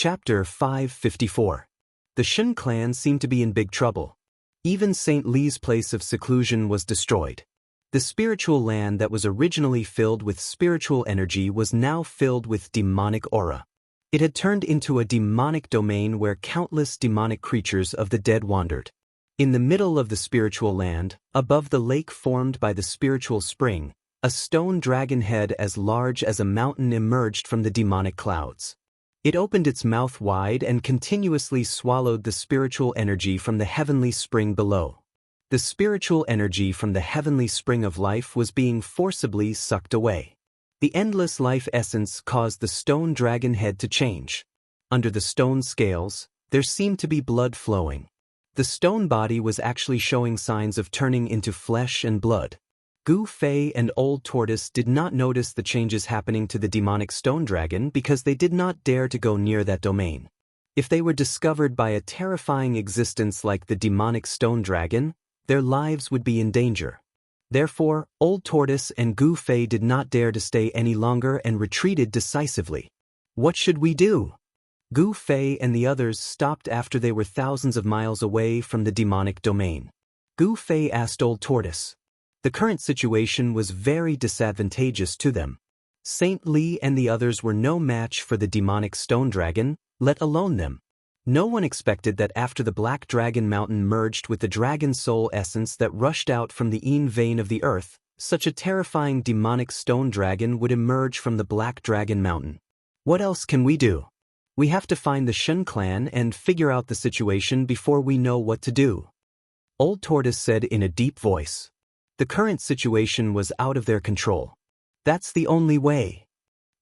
Chapter 554. The Shen clan seemed to be in big trouble. Even St. Li's place of seclusion was destroyed. The spiritual land that was originally filled with spiritual energy was now filled with demonic aura. It had turned into a demonic domain where countless demonic creatures of the dead wandered. In the middle of the spiritual land, above the lake formed by the spiritual spring, a stone dragon head as large as a mountain emerged from the demonic clouds. It opened its mouth wide and continuously swallowed the spiritual energy from the heavenly spring below. The spiritual energy from the heavenly spring of life was being forcibly sucked away. The endless life essence caused the stone dragon head to change. Under the stone scales, there seemed to be blood flowing. The stone body was actually showing signs of turning into flesh and blood. Gu Fei and Old Tortoise did not notice the changes happening to the demonic stone dragon because they did not dare to go near that domain. If they were discovered by a terrifying existence like the demonic stone dragon, their lives would be in danger. Therefore, Old Tortoise and Gu Fei did not dare to stay any longer and retreated decisively. What should we do? Gu Fei and the others stopped after they were thousands of miles away from the demonic domain. Gu Fei asked Old Tortoise. The current situation was very disadvantageous to them. St. Li and the others were no match for the demonic stone dragon, let alone them. No one expected that after the Black Dragon Mountain merged with the dragon soul essence that rushed out from the Yin vein of the earth, such a terrifying demonic stone dragon would emerge from the Black Dragon Mountain. What else can we do? We have to find the Shen clan and figure out the situation before we know what to do. Old Tortoise said in a deep voice. The current situation was out of their control. That's the only way.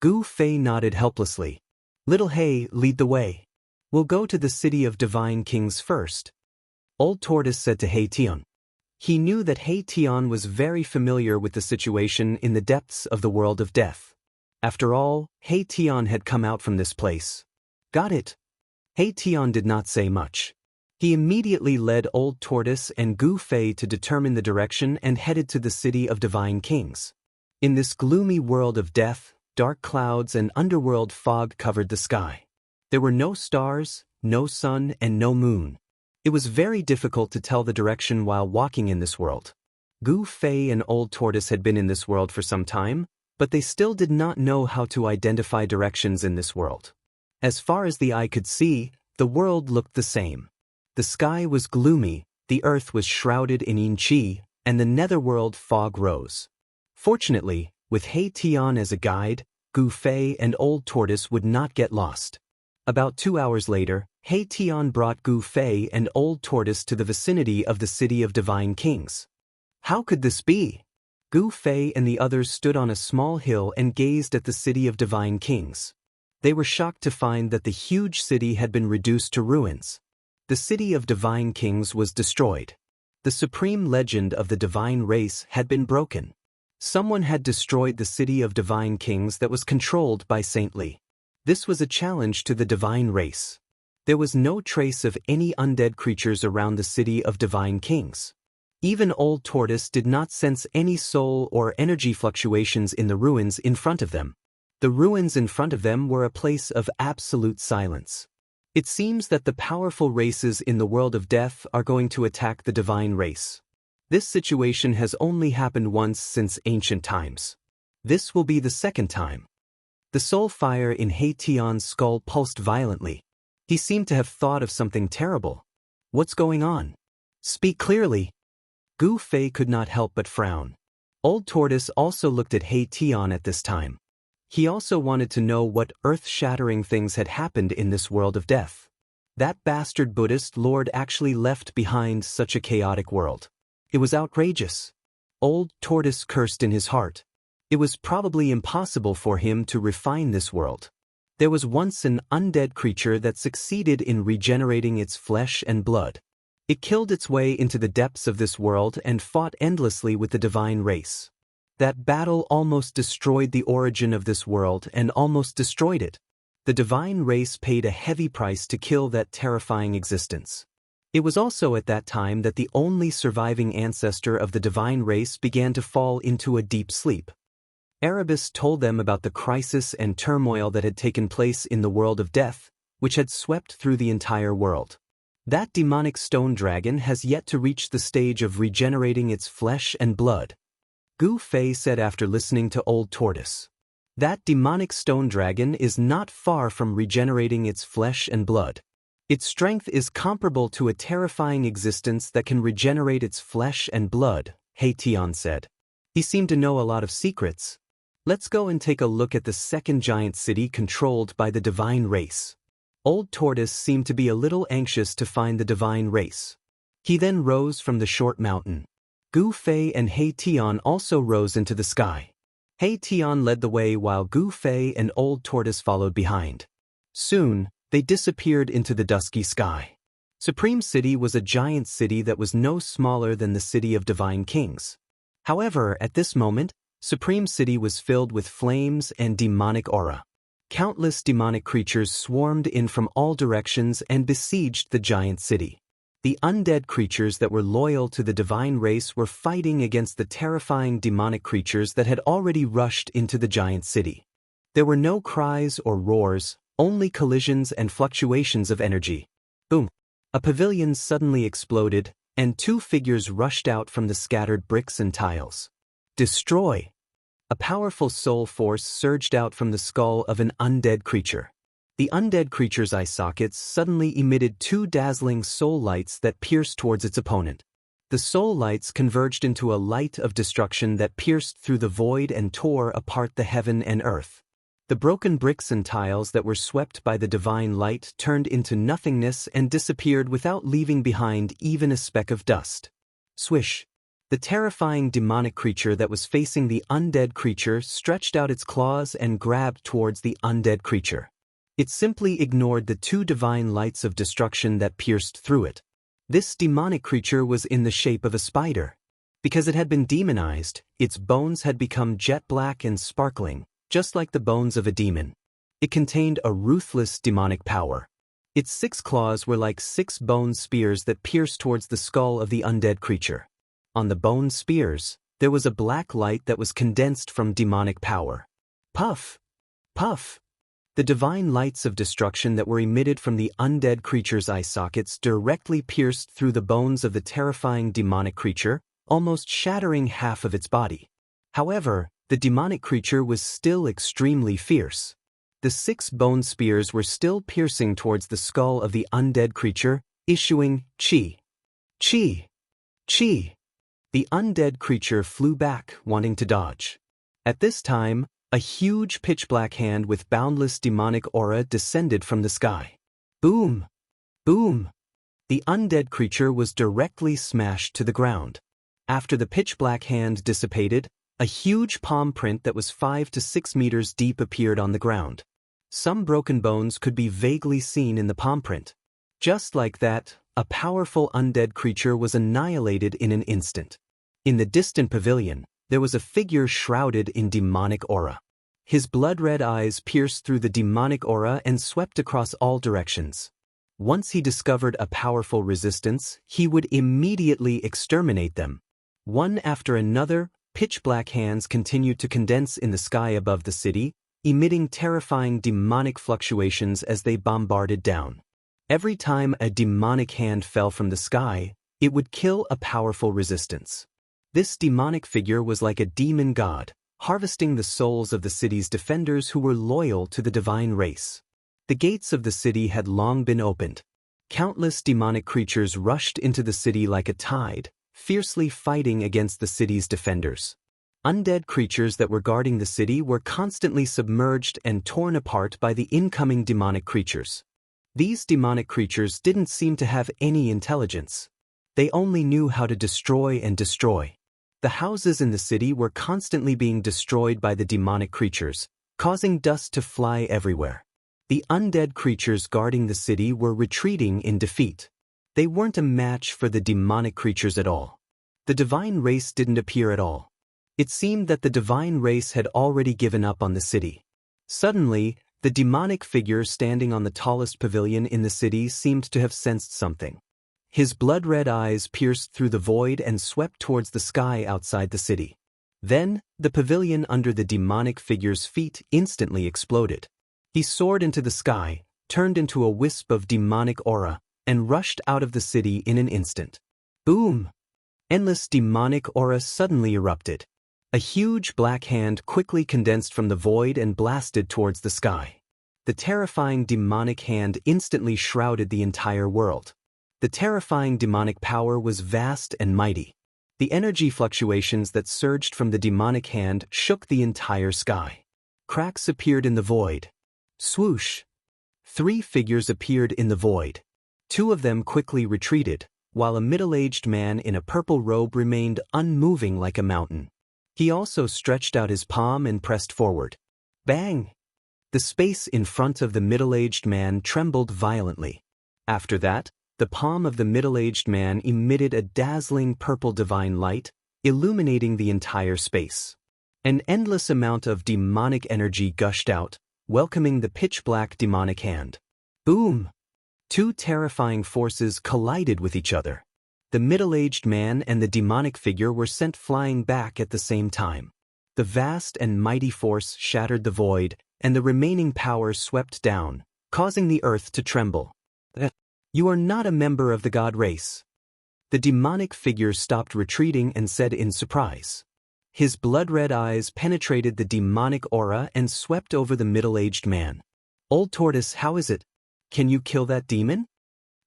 Gu Fei nodded helplessly. Little Hay, lead the way. We'll go to the city of divine kings first. Old Tortoise said to He Tian. He knew that He Tian was very familiar with the situation in the depths of the world of death. After all, He Tian had come out from this place. Got it. He Tian did not say much. He immediately led Old Tortoise and Gu Fei to determine the direction and headed to the city of divine kings. In this gloomy world of death, dark clouds and underworld fog covered the sky. There were no stars, no sun, and no moon. It was very difficult to tell the direction while walking in this world. Gu Fei and Old Tortoise had been in this world for some time, but they still did not know how to identify directions in this world. As far as the eye could see, the world looked the same. The sky was gloomy, the earth was shrouded in yin qi, and the netherworld fog rose. Fortunately, with He Tian as a guide, Gu Fei and Old Tortoise would not get lost. About 2 hours later, He Tian brought Gu Fei and Old Tortoise to the vicinity of the city of divine kings. How could this be? Gu Fei and the others stood on a small hill and gazed at the city of divine kings. They were shocked to find that the huge city had been reduced to ruins. The city of divine kings was destroyed. The supreme legend of the divine race had been broken. Someone had destroyed the city of divine kings that was controlled by St. Li. This was a challenge to the divine race. There was no trace of any undead creatures around the city of divine kings. Even Old Tortoise did not sense any soul or energy fluctuations in the ruins in front of them. The ruins in front of them were a place of absolute silence. It seems that the powerful races in the world of death are going to attack the divine race. This situation has only happened once since ancient times. This will be the second time. The soul fire in He Tian's skull pulsed violently. He seemed to have thought of something terrible. What's going on? Speak clearly. Gu Fei could not help but frown. Old Tortoise also looked at He Tian at this time. He also wanted to know what earth-shattering things had happened in this world of death. That bastard Buddhist lord actually left behind such a chaotic world. It was outrageous. Old Tortoise cursed in his heart. It was probably impossible for him to refine this world. There was once an undead creature that succeeded in regenerating its flesh and blood. It killed its way into the depths of this world and fought endlessly with the divine race. That battle almost destroyed the origin of this world and almost destroyed it. The divine race paid a heavy price to kill that terrifying existence. It was also at that time that the only surviving ancestor of the divine race began to fall into a deep sleep. Erebus told them about the crisis and turmoil that had taken place in the world of death, which had swept through the entire world. That demonic stone dragon has yet to reach the stage of regenerating its flesh and blood, Gu Fei said after listening to Old Tortoise. That demonic stone dragon is not far from regenerating its flesh and blood. Its strength is comparable to a terrifying existence that can regenerate its flesh and blood, He Tian said. He seemed to know a lot of secrets. Let's go and take a look at the second giant city controlled by the divine race. Old Tortoise seemed to be a little anxious to find the divine race. He then rose from the short mountain. Gu Fei and He Tian also rose into the sky. He Tian led the way while Gu Fei and Old Tortoise followed behind. Soon, they disappeared into the dusky sky. Supreme City was a giant city that was no smaller than the city of divine kings. However, at this moment, Supreme City was filled with flames and demonic aura. Countless demonic creatures swarmed in from all directions and besieged the giant city. The undead creatures that were loyal to the divine race were fighting against the terrifying demonic creatures that had already rushed into the giant city. There were no cries or roars, only collisions and fluctuations of energy. Boom! A pavilion suddenly exploded, and two figures rushed out from the scattered bricks and tiles. Destroy! A powerful soul force surged out from the skull of an undead creature. The undead creature's eye sockets suddenly emitted two dazzling soul lights that pierced towards its opponent. The soul lights converged into a light of destruction that pierced through the void and tore apart the heaven and earth. The broken bricks and tiles that were swept by the divine light turned into nothingness and disappeared without leaving behind even a speck of dust. Swish! The terrifying demonic creature that was facing the undead creature stretched out its claws and grabbed towards the undead creature. It simply ignored the two divine lights of destruction that pierced through it. This demonic creature was in the shape of a spider. Because it had been demonized, its bones had become jet black and sparkling, just like the bones of a demon. It contained a ruthless demonic power. Its 6 claws were like 6 bone spears that pierced towards the skull of the undead creature. On the bone spears, there was a black light that was condensed from demonic power. Puff! Puff! The divine lights of destruction that were emitted from the undead creature's eye sockets directly pierced through the bones of the terrifying demonic creature, almost shattering half of its body. However, the demonic creature was still extremely fierce. The 6 bone spears were still piercing towards the skull of the undead creature, issuing chi. Chi! Chi! The undead creature flew back, wanting to dodge. At this time, a huge pitch-black hand with boundless demonic aura descended from the sky. Boom! Boom! The undead creature was directly smashed to the ground. After the pitch-black hand dissipated, a huge palm print that was 5 to 6 meters deep appeared on the ground. Some broken bones could be vaguely seen in the palm print. Just like that, a powerful undead creature was annihilated in an instant. In the distant pavilion, there was a figure shrouded in demonic aura. His blood-red eyes pierced through the demonic aura and swept across all directions. Once he discovered a powerful resistance, he would immediately exterminate them. One after another, pitch-black hands continued to condense in the sky above the city, emitting terrifying demonic fluctuations as they bombarded down. Every time a demonic hand fell from the sky, it would kill a powerful resistance. This demonic figure was like a demon god, harvesting the souls of the city's defenders who were loyal to the divine race. The gates of the city had long been opened. Countless demonic creatures rushed into the city like a tide, fiercely fighting against the city's defenders. Undead creatures that were guarding the city were constantly submerged and torn apart by the incoming demonic creatures. These demonic creatures didn't seem to have any intelligence. They only knew how to destroy and destroy. The houses in the city were constantly being destroyed by the demonic creatures, causing dust to fly everywhere. The undead creatures guarding the city were retreating in defeat. They weren't a match for the demonic creatures at all. The divine race didn't appear at all. It seemed that the divine race had already given up on the city. Suddenly, the demonic figure standing on the tallest pavilion in the city seemed to have sensed something. His blood-red eyes pierced through the void and swept towards the sky outside the city. Then, the pavilion under the demonic figure's feet instantly exploded. He soared into the sky, turned into a wisp of demonic aura and rushed out of the city in an instant. Boom! Endless demonic aura suddenly erupted. A huge black hand quickly condensed from the void and blasted towards the sky. The terrifying demonic hand instantly shrouded the entire world. The terrifying demonic power was vast and mighty. The energy fluctuations that surged from the demonic hand shook the entire sky. Cracks appeared in the void. Swoosh! 3 figures appeared in the void. 2 of them quickly retreated, while a middle-aged man in a purple robe remained unmoving like a mountain. He also stretched out his palm and pressed forward. Bang! The space in front of the middle-aged man trembled violently. After that, the palm of the middle-aged man emitted a dazzling purple divine light, illuminating the entire space. An endless amount of demonic energy gushed out, welcoming the pitch-black demonic hand. Boom! 2 terrifying forces collided with each other. The middle-aged man and the demonic figure were sent flying back at the same time. The vast and mighty force shattered the void, and the remaining power swept down, causing the earth to tremble. You are not a member of the god race. The demonic figure stopped retreating and said in surprise. His blood-red eyes penetrated the demonic aura and swept over the middle-aged man. Old Tortoise, how is it? Can you kill that demon?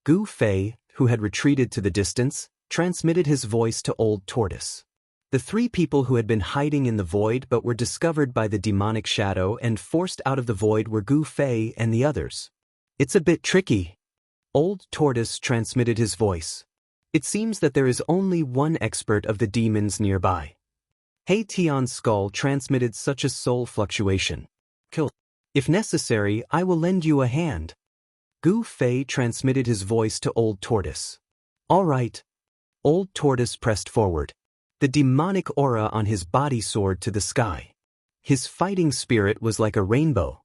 Gu Fei, who had retreated to the distance, transmitted his voice to Old Tortoise. The 3 people who had been hiding in the void but were discovered by the demonic shadow and forced out of the void were Gu Fei and the others. It's a bit tricky. Old Tortoise transmitted his voice. It seems that there is only one expert of the demons nearby. Hei Tian's skull transmitted such a soul fluctuation. Kill. If necessary, I will lend you a hand. Gu Fei transmitted his voice to Old Tortoise. All right. Old Tortoise pressed forward. The demonic aura on his body soared to the sky. His fighting spirit was like a rainbow.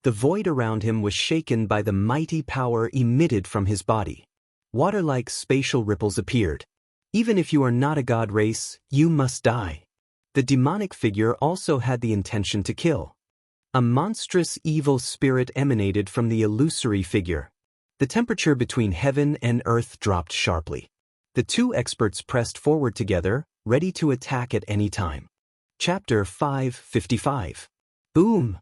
The void around him was shaken by the mighty power emitted from his body. Water-like spatial ripples appeared. Even if you are not a god race, you must die. The demonic figure also had the intention to kill. A monstrous evil spirit emanated from the illusory figure. The temperature between heaven and earth dropped sharply. The 2 experts pressed forward together, ready to attack at any time. Chapter 555. Boom!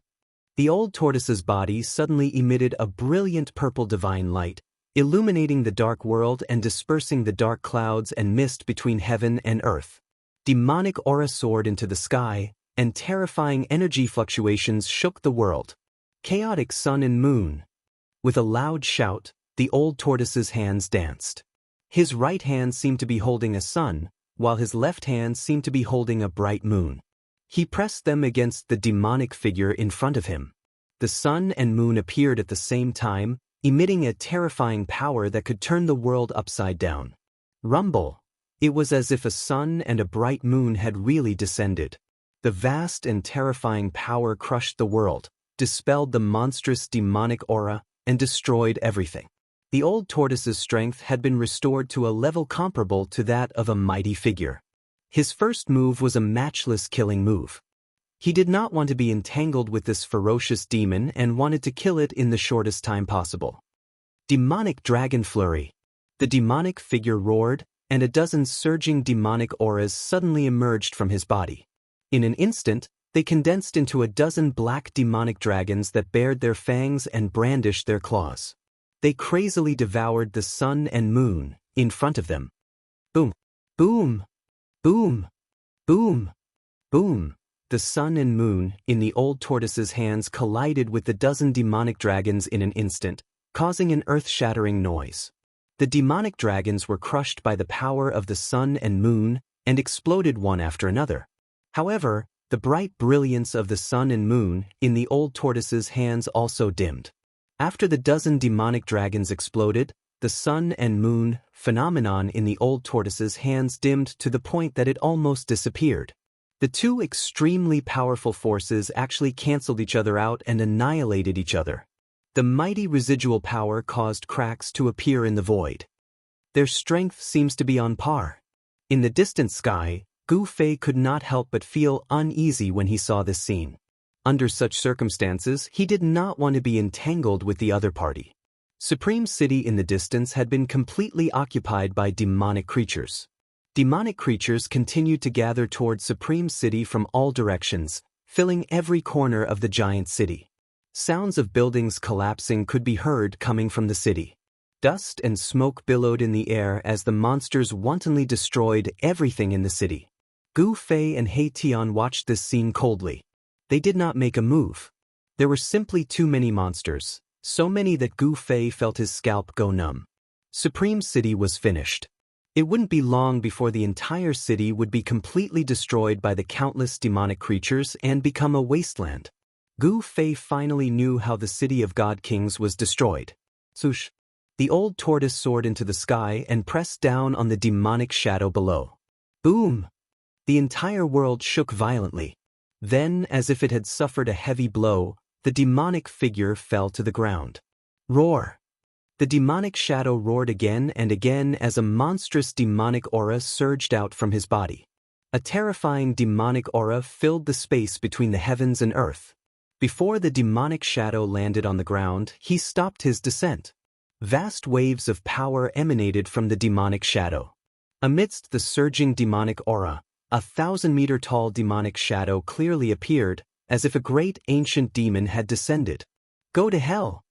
The Old Tortoise's body suddenly emitted a brilliant purple divine light, illuminating the dark world and dispersing the dark clouds and mist between heaven and earth. Demonic aura soared into the sky, and terrifying energy fluctuations shook the world. Chaotic sun and moon. With a loud shout, the Old Tortoise's hands danced. His right hand seemed to be holding a sun, while his left hand seemed to be holding a bright moon. He pressed them against the demonic figure in front of him. The sun and moon appeared at the same time, emitting a terrifying power that could turn the world upside down. Rumble! It was as if a sun and a bright moon had really descended. The vast and terrifying power crushed the world, dispelled the monstrous demonic aura, and destroyed everything. The Old Tortoise's strength had been restored to a level comparable to that of a mighty figure. His first move was a matchless killing move. He did not want to be entangled with this ferocious demon and wanted to kill it in the shortest time possible. Demonic Dragon Flurry. The demonic figure roared, and a dozen surging demonic auras suddenly emerged from his body. In an instant, they condensed into a dozen black demonic dragons that bared their fangs and brandished their claws. They crazily devoured the sun and moon in front of them. Boom! Boom! Boom! Boom! Boom! The sun and moon in the Old Tortoise's hands collided with the dozen demonic dragons in an instant, causing an earth-shattering noise. The demonic dragons were crushed by the power of the sun and moon and exploded one after another. However, the bright brilliance of the sun and moon in the Old Tortoise's hands also dimmed. After the dozen demonic dragons exploded, the sun and moon phenomenon in the Old Tortoise's hands dimmed to the point that it almost disappeared. The 2 extremely powerful forces actually canceled each other out and annihilated each other. The mighty residual power caused cracks to appear in the void. Their strength seems to be on par. In the distant sky, Gu Fei could not help but feel uneasy when he saw this scene. Under such circumstances, he did not want to be entangled with the other party. Supreme City in the distance had been completely occupied by demonic creatures. Demonic creatures continued to gather toward Supreme City from all directions, filling every corner of the giant city. Sounds of buildings collapsing could be heard coming from the city. Dust and smoke billowed in the air as the monsters wantonly destroyed everything in the city. Gu Fei and He Tian watched this scene coldly. They did not make a move. There were simply too many monsters, so many that Gu Fei felt his scalp go numb. Supreme City was finished. It wouldn't be long before the entire city would be completely destroyed by the countless demonic creatures and become a wasteland. Gu Fei finally knew how the city of God Kings was destroyed. Swoosh! The old tortoise soared into the sky and pressed down on the demonic shadow below. Boom! The entire world shook violently. Then, as if it had suffered a heavy blow, the demonic figure fell to the ground. Roar! The demonic shadow roared again and again as a monstrous demonic aura surged out from his body. A terrifying demonic aura filled the space between the heavens and earth. Before the demonic shadow landed on the ground, he stopped his descent. Vast waves of power emanated from the demonic shadow. Amidst the surging demonic aura, a 1,000-meter-tall demonic shadow clearly appeared, as if a great ancient demon had descended. Go to hell!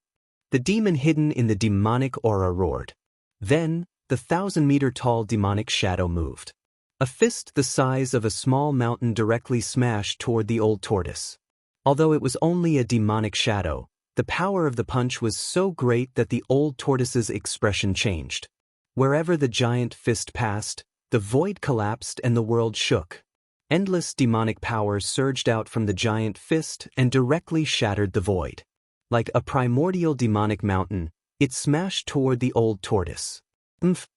The demon hidden in the demonic aura roared. Then, the 1,000-meter-tall demonic shadow moved. A fist the size of a small mountain directly smashed toward the old tortoise. Although it was only a demonic shadow, the power of the punch was so great that the old tortoise's expression changed. Wherever the giant fist passed, the void collapsed and the world shook. Endless demonic power surged out from the giant fist and directly shattered the void. Like a primordial demonic mountain, it smashed toward the old tortoise. Umph!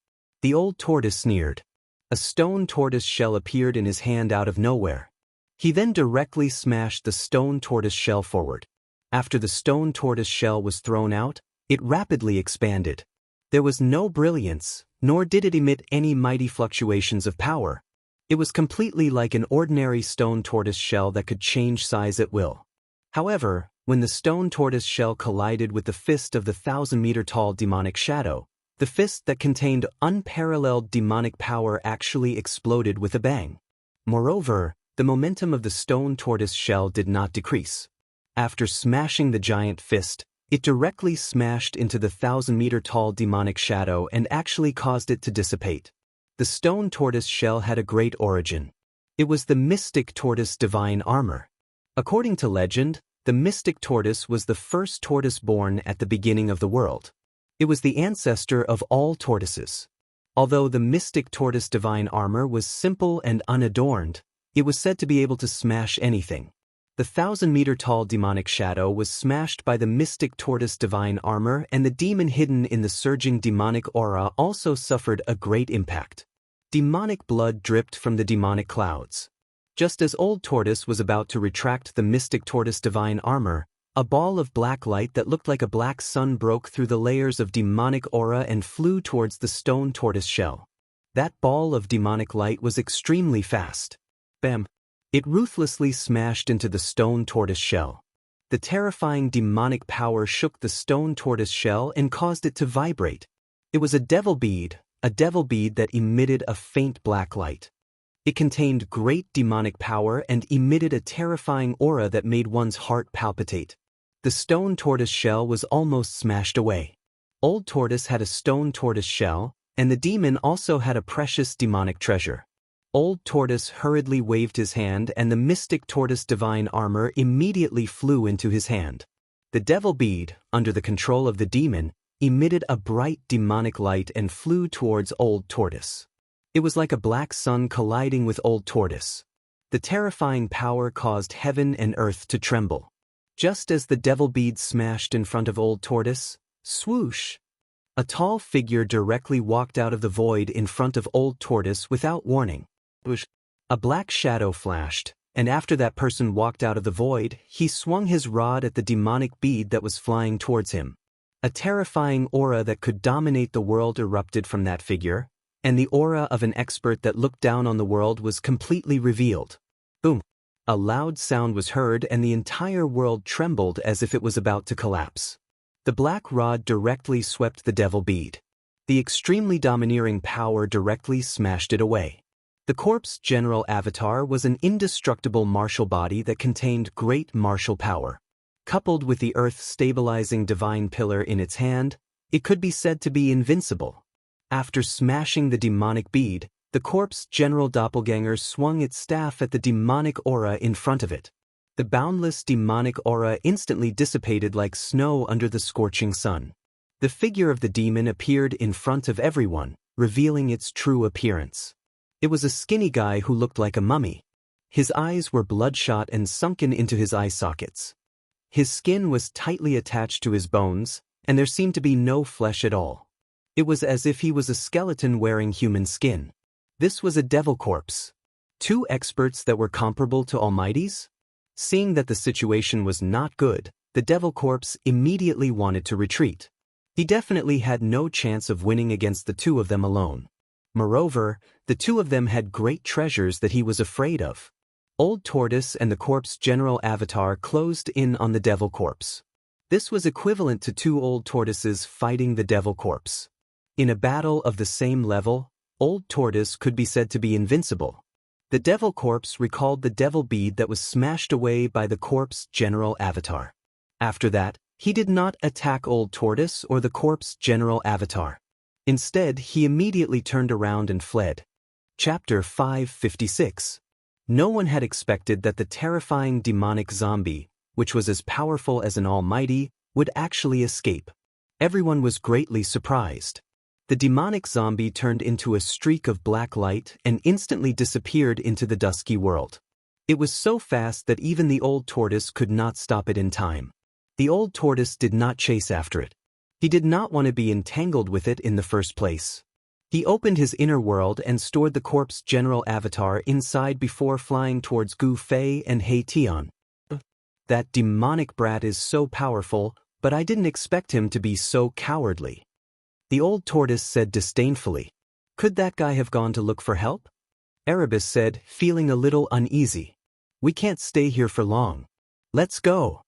The old tortoise sneered. A stone tortoise shell appeared in his hand out of nowhere. He then directly smashed the stone tortoise shell forward. After the stone tortoise shell was thrown out, it rapidly expanded. There was no brilliance, nor did it emit any mighty fluctuations of power. It was completely like an ordinary stone tortoise shell that could change size at will. However, when the stone tortoise shell collided with the fist of the 1,000-meter-tall demonic shadow, the fist that contained unparalleled demonic power actually exploded with a bang. Moreover, the momentum of the stone tortoise shell did not decrease. After smashing the giant fist, it directly smashed into the 1,000-meter-tall demonic shadow and actually caused it to dissipate. The stone tortoise shell had a great origin. It was the mystic tortoise divine armor. According to legend, the mystic tortoise was the first tortoise born at the beginning of the world. It was the ancestor of all tortoises. Although the mystic tortoise divine armor was simple and unadorned, it was said to be able to smash anything. The 1,000-meter-tall demonic shadow was smashed by the mystic tortoise divine armor, and the demon hidden in the surging demonic aura also suffered a great impact. Demonic blood dripped from the demonic clouds. Just as old tortoise was about to retract the mystic tortoise divine armor, a ball of black light that looked like a black sun broke through the layers of demonic aura and flew towards the stone tortoise shell. That ball of demonic light was extremely fast. Bam! It ruthlessly smashed into the stone tortoise shell. The terrifying demonic power shook the stone tortoise shell and caused it to vibrate. It was a devil bead that emitted a faint black light. It contained great demonic power and emitted a terrifying aura that made one's heart palpitate. The stone tortoise shell was almost smashed away. Old tortoise had a stone tortoise shell, and the demon also had a precious demonic treasure. Old tortoise hurriedly waved his hand, and the mystic tortoise divine armor immediately flew into his hand. The devil bead, under the control of the demon, emitted a bright demonic light and flew towards old tortoise. It was like a black sun colliding with old tortoise. The terrifying power caused heaven and earth to tremble. Just as the devil bead smashed in front of old tortoise, swoosh! A tall figure directly walked out of the void in front of old tortoise without warning. A black shadow flashed, and after that person walked out of the void, he swung his rod at the demonic bead that was flying towards him. A terrifying aura that could dominate the world erupted from that figure, and the aura of an expert that looked down on the world was completely revealed. Boom! A loud sound was heard and the entire world trembled as if it was about to collapse. The black rod directly swept the devil bead. The extremely domineering power directly smashed it away. The corpse general avatar was an indestructible martial body that contained great martial power. Coupled with the earth-stabilizing divine pillar in its hand, it could be said to be invincible. After smashing the demonic bead, the corpse general doppelganger swung its staff at the demonic aura in front of it. The boundless demonic aura instantly dissipated like snow under the scorching sun. The figure of the demon appeared in front of everyone, revealing its true appearance. It was a skinny guy who looked like a mummy. His eyes were bloodshot and sunken into his eye sockets. His skin was tightly attached to his bones, and there seemed to be no flesh at all. It was as if he was a skeleton wearing human skin. This was a devil corpse. Two experts that were comparable to almighties? Seeing that the situation was not good, the devil corpse immediately wanted to retreat. He definitely had no chance of winning against the two of them alone. Moreover, the two of them had great treasures that he was afraid of. Old Tortoise and the corpse general avatar closed in on the devil corpse. This was equivalent to two old tortoises fighting the devil corpse. In a battle of the same level, Old Tortoise could be said to be invincible. The devil corpse recalled the devil bead that was smashed away by the corpse general avatar. After that, he did not attack Old Tortoise or the corpse general avatar. Instead, he immediately turned around and fled. Chapter 556. No one had expected that the terrifying demonic zombie, which was as powerful as an almighty, would actually escape. Everyone was greatly surprised. The demonic zombie turned into a streak of black light and instantly disappeared into the dusky world. It was so fast that even the old tortoise could not stop it in time. The old tortoise did not chase after it. He did not want to be entangled with it in the first place. He opened his inner world and stored the corpse general avatar inside before flying towards Gu Fei and He Tian. That demonic brat is so powerful, but I didn't expect him to be so cowardly. The old tortoise said disdainfully. Could that guy have gone to look for help? Erebus said, feeling a little uneasy. We can't stay here for long. Let's go.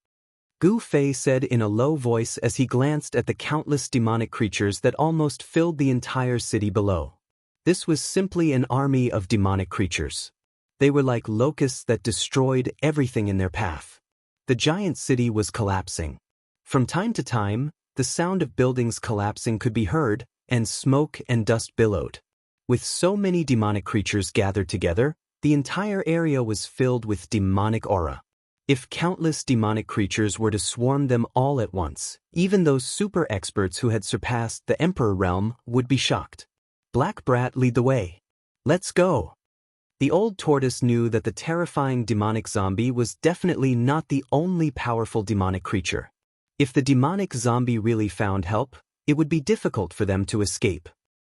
Gu Fei said in a low voice as he glanced at the countless demonic creatures that almost filled the entire city below. This was simply an army of demonic creatures. They were like locusts that destroyed everything in their path. The giant city was collapsing. From time to time, the sound of buildings collapsing could be heard, and smoke and dust billowed. With so many demonic creatures gathered together, the entire area was filled with demonic aura. If countless demonic creatures were to swarm them all at once, even those super experts who had surpassed the Emperor realm would be shocked. Black Brat, lead the way. Let's go. The old tortoise knew that the terrifying demonic zombie was definitely not the only powerful demonic creature. If the demonic zombie really found help, it would be difficult for them to escape.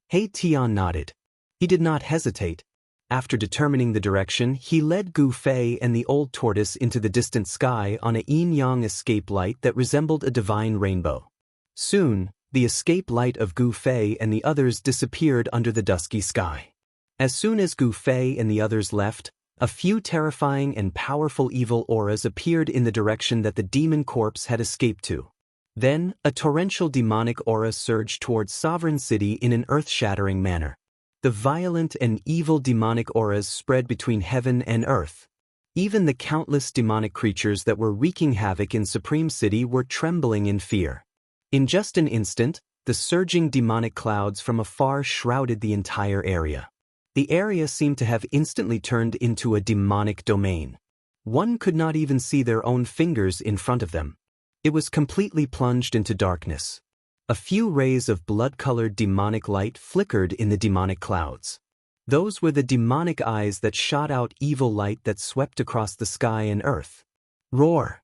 He Tian nodded. He did not hesitate. After determining the direction, he led Gu Fei and the old tortoise into the distant sky on a yin-yang escape light that resembled a divine rainbow. Soon, the escape light of Gu Fei and the others disappeared under the dusky sky. As soon as Gu Fei and the others left, a few terrifying and powerful evil auras appeared in the direction that the demon corpse had escaped to. Then, a torrential demonic aura surged towards Sovereign City in an earth-shattering manner. The violent and evil demonic auras spread between heaven and earth. Even the countless demonic creatures that were wreaking havoc in Supreme City were trembling in fear. In just an instant, the surging demonic clouds from afar shrouded the entire area. The area seemed to have instantly turned into a demonic domain. One could not even see their own fingers in front of them. It was completely plunged into darkness. A few rays of blood-colored demonic light flickered in the demonic clouds. Those were the demonic eyes that shot out evil light that swept across the sky and earth. Roar!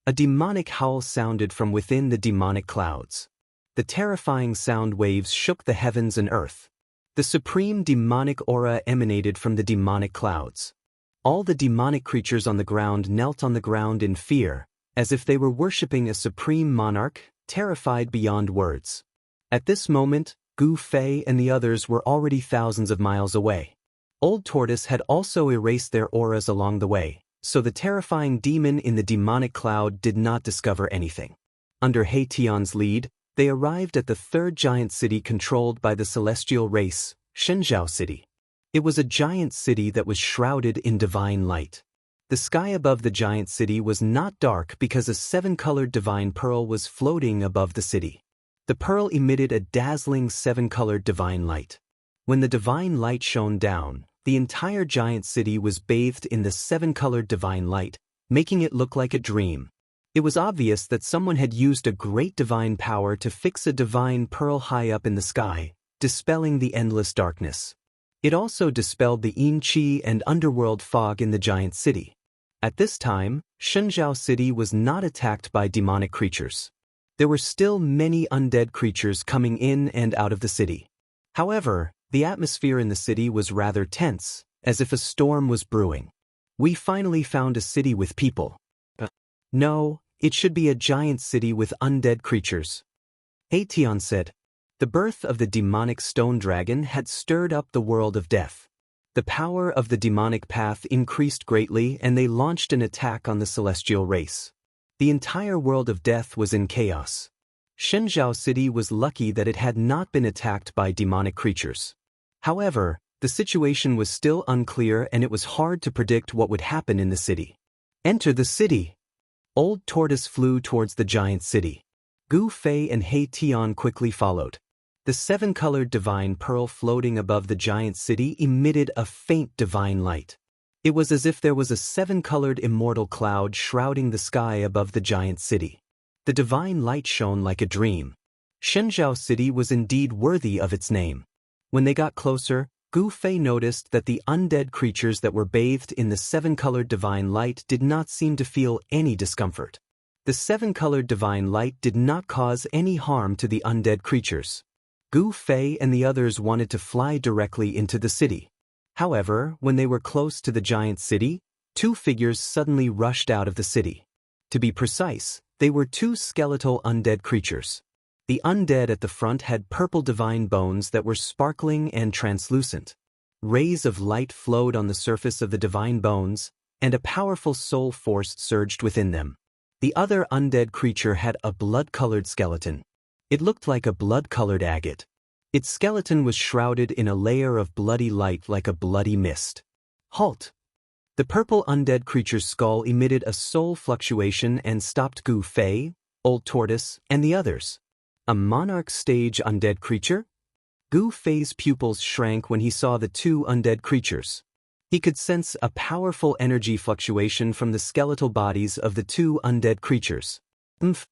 A demonic howl sounded from within the demonic clouds. The terrifying sound waves shook the heavens and earth. The supreme demonic aura emanated from the demonic clouds. All the demonic creatures on the ground knelt on the ground in fear, as if they were worshipping a supreme monarch, terrified beyond words. At this moment, Gu Fei and the others were already thousands of miles away. Old Tortoise had also erased their auras along the way, so the terrifying demon in the demonic cloud did not discover anything. Under He Tian's lead, they arrived at the third giant city controlled by the celestial race, Shenzhou City. It was a giant city that was shrouded in divine light. The sky above the giant city was not dark because a seven-colored divine pearl was floating above the city. The pearl emitted a dazzling seven-colored divine light. When the divine light shone down, the entire giant city was bathed in the seven-colored divine light, making it look like a dream. It was obvious that someone had used a great divine power to fix a divine pearl high up in the sky, dispelling the endless darkness. It also dispelled the yin qi and underworld fog in the giant city. At this time, Shenzhou City was not attacked by demonic creatures. There were still many undead creatures coming in and out of the city. However, the atmosphere in the city was rather tense, as if a storm was brewing. We finally found a city with people. No, it should be a giant city with undead creatures. He Tian said. The birth of the demonic stone dragon had stirred up the world of death. The power of the demonic path increased greatly and they launched an attack on the celestial race. The entire world of death was in chaos. Shenzhou City was lucky that it had not been attacked by demonic creatures. However, the situation was still unclear and it was hard to predict what would happen in the city. Enter the city. Old Tortoise flew towards the giant city. Gu Fei and He Tian quickly followed. The seven-colored divine pearl floating above the giant city emitted a faint divine light. It was as if there was a seven-colored immortal cloud shrouding the sky above the giant city. The divine light shone like a dream. Shenzhou City was indeed worthy of its name. When they got closer, Gu Fei noticed that the undead creatures that were bathed in the seven-colored divine light did not seem to feel any discomfort. The seven-colored divine light did not cause any harm to the undead creatures. Gu Fei and the others wanted to fly directly into the city. However, when they were close to the giant city, two figures suddenly rushed out of the city. To be precise, they were two skeletal undead creatures. The undead at the front had purple divine bones that were sparkling and translucent. Rays of light flowed on the surface of the divine bones, and a powerful soul force surged within them. The other undead creature had a blood-colored skeleton. It looked like a blood-colored agate. Its skeleton was shrouded in a layer of bloody light like a bloody mist. Halt! The purple undead creature's skull emitted a soul fluctuation and stopped Gu Fei, Old Tortoise, and the others. A monarch stage undead creature? Gu Fei's pupils shrank when he saw the two undead creatures. He could sense a powerful energy fluctuation from the skeletal bodies of the two undead creatures. Umph!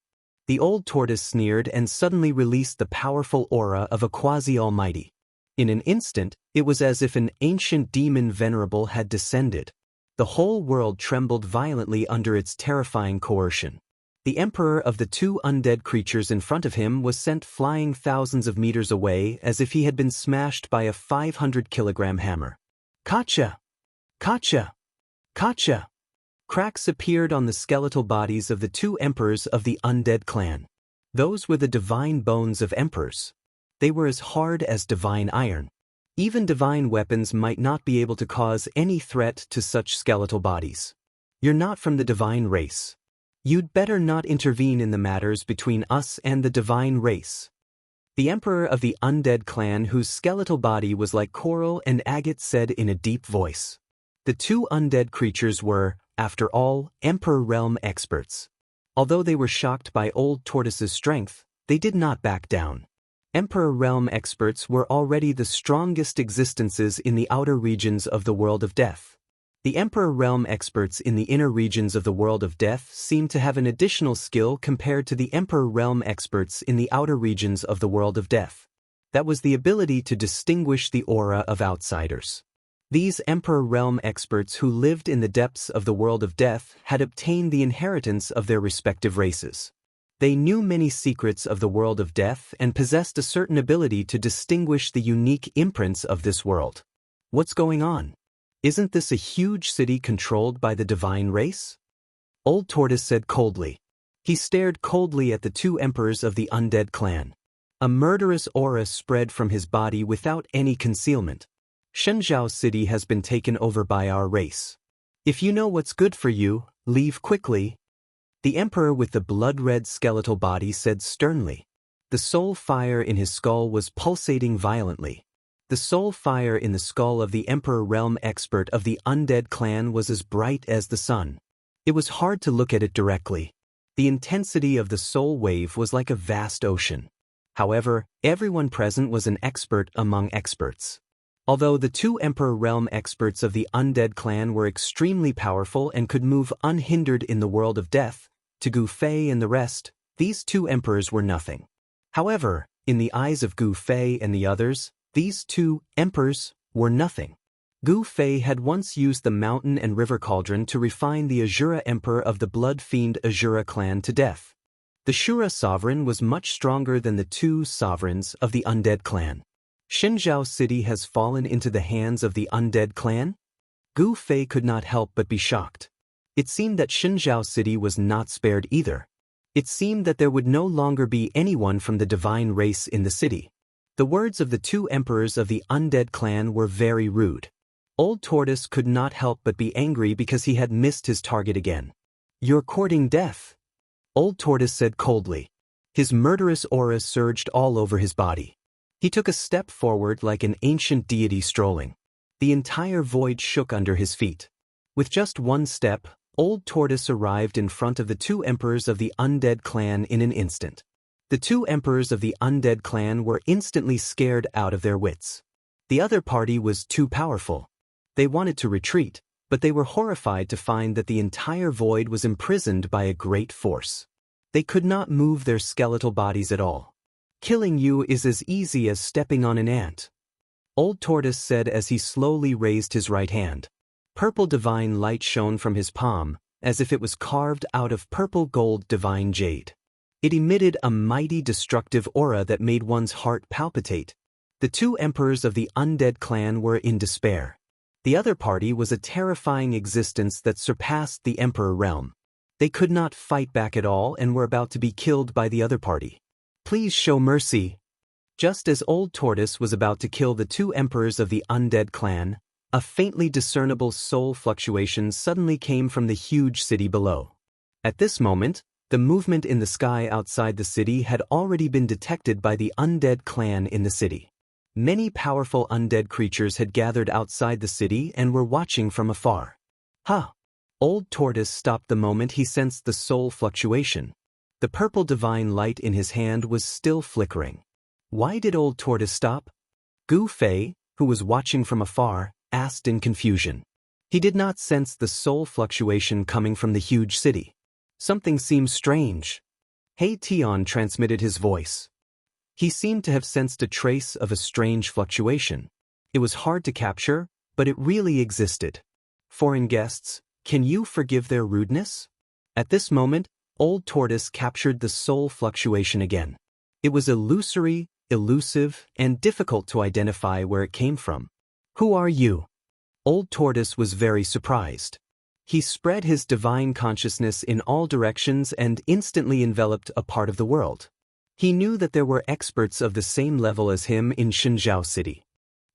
The old tortoise sneered and suddenly released the powerful aura of a quasi-almighty. In an instant, it was as if an ancient demon venerable had descended. The whole world trembled violently under its terrifying coercion. The emperor of the two undead creatures in front of him was sent flying thousands of meters away as if he had been smashed by a 500-kilogram hammer. Kacha! Kacha! Kacha! Cracks appeared on the skeletal bodies of the two emperors of the undead clan. Those were the divine bones of emperors. They were as hard as divine iron. Even divine weapons might not be able to cause any threat to such skeletal bodies. You're not from the divine race. You'd better not intervene in the matters between us and the divine race. The emperor of the undead clan, whose skeletal body was like coral and agate, said in a deep voice. The two undead creatures were, after all, Emperor Realm experts. Although they were shocked by Old Tortoise's strength, they did not back down. Emperor Realm experts were already the strongest existences in the outer regions of the world of death. The Emperor Realm experts in the inner regions of the world of death seemed to have an additional skill compared to the Emperor Realm experts in the outer regions of the world of death. That was the ability to distinguish the aura of outsiders. These Emperor Realm experts who lived in the depths of the world of death had obtained the inheritance of their respective races. They knew many secrets of the world of death and possessed a certain ability to distinguish the unique imprints of this world. What's going on? Isn't this a huge city controlled by the divine race? Old Tortoise said coldly. He stared coldly at the two emperors of the undead clan. A murderous aura spread from his body without any concealment. Shenzhou City has been taken over by our race. If you know what's good for you, leave quickly. The emperor with the blood-red skeletal body said sternly. The soul fire in his skull was pulsating violently. The soul fire in the skull of the emperor realm expert of the undead clan was as bright as the sun. It was hard to look at it directly. The intensity of the soul wave was like a vast ocean. However, everyone present was an expert among experts. Although the two Emperor Realm experts of the undead clan were extremely powerful and could move unhindered in the world of death, to Gu Fei and the rest, these two emperors were nothing. However, in the eyes of Gu Fei and the others, these two emperors were nothing. Gu Fei had once used the mountain and river cauldron to refine the Azura emperor of the blood fiend Azura clan to death. The Shura sovereign was much stronger than the two sovereigns of the undead clan. Xinzhao City has fallen into the hands of the undead clan? Gu Fei could not help but be shocked. It seemed that Xinzhao City was not spared either. It seemed that there would no longer be anyone from the divine race in the city. The words of the two emperors of the undead clan were very rude. Old Tortoise could not help but be angry because he had missed his target again. "You're courting death," Old Tortoise said coldly. His murderous aura surged all over his body. He took a step forward like an ancient deity strolling. The entire void shook under his feet. With just one step, Old Tortoise arrived in front of the two emperors of the undead clan in an instant. The two emperors of the undead clan were instantly scared out of their wits. The other party was too powerful. They wanted to retreat, but they were horrified to find that the entire void was imprisoned by a great force. They could not move their skeletal bodies at all. "Killing you is as easy as stepping on an ant," Old Tortoise said as he slowly raised his right hand. Purple divine light shone from his palm, as if it was carved out of purple gold divine jade. It emitted a mighty destructive aura that made one's heart palpitate. The two emperors of the undead clan were in despair. The other party was a terrifying existence that surpassed the Emperor realm. They could not fight back at all and were about to be killed by the other party. "Please show mercy." Just as Old Tortoise was about to kill the two emperors of the undead clan, a faintly discernible soul fluctuation suddenly came from the huge city below. At this moment, the movement in the sky outside the city had already been detected by the undead clan in the city. Many powerful undead creatures had gathered outside the city and were watching from afar. Old Tortoise stopped the moment he sensed the soul fluctuation. The purple divine light in his hand was still flickering. Why did Old Tortoise stop? Gu Fei, who was watching from afar, asked in confusion. He did not sense the soul fluctuation coming from the huge city. Something seems strange. He Tian transmitted his voice. He seemed to have sensed a trace of a strange fluctuation. It was hard to capture, but it really existed. "Foreign guests, can you forgive their rudeness?" At this moment, Old Tortoise captured the soul fluctuation again. It was illusory, elusive, and difficult to identify where it came from. "Who are you?" Old Tortoise was very surprised. He spread his divine consciousness in all directions and instantly enveloped a part of the world. He knew that there were experts of the same level as him in Xinzhao City.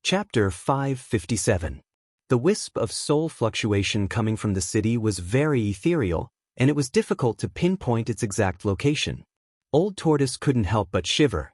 Chapter 557. The wisp of soul fluctuation coming from the city was very ethereal, and it was difficult to pinpoint its exact location. Old Tortoise couldn't help but shiver.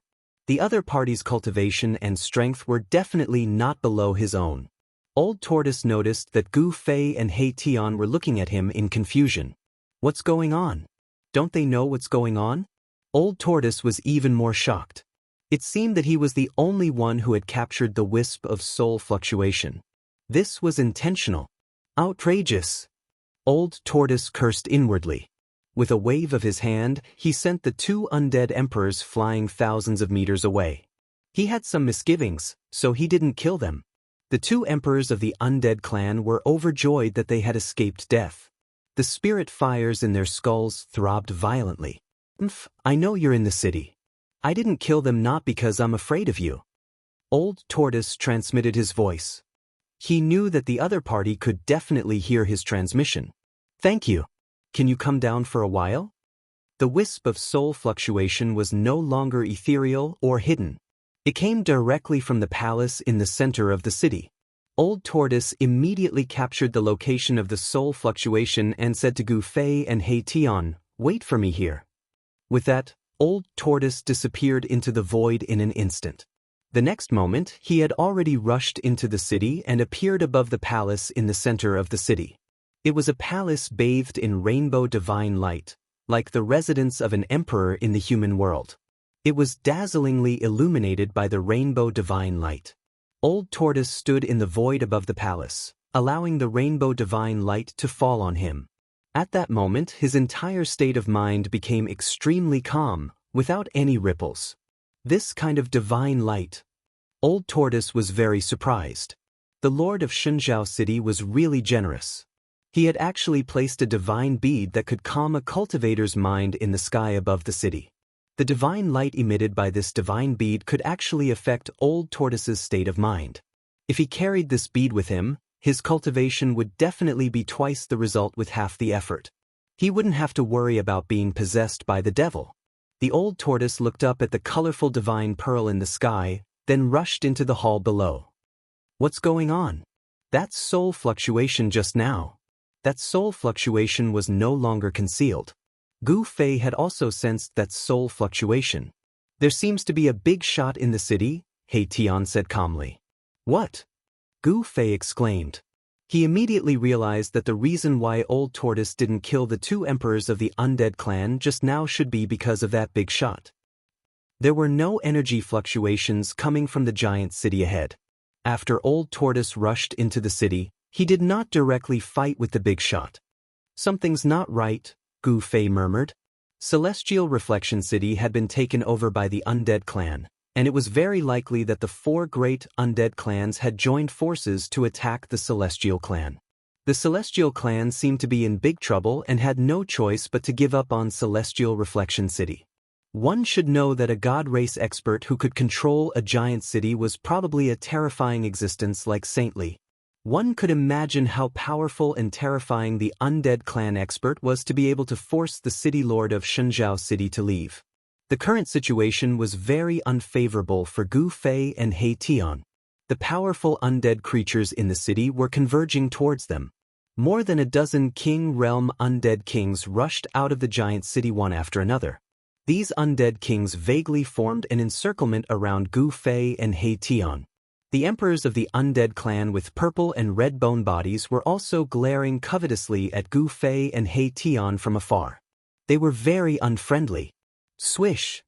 The other party's cultivation and strength were definitely not below his own. Old Tortoise noticed that Gu Fei and He Tian were looking at him in confusion. What's going on? Don't they know what's going on? Old Tortoise was even more shocked. It seemed that he was the only one who had captured the wisp of soul fluctuation. This was intentional. Outrageous. Old Tortoise cursed inwardly. With a wave of his hand, he sent the two undead emperors flying thousands of meters away. He had some misgivings, so he didn't kill them. The two emperors of the undead clan were overjoyed that they had escaped death. The spirit fires in their skulls throbbed violently. "I know you're in the city. I didn't kill them not because I'm afraid of you." Old Tortoise transmitted his voice. He knew that the other party could definitely hear his transmission. "Thank you. Can you come down for a while?" The wisp of soul fluctuation was no longer ethereal or hidden. It came directly from the palace in the center of the city. Old Tortoise immediately captured the location of the soul fluctuation and said to Gu Fei and He Tian, "Wait for me here." With that, Old Tortoise disappeared into the void in an instant. The next moment, he had already rushed into the city and appeared above the palace in the center of the city. It was a palace bathed in rainbow divine light, like the residence of an emperor in the human world. It was dazzlingly illuminated by the rainbow divine light. Old Tortoise stood in the void above the palace, allowing the rainbow divine light to fall on him. At that moment, his entire state of mind became extremely calm, without any ripples. This kind of divine light. Old Tortoise was very surprised. The Lord of Xianxia City was really generous. He had actually placed a divine bead that could calm a cultivator's mind in the sky above the city. The divine light emitted by this divine bead could actually affect Old Tortoise's state of mind. If he carried this bead with him, his cultivation would definitely be twice the result with half the effort. He wouldn't have to worry about being possessed by the devil. The Old Tortoise looked up at the colorful divine pearl in the sky, then rushed into the hall below. What's going on? That's soul fluctuation just now. That soul fluctuation was no longer concealed. Gu Fei had also sensed that soul fluctuation. There seems to be a big shot in the city, He Tian said calmly. What? Gu Fei exclaimed. He immediately realized that the reason why Old Tortoise didn't kill the two emperors of the undead clan just now should be because of that big shot. There were no energy fluctuations coming from the giant city ahead. After Old Tortoise rushed into the city, he did not directly fight with the big shot. Something's not right, Gu Fei murmured. Celestial Reflection City had been taken over by the undead clan, and it was very likely that the four great undead clans had joined forces to attack the Celestial clan. The Celestial clan seemed to be in big trouble and had no choice but to give up on Celestial Reflection City. One should know that a god race expert who could control a giant city was probably a terrifying existence like Saintly. One could imagine how powerful and terrifying the undead clan expert was to be able to force the city lord of Xianxia City to leave. The current situation was very unfavorable for Gu Fei and He Tian. The powerful undead creatures in the city were converging towards them. More than a dozen King Realm undead kings rushed out of the giant city one after another. These undead kings vaguely formed an encirclement around Gu Fei and He Tian. The emperors of the undead clan with purple and red bone bodies were also glaring covetously at Gu Fei and He Tian from afar. They were very unfriendly. Swish!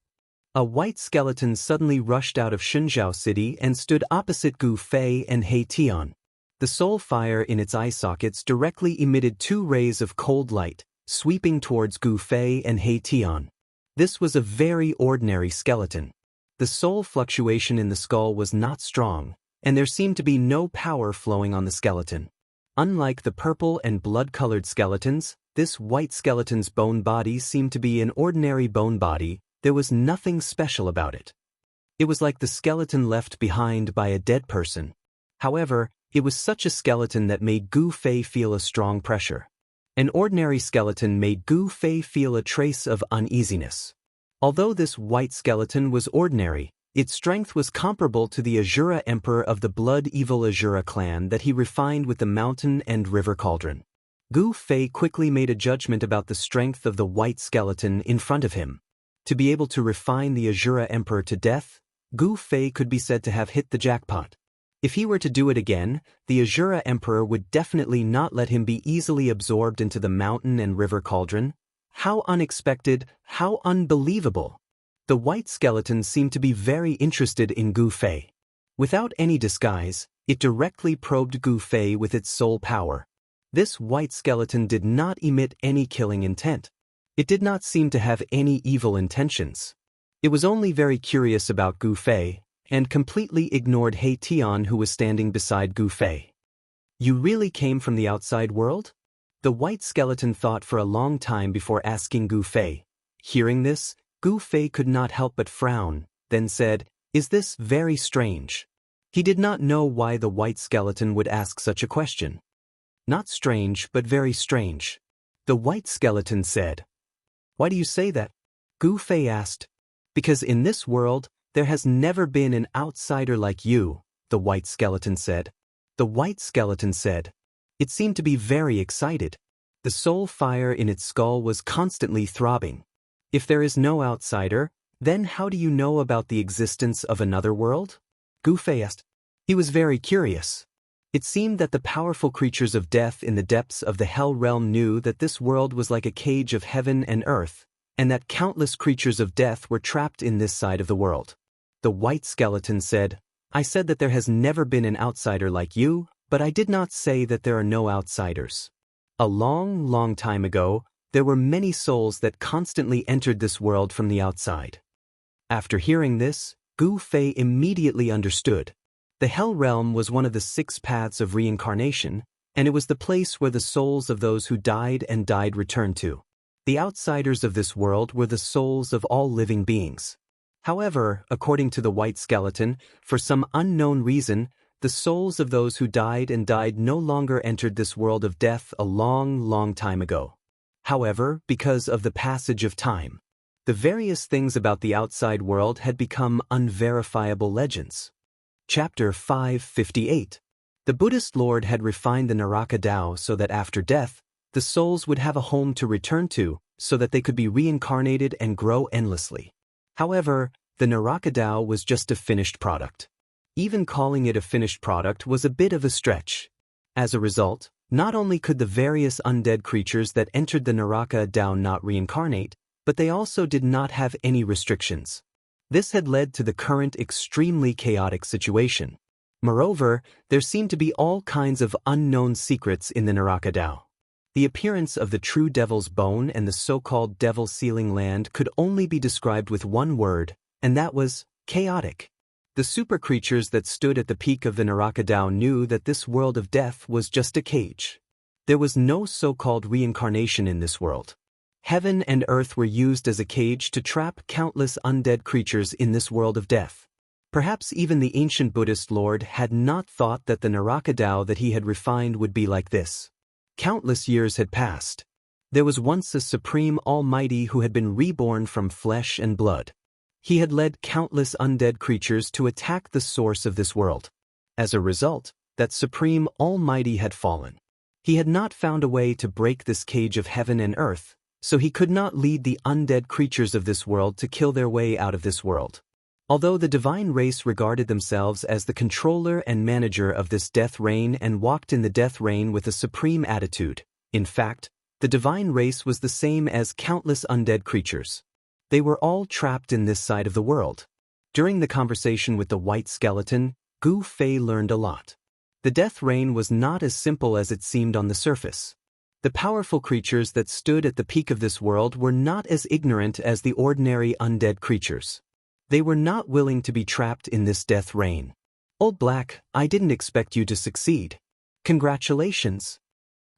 A white skeleton suddenly rushed out of Xianxia City and stood opposite Gu Fei and He Tian. The soul fire in its eye sockets directly emitted two rays of cold light, sweeping towards Gu Fei and He Tian. This was a very ordinary skeleton. The soul fluctuation in the skull was not strong, and there seemed to be no power flowing on the skeleton. Unlike the purple and blood-colored skeletons, this white skeleton's bone body seemed to be an ordinary bone body. There was nothing special about it. It was like the skeleton left behind by a dead person. However, it was such a skeleton that made Gu Fei feel a strong pressure. An ordinary skeleton made Gu Fei feel a trace of uneasiness. Although this white skeleton was ordinary, its strength was comparable to the Azura Emperor of the blood-evil Azura clan that he refined with the mountain and river cauldron. Gu Fei quickly made a judgment about the strength of the white skeleton in front of him. To be able to refine the Azura Emperor to death, Gu Fei could be said to have hit the jackpot. If he were to do it again, the Azura Emperor would definitely not let him be easily absorbed into the mountain and river cauldron. How unexpected, how unbelievable! The white skeleton seemed to be very interested in Gu Fei. Without any disguise, it directly probed Gu Fei with its soul power. This white skeleton did not emit any killing intent. It did not seem to have any evil intentions. It was only very curious about Gu Fei, and completely ignored He Tian who was standing beside Gu Fei. You really came from the outside world? The white skeleton thought for a long time before asking Gu Fei. Hearing this, Gu Fei could not help but frown, then said, "Is this very strange?" He did not know why the white skeleton would ask such a question. Not strange, but very strange. The white skeleton said. Why do you say that? Gu Fei asked. Because in this world, there has never been an outsider like you, the white skeleton said. The white skeleton said. It seemed to be very excited. The soul fire in its skull was constantly throbbing. If there is no outsider, then how do you know about the existence of another world? Gu Fei asked. He was very curious. It seemed that the powerful creatures of death in the depths of the hell realm knew that this world was like a cage of heaven and earth, and that countless creatures of death were trapped in this side of the world. The white skeleton said, I said that there has never been an outsider like you, but I did not say that there are no outsiders. A long, long time ago, there were many souls that constantly entered this world from the outside. After hearing this, Gu Fei immediately understood. The Hell Realm was one of the 6 paths of reincarnation, and it was the place where the souls of those who died and died returned to. The outsiders of this world were the souls of all living beings. However, according to the white skeleton, for some unknown reason, the souls of those who died and died no longer entered this world of death a long, long time ago. However, because of the passage of time, the various things about the outside world had become unverifiable legends. Chapter 558. The Buddhist Lord had refined the Naraka Tao so that after death, the souls would have a home to return to, so that they could be reincarnated and grow endlessly. However, the Naraka Tao was just a finished product. Even calling it a finished product was a bit of a stretch. As a result, not only could the various undead creatures that entered the Naraka Tao not reincarnate, but they also did not have any restrictions. This had led to the current extremely chaotic situation. Moreover, there seemed to be all kinds of unknown secrets in the Naraka Tao. The appearance of the true devil's bone and the so-called devil sealing land could only be described with one word, and that was chaotic. The super creatures that stood at the peak of the Naraka Tao knew that this world of death was just a cage. There was no so-called reincarnation in this world. Heaven and earth were used as a cage to trap countless undead creatures in this world of death. Perhaps even the ancient Buddhist Lord had not thought that the Naraka Tao that he had refined would be like this. Countless years had passed. There was once a supreme almighty who had been reborn from flesh and blood. He had led countless undead creatures to attack the source of this world. As a result, that supreme almighty had fallen. He had not found a way to break this cage of heaven and earth, so he could not lead the undead creatures of this world to kill their way out of this world. Although the divine race regarded themselves as the controller and manager of this death reign and walked in the death reign with a supreme attitude, in fact, the divine race was the same as countless undead creatures. They were all trapped in this side of the world. During the conversation with the white skeleton, Gu Fei learned a lot. The death reign was not as simple as it seemed on the surface. The powerful creatures that stood at the peak of this world were not as ignorant as the ordinary undead creatures. They were not willing to be trapped in this death reign. Old Black, I didn't expect you to succeed. Congratulations.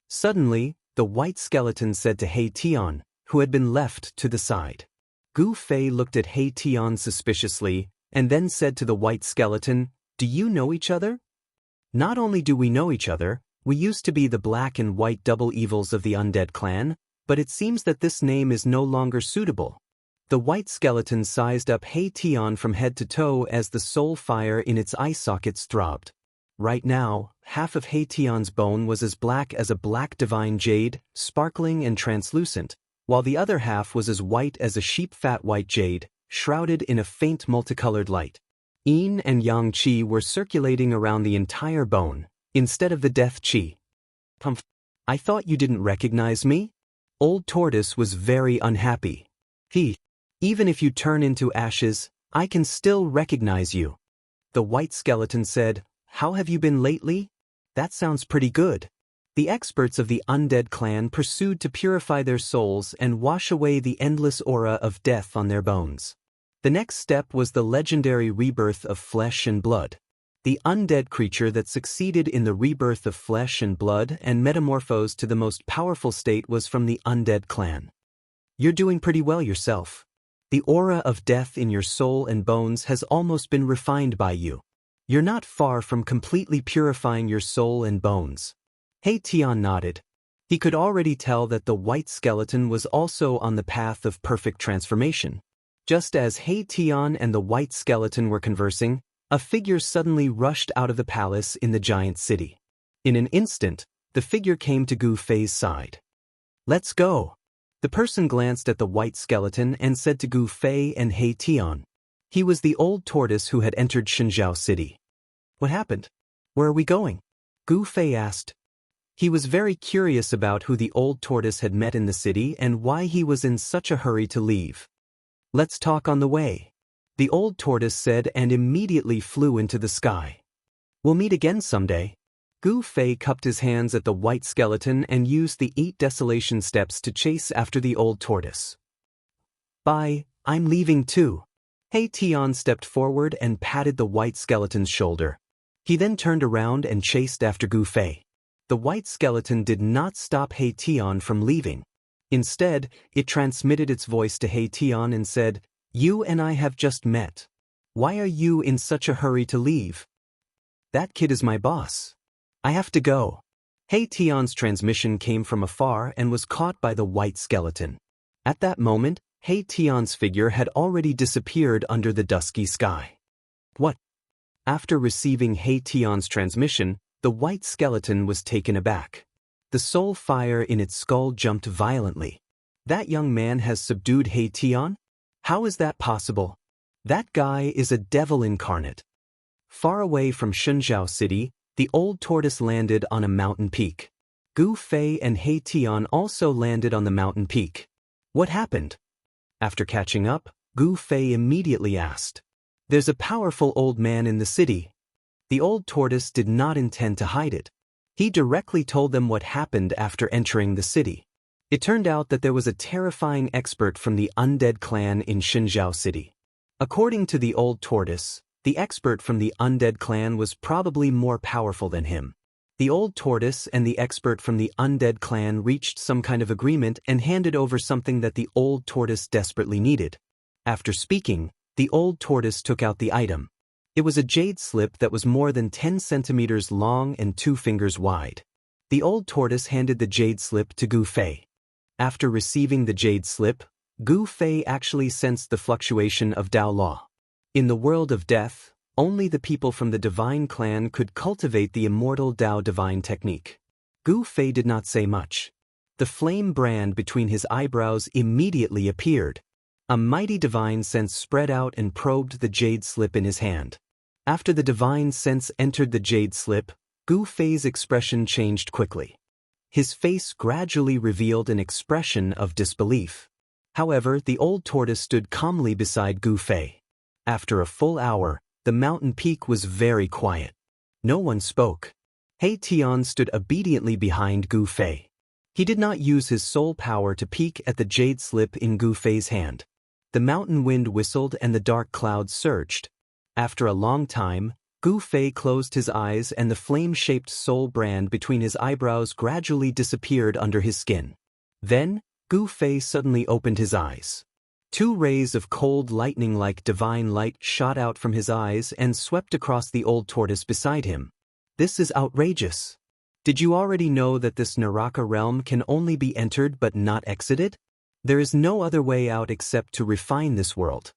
Suddenly, the white skeleton said to He Tian, who had been left to the side. Gu Fei looked at He Tian suspiciously, and then said to the white skeleton, Do you know each other? Not only do we know each other, we used to be the black and white double evils of the undead clan, but it seems that this name is no longer suitable. The white skeleton sized up He Tian from head to toe as the soul fire in its eye sockets throbbed. Right now, half of He Tian's bone was as black as a black divine jade, sparkling and translucent, while the other half was as white as a sheep-fat white jade, shrouded in a faint multicolored light. Yin and Yang Qi were circulating around the entire bone, instead of the death Qi. Humph! I thought you didn't recognize me? Old Tortoise was very unhappy. Even if you turn into ashes, I can still recognize you. The white skeleton said, How have you been lately? That sounds pretty good. The experts of the undead clan pursued to purify their souls and wash away the endless aura of death on their bones. The next step was the legendary rebirth of flesh and blood. The undead creature that succeeded in the rebirth of flesh and blood and metamorphosed to the most powerful state was from the undead clan. You're doing pretty well yourself. The aura of death in your soul and bones has almost been refined by you. You're not far from completely purifying your soul and bones. He Tian nodded. He could already tell that the white skeleton was also on the path of perfect transformation. Just as He Tian and the white skeleton were conversing, A figure suddenly rushed out of the palace in the giant city. In an instant, the figure came to Gu Fei's side. "Let's go." The person glanced at the white skeleton and said to Gu Fei and He Tian. He was the old tortoise who had entered Xinjiao City. "What happened? Where are we going?" Gu Fei asked. He was very curious about who the old tortoise had met in the city and why he was in such a hurry to leave. "Let's talk on the way," the old tortoise said and immediately flew into the sky. "We'll meet again someday." Gu Fei cupped his hands at the white skeleton and used the 8 desolation steps to chase after the old tortoise. "Bye, I'm leaving too." He Tian stepped forward and patted the white skeleton's shoulder. He then turned around and chased after Gu Fei. The white skeleton did not stop He Tian from leaving. Instead, it transmitted its voice to He Tian and said, "You and I have just met. Why are you in such a hurry to leave?" "That kid is my boss. I have to go." He Tian's transmission came from afar and was caught by the white skeleton. At that moment, He Tian's figure had already disappeared under the dusky sky. "What?" After receiving He Tian's transmission, the white skeleton was taken aback. The soul fire in its skull jumped violently. "That young man has subdued He Tian? How is that possible? That guy is a devil incarnate." Far away from Xinjiao City, the old tortoise landed on a mountain peak. Gu Fei and He Tian also landed on the mountain peak. "What happened?" After catching up, Gu Fei immediately asked. "There's a powerful old man in the city." The old tortoise did not intend to hide it. He directly told them what happened after entering the city. It turned out that there was a terrifying expert from the undead clan in Xinjiao City. According to the old tortoise, the expert from the undead clan was probably more powerful than him. The old tortoise and the expert from the undead clan reached some kind of agreement and handed over something that the old tortoise desperately needed. After speaking, the old tortoise took out the item. It was a jade slip that was more than 10 centimeters long and 2 fingers wide. The old tortoise handed the jade slip to Gu Fei. After receiving the jade slip, Gu Fei actually sensed the fluctuation of Dao law. In the world of death, only the people from the divine clan could cultivate the immortal Dao divine technique. Gu Fei did not say much. The flame brand between his eyebrows immediately appeared. A mighty divine sense spread out and probed the jade slip in his hand. After the divine sense entered the jade slip, Gu Fei's expression changed quickly. His face gradually revealed an expression of disbelief. However, the old tortoise stood calmly beside Gu Fei. After a full hour, the mountain peak was very quiet. No one spoke. He Tian stood obediently behind Gu Fei. He did not use his soul power to peek at the jade slip in Gu Fei's hand. The mountain wind whistled and the dark clouds surged. After a long time, Gu Fei closed his eyes and the flame-shaped soul brand between his eyebrows gradually disappeared under his skin. Then, Gu Fei suddenly opened his eyes. 2 rays of cold lightning-like divine light shot out from his eyes and swept across the old tortoise beside him. "This is outrageous. Did you already know that this Naraka realm can only be entered but not exited? There is no other way out except to refine this world."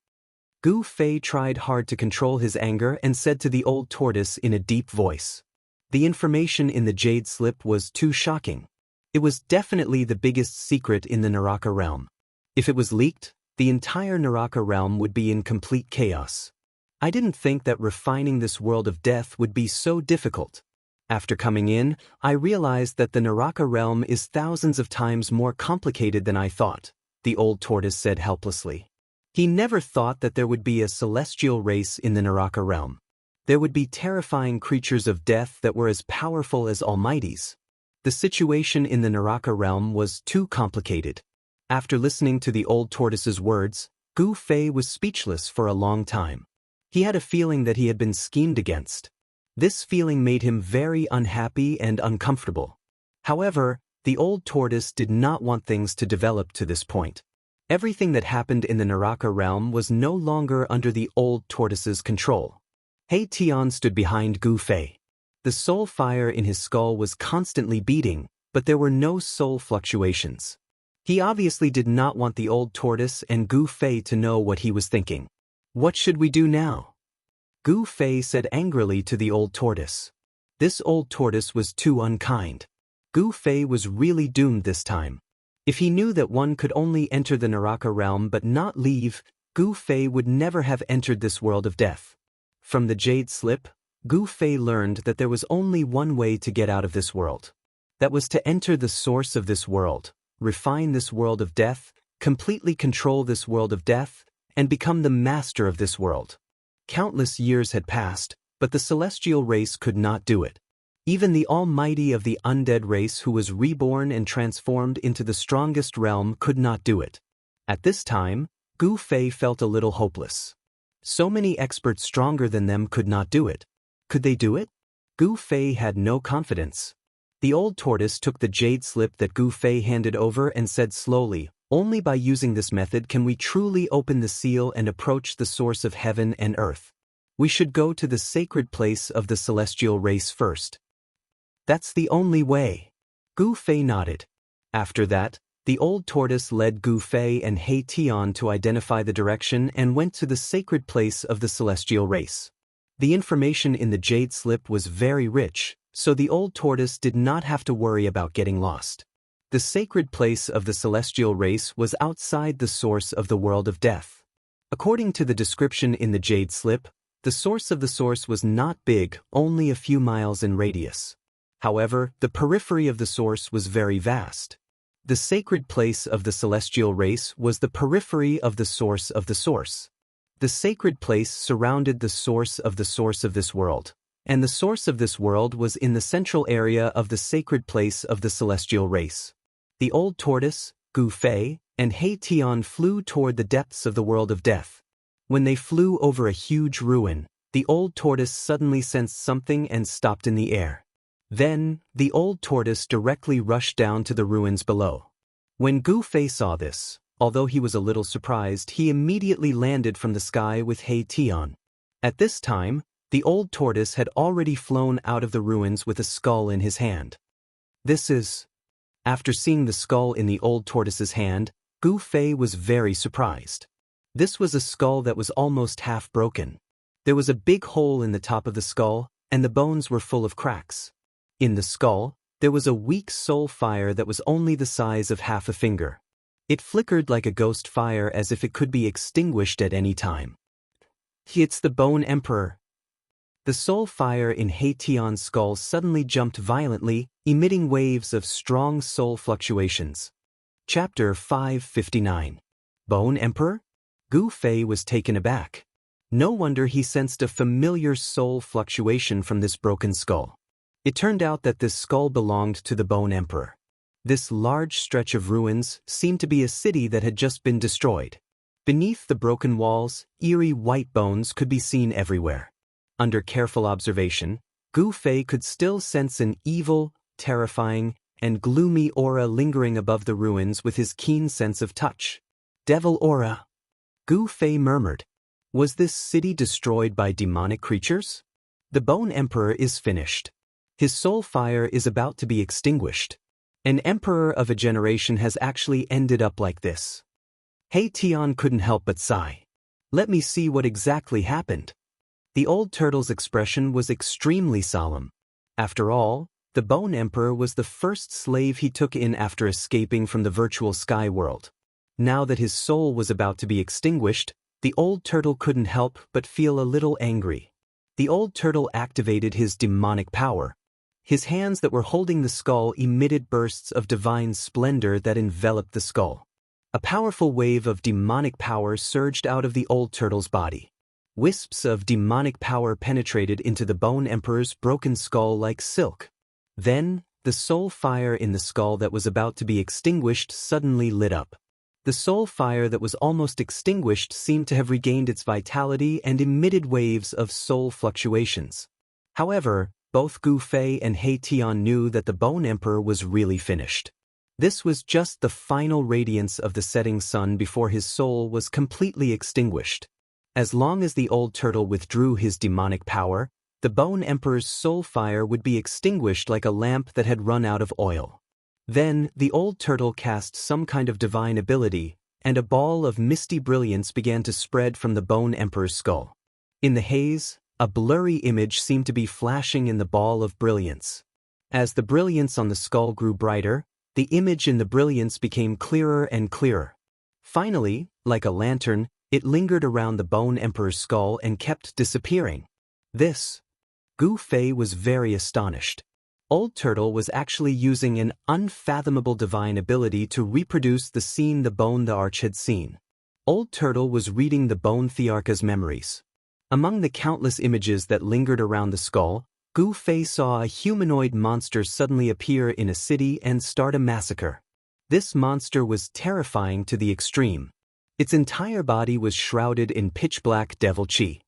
Gu Fei tried hard to control his anger and said to the old tortoise in a deep voice. The information in the jade slip was too shocking. It was definitely the biggest secret in the Naraka realm. If it was leaked, the entire Naraka realm would be in complete chaos. I didn't think that refining this world of death would be so difficult. After coming in, I realized that the Naraka realm is thousands of times more complicated than I thought, the old tortoise said helplessly. He never thought that there would be a celestial race in the Naraka realm. There would be terrifying creatures of death that were as powerful as almighties. The situation in the Naraka realm was too complicated. After listening to the old tortoise's words, Gu Fei was speechless for a long time. He had a feeling that he had been schemed against. This feeling made him very unhappy and uncomfortable. However, the old tortoise did not want things to develop to this point. Everything that happened in the Naraka realm was no longer under the old tortoise's control. He Tian stood behind Gu Fei. The soul fire in his skull was constantly beating, but there were no soul fluctuations. He obviously did not want the old tortoise and Gu Fei to know what he was thinking. "What should we do now?" Gu Fei said angrily to the old tortoise. This old tortoise was too unkind. Gu Fei was really doomed this time. If he knew that one could only enter the Naraka realm but not leave, Gu Fei would never have entered this world of death. From the jade slip, Gu Fei learned that there was only one way to get out of this world. That was to enter the source of this world, refine this world of death, completely control this world of death, and become the master of this world. Countless years had passed, but the celestial race could not do it. Even the almighty of the undead race who was reborn and transformed into the strongest realm could not do it. At this time, Gu Fei felt a little hopeless. So many experts stronger than them could not do it. Could they do it? Gu Fei had no confidence. The old tortoise took the jade slip that Gu Fei handed over and said slowly, "Only by using this method can we truly open the seal and approach the source of heaven and earth. We should go to the sacred place of the celestial race first." "That's the only way." Gu Fei nodded. After that, the old tortoise led Gu Fei and He Tian to identify the direction and went to the sacred place of the celestial race. The information in the jade slip was very rich, so the old tortoise did not have to worry about getting lost. The sacred place of the celestial race was outside the source of the world of death. According to the description in the jade slip, the source of the source was not big, only a few miles in radius. However, the periphery of the source was very vast. The sacred place of the celestial race was the periphery of the source of the source. The sacred place surrounded the source of this world, and the source of this world was in the central area of the sacred place of the celestial race. The old tortoise, Gu Fei, and He Tian flew toward the depths of the world of death. When they flew over a huge ruin, the old tortoise suddenly sensed something and stopped in the air. Then, the old tortoise directly rushed down to the ruins below. When Gu Fei saw this, although he was a little surprised, he immediately landed from the sky with He Tian. At this time, the old tortoise had already flown out of the ruins with a skull in his hand. "This is..." After seeing the skull in the old tortoise's hand, Gu Fei was very surprised. This was a skull that was almost half broken. There was a big hole in the top of the skull, and the bones were full of cracks. In the skull, there was a weak soul fire that was only the size of half a finger. It flickered like a ghost fire as if it could be extinguished at any time. "It's the Bone Emperor." The soul fire in He Tian's skull suddenly jumped violently, emitting waves of strong soul fluctuations. Chapter 559. Bone Emperor? Gu Fei was taken aback. No wonder he sensed a familiar soul fluctuation from this broken skull. It turned out that this skull belonged to the Bone Emperor. This large stretch of ruins seemed to be a city that had just been destroyed. Beneath the broken walls, eerie white bones could be seen everywhere. Under careful observation, Gu Fei could still sense an evil, terrifying, and gloomy aura lingering above the ruins with his keen sense of touch. "Devil aura," Gu Fei murmured. Was this city destroyed by demonic creatures? The Bone Emperor is finished. His soul fire is about to be extinguished. An emperor of a generation has actually ended up like this. He Tian couldn't help but sigh. "Let me see what exactly happened." The old turtle's expression was extremely solemn. After all, the Bone Emperor was the first slave he took in after escaping from the virtual sky world. Now that his soul was about to be extinguished, the old turtle couldn't help but feel a little angry. The old turtle activated his demonic power. His hands that were holding the skull emitted bursts of divine splendor that enveloped the skull. A powerful wave of demonic power surged out of the old turtle's body. Wisps of demonic power penetrated into the Bone Emperor's broken skull like silk. Then, the soul fire in the skull that was about to be extinguished suddenly lit up. The soul fire that was almost extinguished seemed to have regained its vitality and emitted waves of soul fluctuations. However, both Gu Fei and He Tian knew that the Bone Emperor was really finished. This was just the final radiance of the setting sun before his soul was completely extinguished. As long as the old turtle withdrew his demonic power, the Bone Emperor's soul fire would be extinguished like a lamp that had run out of oil. Then, the old turtle cast some kind of divine ability, and a ball of misty brilliance began to spread from the Bone Emperor's skull. In the haze, A blurry image seemed to be flashing in the ball of brilliance. As the brilliance on the skull grew brighter, the image in the brilliance became clearer and clearer. Finally, like a lantern, it lingered around the Bone Emperor's skull and kept disappearing. Gu Fei was very astonished. Old Turtle was actually using an unfathomable divine ability to reproduce the scene the Bone the Arch had seen. Old Turtle was reading the Bone Thearcha's memories. Among the countless images that lingered around the skull, Gu Fei saw a humanoid monster suddenly appear in a city and start a massacre. This monster was terrifying to the extreme. Its entire body was shrouded in pitch-black devil chi.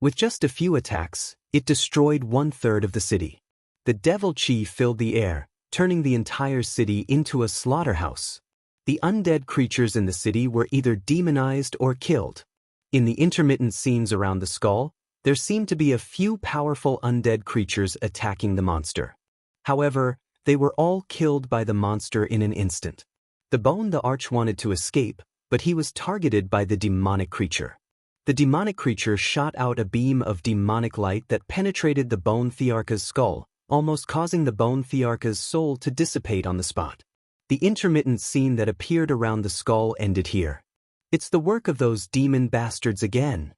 With just a few attacks, it destroyed 1/3 of the city. The devil chi filled the air, turning the entire city into a slaughterhouse. The undead creatures in the city were either demonized or killed. In the intermittent scenes around the skull, there seemed to be a few powerful undead creatures attacking the monster. However, they were all killed by the monster in an instant. The Bone the Arch wanted to escape, but he was targeted by the demonic creature. The demonic creature shot out a beam of demonic light that penetrated the Bone Thearcha's skull, almost causing the Bone Thearcha's soul to dissipate on the spot. The intermittent scene that appeared around the skull ended here. "It's the work of those demon bastards again,"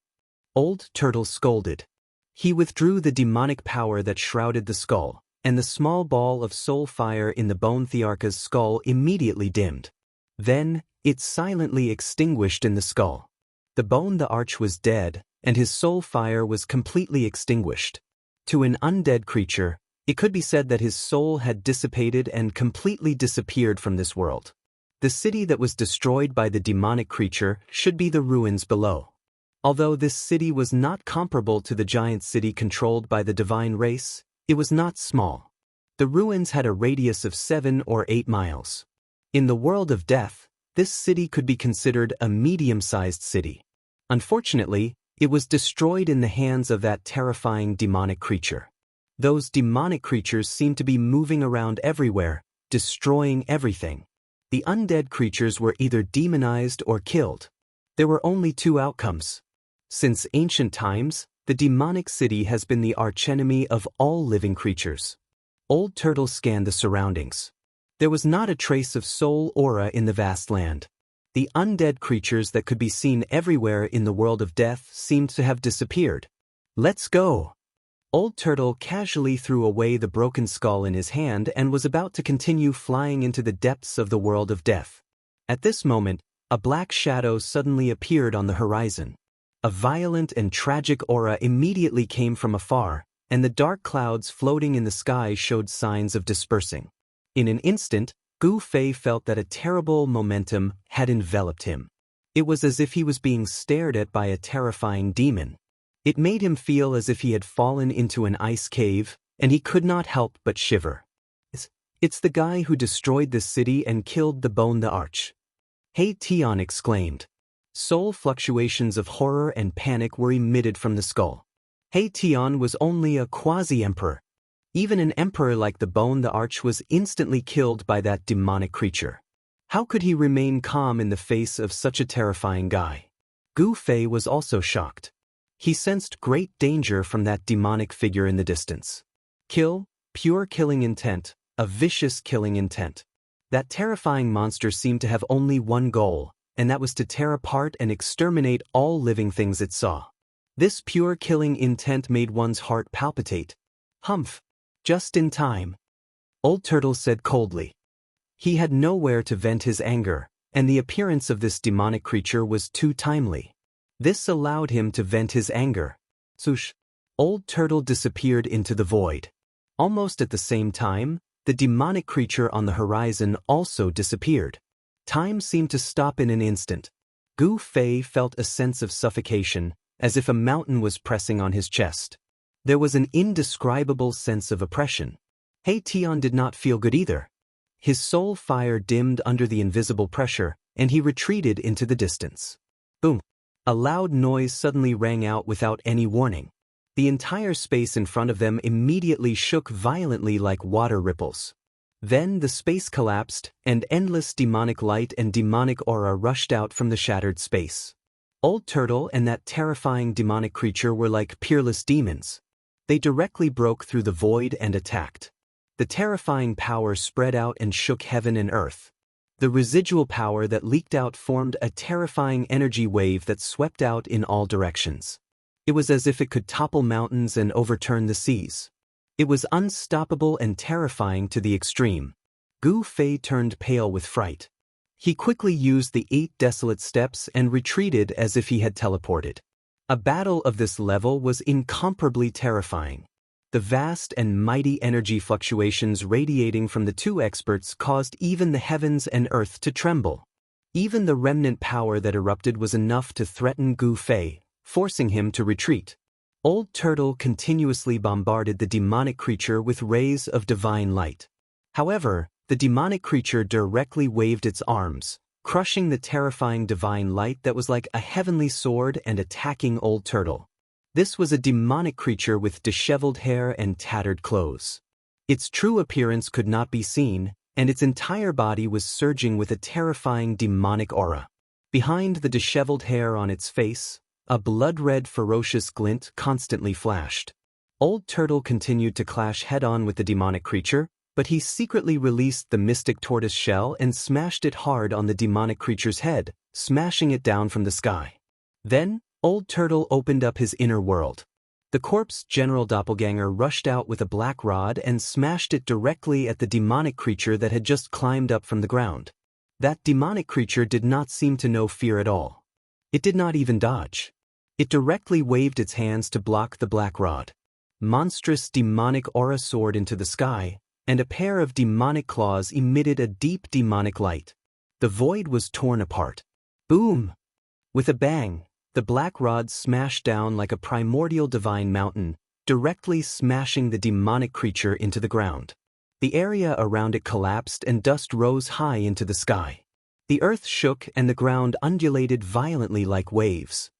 Old Turtle scolded. He withdrew the demonic power that shrouded the skull, and the small ball of soul fire in the Bone Thearcha's skull immediately dimmed. Then, it silently extinguished in the skull. The Bone the Arch was dead, and his soul fire was completely extinguished. To an undead creature, it could be said that his soul had dissipated and completely disappeared from this world. The city that was destroyed by the demonic creature should be the ruins below. Although this city was not comparable to the giant city controlled by the divine race, it was not small. The ruins had a radius of 7 or 8 miles. In the world of death, this city could be considered a medium-sized city. Unfortunately, it was destroyed in the hands of that terrifying demonic creature. Those demonic creatures seemed to be moving around everywhere, destroying everything. The undead creatures were either demonized or killed. There were only 2 outcomes. Since ancient times, the demonic city has been the archenemy of all living creatures. Old Turtle scanned the surroundings. There was not a trace of soul aura in the vast land. The undead creatures that could be seen everywhere in the world of death seemed to have disappeared. "Let's go!" Old Turtle casually threw away the broken skull in his hand and was about to continue flying into the depths of the world of death. At this moment, a black shadow suddenly appeared on the horizon. A violent and tragic aura immediately came from afar, and the dark clouds floating in the sky showed signs of dispersing. In an instant, Gu Fei felt that a terrible momentum had enveloped him. It was as if he was being stared at by a terrifying demon. It made him feel as if he had fallen into an ice cave, and he could not help but shiver. It's the guy who destroyed this city and killed the Bone the Arch," Hei Tian exclaimed. Soul fluctuations of horror and panic were emitted from the skull. Hei Tian was only a quasi-emperor. Even an emperor like the Bone the Arch was instantly killed by that demonic creature. How could he remain calm in the face of such a terrifying guy? Gu Fei was also shocked. He sensed great danger from that demonic figure in the distance. Kill, pure killing intent, a vicious killing intent. That terrifying monster seemed to have only one goal, and that was to tear apart and exterminate all living things it saw. This pure killing intent made one's heart palpitate. "Humph! Just in time," Old Turtle said coldly. He had nowhere to vent his anger, and the appearance of this demonic creature was too timely. This allowed him to vent his anger. Swoosh! Old Turtle disappeared into the void. Almost at the same time, the demonic creature on the horizon also disappeared. Time seemed to stop in an instant. Gu Fei felt a sense of suffocation, as if a mountain was pressing on his chest. There was an indescribable sense of oppression. Hei Tian did not feel good either. His soul fire dimmed under the invisible pressure, and he retreated into the distance. Boom! A loud noise suddenly rang out without any warning. The entire space in front of them immediately shook violently like water ripples. Then the space collapsed, and endless demonic light and demonic aura rushed out from the shattered space. Old Turtle and that terrifying demonic creature were like peerless demons. They directly broke through the void and attacked. The terrifying power spread out and shook heaven and earth. The residual power that leaked out formed a terrifying energy wave that swept out in all directions. It was as if it could topple mountains and overturn the seas. It was unstoppable and terrifying to the extreme. Gu Fei turned pale with fright. He quickly used the 8 desolate steps and retreated as if he had teleported. A battle of this level was incomparably terrifying. The vast and mighty energy fluctuations radiating from the two experts caused even the heavens and earth to tremble. Even the remnant power that erupted was enough to threaten Gu Fei, forcing him to retreat. Old Turtle continuously bombarded the demonic creature with rays of divine light. However, the demonic creature directly waved its arms, crushing the terrifying divine light that was like a heavenly sword and attacking Old Turtle. This was a demonic creature with disheveled hair and tattered clothes. Its true appearance could not be seen, and its entire body was surging with a terrifying demonic aura. Behind the disheveled hair on its face, a blood-red ferocious glint constantly flashed. Old Turtle continued to clash head-on with the demonic creature, but he secretly released the mystic tortoise shell and smashed it hard on the demonic creature's head, smashing it down from the sky. Then, Old Turtle opened up his inner world. The corpse general doppelganger rushed out with a black rod and smashed it directly at the demonic creature that had just climbed up from the ground. That demonic creature did not seem to know fear at all. It did not even dodge. It directly waved its hands to block the black rod. Monstrous demonic aura soared into the sky, and a pair of demonic claws emitted a deep demonic light. The void was torn apart. Boom! With a bang, the black rod smashed down like a primordial divine mountain, directly smashing the demonic creature into the ground. The area around it collapsed and dust rose high into the sky. The earth shook and the ground undulated violently like waves.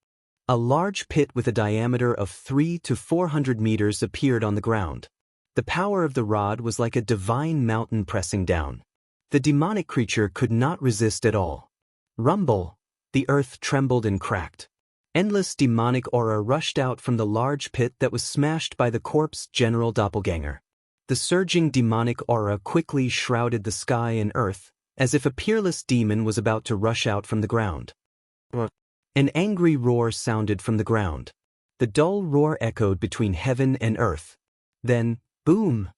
A large pit with a diameter of 300 to 400 meters appeared on the ground. The power of the rod was like a divine mountain pressing down. The demonic creature could not resist at all. Rumble! The earth trembled and cracked. Endless demonic aura rushed out from the large pit that was smashed by the corpse general doppelganger. The surging demonic aura quickly shrouded the sky and earth, as if a peerless demon was about to rush out from the ground. An angry roar sounded from the ground. The dull roar echoed between heaven and earth. Then, boom!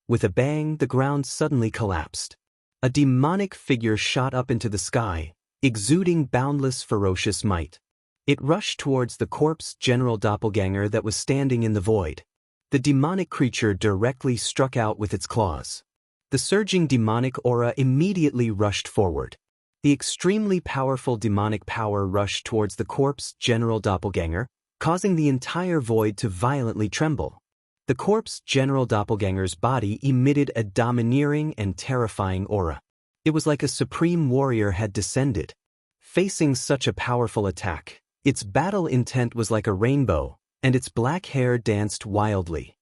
With a bang, the ground suddenly collapsed. A demonic figure shot up into the sky, exuding boundless ferocious might. It rushed towards the corpse general doppelganger that was standing in the void. The demonic creature directly struck out with its claws. The surging demonic aura immediately rushed forward. The extremely powerful demonic power rushed towards the corpse general doppelganger, causing the entire void to violently tremble. The corpse general doppelganger's body emitted a domineering and terrifying aura. It was like a supreme warrior had descended. Facing such a powerful attack, its battle intent was like a rainbow, and its black hair danced wildly.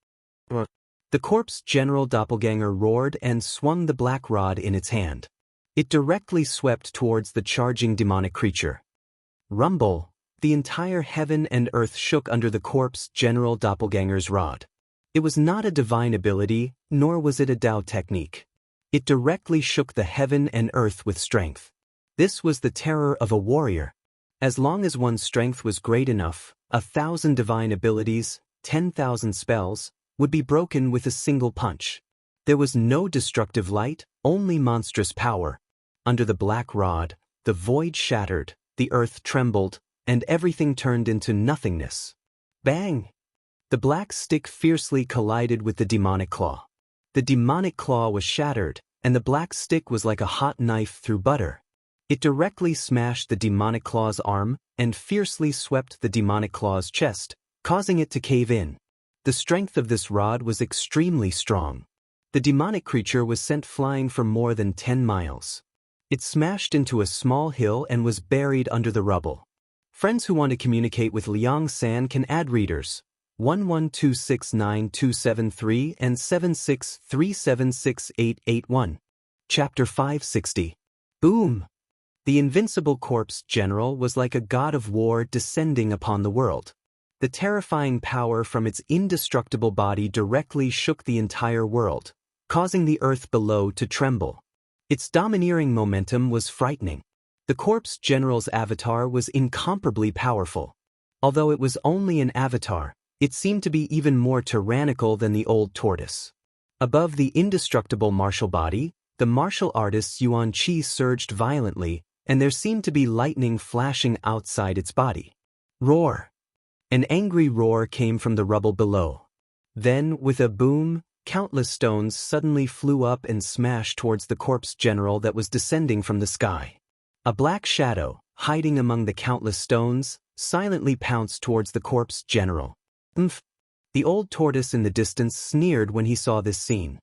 The corpse general doppelganger roared and swung the black rod in its hand. It directly swept towards the charging demonic creature. Rumble! The entire heaven and earth shook under the corpse general doppelganger's rod. It was not a divine ability, nor was it a Dao technique. It directly shook the heaven and earth with strength. This was the terror of a warrior. As long as one's strength was great enough, 1,000 divine abilities, 10,000 spells, would be broken with a single punch. There was no destructive light, only monstrous power. Under the black rod, the void shattered, the earth trembled, and everything turned into nothingness. Bang! The black stick fiercely collided with the demonic claw. The demonic claw was shattered, and the black stick was like a hot knife through butter. It directly smashed the demonic claw's arm and fiercely swept the demonic claw's chest, causing it to cave in. The strength of this rod was extremely strong. The demonic creature was sent flying for more than 10 miles. It smashed into a small hill and was buried under the rubble. Friends who want to communicate with Liang San can add readers 11269273 and 76376881. Chapter 560. Boom! The invincible corpse general was like a god of war descending upon the world. The terrifying power from its indestructible body directly shook the entire world, causing the earth below to tremble. Its domineering momentum was frightening. The corpse general's avatar was incomparably powerful. Although it was only an avatar, it seemed to be even more tyrannical than the old tortoise. Above the indestructible martial body, the martial artist's yuan qi surged violently, and there seemed to be lightning flashing outside its body. Roar! An angry roar came from the rubble below. Then, with a boom, countless stones suddenly flew up and smashed towards the corpse general that was descending from the sky. A black shadow, hiding among the countless stones, silently pounced towards the corpse general. Umph! The old tortoise in the distance sneered when he saw this scene.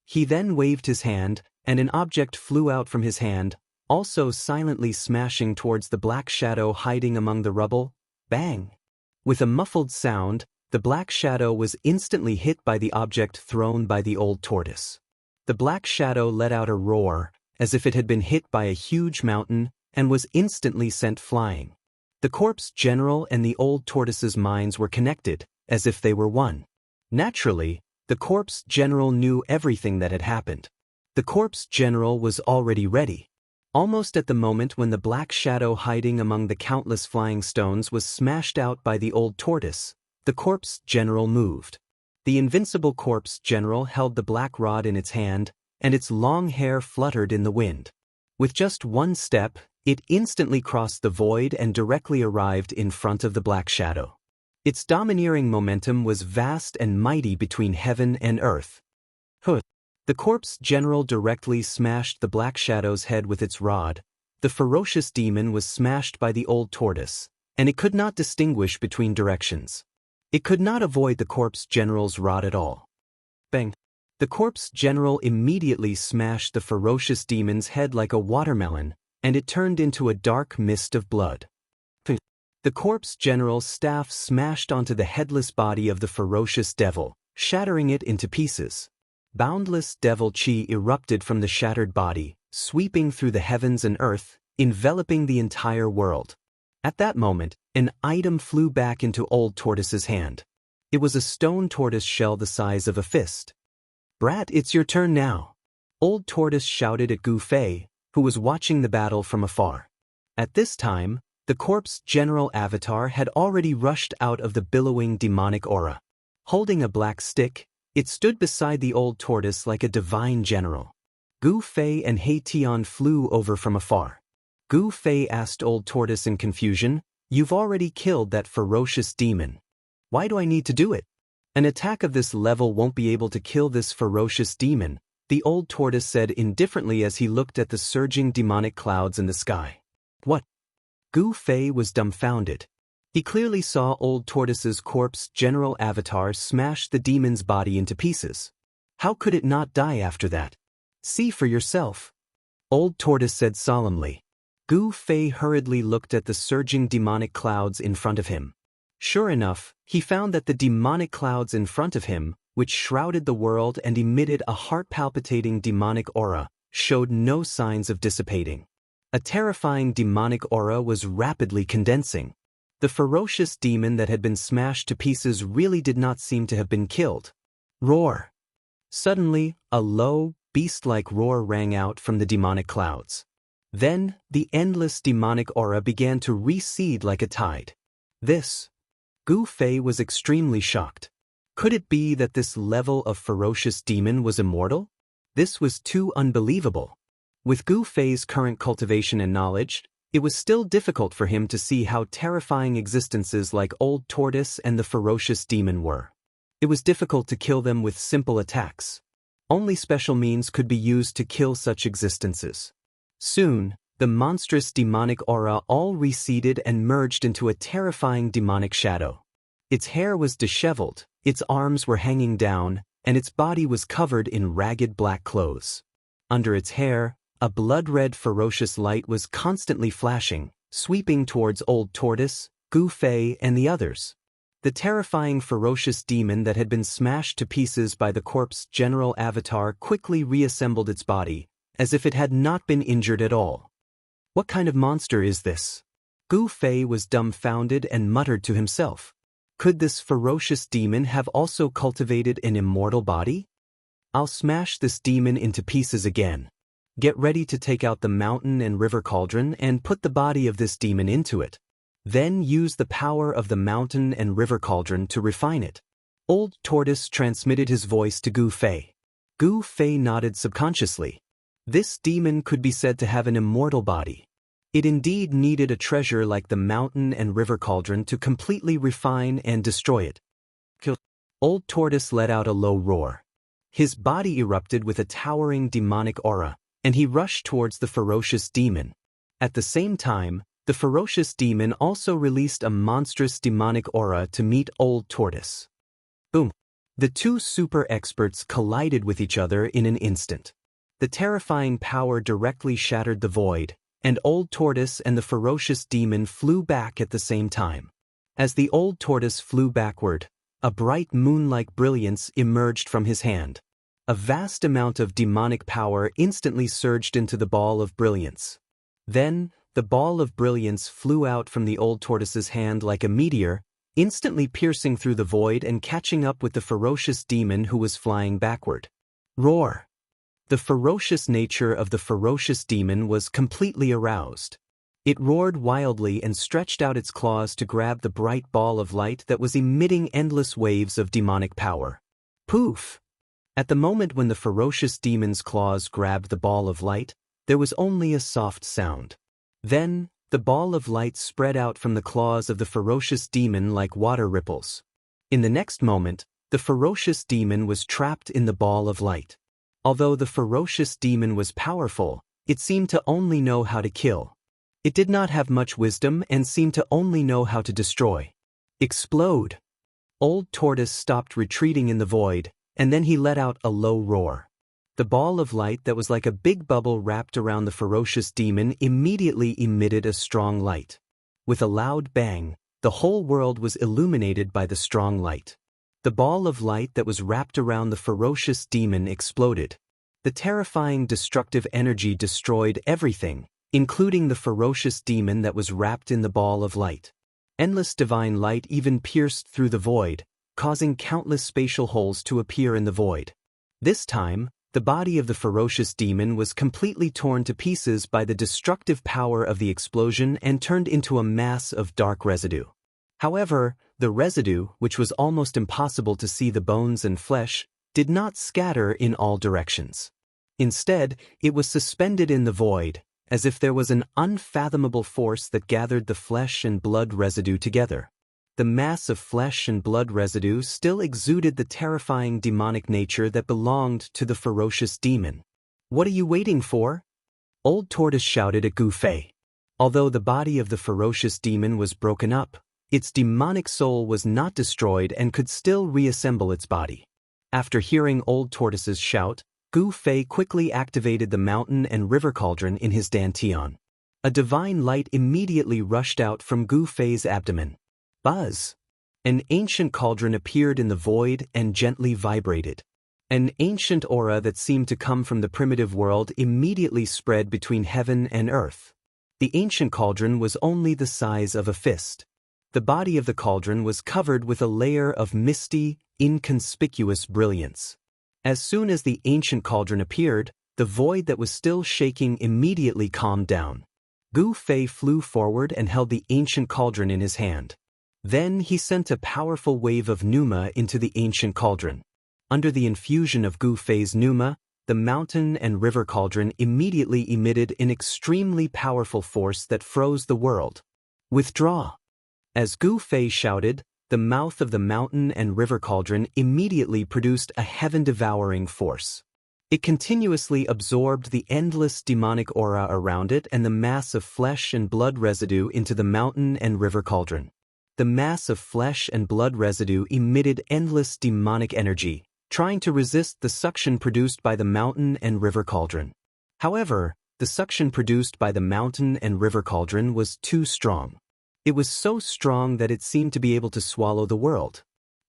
He then waved his hand, and an object flew out from his hand, also silently smashing towards the black shadow hiding among the rubble. Bang! With a muffled sound, the black shadow was instantly hit by the object thrown by the old tortoise. The black shadow let out a roar, as if it had been hit by a huge mountain, and was instantly sent flying. The corpse general and the old tortoise's minds were connected, as if they were one. Naturally, the corpse general knew everything that had happened. The corpse general was already ready. Almost at the moment when the black shadow hiding among the countless flying stones was smashed out by the old tortoise, the corpse general moved. The invincible corpse general held the black rod in its hand, and its long hair fluttered in the wind. With just one step, it instantly crossed the void and directly arrived in front of the black shadow. Its domineering momentum was vast and mighty between heaven and earth. The corpse general directly smashed the black shadow's head with its rod. The ferocious demon was smashed by the old tortoise, and it could not distinguish between directions. It could not avoid the corpse general's rod at all. Bang! The corpse general immediately smashed the ferocious demon's head like a watermelon, and it turned into a dark mist of blood. The corpse general's staff smashed onto the headless body of the ferocious devil, shattering it into pieces. Boundless devil chi erupted from the shattered body, sweeping through the heavens and earth, enveloping the entire world. At that moment, an item flew back into old tortoise's hand. It was a stone tortoise shell the size of a fist. "Brat, it's your turn now," old tortoise shouted at Gu Fei, who was watching the battle from afar. At this time, the corpse general avatar had already rushed out of the billowing demonic aura. Holding a black stick, it stood beside the old tortoise like a divine general. Gu Fei and He Tian flew over from afar. Gu Fei asked old tortoise in confusion, "You've already killed that ferocious demon. Why do I need to do it? An attack of this level won't be able to kill this ferocious demon," the old tortoise said indifferently as he looked at the surging demonic clouds in the sky. What? Gu Fei was dumbfounded. He clearly saw old tortoise's corpse general avatar smash the demon's body into pieces. How could it not die after that? "See for yourself," old tortoise said solemnly. Gu Fei hurriedly looked at the surging demonic clouds in front of him. Sure enough, he found that the demonic clouds in front of him, which shrouded the world and emitted a heart-palpitating demonic aura, showed no signs of dissipating. A terrifying demonic aura was rapidly condensing. The ferocious demon that had been smashed to pieces really did not seem to have been killed. Roar! Suddenly, a low, beast-like roar rang out from the demonic clouds. Then, the endless demonic aura began to recede like a tide. Gu Fei was extremely shocked. Could it be that this level of ferocious demon was immortal? This was too unbelievable. With Gu Fei's current cultivation and knowledge, it was still difficult for him to see how terrifying existences like Old Tortoise and the ferocious demon were. It was difficult to kill them with simple attacks. Only special means could be used to kill such existences. Soon, the monstrous demonic aura all receded and merged into a terrifying demonic shadow. Its hair was disheveled, its arms were hanging down, and its body was covered in ragged black clothes. Under its hair, a blood-red ferocious light was constantly flashing, sweeping towards Old Tortoise, Gu Fei, and the others. The terrifying ferocious demon that had been smashed to pieces by the corpse general avatar quickly reassembled its body, as if it had not been injured at all. What kind of monster is this? Gu Fei was dumbfounded and muttered to himself. Could this ferocious demon have also cultivated an immortal body? I'll smash this demon into pieces again. Get ready to take out the mountain and river cauldron and put the body of this demon into it. Then use the power of the mountain and river cauldron to refine it. Old Tortoise transmitted his voice to Gu Fei. Gu Fei nodded subconsciously. This demon could be said to have an immortal body. It indeed needed a treasure like the mountain and river cauldron to completely refine and destroy it. Old Tortoise let out a low roar. His body erupted with a towering demonic aura, and he rushed towards the ferocious demon. At the same time, the ferocious demon also released a monstrous demonic aura to meet Old Tortoise. Boom! The two super experts collided with each other in an instant. The terrifying power directly shattered the void, and Old Tortoise and the ferocious demon flew back at the same time. As the Old Tortoise flew backward, a bright moon-like brilliance emerged from his hand. A vast amount of demonic power instantly surged into the ball of brilliance. Then, the ball of brilliance flew out from the Old Tortoise's hand like a meteor, instantly piercing through the void and catching up with the ferocious demon who was flying backward. Roar! The ferocious nature of the ferocious demon was completely aroused. It roared wildly and stretched out its claws to grab the bright ball of light that was emitting endless waves of demonic power. Poof! At the moment when the ferocious demon's claws grabbed the ball of light, there was only a soft sound. Then, the ball of light spread out from the claws of the ferocious demon like water ripples. In the next moment, the ferocious demon was trapped in the ball of light. Although the ferocious demon was powerful, it seemed to only know how to kill. It did not have much wisdom and seemed to only know how to destroy. Explode! Old Tortoise stopped retreating in the void, and then he let out a low roar. The ball of light that was like a big bubble wrapped around the ferocious demon immediately emitted a strong light. With a loud bang, the whole world was illuminated by the strong light. The ball of light that was wrapped around the ferocious demon exploded. The terrifying destructive energy destroyed everything, including the ferocious demon that was wrapped in the ball of light. Endless divine light even pierced through the void, causing countless spatial holes to appear in the void. This time, the body of the ferocious demon was completely torn to pieces by the destructive power of the explosion and turned into a mass of dark residue. However, the residue, which was almost impossible to see the bones and flesh, did not scatter in all directions. Instead, it was suspended in the void, as if there was an unfathomable force that gathered the flesh and blood residue together. The mass of flesh and blood residue still exuded the terrifying demonic nature that belonged to the ferocious demon. "What are you waiting for?" Old Tortoise shouted at Gu Fei. Although the body of the ferocious demon was broken up, its demonic soul was not destroyed and could still reassemble its body. After hearing Old Tortoise's shout, Gu Fei quickly activated the mountain and river cauldron in his dantian. A divine light immediately rushed out from Gu Fei's abdomen. Buzz! An ancient cauldron appeared in the void and gently vibrated. An ancient aura that seemed to come from the primitive world immediately spread between heaven and earth. The ancient cauldron was only the size of a fist. The body of the cauldron was covered with a layer of misty, inconspicuous brilliance. As soon as the ancient cauldron appeared, the void that was still shaking immediately calmed down. Gu Fei flew forward and held the ancient cauldron in his hand. Then he sent a powerful wave of pneuma into the ancient cauldron. Under the infusion of Gu Fei's pneuma, the mountain and river cauldron immediately emitted an extremely powerful force that froze the world. Withdraw! As Gu Fei shouted, the mouth of the mountain and river cauldron immediately produced a heaven-devouring force. It continuously absorbed the endless demonic aura around it and the mass of flesh and blood residue into the mountain and river cauldron. The mass of flesh and blood residue emitted endless demonic energy, trying to resist the suction produced by the mountain and river cauldron. However, the suction produced by the mountain and river cauldron was too strong. It was so strong that it seemed to be able to swallow the world.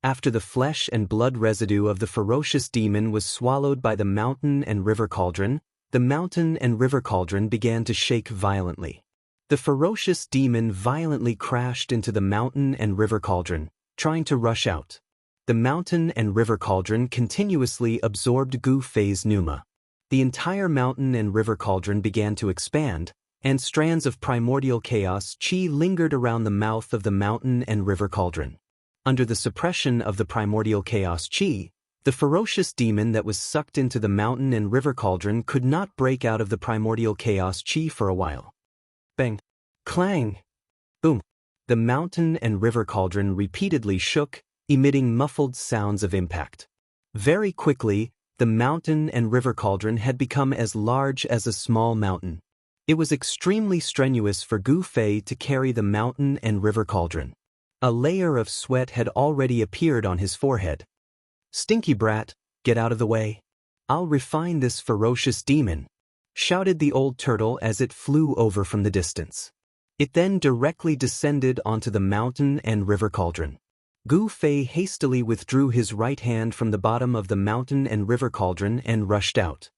After the flesh and blood residue of the ferocious demon was swallowed by the mountain and river cauldron, the mountain and river cauldron began to shake violently. The ferocious demon violently crashed into the mountain and river cauldron, trying to rush out. The mountain and river cauldron continuously absorbed Gu Fei's pneuma. The entire mountain and river cauldron began to expand, and strands of primordial chaos qi lingered around the mouth of the mountain and river cauldron. Under the suppression of the primordial chaos qi, the ferocious demon that was sucked into the mountain and river cauldron could not break out of the primordial chaos qi for a while. Bang! Clang! Boom! The mountain and river cauldron repeatedly shook, emitting muffled sounds of impact. Very quickly, the mountain and river cauldron had become as large as a small mountain. It was extremely strenuous for Gu Fei to carry the mountain and river cauldron. A layer of sweat had already appeared on his forehead. "Stinky brat, get out of the way. I'll refine this ferocious demon," shouted the old turtle as it flew over from the distance. It then directly descended onto the mountain and river cauldron. Gu Fei hastily withdrew his right hand from the bottom of the mountain and river cauldron and rushed out.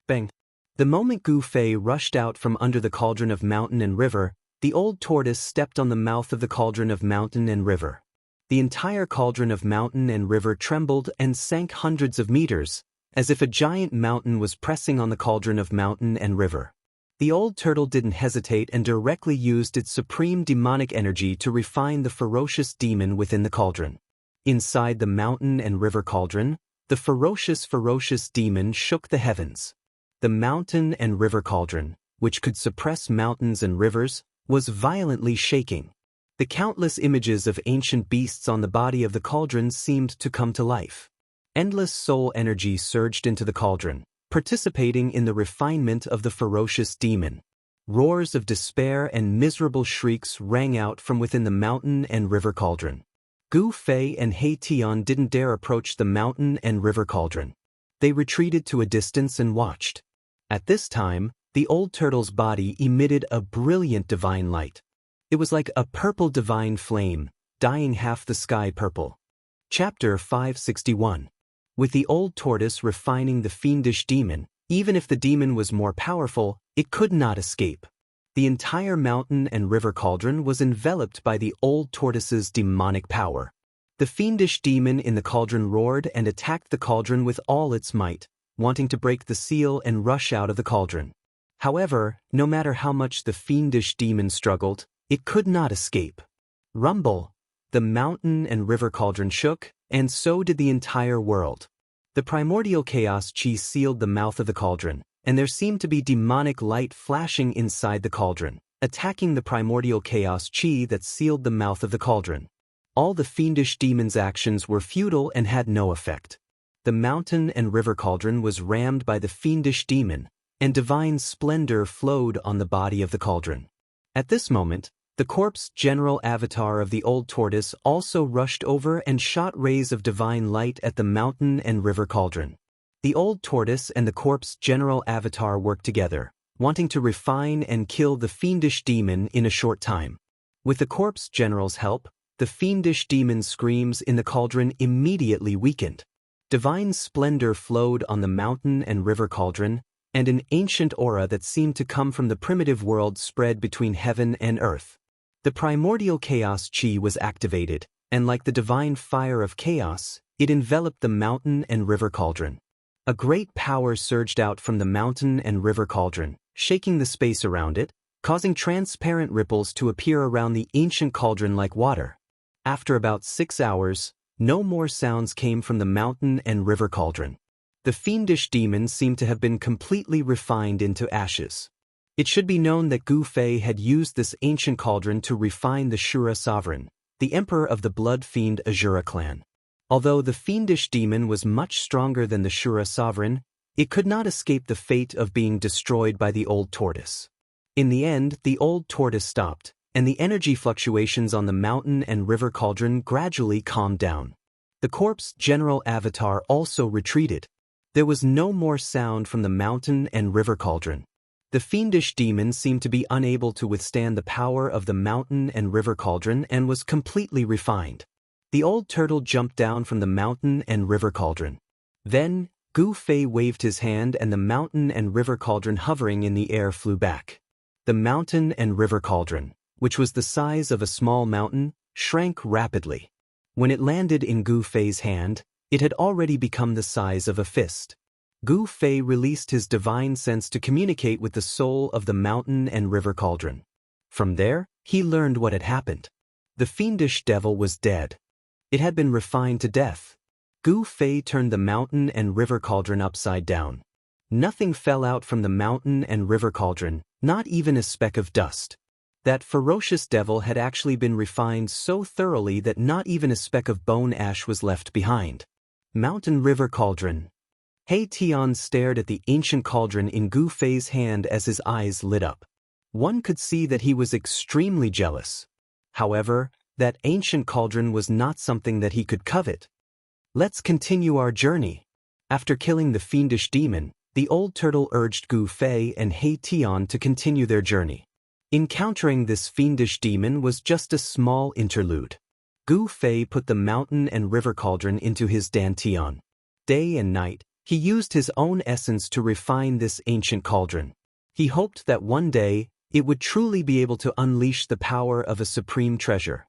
Bang! The moment Gu Fei rushed out from under the cauldron of mountain and river, the old tortoise stepped on the mouth of the cauldron of mountain and river. The entire cauldron of mountain and river trembled and sank hundreds of meters, as if a giant mountain was pressing on the cauldron of mountain and river. The old turtle didn't hesitate and directly used its supreme demonic energy to refine the ferocious demon within the cauldron. Inside the mountain and river cauldron, the ferocious demon shook the heavens. The mountain and river cauldron, which could suppress mountains and rivers, was violently shaking. The countless images of ancient beasts on the body of the cauldron seemed to come to life. Endless soul energy surged into the cauldron, participating in the refinement of the ferocious demon. Roars of despair and miserable shrieks rang out from within the mountain and river cauldron. Gu Fei and He Tian didn't dare approach the mountain and river cauldron. They retreated to a distance and watched. At this time, the old turtle's body emitted a brilliant divine light. It was like a purple divine flame, dyeing half the sky purple. Chapter 561. With the old tortoise refining the fiendish demon, even if the demon was more powerful, it could not escape. The entire mountain and river cauldron was enveloped by the old tortoise's demonic power. The fiendish demon in the cauldron roared and attacked the cauldron with all its might, wanting to break the seal and rush out of the cauldron. However, no matter how much the fiendish demon struggled, it could not escape. Rumble! The mountain and river cauldron shook, and so did the entire world. The primordial chaos qi sealed the mouth of the cauldron, and there seemed to be demonic light flashing inside the cauldron, attacking the primordial chaos qi that sealed the mouth of the cauldron. All the fiendish demon's actions were futile and had no effect. The mountain and river cauldron was rammed by the fiendish demon, and divine splendor flowed on the body of the cauldron. At this moment, the corpse general avatar of the old tortoise also rushed over and shot rays of divine light at the mountain and river cauldron. The old tortoise and the corpse general avatar worked together, wanting to refine and kill the fiendish demon in a short time. With the corpse general's help, the fiendish demon's screams in the cauldron immediately weakened. Divine splendor flowed on the mountain and river cauldron, and an ancient aura that seemed to come from the primitive world spread between heaven and earth. The primordial chaos qi was activated, and like the divine fire of chaos, it enveloped the mountain and river cauldron. A great power surged out from the mountain and river cauldron, shaking the space around it, causing transparent ripples to appear around the ancient cauldron like water. After about 6 hours, no more sounds came from the mountain and river cauldron. The fiendish demon seemed to have been completely refined into ashes. It should be known that Gu Fei had used this ancient cauldron to refine the Shura sovereign, the emperor of the blood fiend Azura clan. Although the fiendish demon was much stronger than the Shura sovereign, it could not escape the fate of being destroyed by the old tortoise. In the end, the old tortoise stopped, and the energy fluctuations on the mountain and river cauldron gradually calmed down. The corpse general avatar also retreated. There was no more sound from the mountain and river cauldron. The fiendish demon seemed to be unable to withstand the power of the mountain and river cauldron and was completely refined. The old turtle jumped down from the mountain and river cauldron. Then, Gu Fei waved his hand and the mountain and river cauldron hovering in the air flew back. The mountain and river cauldron, which was the size of a small mountain, shrank rapidly. When it landed in Gu Fei's hand, it had already become the size of a fist. Gu Fei released his divine sense to communicate with the soul of the mountain and river cauldron. From there, he learned what had happened. The fiendish devil was dead. It had been refined to death. Gu Fei turned the mountain and river cauldron upside down. Nothing fell out from the mountain and river cauldron, not even a speck of dust. That ferocious devil had actually been refined so thoroughly that not even a speck of bone ash was left behind. Mountain River Cauldron. He Tian stared at the ancient cauldron in Gu Fei's hand as his eyes lit up. One could see that he was extremely jealous. However, that ancient cauldron was not something that he could covet. Let's continue our journey. After killing the fiendish demon, the old turtle urged Gu Fei and He Tian to continue their journey. Encountering this fiendish demon was just a small interlude. Gu Fei put the mountain and river cauldron into his dantian. Day and night, he used his own essence to refine this ancient cauldron. He hoped that one day, it would truly be able to unleash the power of a supreme treasure.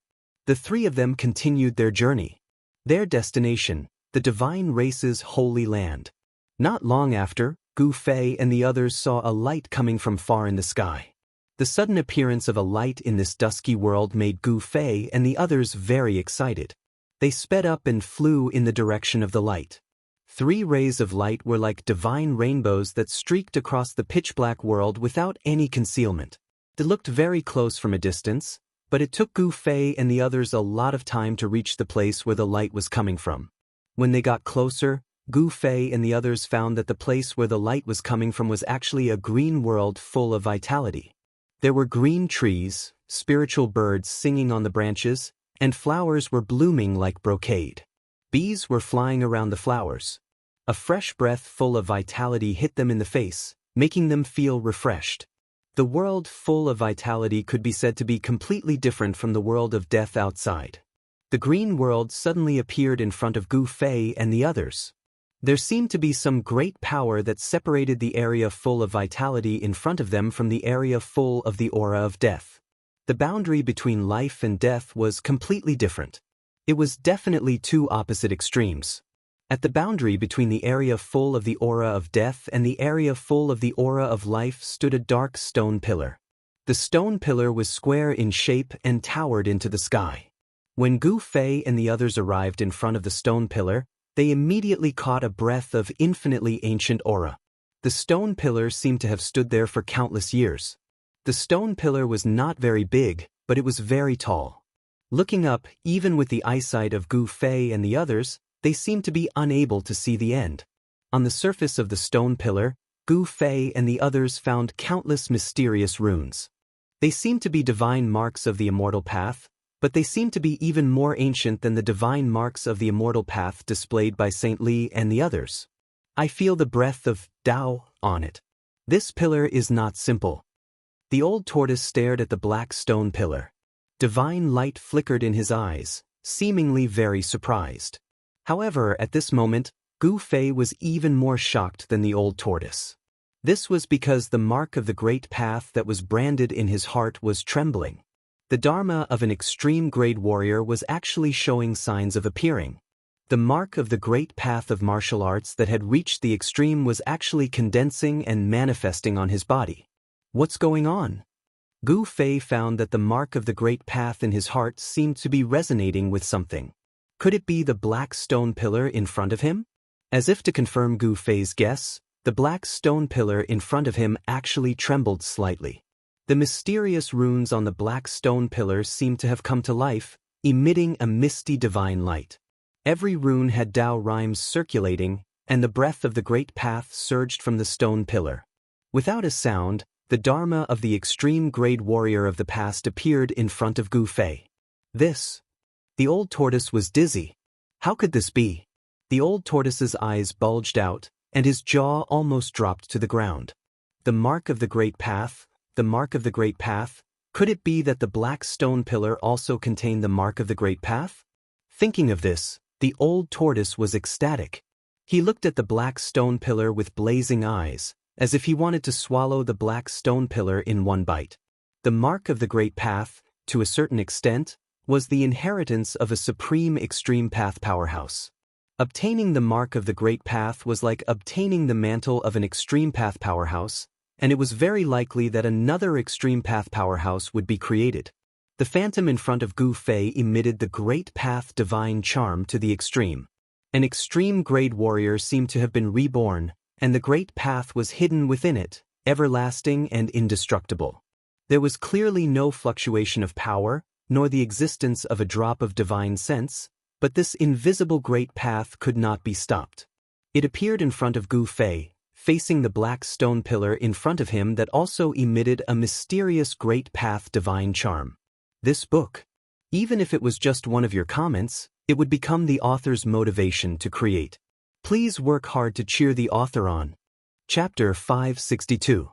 The three of them continued their journey. Their destination, the divine race's holy land. Not long after, Gu Fei and the others saw a light coming from far in the sky. The sudden appearance of a light in this dusky world made Gu Fei and the others very excited. They sped up and flew in the direction of the light. 3 rays of light were like divine rainbows that streaked across the pitch-black world without any concealment. They looked very close from a distance, but it took Gu Fei and the others a lot of time to reach the place where the light was coming from. When they got closer, Gu Fei and the others found that the place where the light was coming from was actually a green world full of vitality. There were green trees, spiritual birds singing on the branches, and flowers were blooming like brocade. Bees were flying around the flowers. A fresh breath full of vitality hit them in the face, making them feel refreshed. The world full of vitality could be said to be completely different from the world of death outside. The green world suddenly appeared in front of Gu Fei and the others. There seemed to be some great power that separated the area full of vitality in front of them from the area full of the aura of death. The boundary between life and death was completely different. It was definitely 2 opposite extremes. At the boundary between the area full of the aura of death and the area full of the aura of life stood a dark stone pillar. The stone pillar was square in shape and towered into the sky. When Gu Fei and the others arrived in front of the stone pillar, they immediately caught a breath of infinitely ancient aura. The stone pillar seemed to have stood there for countless years. The stone pillar was not very big, but it was very tall. Looking up, even with the eyesight of Gu Fei and the others, they seemed to be unable to see the end. On the surface of the stone pillar, Gu Fei and the others found countless mysterious runes. They seemed to be divine marks of the immortal path, but they seemed to be even more ancient than the divine marks of the immortal path displayed by Saint Li and the others. I feel the breath of Dao on it. This pillar is not simple. The old tortoise stared at the black stone pillar. Divine light flickered in his eyes, seemingly very surprised. However, at this moment, Gu Fei was even more shocked than the old tortoise. This was because the mark of the great path that was branded in his heart was trembling. The dharma of an extreme-grade warrior was actually showing signs of appearing. The mark of the great path of martial arts that had reached the extreme was actually condensing and manifesting on his body. What's going on? Gu Fei found that the mark of the great path in his heart seemed to be resonating with something. Could it be the black stone pillar in front of him? As if to confirm Gu Fei's guess, the black stone pillar in front of him actually trembled slightly. The mysterious runes on the black stone pillar seemed to have come to life, emitting a misty divine light. Every rune had Dao rhymes circulating, and the breath of the great path surged from the stone pillar. Without a sound, the dharma of the extreme-grade warrior of the past appeared in front of Gu Fei. The old tortoise was dizzy. How could this be? The old tortoise's eyes bulged out, and his jaw almost dropped to the ground. The mark of the great path. The mark of the great path? Could it be that the black stone pillar also contained the mark of the great path? Thinking of this, the old tortoise was ecstatic. He looked at the black stone pillar with blazing eyes, as if he wanted to swallow the black stone pillar in one bite. The mark of the Great Path, to a certain extent, was the inheritance of a supreme extreme path powerhouse. Obtaining the mark of the Great Path was like obtaining the mantle of an extreme path powerhouse, and it was very likely that another extreme path powerhouse would be created. The phantom in front of Gu Fei emitted the Great Path divine charm to the extreme. An extreme grade warrior seemed to have been reborn, and the Great Path was hidden within it, everlasting and indestructible. There was clearly no fluctuation of power, nor the existence of a drop of divine sense, but this invisible Great Path could not be stopped. It appeared in front of Gu Fei, facing the black stone pillar in front of him that also emitted a mysterious Great Path divine charm. This book, even if it was just one of your comments, it would become the author's motivation to create. Please work hard to cheer the author on. Chapter 562.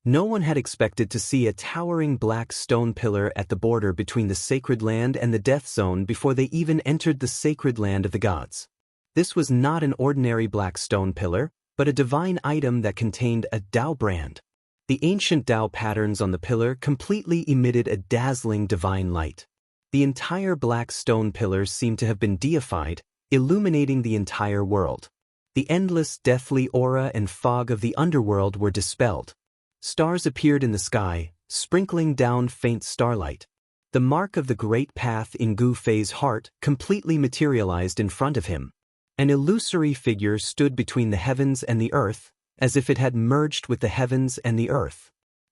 No one had expected to see a towering black stone pillar at the border between the sacred land and the death zone before they even entered the sacred land of the gods. This was not an ordinary black stone pillar, but a divine item that contained a Dao brand. The ancient Dao patterns on the pillar completely emitted a dazzling divine light. The entire black stone pillar seemed to have been deified, illuminating the entire world. The endless deathly aura and fog of the underworld were dispelled. Stars appeared in the sky, sprinkling down faint starlight. The mark of the Great Path in Gu Fei's heart completely materialized in front of him. An illusory figure stood between the heavens and the earth, as if it had merged with the heavens and the earth.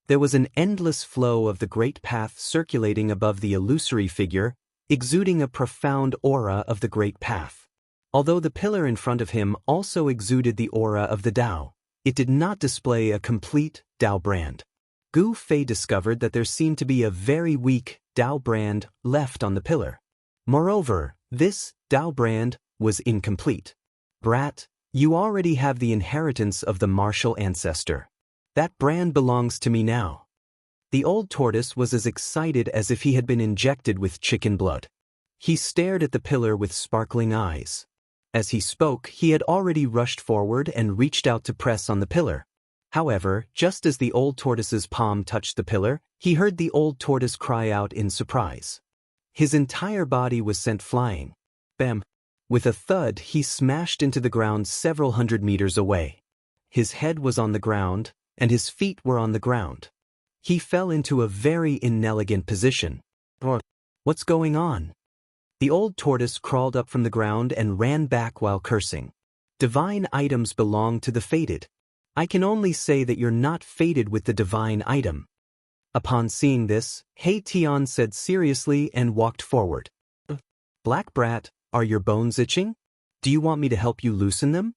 There was an endless flow of the Great Path circulating above the illusory figure, exuding a profound aura of the Great Path. Although the pillar in front of him also exuded the aura of the Dao, it did not display a complete Dao brand. Gu Fei discovered that there seemed to be a very weak Dao brand left on the pillar. Moreover, this Dao brand was incomplete. Brat, you already have the inheritance of the martial ancestor. That brand belongs to me now. The old tortoise was as excited as if he had been injected with chicken blood. He stared at the pillar with sparkling eyes. As he spoke, he had already rushed forward and reached out to press on the pillar. However, just as the old tortoise's palm touched the pillar, he heard the old tortoise cry out in surprise. His entire body was sent flying. Bam! With a thud, he smashed into the ground several hundred meters away. His head was on the ground, and his feet were on the ground. He fell into a very inelegant position. What's going on? The old tortoise crawled up from the ground and ran back while cursing. Divine items belong to the fated. I can only say that you're not fated with the divine item. Upon seeing this, He Tian said seriously and walked forward. Black brat, are your bones itching? Do you want me to help you loosen them?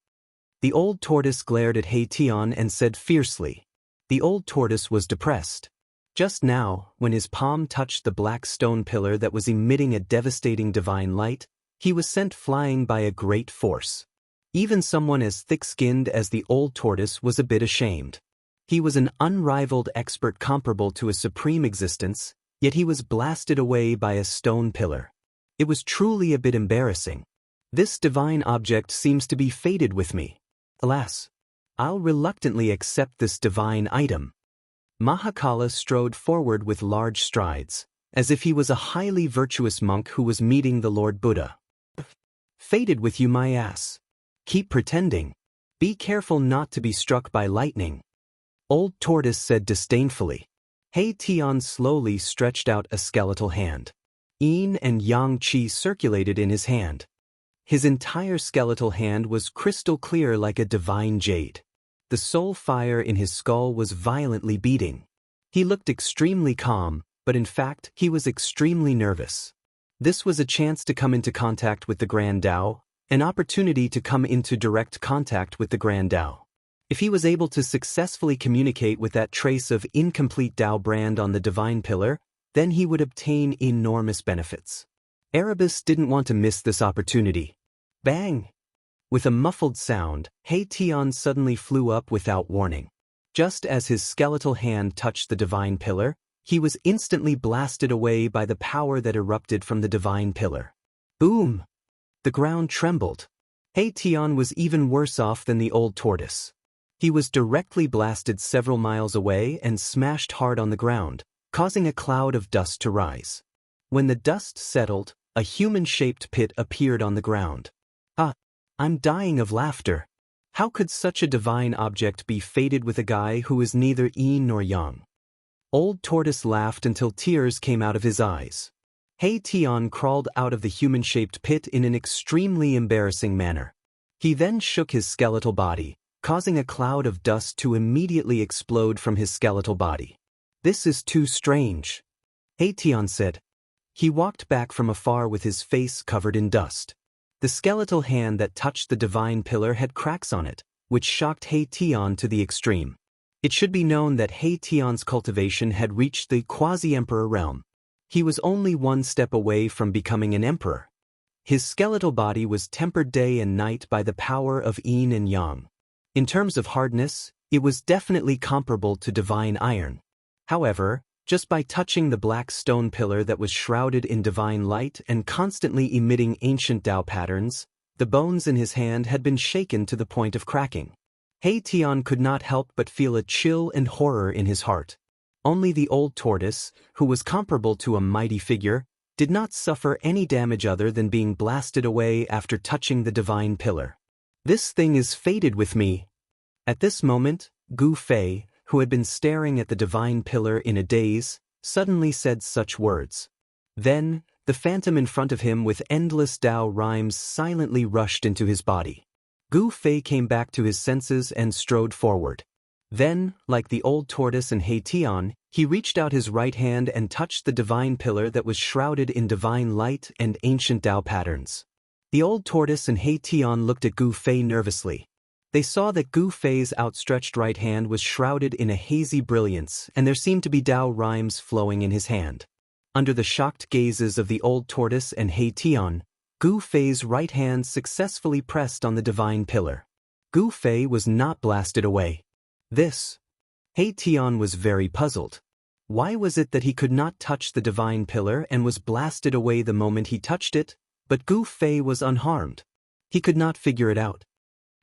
The old tortoise glared at He Tian and said fiercely. The old tortoise was depressed. Just now, when his palm touched the black stone pillar that was emitting a devastating divine light, he was sent flying by a great force. Even someone as thick-skinned as the old tortoise was a bit ashamed. He was an unrivaled expert comparable to a supreme existence, yet he was blasted away by a stone pillar. It was truly a bit embarrassing. This divine object seems to be fated with me. Alas, I'll reluctantly accept this divine item. Mahakala strode forward with large strides, as if he was a highly virtuous monk who was meeting the Lord Buddha. Fated with you, my ass. Keep pretending. Be careful not to be struck by lightning. Old Tortoise said disdainfully. He Tian slowly stretched out a skeletal hand. Yin and Yang Qi circulated in his hand. His entire skeletal hand was crystal clear like a divine jade. The soul fire in his skull was violently beating. He looked extremely calm, but in fact, he was extremely nervous. This was a chance to come into contact with the Grand Dao, an opportunity to come into direct contact with the Grand Dao. If he was able to successfully communicate with that trace of incomplete Dao brand on the divine pillar, then he would obtain enormous benefits. Erebus didn't want to miss this opportunity. Bang! With a muffled sound, He Tian suddenly flew up without warning. Just as his skeletal hand touched the divine pillar, he was instantly blasted away by the power that erupted from the divine pillar. Boom! The ground trembled. He Tian was even worse off than the old tortoise. He was directly blasted several miles away and smashed hard on the ground, causing a cloud of dust to rise. When the dust settled, a human-shaped pit appeared on the ground. I'm dying of laughter. How could such a divine object be fated with a guy who is neither yin nor yang? Old Tortoise laughed until tears came out of his eyes. He Tian crawled out of the human-shaped pit in an extremely embarrassing manner. He then shook his skeletal body, causing a cloud of dust to immediately explode from his skeletal body. This is too strange, He Tian said. He walked back from afar with his face covered in dust. The skeletal hand that touched the divine pillar had cracks on it, which shocked He Tian to the extreme. It should be known that He Tian's cultivation had reached the quasi-emperor realm. He was only one step away from becoming an emperor. His skeletal body was tempered day and night by the power of yin and yang. In terms of hardness, it was definitely comparable to divine iron. However, just by touching the black stone pillar that was shrouded in divine light and constantly emitting ancient Tao patterns, the bones in his hand had been shaken to the point of cracking. He Tian could not help but feel a chill and horror in his heart. Only the old tortoise, who was comparable to a mighty figure, did not suffer any damage other than being blasted away after touching the divine pillar. This thing is fated with me. At this moment, Gu Fei, who had been staring at the divine pillar in a daze, suddenly said such words. Then, the phantom in front of him with endless Tao rhymes silently rushed into his body. Gu Fei came back to his senses and strode forward. Then, like the old tortoise and He Tian, he reached out his right hand and touched the divine pillar that was shrouded in divine light and ancient Tao patterns. The old tortoise and He Tian looked at Gu Fei nervously. They saw that Gu Fei's outstretched right hand was shrouded in a hazy brilliance, and there seemed to be Tao rhymes flowing in his hand. Under the shocked gazes of the old tortoise and He Tian, Gu Fei's right hand successfully pressed on the divine pillar. Gu Fei was not blasted away. He Tian was very puzzled. Why was it that he could not touch the divine pillar and was blasted away the moment he touched it, but Gu Fei was unharmed? He could not figure it out.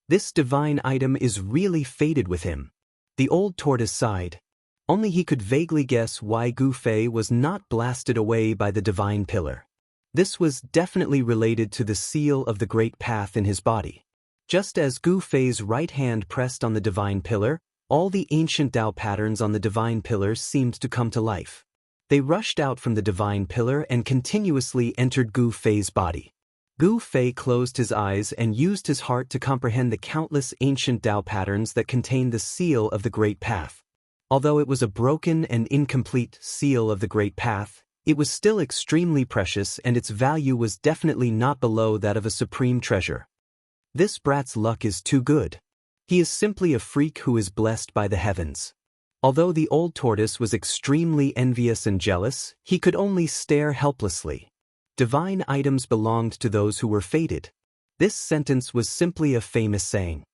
This divine item is really fated with him. The old tortoise sighed. Only he could vaguely guess why Gu Fei was not blasted away by the divine pillar. This was definitely related to the seal of the great path in his body. Just as Gu Fei's right hand pressed on the divine pillar, all the ancient Tao patterns on the divine pillar seemed to come to life. They rushed out from the divine pillar and continuously entered Gu Fei's body. Gu Fei closed his eyes and used his heart to comprehend the countless ancient Tao patterns that contained the seal of the Great Path. Although it was a broken and incomplete seal of the Great Path, it was still extremely precious and its value was definitely not below that of a supreme treasure. This brat's luck is too good. He is simply a freak who is blessed by the heavens. Although the old tortoise was extremely envious and jealous, he could only stare helplessly. Divine items belonged to those who were fated. This sentence was simply a famous saying.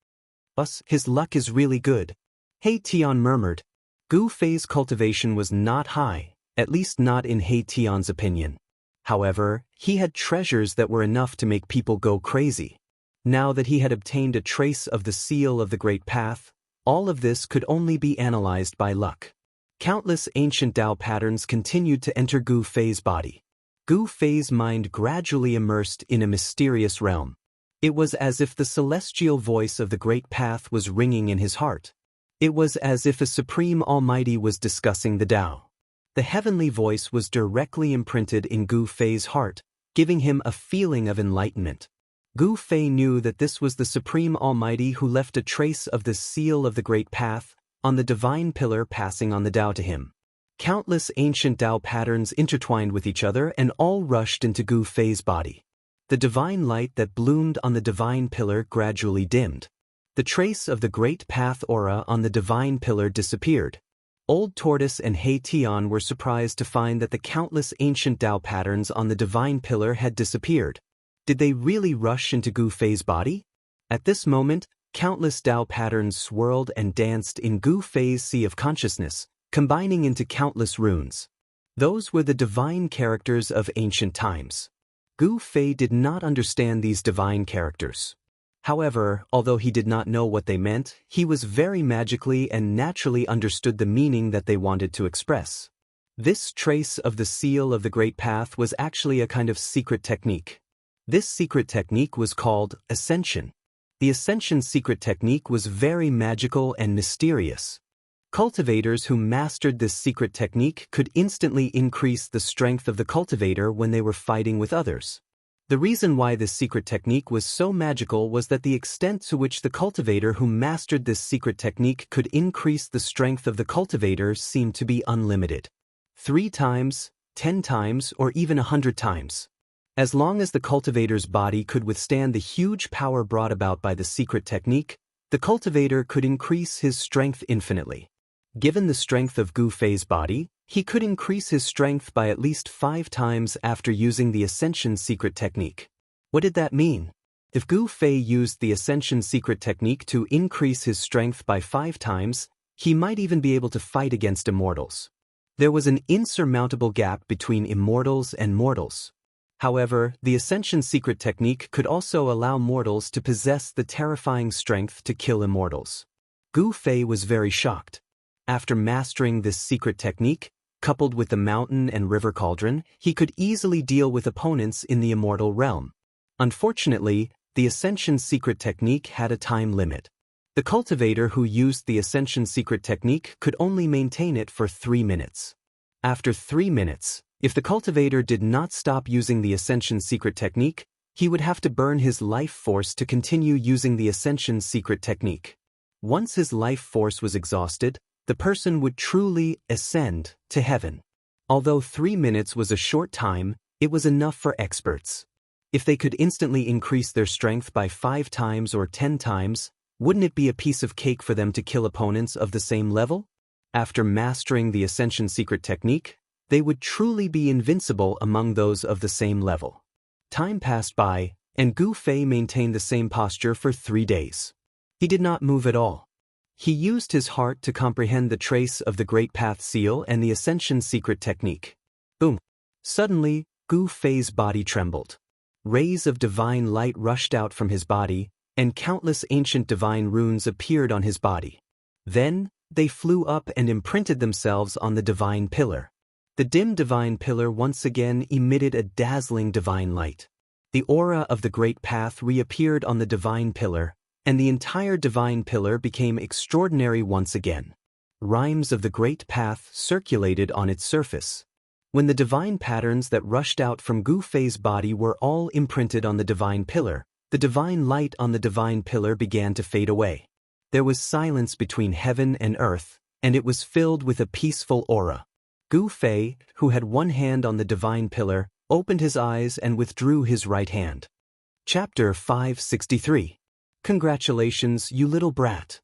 His luck is really good, He Tian murmured. Gu Fei's cultivation was not high, at least not in He Tian's opinion. However, he had treasures that were enough to make people go crazy. Now that he had obtained a trace of the seal of the Great Path, all of this could only be analyzed by luck. Countless ancient Tao patterns continued to enter Gu Fei's body. Gu Fei's mind gradually immersed in a mysterious realm. It was as if the celestial voice of the Great Path was ringing in his heart. It was as if a supreme almighty was discussing the Tao. The heavenly voice was directly imprinted in Gu Fei's heart, giving him a feeling of enlightenment. Gu Fei knew that this was the supreme almighty who left a trace of the seal of the Great Path on the divine pillar passing on the Tao to him. Countless ancient Tao patterns intertwined with each other and all rushed into Gu Fei's body. The divine light that bloomed on the divine pillar gradually dimmed. The trace of the Great Path aura on the divine pillar disappeared. Old Tortoise and He Tian were surprised to find that the countless ancient Tao patterns on the divine pillar had disappeared. Did they really rush into Gu Fei's body? At this moment, countless Tao patterns swirled and danced in Gu Fei's sea of consciousness, combining into countless runes. Those were the divine characters of ancient times. Gu Fei did not understand these divine characters. However, although he did not know what they meant, he was very magically and naturally understood the meaning that they wanted to express. This trace of the seal of the Great Path was actually a kind of secret technique. This secret technique was called Ascension. The Ascension secret technique was very magical and mysterious. Cultivators who mastered this secret technique could instantly increase the strength of the cultivator when they were fighting with others. The reason why this secret technique was so magical was that the extent to which the cultivator who mastered this secret technique could increase the strength of the cultivator seemed to be unlimited. 3 times, 10 times, or even 100 times. As long as the cultivator's body could withstand the huge power brought about by the secret technique, the cultivator could increase his strength infinitely. Given the strength of Gu Fei's body, he could increase his strength by at least 5 times after using the Ascension secret technique. What did that mean? If Gu Fei used the Ascension secret technique to increase his strength by 5 times, he might even be able to fight against immortals. There was an insurmountable gap between immortals and mortals. However, the Ascension secret technique could also allow mortals to possess the terrifying strength to kill immortals. Gu Fei was very shocked. After mastering this secret technique, coupled with the mountain and river cauldron, he could easily deal with opponents in the immortal realm. Unfortunately, the Ascension secret technique had a time limit. The cultivator who used the Ascension secret technique could only maintain it for 3 minutes. After 3 minutes, if the cultivator did not stop using the Ascension secret technique, he would have to burn his life force to continue using the Ascension secret technique. Once his life force was exhausted, the person would truly ascend to heaven. Although 3 minutes was a short time, it was enough for experts. If they could instantly increase their strength by 5 times or 10 times, wouldn't it be a piece of cake for them to kill opponents of the same level? After mastering the Ascension secret technique, they would truly be invincible among those of the same level. Time passed by, and Gu Fei maintained the same posture for 3 days. He did not move at all. He used his heart to comprehend the trace of the Great Path seal and the Ascension secret technique. Boom! Suddenly, Gu Fei's body trembled. Rays of divine light rushed out from his body, and countless ancient divine runes appeared on his body. Then, they flew up and imprinted themselves on the divine pillar. The dim divine pillar once again emitted a dazzling divine light. The aura of the Great Path reappeared on the divine pillar, and the entire divine pillar became extraordinary once again. Rhymes of the Great Path circulated on its surface. When the divine patterns that rushed out from Gu Fei's body were all imprinted on the divine pillar, the divine light on the divine pillar began to fade away. There was silence between heaven and earth, and it was filled with a peaceful aura. Gu Fei, who had one hand on the divine pillar, opened his eyes and withdrew his right hand. Chapter 563. Congratulations, you little brat.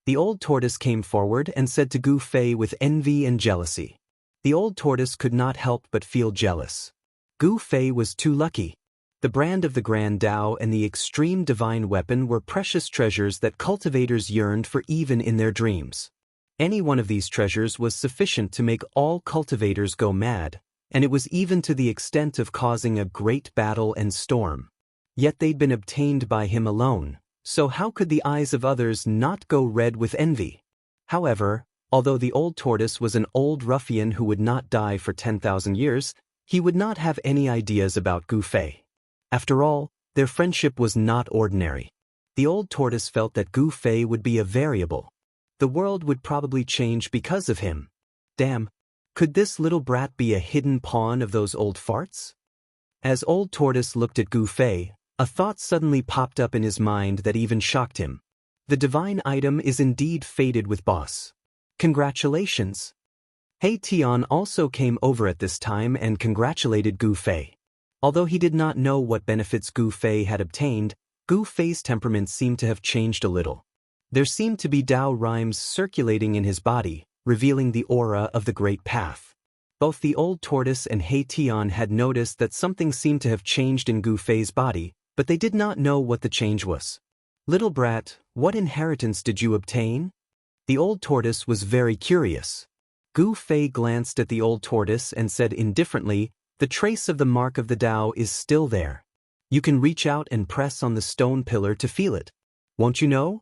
The old tortoise came forward and said to Gu Fei with envy and jealousy. The old tortoise could not help but feel jealous. Gu Fei was too lucky. The brand of the Grand Dao and the extreme divine weapon were precious treasures that cultivators yearned for even in their dreams. Any one of these treasures was sufficient to make all cultivators go mad, and it was even to the extent of causing a great battle and storm. Yet they'd been obtained by him alone, so how could the eyes of others not go red with envy? However, although the old tortoise was an old ruffian who would not die for 10,000 years, he would not have any ideas about Gu Fei. After all, their friendship was not ordinary. The old tortoise felt that Gu Fei would be a variable. The world would probably change because of him. Damn, could this little brat be a hidden pawn of those old farts? As old tortoise looked at Gu Fei, a thought suddenly popped up in his mind that even shocked him. The divine item is indeed fated with boss. Congratulations! He Tian also came over at this time and congratulated Gu Fei. Although he did not know what benefits Gu Fei had obtained, Gu Fei's temperament seemed to have changed a little. There seemed to be Dao rhymes circulating in his body, revealing the aura of the Great Path. Both the old tortoise and He Tian had noticed that something seemed to have changed in Gu Fei's body, but they did not know what the change was. Little brat, what inheritance did you obtain? The old tortoise was very curious. Gu Fei glanced at the old tortoise and said indifferently, the trace of the mark of the Dao is still there. You can reach out and press on the stone pillar to feel it. Won't you know?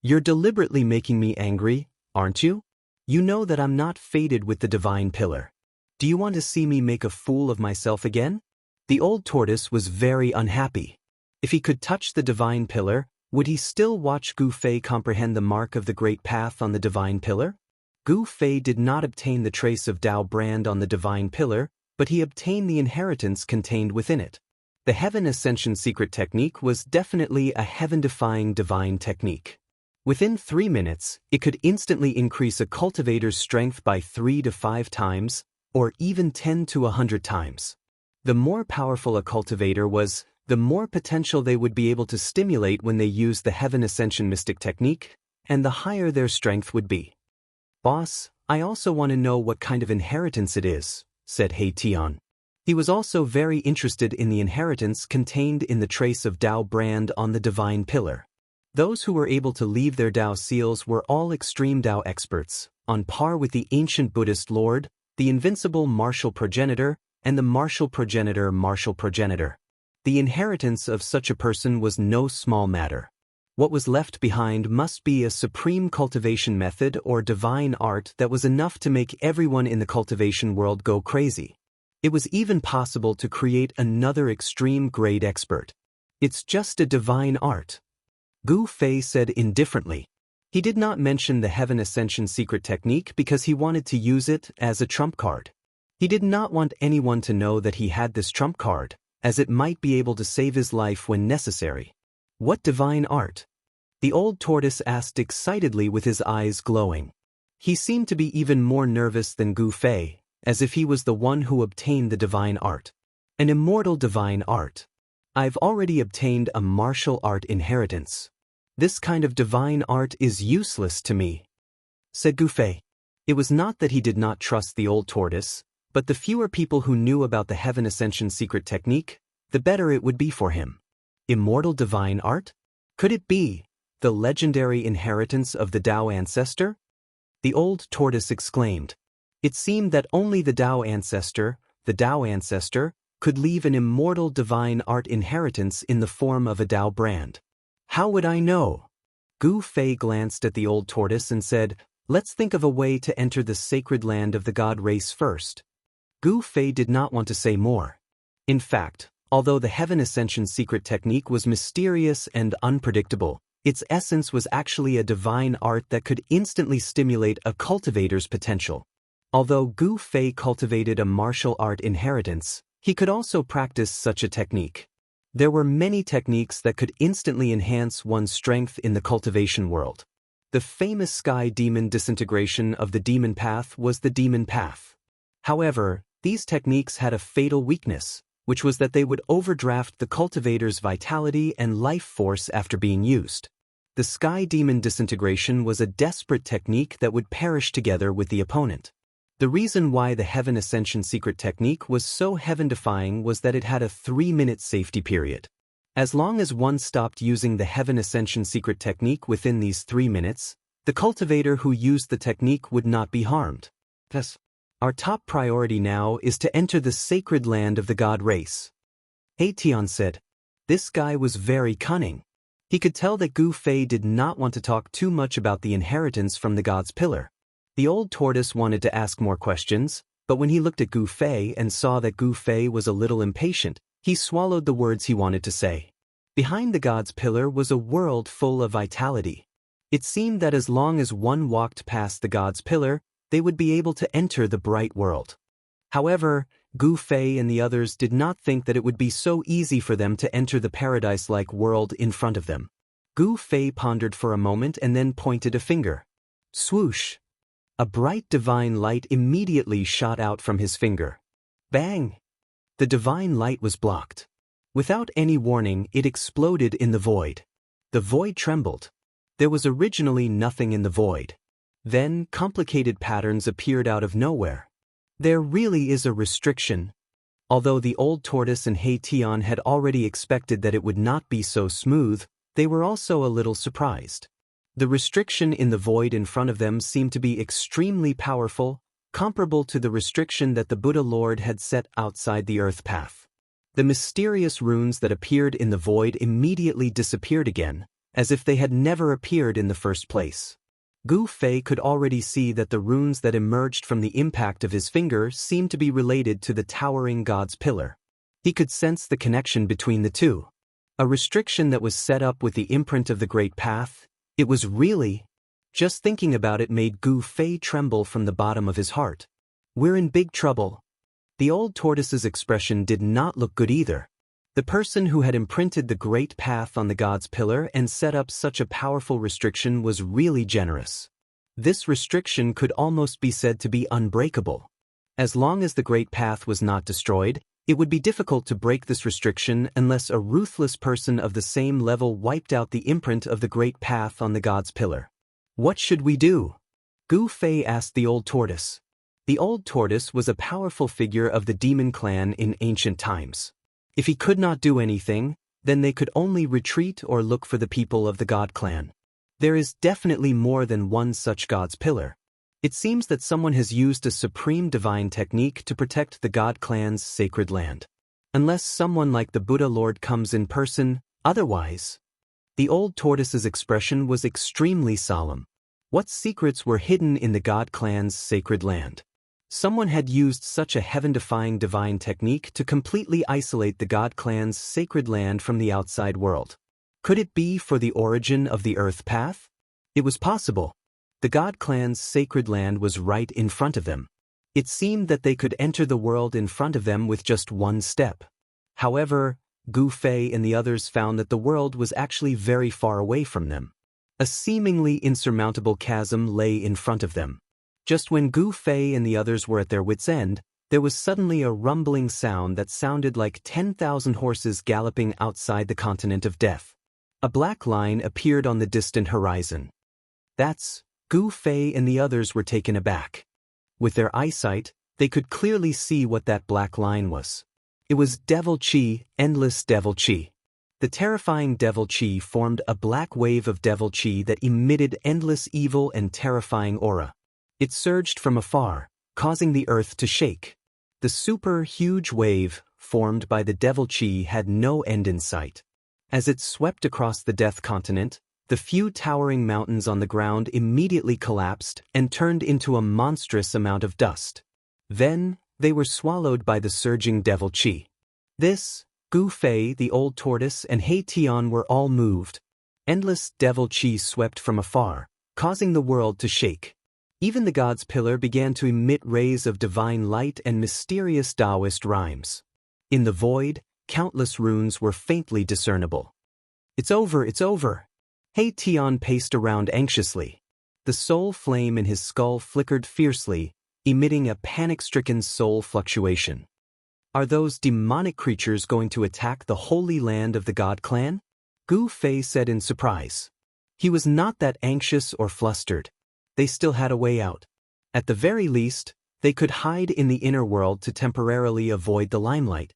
You're deliberately making me angry, aren't you? You know that I'm not fated with the divine pillar. Do you want to see me make a fool of myself again? The old tortoise was very unhappy. If he could touch the divine pillar, would he still watch Gu Fei comprehend the mark of the great path on the divine pillar? Gu Fei did not obtain the trace of Dao brand on the divine pillar, but he obtained the inheritance contained within it. The Heaven Ascension secret technique was definitely a heaven-defying divine technique. Within 3 minutes, it could instantly increase a cultivator's strength by 3 to 5 times, or even 10 to 100 times. The more powerful a cultivator was, the more potential they would be able to stimulate when they used the Heaven Ascension mystic technique, and the higher their strength would be. Boss, I also want to know what kind of inheritance it is, said He Tian. He was also very interested in the inheritance contained in the trace of Dao brand on the divine pillar. Those who were able to leave their Dao seals were all extreme Dao experts, on par with the ancient Buddhist Lord, the invincible martial progenitor, and the martial progenitor. The inheritance of such a person was no small matter. What was left behind must be a supreme cultivation method or divine art that was enough to make everyone in the cultivation world go crazy. It was even possible to create another extreme grade expert. It's just a divine art. Gu Fei said indifferently. He did not mention the Heaven Ascension secret technique because he wanted to use it as a trump card. He did not want anyone to know that he had this trump card, as it might be able to save his life when necessary. What divine art? The old tortoise asked excitedly with his eyes glowing. He seemed to be even more nervous than Gu Fei, as if he was the one who obtained the divine art. An immortal divine art. I've already obtained a martial art inheritance. This kind of divine art is useless to me, said Gu Fei. It was not that he did not trust the old tortoise, but the fewer people who knew about the Heaven Ascension secret technique, the better it would be for him. Immortal divine art? Could it be the legendary inheritance of the Dao ancestor? The old tortoise exclaimed. It seemed that only the Dao ancestor, could leave an immortal divine art inheritance in the form of a Dao brand. How would I know? Gu Fei glanced at the old tortoise and said, let's think of a way to enter the sacred land of the god race first. Gu Fei did not want to say more. In fact, although the Heaven Ascension secret technique was mysterious and unpredictable, its essence was actually a divine art that could instantly stimulate a cultivator's potential. Although Gu Fei cultivated a martial art inheritance, he could also practice such a technique. There were many techniques that could instantly enhance one's strength in the cultivation world. The famous sky demon disintegration of the demon path was the demon path. However, these techniques had a fatal weakness, which was that they would overdraft the cultivator's vitality and life force after being used. The sky demon disintegration was a desperate technique that would perish together with the opponent. The reason why the Heaven Ascension secret technique was so heaven-defying was that it had a 3-minute safety period. As long as one stopped using the Heaven Ascension secret technique within these 3 minutes, the cultivator who used the technique would not be harmed. Thus, our top priority now is to enter the sacred land of the god race. He Tian said. This guy was very cunning. He could tell that Gu Fei did not want to talk too much about the inheritance from the god's pillar. The old tortoise wanted to ask more questions, but when he looked at Gu Fei and saw that Gu Fei was a little impatient, he swallowed the words he wanted to say. Behind the god's pillar was a world full of vitality. It seemed that as long as one walked past the god's pillar, they would be able to enter the bright world. However, Gu Fei and the others did not think that it would be so easy for them to enter the paradise-like world in front of them. Gu Fei pondered for a moment and then pointed a finger. Swoosh! A bright divine light immediately shot out from his finger. Bang! The divine light was blocked. Without any warning, it exploded in the void. The void trembled. There was originally nothing in the void. Then, complicated patterns appeared out of nowhere. There really is a restriction. Although the old tortoise and He Tian had already expected that it would not be so smooth, they were also a little surprised. The restriction in the void in front of them seemed to be extremely powerful, comparable to the restriction that the Buddha Lord had set outside the earth path. The mysterious runes that appeared in the void immediately disappeared again, as if they had never appeared in the first place. Gu Fei could already see that the runes that emerged from the impact of his finger seemed to be related to the towering god's pillar. He could sense the connection between the two. A restriction that was set up with the imprint of the Great Path. It was really... Just thinking about it made Gu Fei tremble from the bottom of his heart. We're in big trouble. The old tortoise's expression did not look good either. The person who had imprinted the Great Path on the god's pillar and set up such a powerful restriction was really generous. This restriction could almost be said to be unbreakable. As long as the Great Path was not destroyed, it would be difficult to break this restriction unless a ruthless person of the same level wiped out the imprint of the Great Path on the god's pillar. What should we do? Gu Fei asked the old tortoise. The old tortoise was a powerful figure of the demon clan in ancient times. If he could not do anything, then they could only retreat or look for the people of the god clan. There is definitely more than one such god's pillar. It seems that someone has used a supreme divine technique to protect the god clan's sacred land. Unless someone like the Buddha Lord comes in person, otherwise. The old tortoise's expression was extremely solemn. What secrets were hidden in the god clan's sacred land? Someone had used such a heaven-defying divine technique to completely isolate the god clan's sacred land from the outside world. Could it be for the origin of the Earth Path? It was possible. The god clan's sacred land was right in front of them. It seemed that they could enter the world in front of them with just one step. However, Gu Fei and the others found that the world was actually very far away from them. A seemingly insurmountable chasm lay in front of them. Just when Gu Fei and the others were at their wits' end, there was suddenly a rumbling sound that sounded like 10,000 horses galloping outside the continent of death. A black line appeared on the distant horizon. That's... Gu Fei and the others were taken aback. With their eyesight, they could clearly see what that black line was. It was devil chi, endless devil chi. The terrifying devil chi formed a black wave of devil chi that emitted endless evil and terrifying aura. It surged from afar, causing the earth to shake. The super-huge wave, formed by the devil chi, had no end in sight. As it swept across the Death Continent, the few towering mountains on the ground immediately collapsed and turned into a monstrous amount of dust. Then, they were swallowed by the surging devil chi. This, Gu Fei, the old tortoise, and He Tian were all moved. Endless devil chi swept from afar, causing the world to shake. Even the god's pillar began to emit rays of divine light and mysterious Daoist rhymes. In the void, countless runes were faintly discernible. It's over, it's over. He Tian paced around anxiously. The soul flame in his skull flickered fiercely, emitting a panic-stricken soul fluctuation. Are those demonic creatures going to attack the holy land of the god clan? Gu Fei said in surprise. He was not that anxious or flustered. They still had a way out. At the very least, they could hide in the inner world to temporarily avoid the limelight.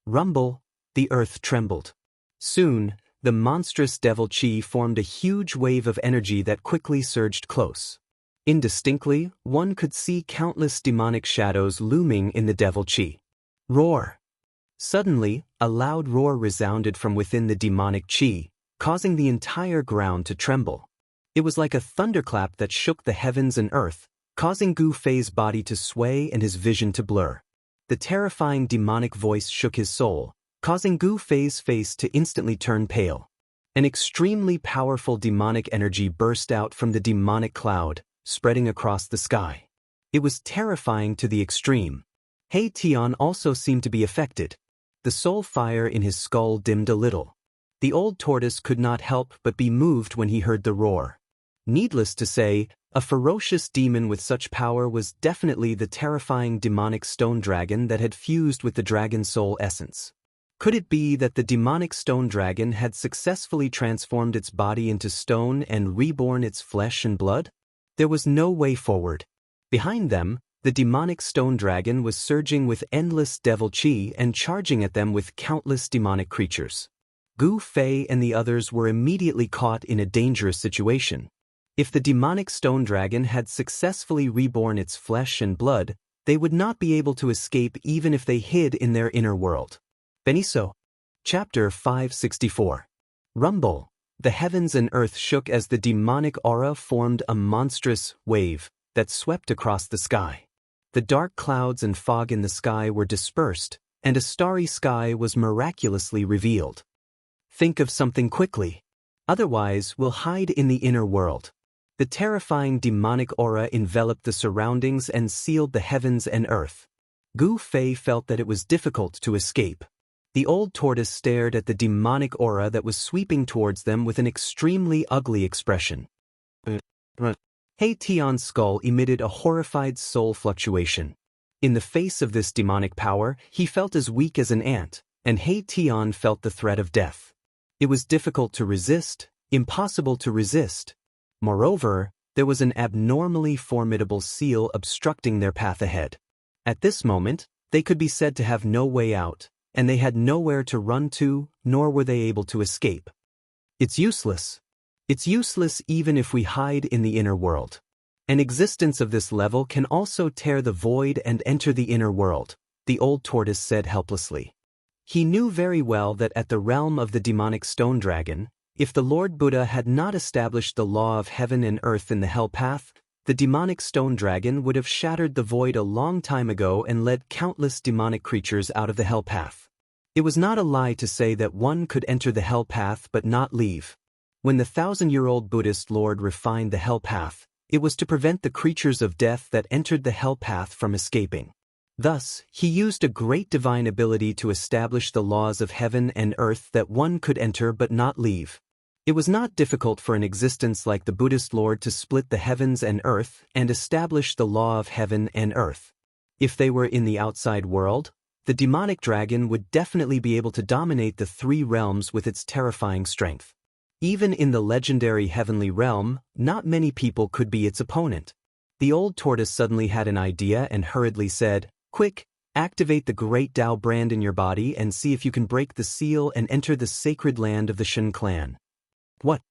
Rumble, the earth trembled. Soon, the monstrous devil chi formed a huge wave of energy that quickly surged close. Indistinctly, one could see countless demonic shadows looming in the devil chi. Roar! Suddenly, a loud roar resounded from within the demonic chi, causing the entire ground to tremble. It was like a thunderclap that shook the heavens and earth, causing Gu Fei's body to sway and his vision to blur. The terrifying demonic voice shook his soul, causing Gu Fei's face to instantly turn pale. An extremely powerful demonic energy burst out from the demonic cloud, spreading across the sky. It was terrifying to the extreme. He Tian also seemed to be affected. The soul fire in his skull dimmed a little. The old tortoise could not help but be moved when he heard the roar. Needless to say, a ferocious demon with such power was definitely the terrifying demonic stone dragon that had fused with the dragon soul essence. Could it be that the demonic stone dragon had successfully transformed its body into stone and reborn its flesh and blood? There was no way forward. Behind them, the demonic stone dragon was surging with endless devil chi and charging at them with countless demonic creatures. Gu Fei and the others were immediately caught in a dangerous situation. If the demonic stone dragon had successfully reborn its flesh and blood, they would not be able to escape even if they hid in their inner world. Beniso. Chapter 564. Rumble. The heavens and earth shook as the demonic aura formed a monstrous wave that swept across the sky. The dark clouds and fog in the sky were dispersed, and a starry sky was miraculously revealed. Think of something quickly. Otherwise, we'll hide in the inner world. The terrifying demonic aura enveloped the surroundings and sealed the heavens and earth. Gu Fei felt that it was difficult to escape. The old tortoise stared at the demonic aura that was sweeping towards them with an extremely ugly expression. He Tian's skull emitted a horrified soul fluctuation. In the face of this demonic power, he felt as weak as an ant, and He Tian felt the threat of death. It was difficult to resist, impossible to resist. Moreover, there was an abnormally formidable seal obstructing their path ahead. At this moment, they could be said to have no way out, and they had nowhere to run to, nor were they able to escape. It's useless. It's useless even if we hide in the inner world. An existence of this level can also tear the void and enter the inner world, the old tortoise said helplessly. He knew very well that at the realm of the demonic stone dragon, if the Lord Buddha had not established the law of heaven and earth in the hell path, the demonic stone dragon would have shattered the void a long time ago and led countless demonic creatures out of the hell path. It was not a lie to say that one could enter the hell path but not leave. When the 1,000-year-old Buddhist Lord refined the hell path, it was to prevent the creatures of death that entered the hell path from escaping. Thus, he used a great divine ability to establish the laws of heaven and earth that one could enter but not leave. It was not difficult for an existence like the Buddhist Lord to split the heavens and earth and establish the law of heaven and earth. If they were in the outside world, the demonic dragon would definitely be able to dominate the three realms with its terrifying strength. Even in the legendary heavenly realm, not many people could be its opponent. The old tortoise suddenly had an idea and hurriedly said, "Quick, activate the great Tao brand in your body and see if you can break the seal and enter the sacred land of the Shen clan." What?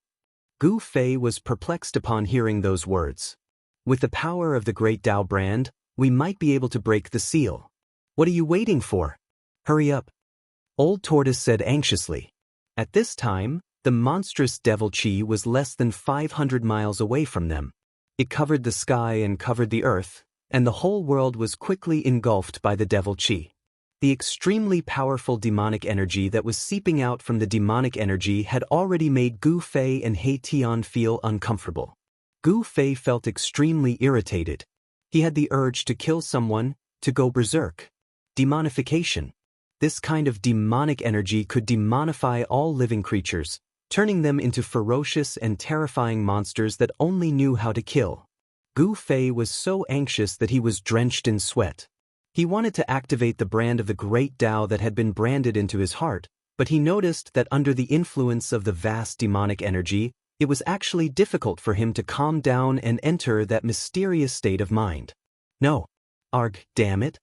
Gu Fei was perplexed upon hearing those words. With the power of the great Tao brand, we might be able to break the seal. What are you waiting for? Hurry up. Old tortoise said anxiously. At this time, the monstrous devil chi was less than 500 miles away from them. It covered the sky and covered the earth, and the whole world was quickly engulfed by the devil chi. The extremely powerful demonic energy that was seeping out from the demonic energy had already made Gu Fei and He Tian feel uncomfortable. Gu Fei felt extremely irritated. He had the urge to kill someone, to go berserk. Demonification. This kind of demonic energy could demonify all living creatures, turning them into ferocious and terrifying monsters that only knew how to kill. Gu Fei was so anxious that he was drenched in sweat. He wanted to activate the brand of the great Tao that had been branded into his heart, but he noticed that under the influence of the vast demonic energy, it was actually difficult for him to calm down and enter that mysterious state of mind. No. Arg, damn it.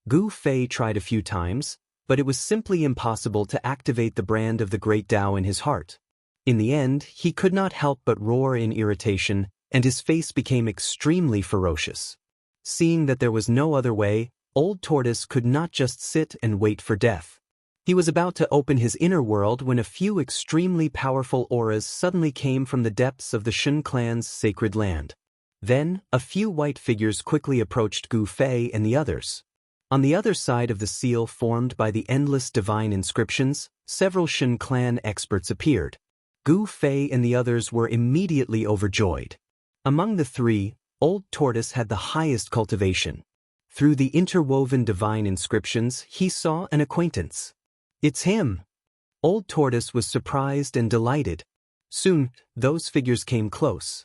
Gu Fei tried a few times, but it was simply impossible to activate the brand of the great Tao in his heart. In the end, he could not help but roar in irritation, and his face became extremely ferocious. Seeing that there was no other way, old tortoise could not just sit and wait for death. He was about to open his inner world when a few extremely powerful auras suddenly came from the depths of the Shen clan's sacred land. Then, a few white figures quickly approached Gu Fei and the others. On the other side of the seal formed by the endless divine inscriptions, several Shen clan experts appeared. Gu Fei and the others were immediately overjoyed. Among the three, old tortoise had the highest cultivation. Through the interwoven divine inscriptions, he saw an acquaintance. It's him. Old tortoise was surprised and delighted. Soon, those figures came close.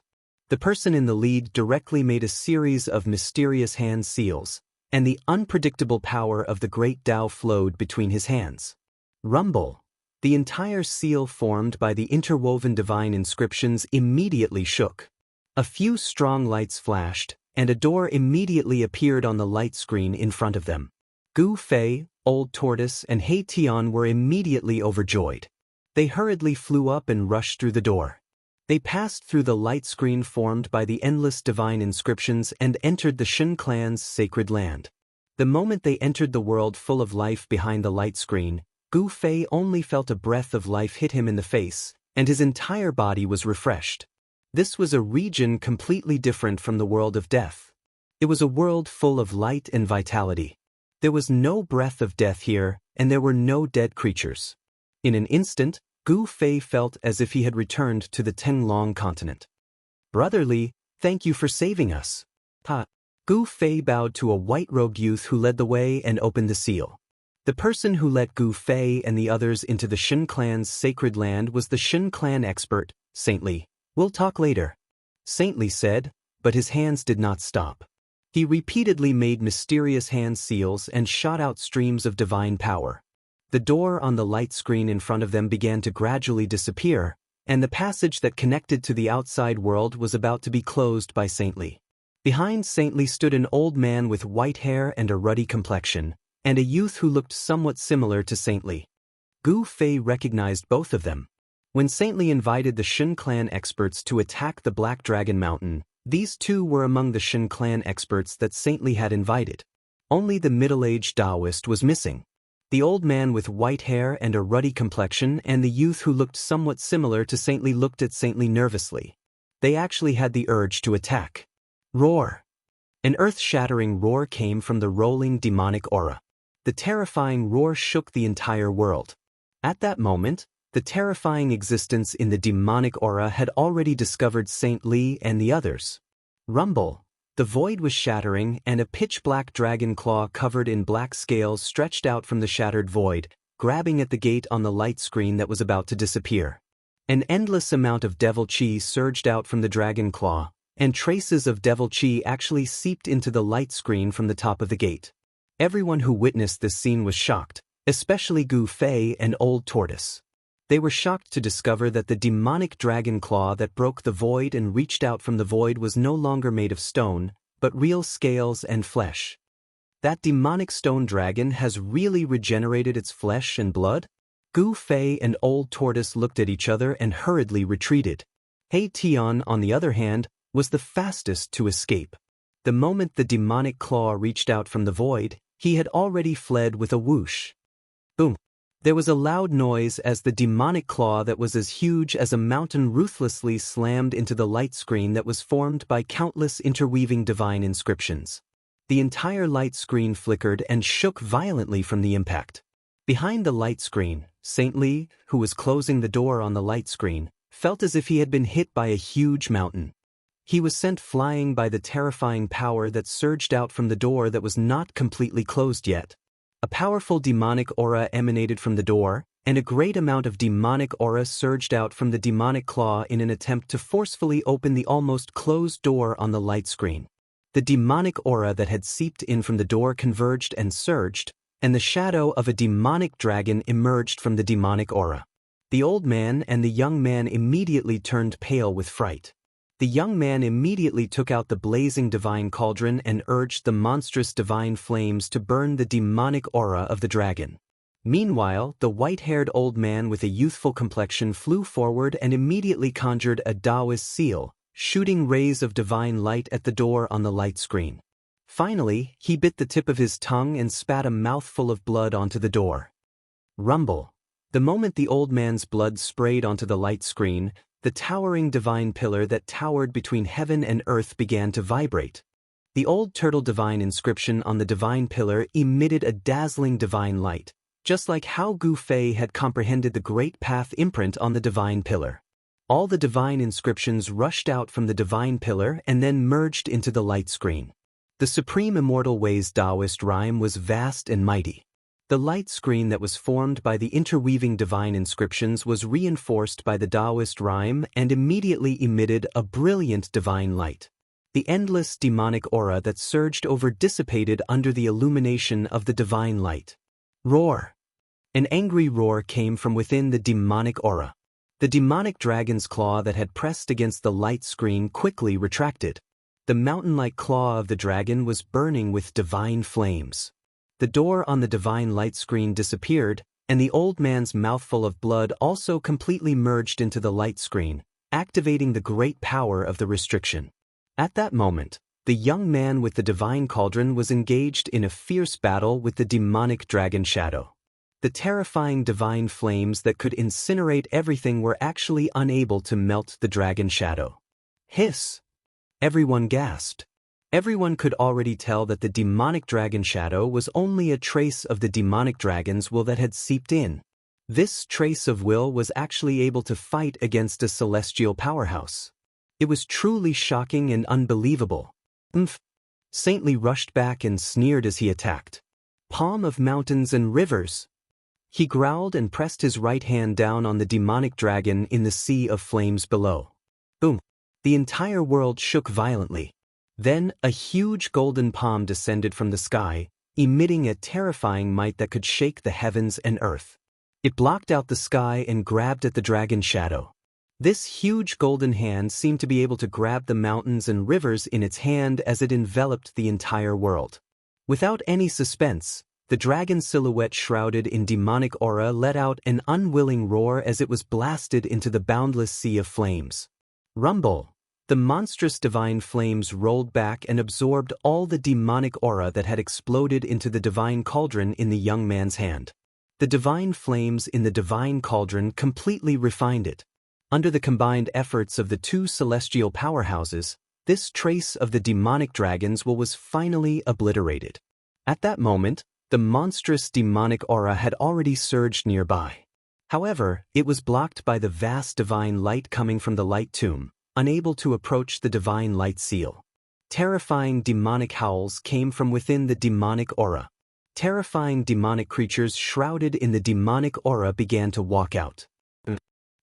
The person in the lead directly made a series of mysterious hand seals, and the unpredictable power of the great Tao flowed between his hands. Rumble. The entire seal formed by the interwoven divine inscriptions immediately shook. A few strong lights flashed, and a door immediately appeared on the light screen in front of them. Gu Fei, Old Tortoise, and He Tian were immediately overjoyed. They hurriedly flew up and rushed through the door. They passed through the light screen formed by the endless divine inscriptions and entered the Shen clan's sacred land. The moment they entered the world full of life behind the light screen, Gu Fei only felt a breath of life hit him in the face, and his entire body was refreshed. This was a region completely different from the world of death. It was a world full of light and vitality. There was no breath of death here, and there were no dead creatures. In an instant, Gu Fei felt as if he had returned to the Tenglong continent. "Brotherly, thank you for saving us." Gu Fei bowed to a white-robed youth who led the way and opened the seal. The person who let Gu Fei and the others into the Shen clan's sacred land was the Shen clan expert, Saint Li. "We'll talk later," Saint Li said, but his hands did not stop. He repeatedly made mysterious hand seals and shot out streams of divine power. The door on the light screen in front of them began to gradually disappear, and the passage that connected to the outside world was about to be closed by Saint Li. Behind Saint Li stood an old man with white hair and a ruddy complexion, and a youth who looked somewhat similar to Saint Li. Gu Fei recognized both of them. When Saint Li invited the Shen clan experts to attack the Black Dragon Mountain, these two were among the Shen clan experts that Saint Li had invited. Only the middle-aged Daoist was missing. The old man with white hair and a ruddy complexion and the youth who looked somewhat similar to Saint Li looked at Saint Li nervously. They actually had the urge to attack. Roar! An earth-shattering roar came from the rolling demonic aura. The terrifying roar shook the entire world. At that moment, the terrifying existence in the demonic aura had already discovered Saint Li and the others. Rumble! The void was shattering, and a pitch-black dragon claw covered in black scales stretched out from the shattered void, grabbing at the gate on the light screen that was about to disappear. An endless amount of devil chi surged out from the dragon claw, and traces of devil chi actually seeped into the light screen from the top of the gate. Everyone who witnessed this scene was shocked, especially Gu Fei and Old Tortoise. They were shocked to discover that the demonic dragon claw that broke the void and reached out from the void was no longer made of stone, but real scales and flesh. That demonic stone dragon has really regenerated its flesh and blood? Gu Fei and Old Tortoise looked at each other and hurriedly retreated. Hei Tian, on the other hand, was the fastest to escape. The moment the demonic claw reached out from the void, he had already fled with a whoosh. Boom! There was a loud noise as the demonic claw that was as huge as a mountain ruthlessly slammed into the light screen that was formed by countless interweaving divine inscriptions. The entire light screen flickered and shook violently from the impact. Behind the light screen, Saint Li, who was closing the door on the light screen, felt as if he had been hit by a huge mountain. He was sent flying by the terrifying power that surged out from the door that was not completely closed yet. A powerful demonic aura emanated from the door, and a great amount of demonic aura surged out from the demonic claw in an attempt to forcefully open the almost closed door on the light screen. The demonic aura that had seeped in from the door converged and surged, and the shadow of a demonic dragon emerged from the demonic aura. The old man and the young man immediately turned pale with fright. The young man immediately took out the blazing divine cauldron and urged the monstrous divine flames to burn the demonic aura of the dragon. Meanwhile, the white-haired old man with a youthful complexion flew forward and immediately conjured a Daoist seal, shooting rays of divine light at the door on the light screen. Finally, he bit the tip of his tongue and spat a mouthful of blood onto the door. Rumble! The moment the old man's blood sprayed onto the light screen, the towering divine pillar that towered between heaven and earth began to vibrate. The old turtle divine inscription on the divine pillar emitted a dazzling divine light, just like how Gu Fei had comprehended the great path imprint on the divine pillar. All the divine inscriptions rushed out from the divine pillar and then merged into the light screen. The Supreme Immortal Way's Daoist rhyme was vast and mighty. The light screen that was formed by the interweaving divine inscriptions was reinforced by the Daoist rhyme and immediately emitted a brilliant divine light. The endless demonic aura that surged over dissipated under the illumination of the divine light. Roar! An angry roar came from within the demonic aura. The demonic dragon's claw that had pressed against the light screen quickly retracted. The mountain-like claw of the dragon was burning with divine flames. The door on the divine light screen disappeared, and the old man's mouthful of blood also completely merged into the light screen, activating the great power of the restriction. At that moment, the young man with the divine cauldron was engaged in a fierce battle with the demonic dragon shadow. The terrifying divine flames that could incinerate everything were actually unable to melt the dragon shadow. Hiss! Everyone gasped. Everyone could already tell that the demonic dragon shadow was only a trace of the demonic dragon's will that had seeped in. This trace of will was actually able to fight against a celestial powerhouse. It was truly shocking and unbelievable. Saintly rushed back and sneered as he attacked. Palm of mountains and rivers! He growled and pressed his right hand down on the demonic dragon in the sea of flames below. Boom! The entire world shook violently. Then, a huge golden palm descended from the sky, emitting a terrifying might that could shake the heavens and earth. It blocked out the sky and grabbed at the dragon's shadow. This huge golden hand seemed to be able to grab the mountains and rivers in its hand as it enveloped the entire world. Without any suspense, the dragon's silhouette shrouded in demonic aura let out an unwilling roar as it was blasted into the boundless sea of flames. Rumble! The monstrous divine flames rolled back and absorbed all the demonic aura that had exploded into the divine cauldron in the young man's hand. The divine flames in the divine cauldron completely refined it. Under the combined efforts of the two celestial powerhouses, this trace of the demonic dragon's will was finally obliterated. At that moment, the monstrous demonic aura had already surged nearby. However, it was blocked by the vast divine light coming from the light tomb, unable to approach the divine light seal. Terrifying demonic howls came from within the demonic aura. Terrifying demonic creatures shrouded in the demonic aura began to walk out.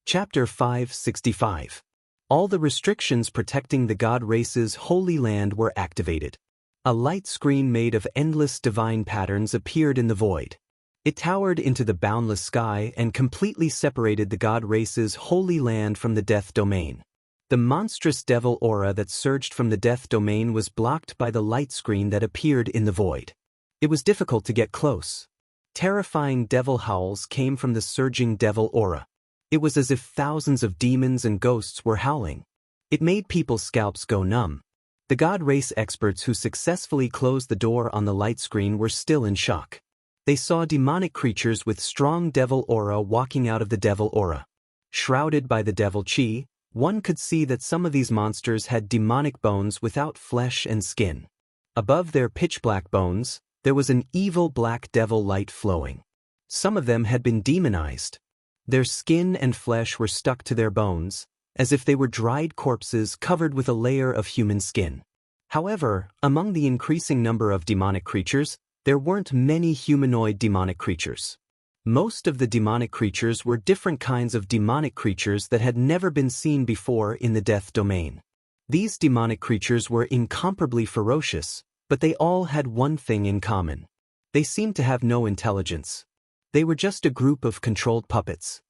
Chapter 565. All the restrictions protecting the god race's holy land were activated. A light screen made of endless divine patterns appeared in the void. It towered into the boundless sky and completely separated the god race's holy land from the death domain. The monstrous devil aura that surged from the death domain was blocked by the light screen that appeared in the void. It was difficult to get close. Terrifying devil howls came from the surging devil aura. It was as if thousands of demons and ghosts were howling. It made people's scalps go numb. The god race experts who successfully closed the door on the light screen were still in shock. They saw demonic creatures with strong devil aura walking out of the devil aura. Shrouded by the devil chi, one could see that some of these monsters had demonic bones without flesh and skin. Above their pitch-black bones, there was an evil black devil light flowing. Some of them had been demonized. Their skin and flesh were stuck to their bones, as if they were dried corpses covered with a layer of human skin. However, among the increasing number of demonic creatures, there weren't many humanoid demonic creatures. Most of the demonic creatures were different kinds of demonic creatures that had never been seen before in the death domain. These demonic creatures were incomparably ferocious, but they all had one thing in common. They seemed to have no intelligence. They were just a group of controlled puppets.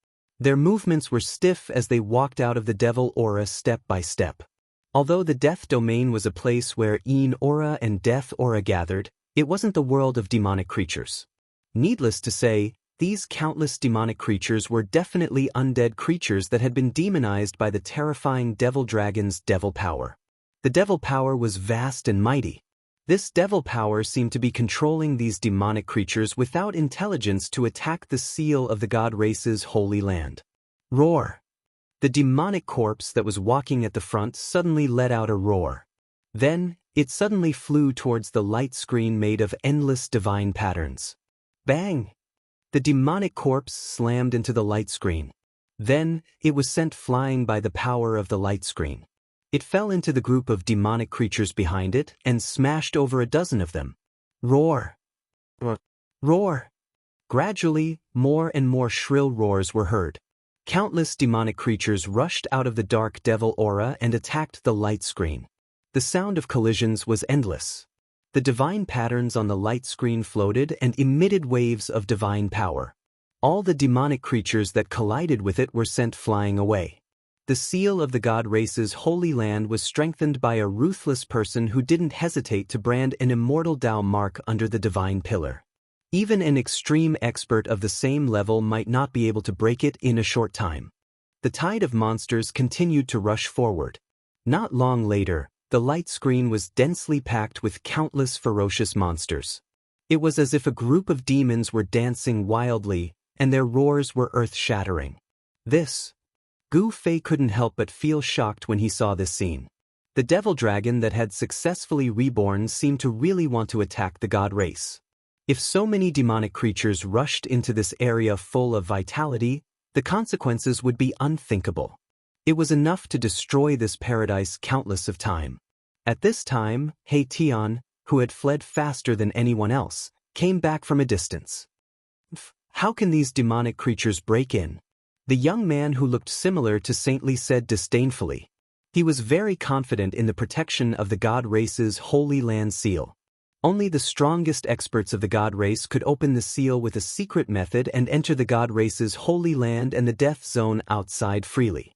Their movements were stiff as they walked out of the devil aura step by step. Although the death domain was a place where Een aura and death aura gathered, it wasn't the world of demonic creatures. Needless to say, these countless demonic creatures were definitely undead creatures that had been demonized by the terrifying devil dragon's devil power. The devil power was vast and mighty. This devil power seemed to be controlling these demonic creatures without intelligence to attack the seal of the god race's holy land. Roar! The demonic corpse that was walking at the front suddenly let out a roar. Then, it suddenly flew towards the light screen made of endless divine patterns. Bang! The demonic corpse slammed into the light screen. Then, it was sent flying by the power of the light screen. It fell into the group of demonic creatures behind it and smashed over a dozen of them. Roar! Roar! Gradually, more and more shrill roars were heard. Countless demonic creatures rushed out of the dark devil aura and attacked the light screen. The sound of collisions was endless. The divine patterns on the light screen floated and emitted waves of divine power. All the demonic creatures that collided with it were sent flying away. The seal of the god race's holy land was strengthened by a ruthless person who didn't hesitate to brand an immortal Dao mark under the divine pillar. Even an extreme expert of the same level might not be able to break it in a short time. The tide of monsters continued to rush forward. Not long later, the light screen was densely packed with countless ferocious monsters. It was as if a group of demons were dancing wildly, and their roars were earth-shattering. Gu Fei couldn't help but feel shocked when he saw this scene. The devil dragon that had successfully reborn seemed to really want to attack the god race. If so many demonic creatures rushed into this area full of vitality, the consequences would be unthinkable. It was enough to destroy this paradise countless of time. At this time, He Tian, who had fled faster than anyone else, came back from a distance. How can these demonic creatures break in? The young man who looked similar to Saint Li said disdainfully. He was very confident in the protection of the god race's Holy Land seal. Only the strongest experts of the god race could open the seal with a secret method and enter the god race's Holy Land and the death zone outside freely.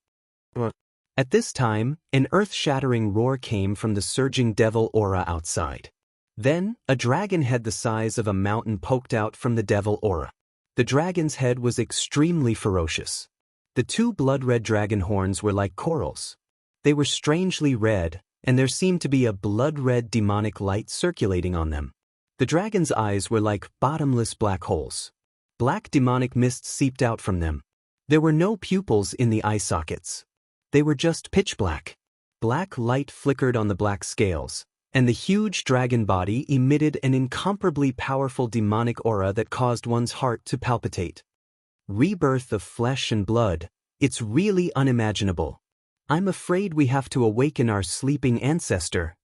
At this time, an earth-shattering roar came from the surging devil aura outside. Then, a dragon head the size of a mountain poked out from the devil aura. The dragon's head was extremely ferocious. The two blood-red dragon horns were like corals. They were strangely red, and there seemed to be a blood-red demonic light circulating on them. The dragon's eyes were like bottomless black holes. Black demonic mist seeped out from them. There were no pupils in the eye sockets. They were just pitch black. Black light flickered on the black scales, and the huge dragon body emitted an incomparably powerful demonic aura that caused one's heart to palpitate. Rebirth of flesh and blood, it's really unimaginable. I'm afraid we have to awaken our sleeping ancestor.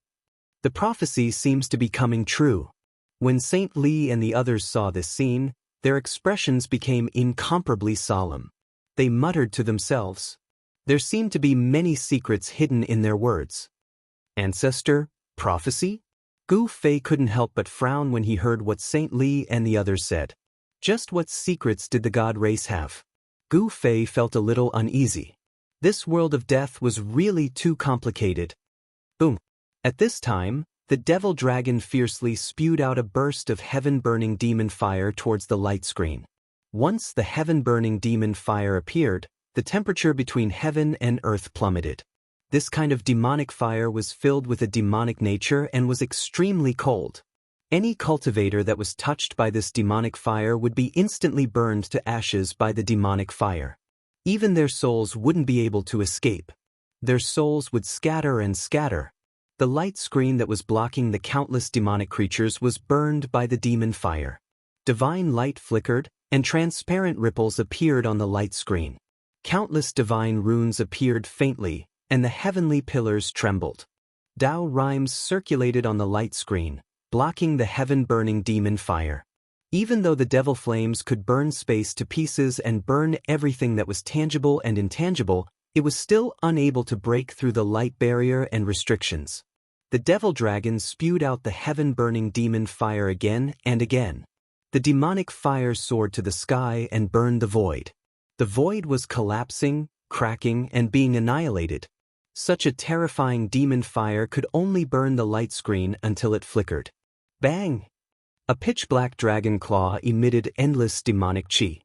The prophecy seems to be coming true. When Saint Li and the others saw this scene, their expressions became incomparably solemn. They muttered to themselves. There seemed to be many secrets hidden in their words. Ancestor? Prophecy? Gu Fei couldn't help but frown when he heard what Saint Li and the others said. Just what secrets did the god race have? Gu Fei felt a little uneasy. This world of death was really too complicated. Boom. At this time, the devil dragon fiercely spewed out a burst of heaven-burning demon fire towards the light screen. Once the heaven-burning demon fire appeared, the temperature between heaven and earth plummeted. This kind of demonic fire was filled with a demonic nature and was extremely cold. Any cultivator that was touched by this demonic fire would be instantly burned to ashes by the demonic fire. Even their souls wouldn't be able to escape. Their souls would scatter and scatter. The light screen that was blocking the countless demonic creatures was burned by the demon fire. Divine light flickered, and transparent ripples appeared on the light screen. Countless divine runes appeared faintly, and the heavenly pillars trembled. Dao rhymes circulated on the light screen, blocking the heaven-burning demon fire. Even though the devil flames could burn space to pieces and burn everything that was tangible and intangible, it was still unable to break through the light barrier and restrictions. The devil dragon spewed out the heaven-burning demon fire again and again. The demonic fire soared to the sky and burned the void. The void was collapsing, cracking, and being annihilated. Such a terrifying demon fire could only burn the light screen until it flickered. Bang! A pitch-black dragon claw emitted endless demonic chi.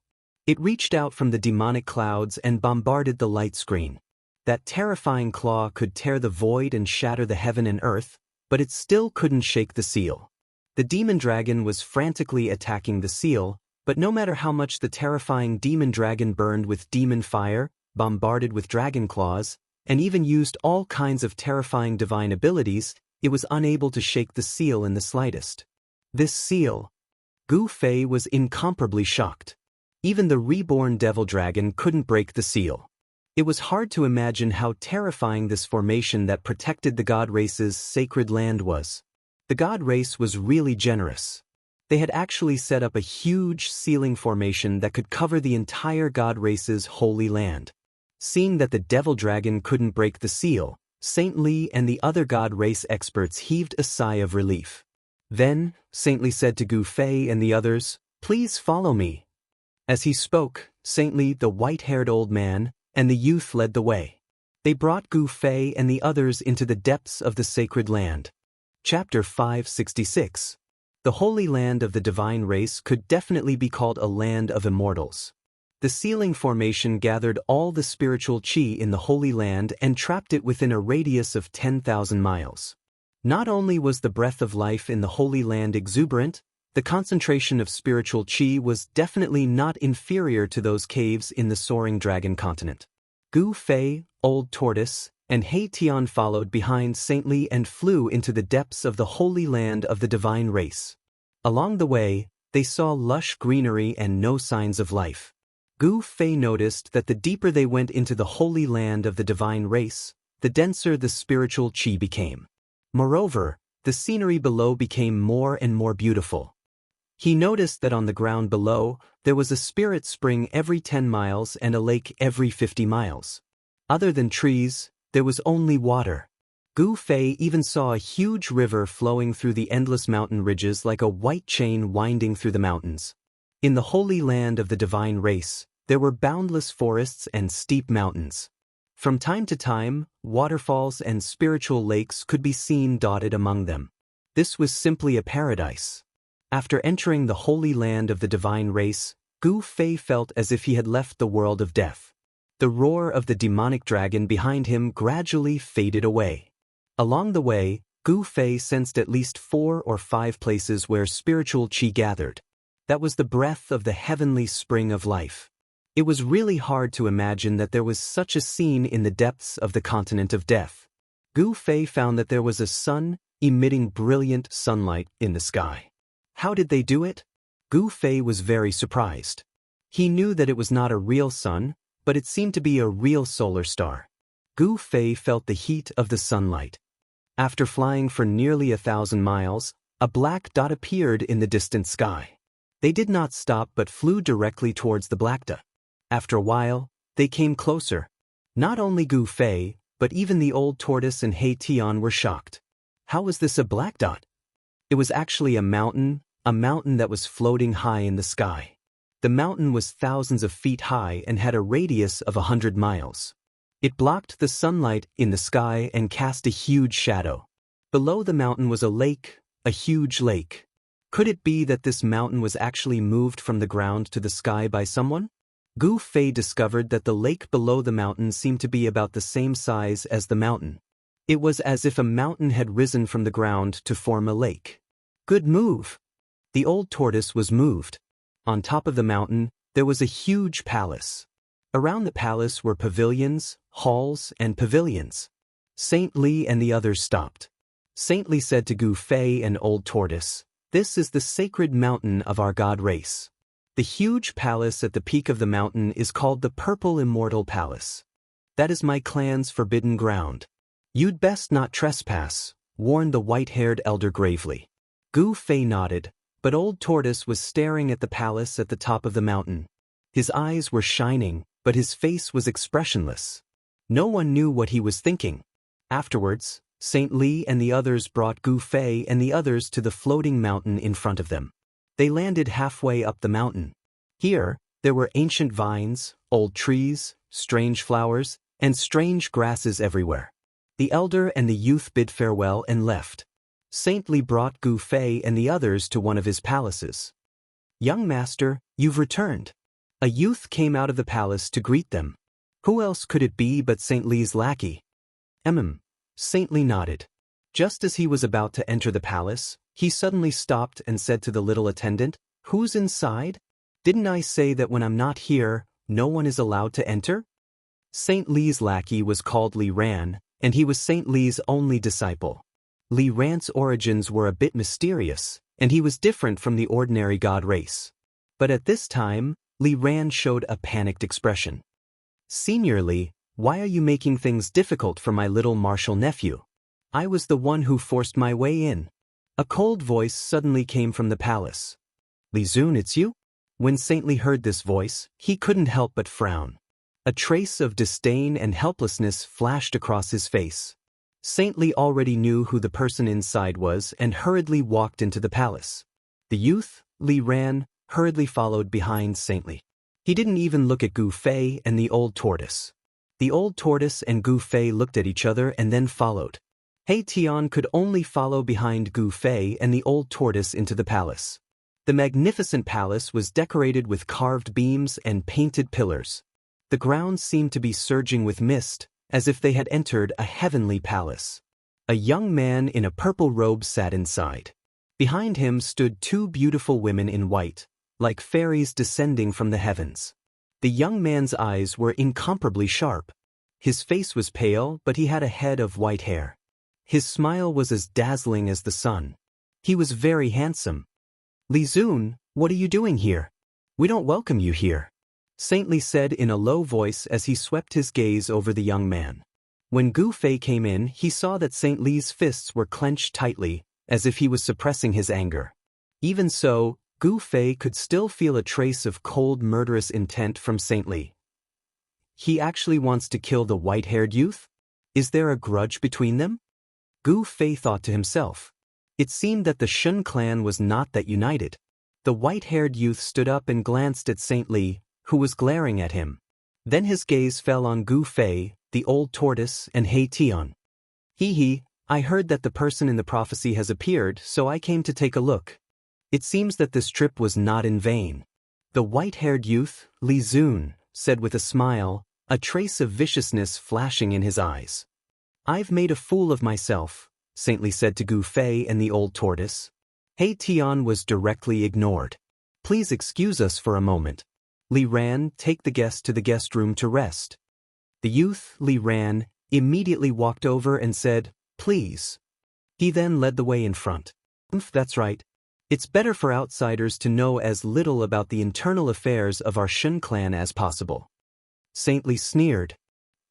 It reached out from the demonic clouds and bombarded the light screen. That terrifying claw could tear the void and shatter the heaven and earth, but it still couldn't shake the seal. The demon dragon was frantically attacking the seal, but no matter how much the terrifying demon dragon burned with demon fire, bombarded with dragon claws, and even used all kinds of terrifying divine abilities, it was unable to shake the seal in the slightest. This seal. Gu Fei was incomparably shocked. Even the reborn devil dragon couldn't break the seal. It was hard to imagine how terrifying this formation that protected the god race's sacred land was. The god race was really generous. They had actually set up a huge sealing formation that could cover the entire god race's holy land. Seeing that the devil dragon couldn't break the seal, Saint Li and the other god race experts heaved a sigh of relief. Then, Saint Li said to Gu Fei and the others, "Please follow me." As he spoke, Saint Li, the white-haired old man, and the youth led the way. They brought Gu Fei and the others into the depths of the sacred land. Chapter 566. The Holy Land of the Divine Race could definitely be called a land of immortals. The sealing formation gathered all the spiritual chi in the Holy Land and trapped it within a radius of 10,000 miles. Not only was the breath of life in the Holy Land exuberant, The concentration of spiritual qi was definitely not inferior to those caves in the soaring dragon continent. Gu Fei, Old Tortoise, and He Tian followed behind Saint Li and flew into the depths of the holy land of the divine race. Along the way, they saw lush greenery and no signs of life. Gu Fei noticed that the deeper they went into the holy land of the divine race, the denser the spiritual qi became. Moreover, the scenery below became more and more beautiful. He noticed that on the ground below, there was a spirit spring every 10 miles and a lake every 50 miles. Other than trees, there was only water. Gu Fei even saw a huge river flowing through the endless mountain ridges like a white chain winding through the mountains. In the holy land of the divine race, there were boundless forests and steep mountains. From time to time, waterfalls and spiritual lakes could be seen dotted among them. This was simply a paradise. After entering the holy land of the divine race, Gu Fei felt as if he had left the world of death. The roar of the demonic dragon behind him gradually faded away. Along the way, Gu Fei sensed at least 4 or 5 places where spiritual qi gathered. That was the breath of the heavenly spring of life. It was really hard to imagine that there was such a scene in the depths of the continent of death. Gu Fei found that there was a sun, emitting brilliant sunlight in the sky. How did they do it? Gu Fei was very surprised. He knew that it was not a real sun, but it seemed to be a real solar star. Gu Fei felt the heat of the sunlight. After flying for nearly 1,000 miles, a black dot appeared in the distant sky. They did not stop but flew directly towards the black dot. After a while, they came closer. Not only Gu Fei, but even the Old Tortoise and He Tian were shocked. How was this a black dot? It was actually a mountain that was floating high in the sky. The mountain was thousands of feet high and had a radius of 100 miles. It blocked the sunlight in the sky and cast a huge shadow. Below the mountain was a lake, a huge lake. Could it be that this mountain was actually moved from the ground to the sky by someone? Gu Fei discovered that the lake below the mountain seemed to be about the same size as the mountain. It was as if a mountain had risen from the ground to form a lake. Good move! The Old Tortoise was moved. On top of the mountain, there was a huge palace. Around the palace were pavilions, halls, and pavilions. Saint Li and the others stopped. Saint Li said to Gu Fei and Old Tortoise, "This is the sacred mountain of our god race. The huge palace at the peak of the mountain is called the Purple Immortal Palace. That is my clan's forbidden ground. You'd best not trespass," warned the white-haired elder gravely. Gu Fei nodded, but Old Tortoise was staring at the palace at the top of the mountain. His eyes were shining, but his face was expressionless. No one knew what he was thinking. Afterwards, Saint Li and the others brought Gu Fei and the others to the floating mountain in front of them. They landed halfway up the mountain. Here, there were ancient vines, old trees, strange flowers, and strange grasses everywhere. The elder and the youth bid farewell and left. Saint Li brought Gu Fei and the others to one of his palaces. "Young master, you've returned." A youth came out of the palace to greet them. Who else could it be but Saint Li's lackey? Saint Li nodded. Just as he was about to enter the palace, he suddenly stopped and said to the little attendant, "Who's inside? Didn't I say that when I'm not here, no one is allowed to enter?" Saint Li's lackey was called Li Ran, and he was Saint Li's only disciple. Li Ran's origins were a bit mysterious, and he was different from the ordinary god race. But at this time, Li Ran showed a panicked expression. "Senior Li, why are you making things difficult for my little martial nephew? I was the one who forced my way in." A cold voice suddenly came from the palace. "Li Zun, it's you?" When Saint Li heard this voice, he couldn't help but frown. A trace of disdain and helplessness flashed across his face. Saint Li already knew who the person inside was and hurriedly walked into the palace. The youth, Li Ran, hurriedly followed behind Saint Li. He didn't even look at Gu Fei and the Old Tortoise. The Old Tortoise and Gu Fei looked at each other and then followed. He Tian could only follow behind Gu Fei and the Old Tortoise into the palace. The magnificent palace was decorated with carved beams and painted pillars. The grounds seemed to be surging with mist, as if they had entered a heavenly palace. A young man in a purple robe sat inside. Behind him stood two beautiful women in white, like fairies descending from the heavens. The young man's eyes were incomparably sharp. His face was pale, but he had a head of white hair. His smile was as dazzling as the sun. He was very handsome. "Li Zun, what are you doing here? We don't welcome you here," Saint Li said in a low voice as he swept his gaze over the young man. When Gu Fei came in, he saw that Saint Li's fists were clenched tightly, as if he was suppressing his anger. Even so, Gu Fei could still feel a trace of cold, murderous intent from Saint Li. He actually wants to kill the white-haired youth? Is there a grudge between them? Gu Fei thought to himself. It seemed that the Shun clan was not that united. The white-haired youth stood up and glanced at Saint Li, who was glaring at him. Then his gaze fell on Gu Fei, the old tortoise, and He Tian. "He, I heard that the person in the prophecy has appeared, so I came to take a look. It seems that this trip was not in vain." The white-haired youth, Li Zun, said with a smile, a trace of viciousness flashing in his eyes. "I've made a fool of myself," Saint Li said to Gu Fei and the old tortoise. He Tian was directly ignored. "Please excuse us for a moment. Li Ran, take the guest to the guest room to rest." The youth, Li Ran, immediately walked over and said, "Please." He then led the way in front. "That's right. It's better for outsiders to know as little about the internal affairs of our Shun clan as possible." Saint Li sneered.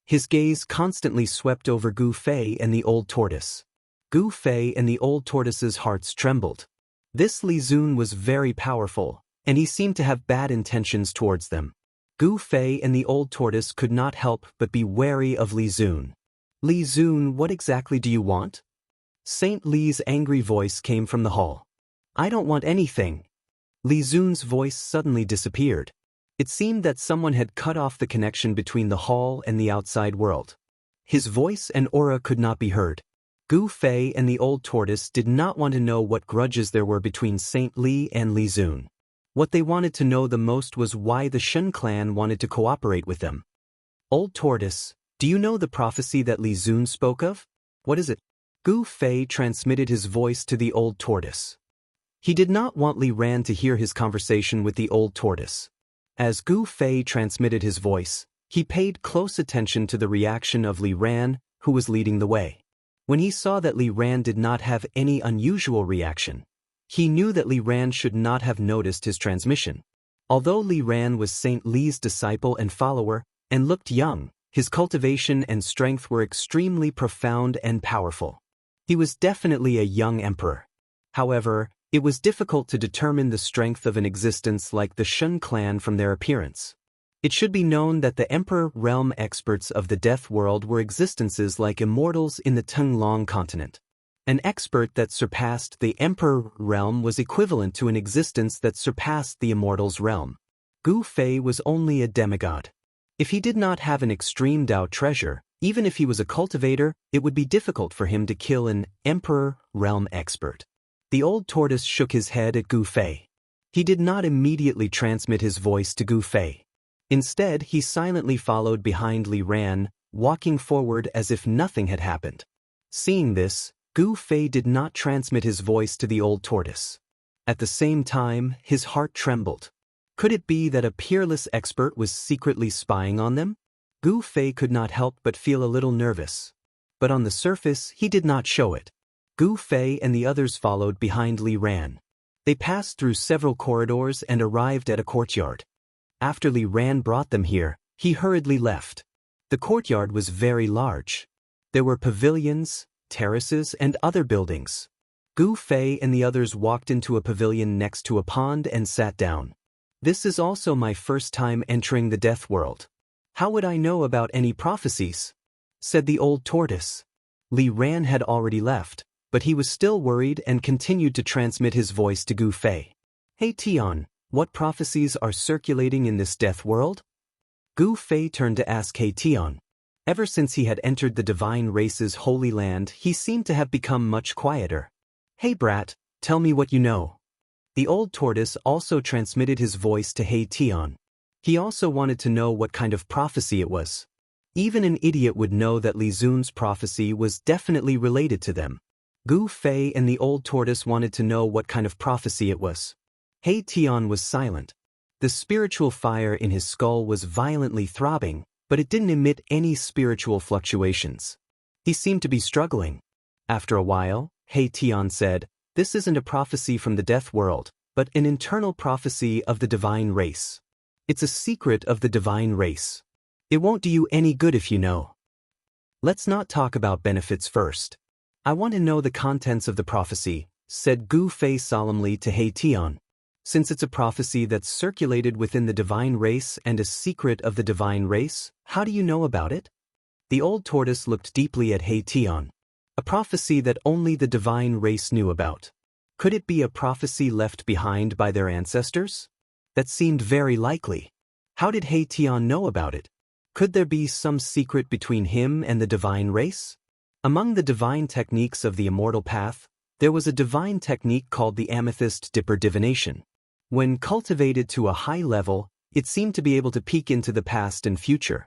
His gaze constantly swept over Gu Fei and the old tortoise. Gu Fei and the old tortoise's hearts trembled. This Li Zun was very powerful, and he seemed to have bad intentions towards them. Gu Fei and the old tortoise could not help but be wary of Li Zun. "Li Zun, what exactly do you want?" Saint Li's angry voice came from the hall. "I don't want anything." Li Zun's voice suddenly disappeared. It seemed that someone had cut off the connection between the hall and the outside world. His voice and aura could not be heard. Gu Fei and the old tortoise did not want to know what grudges there were between Saint Li and Li Zun. What they wanted to know the most was why the Shun clan wanted to cooperate with them. "Old tortoise, do you know the prophecy that Li Zun spoke of? What is it?" Gu Fei transmitted his voice to the old tortoise. He did not want Li Ran to hear his conversation with the old tortoise. As Gu Fei transmitted his voice, he paid close attention to the reaction of Li Ran, who was leading the way. When he saw that Li Ran did not have any unusual reaction, he knew that Li Ran should not have noticed his transmission. Although Li Ran was Saint Li's disciple and follower, and looked young, his cultivation and strength were extremely profound and powerful. He was definitely a young emperor. However, it was difficult to determine the strength of an existence like the Shun clan from their appearance. It should be known that the Emperor realm experts of the Death World were existences like immortals in the Tenglong continent. An expert that surpassed the Emperor realm was equivalent to an existence that surpassed the Immortal's realm. Gu Fei was only a demigod. If he did not have an extreme Dao treasure, even if he was a cultivator, it would be difficult for him to kill an Emperor realm expert. The old tortoise shook his head at Gu Fei. He did not immediately transmit his voice to Gu Fei. Instead, he silently followed behind Li Ran, walking forward as if nothing had happened. Seeing this, Gu Fei did not transmit his voice to the old tortoise. At the same time, his heart trembled. Could it be that a peerless expert was secretly spying on them? Gu Fei could not help but feel a little nervous. But on the surface, he did not show it. Gu Fei and the others followed behind Li Ran. They passed through several corridors and arrived at a courtyard. After Li Ran brought them here, he hurriedly left. The courtyard was very large. There were pavilions, terraces, and other buildings. Gu Fei and the others walked into a pavilion next to a pond and sat down. "This is also my first time entering the Death World. How would I know about any prophecies?" said the old tortoise. Li Ran had already left, but he was still worried and continued to transmit his voice to Gu Fei. "Hey Tian, what prophecies are circulating in this Death World?" Gu Fei turned to ask He Tian. Ever since he had entered the divine race's holy land, he seemed to have become much quieter. "Hey brat, tell me what you know." The old tortoise also transmitted his voice to He Tian. He also wanted to know what kind of prophecy it was. Even an idiot would know that Li Zun's prophecy was definitely related to them. Gu Fei and the old tortoise wanted to know what kind of prophecy it was. He Tian was silent. The spiritual fire in his skull was violently throbbing, but it didn't emit any spiritual fluctuations. He seemed to be struggling. After a while, He Tian said, "This isn't a prophecy from the death world, but an internal prophecy of the divine race. It's a secret of the divine race. It won't do you any good if you know. Let's not talk about benefits first. I want to know the contents of the prophecy," said Gu Fei solemnly to He Tian. "Since it's a prophecy that's circulated within the divine race and a secret of the divine race, how do you know about it?" The old tortoise looked deeply at He Tian. A prophecy that only the divine race knew about. Could it be a prophecy left behind by their ancestors? That seemed very likely. How did He Tian know about it? Could there be some secret between him and the divine race? Among the divine techniques of the immortal path, there was a divine technique called the amethyst dipper divination. When cultivated to a high level, it seemed to be able to peek into the past and future.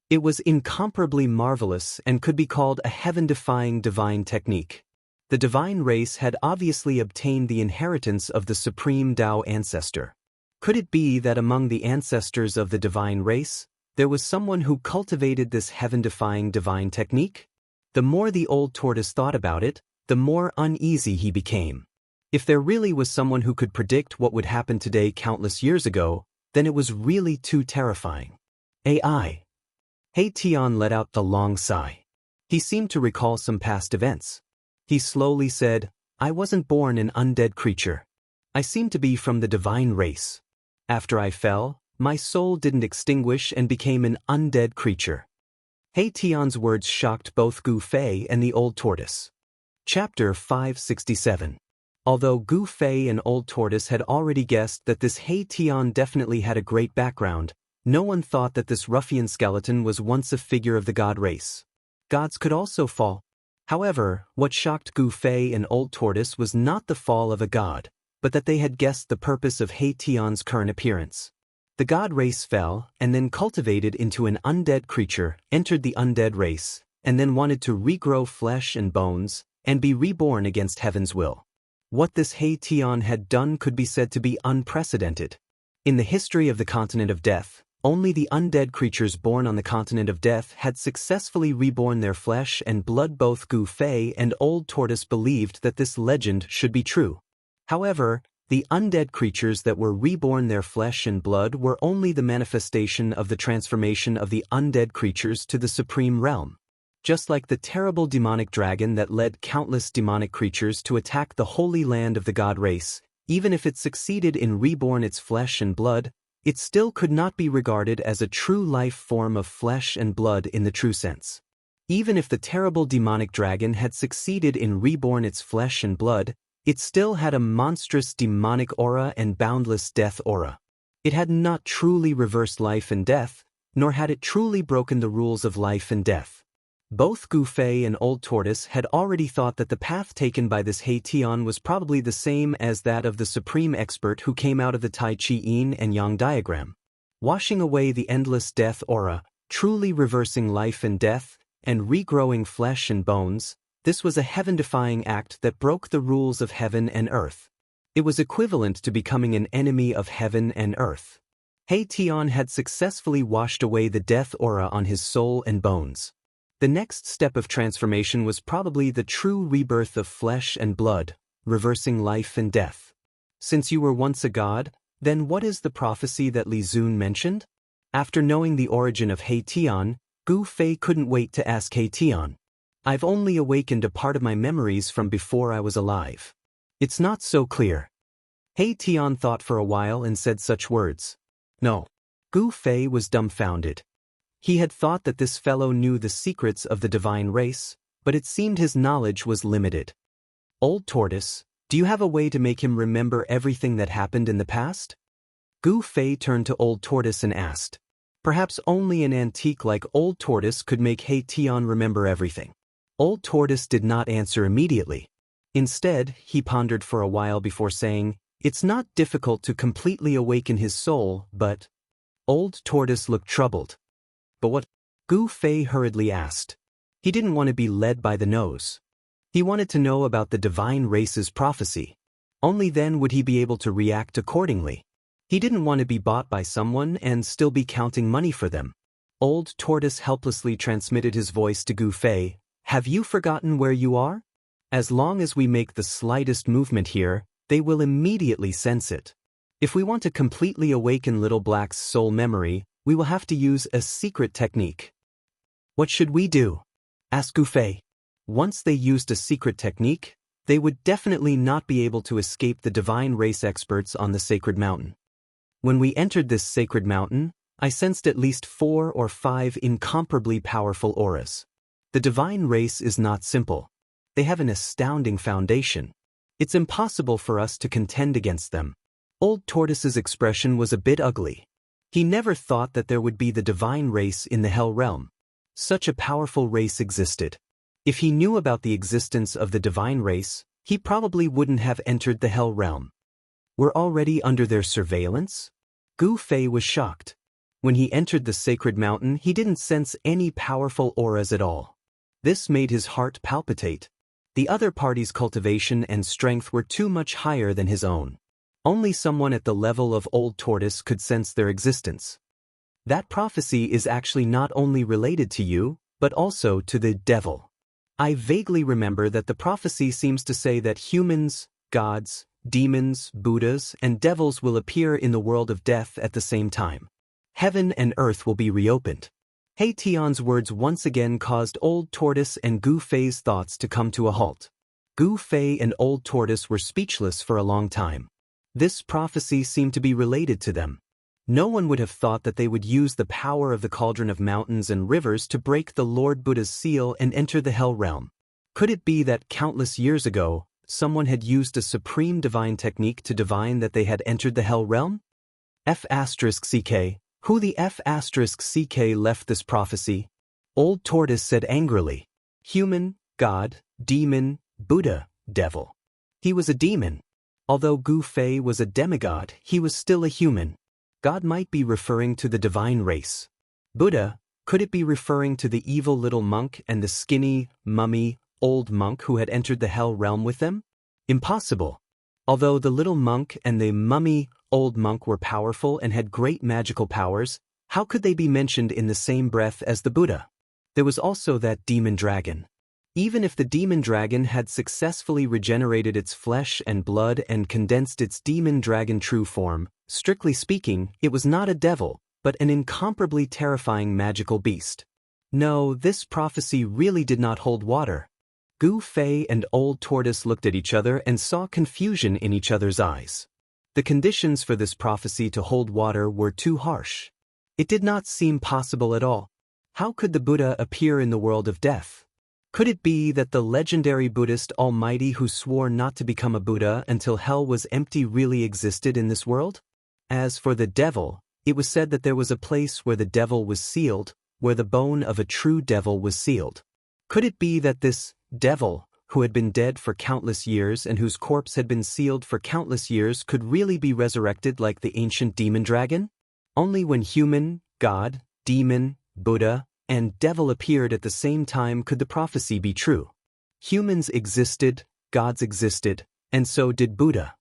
It was incomparably marvelous and could be called a heaven-defying divine technique. The divine race had obviously obtained the inheritance of the supreme Dao ancestor. Could it be that among the ancestors of the divine race, there was someone who cultivated this heaven-defying divine technique? The more the old tortoise thought about it, the more uneasy he became. If there really was someone who could predict what would happen today countless years ago, then it was really too terrifying. AI. He Tian let out a long sigh. He seemed to recall some past events. He slowly said, "I wasn't born an undead creature. I seem to be from the divine race. After I fell, my soul didn't extinguish and became an undead creature." He Tian's words shocked both Gu Fei and the old tortoise. Chapter 567. Although Gu Fei and Old Tortoise had already guessed that this He Tian definitely had a great background, no one thought that this ruffian skeleton was once a figure of the god race. Gods could also fall. However, what shocked Gu Fei and Old Tortoise was not the fall of a god, but that they had guessed the purpose of He Tian's current appearance. The god race fell, and then cultivated into an undead creature, entered the undead race, and then wanted to regrow flesh and bones, and be reborn against heaven's will. What this He Tian had done could be said to be unprecedented. In the history of the continent of death, only the undead creatures born on the continent of death had successfully reborn their flesh and blood. Both Gu Fei and Old Tortoise believed that this legend should be true. However, the undead creatures that were reborn their flesh and blood were only the manifestation of the transformation of the undead creatures to the supreme realm. Just like the terrible demonic dragon that led countless demonic creatures to attack the holy land of the god race, even if it succeeded in reborn its flesh and blood, it still could not be regarded as a true life form of flesh and blood in the true sense. Even if the terrible demonic dragon had succeeded in reborn its flesh and blood, it still had a monstrous demonic aura and boundless death aura. It had not truly reversed life and death, nor had it truly broken the rules of life and death. Both Gu Fei and Old Tortoise had already thought that the path taken by this He Tian was probably the same as that of the supreme expert who came out of the Tai Chi Yin and Yang diagram. Washing away the endless death aura, truly reversing life and death, and regrowing flesh and bones, this was a heaven-defying act that broke the rules of heaven and earth. It was equivalent to becoming an enemy of heaven and earth. He Tian had successfully washed away the death aura on his soul and bones. The next step of transformation was probably the true rebirth of flesh and blood, reversing life and death. Since you were once a god, then what is the prophecy that Li Zun mentioned? After knowing the origin of He Tian, Gu Fei couldn't wait to ask He Tian. "I've only awakened a part of my memories from before I was alive. It's not so clear." He Tian thought for a while and said such words. "No." Gu Fei was dumbfounded. He had thought that this fellow knew the secrets of the divine race, but it seemed his knowledge was limited. "Old Tortoise, do you have a way to make him remember everything that happened in the past?" Gu Fei turned to Old Tortoise and asked. Perhaps only an antique like Old Tortoise could make He Tian remember everything. Old Tortoise did not answer immediately. Instead, he pondered for a while before saying, "It's not difficult to completely awaken his soul, but—" Old Tortoise looked troubled. "But what?" Gu Fei hurriedly asked. He didn't want to be led by the nose. He wanted to know about the divine race's prophecy. Only then would he be able to react accordingly. He didn't want to be bought by someone and still be counting money for them. Old Tortoise helplessly transmitted his voice to Gu Fei. Have you forgotten where you are? As long as we make the slightest movement here, they will immediately sense it. If we want to completely awaken Little Black's soul memory, we will have to use a secret technique. What should we do? Asked Gu Fei. Once they used a secret technique, they would definitely not be able to escape the divine race experts on the sacred mountain. When we entered this sacred mountain, I sensed at least 4 or 5 incomparably powerful auras. The divine race is not simple. They have an astounding foundation. It's impossible for us to contend against them. Old Tortoise's expression was a bit ugly. He never thought that there would be the divine race in the Hell Realm. Such a powerful race existed. If he knew about the existence of the divine race, he probably wouldn't have entered the Hell Realm. We're already under their surveillance? Gu Fei was shocked. When he entered the sacred mountain, he didn't sense any powerful auras at all. This made his heart palpitate. The other party's cultivation and strength were too much higher than his own. Only someone at the level of Old Tortoise could sense their existence. That prophecy is actually not only related to you, but also to the devil. I vaguely remember that the prophecy seems to say that humans, gods, demons, Buddhas, and devils will appear in the world of death at the same time. Heaven and earth will be reopened. He Tian's words once again caused Old Tortoise and Gu Fei's thoughts to come to a halt. Gu Fei and Old Tortoise were speechless for a long time. This prophecy seemed to be related to them. No one would have thought that they would use the power of the cauldron of mountains and rivers to break the Lord Buddha's seal and enter the Hell Realm. Could it be that countless years ago, someone had used a supreme divine technique to divine that they had entered the Hell Realm? F***CK. Who the F***CK left this prophecy? Old Tortoise said angrily. Human, God, demon, Buddha, devil. He was a demon. Although Gu Fei was a demigod, he was still a human. God might be referring to the divine race. Buddha, could it be referring to the evil little monk and the skinny, mummy, old monk who had entered the Hell Realm with them? Impossible. Although the little monk and the mummy, old monk were powerful and had great magical powers, how could they be mentioned in the same breath as the Buddha? There was also that demon dragon. Even if the demon dragon had successfully regenerated its flesh and blood and condensed its demon dragon true form, strictly speaking, it was not a devil, but an incomparably terrifying magical beast. No, this prophecy really did not hold water. Gu Fei and Old Tortoise looked at each other and saw confusion in each other's eyes. The conditions for this prophecy to hold water were too harsh. It did not seem possible at all. How could the Buddha appear in the world of death? Could it be that the legendary Buddhist Almighty who swore not to become a Buddha until hell was empty really existed in this world? As for the devil, it was said that there was a place where the devil was sealed, where the bone of a true devil was sealed. Could it be that this devil, who had been dead for countless years and whose corpse had been sealed for countless years, could really be resurrected like the ancient demon dragon? Only when human, God, demon, Buddha, and devil appeared at the same time could the prophecy be true. Humans existed, gods existed, and so did Buddha.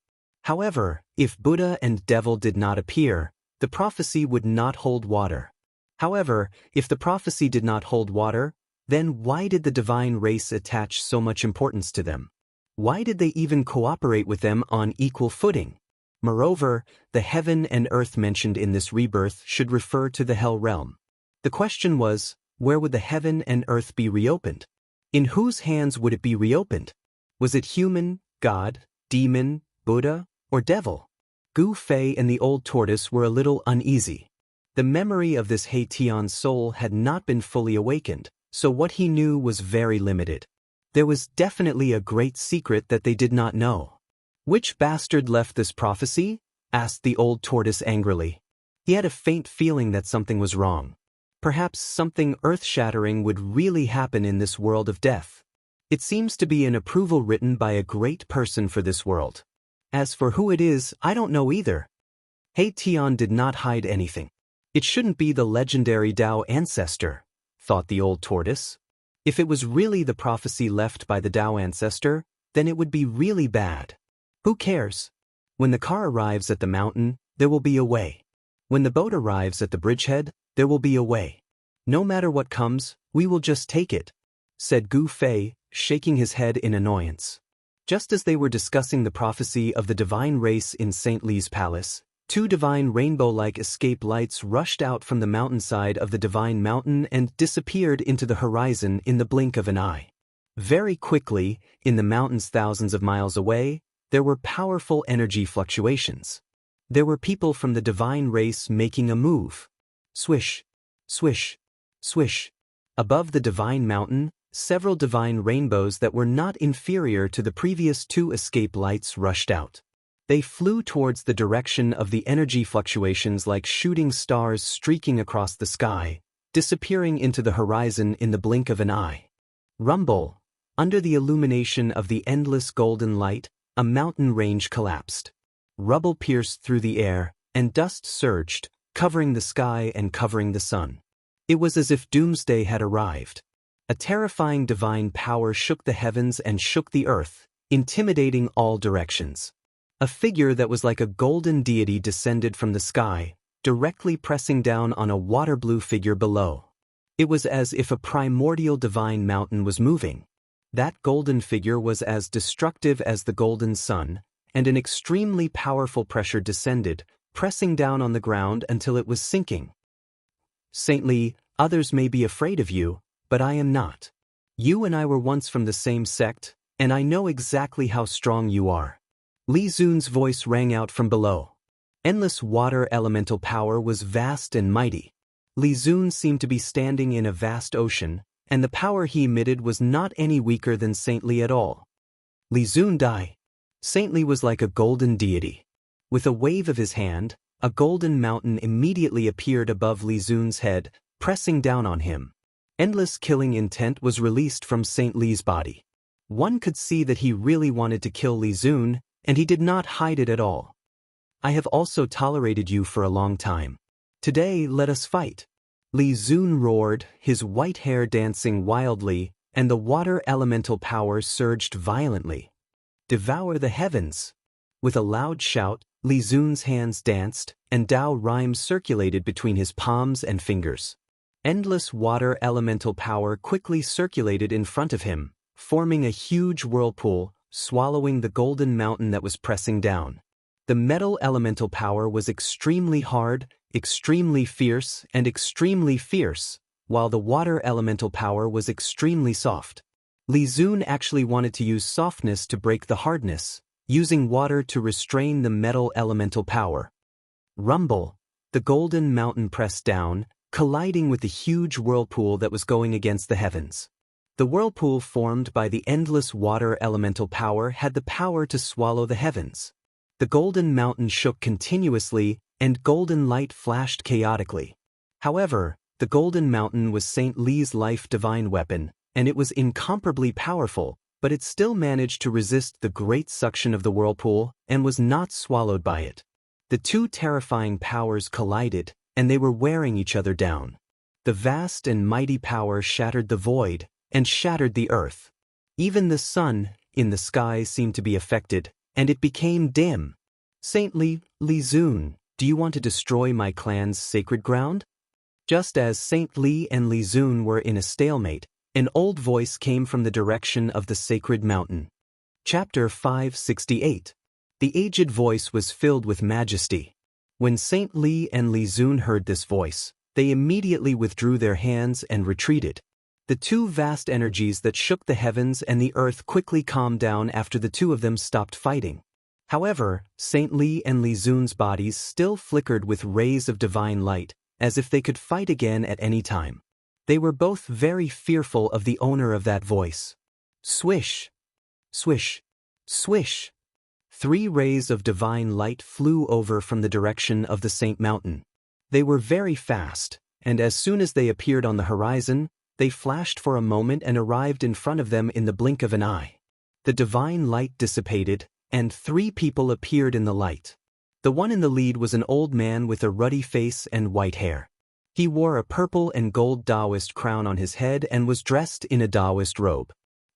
However, if Buddha and devil did not appear, the prophecy would not hold water. However, if the prophecy did not hold water, then why did the divine race attach so much importance to them? Why did they even cooperate with them on equal footing? Moreover, the heaven and earth mentioned in this rebirth should refer to the Hell Realm. The question was, where would the heaven and earth be reopened? In whose hands would it be reopened? Was it human, God, demon, Buddha, or devil? Gu Fei and the Old Tortoise were a little uneasy. The memory of this He Tian's soul had not been fully awakened, so what he knew was very limited. There was definitely a great secret that they did not know. Which bastard left this prophecy? Asked the Old Tortoise angrily. He had a faint feeling that something was wrong. Perhaps something earth-shattering would really happen in this world of death. It seems to be an approval written by a great person for this world. As for who it is, I don't know either. He Tian did not hide anything. It shouldn't be the legendary Dao ancestor, thought the Old Tortoise. If it was really the prophecy left by the Tao ancestor, then it would be really bad. Who cares? When the car arrives at the mountain, there will be a way. When the boat arrives at the bridgehead, there will be a way. No matter what comes, we will just take it, said Gu Fei, shaking his head in annoyance. Just as they were discussing the prophecy of the divine race in St. Li's palace, two divine rainbow-like escape lights rushed out from the mountainside of the divine mountain and disappeared into the horizon in the blink of an eye. Very quickly, in the mountains thousands of miles away, there were powerful energy fluctuations. There were people from the divine race making a move. Swish, swish, swish. Above the divine mountain, several divine rainbows that were not inferior to the previous two escape lights rushed out. They flew towards the direction of the energy fluctuations like shooting stars streaking across the sky, disappearing into the horizon in the blink of an eye. Rumble. Under the illumination of the endless golden light, a mountain range collapsed. Rubble pierced through the air, and dust surged, covering the sky and covering the sun. It was as if doomsday had arrived. A terrifying divine power shook the heavens and shook the earth, intimidating all directions. A figure that was like a golden deity descended from the sky, directly pressing down on a water-blue figure below. It was as if a primordial divine mountain was moving. That golden figure was as destructive as the golden sun, and an extremely powerful pressure descended, pressing down on the ground until it was sinking. Saint Li, others may be afraid of you, but I am not. You and I were once from the same sect, and I know exactly how strong you are. Li Zun's voice rang out from below. Endless water elemental power was vast and mighty. Li Zun seemed to be standing in a vast ocean, and the power he emitted was not any weaker than Saint Li at all. Li Zun Dai. Saint Li was like a golden deity. With a wave of his hand, a golden mountain immediately appeared above Li Zun's head, pressing down on him. Endless killing intent was released from Saint Li's body. One could see that he really wanted to kill Li Zun, and he did not hide it at all. I have also tolerated you for a long time. Today let us fight. Li Zun roared, his white hair dancing wildly, and the water elemental power surged violently. Devour the heavens! With a loud shout, Li Zun's hands danced, and Tao rhymes circulated between his palms and fingers. Endless water elemental power quickly circulated in front of him, forming a huge whirlpool, swallowing the golden mountain that was pressing down. The metal elemental power was extremely hard, extremely fierce, and extremely fierce, while the water elemental power was extremely soft. Li Zun actually wanted to use softness to break the hardness, using water to restrain the metal elemental power. Rumble. The golden mountain pressed down, colliding with the huge whirlpool that was going against the heavens. The whirlpool formed by the endless water elemental power had the power to swallow the heavens. The golden mountain shook continuously, and golden light flashed chaotically. However, the golden mountain was Saint Li's life divine weapon, and it was incomparably powerful, but it still managed to resist the great suction of the whirlpool and was not swallowed by it. The two terrifying powers collided, and they were wearing each other down. The vast and mighty power shattered the void, and shattered the earth. Even the sun in the sky seemed to be affected, and it became dim. Saint Li, Li Zun, do you want to destroy my clan's sacred ground? Just as Saint Li and Li Zun were in a stalemate, an old voice came from the direction of the sacred mountain. Chapter 568. The aged voice was filled with majesty. When Saint Li and Li Zun heard this voice, they immediately withdrew their hands and retreated. The two vast energies that shook the heavens and the earth quickly calmed down after the two of them stopped fighting. However, Saint Li and Li Zun's bodies still flickered with rays of divine light, as if they could fight again at any time. They were both very fearful of the owner of that voice. Swish! Swish! Swish! 3 rays of divine light flew over from the direction of the Saint Mountain. They were very fast, and as soon as they appeared on the horizon, they flashed for a moment and arrived in front of them in the blink of an eye. The divine light dissipated, and 3 people appeared in the light. The one in the lead was an old man with a ruddy face and white hair. He wore a purple and gold Daoist crown on his head and was dressed in a Daoist robe.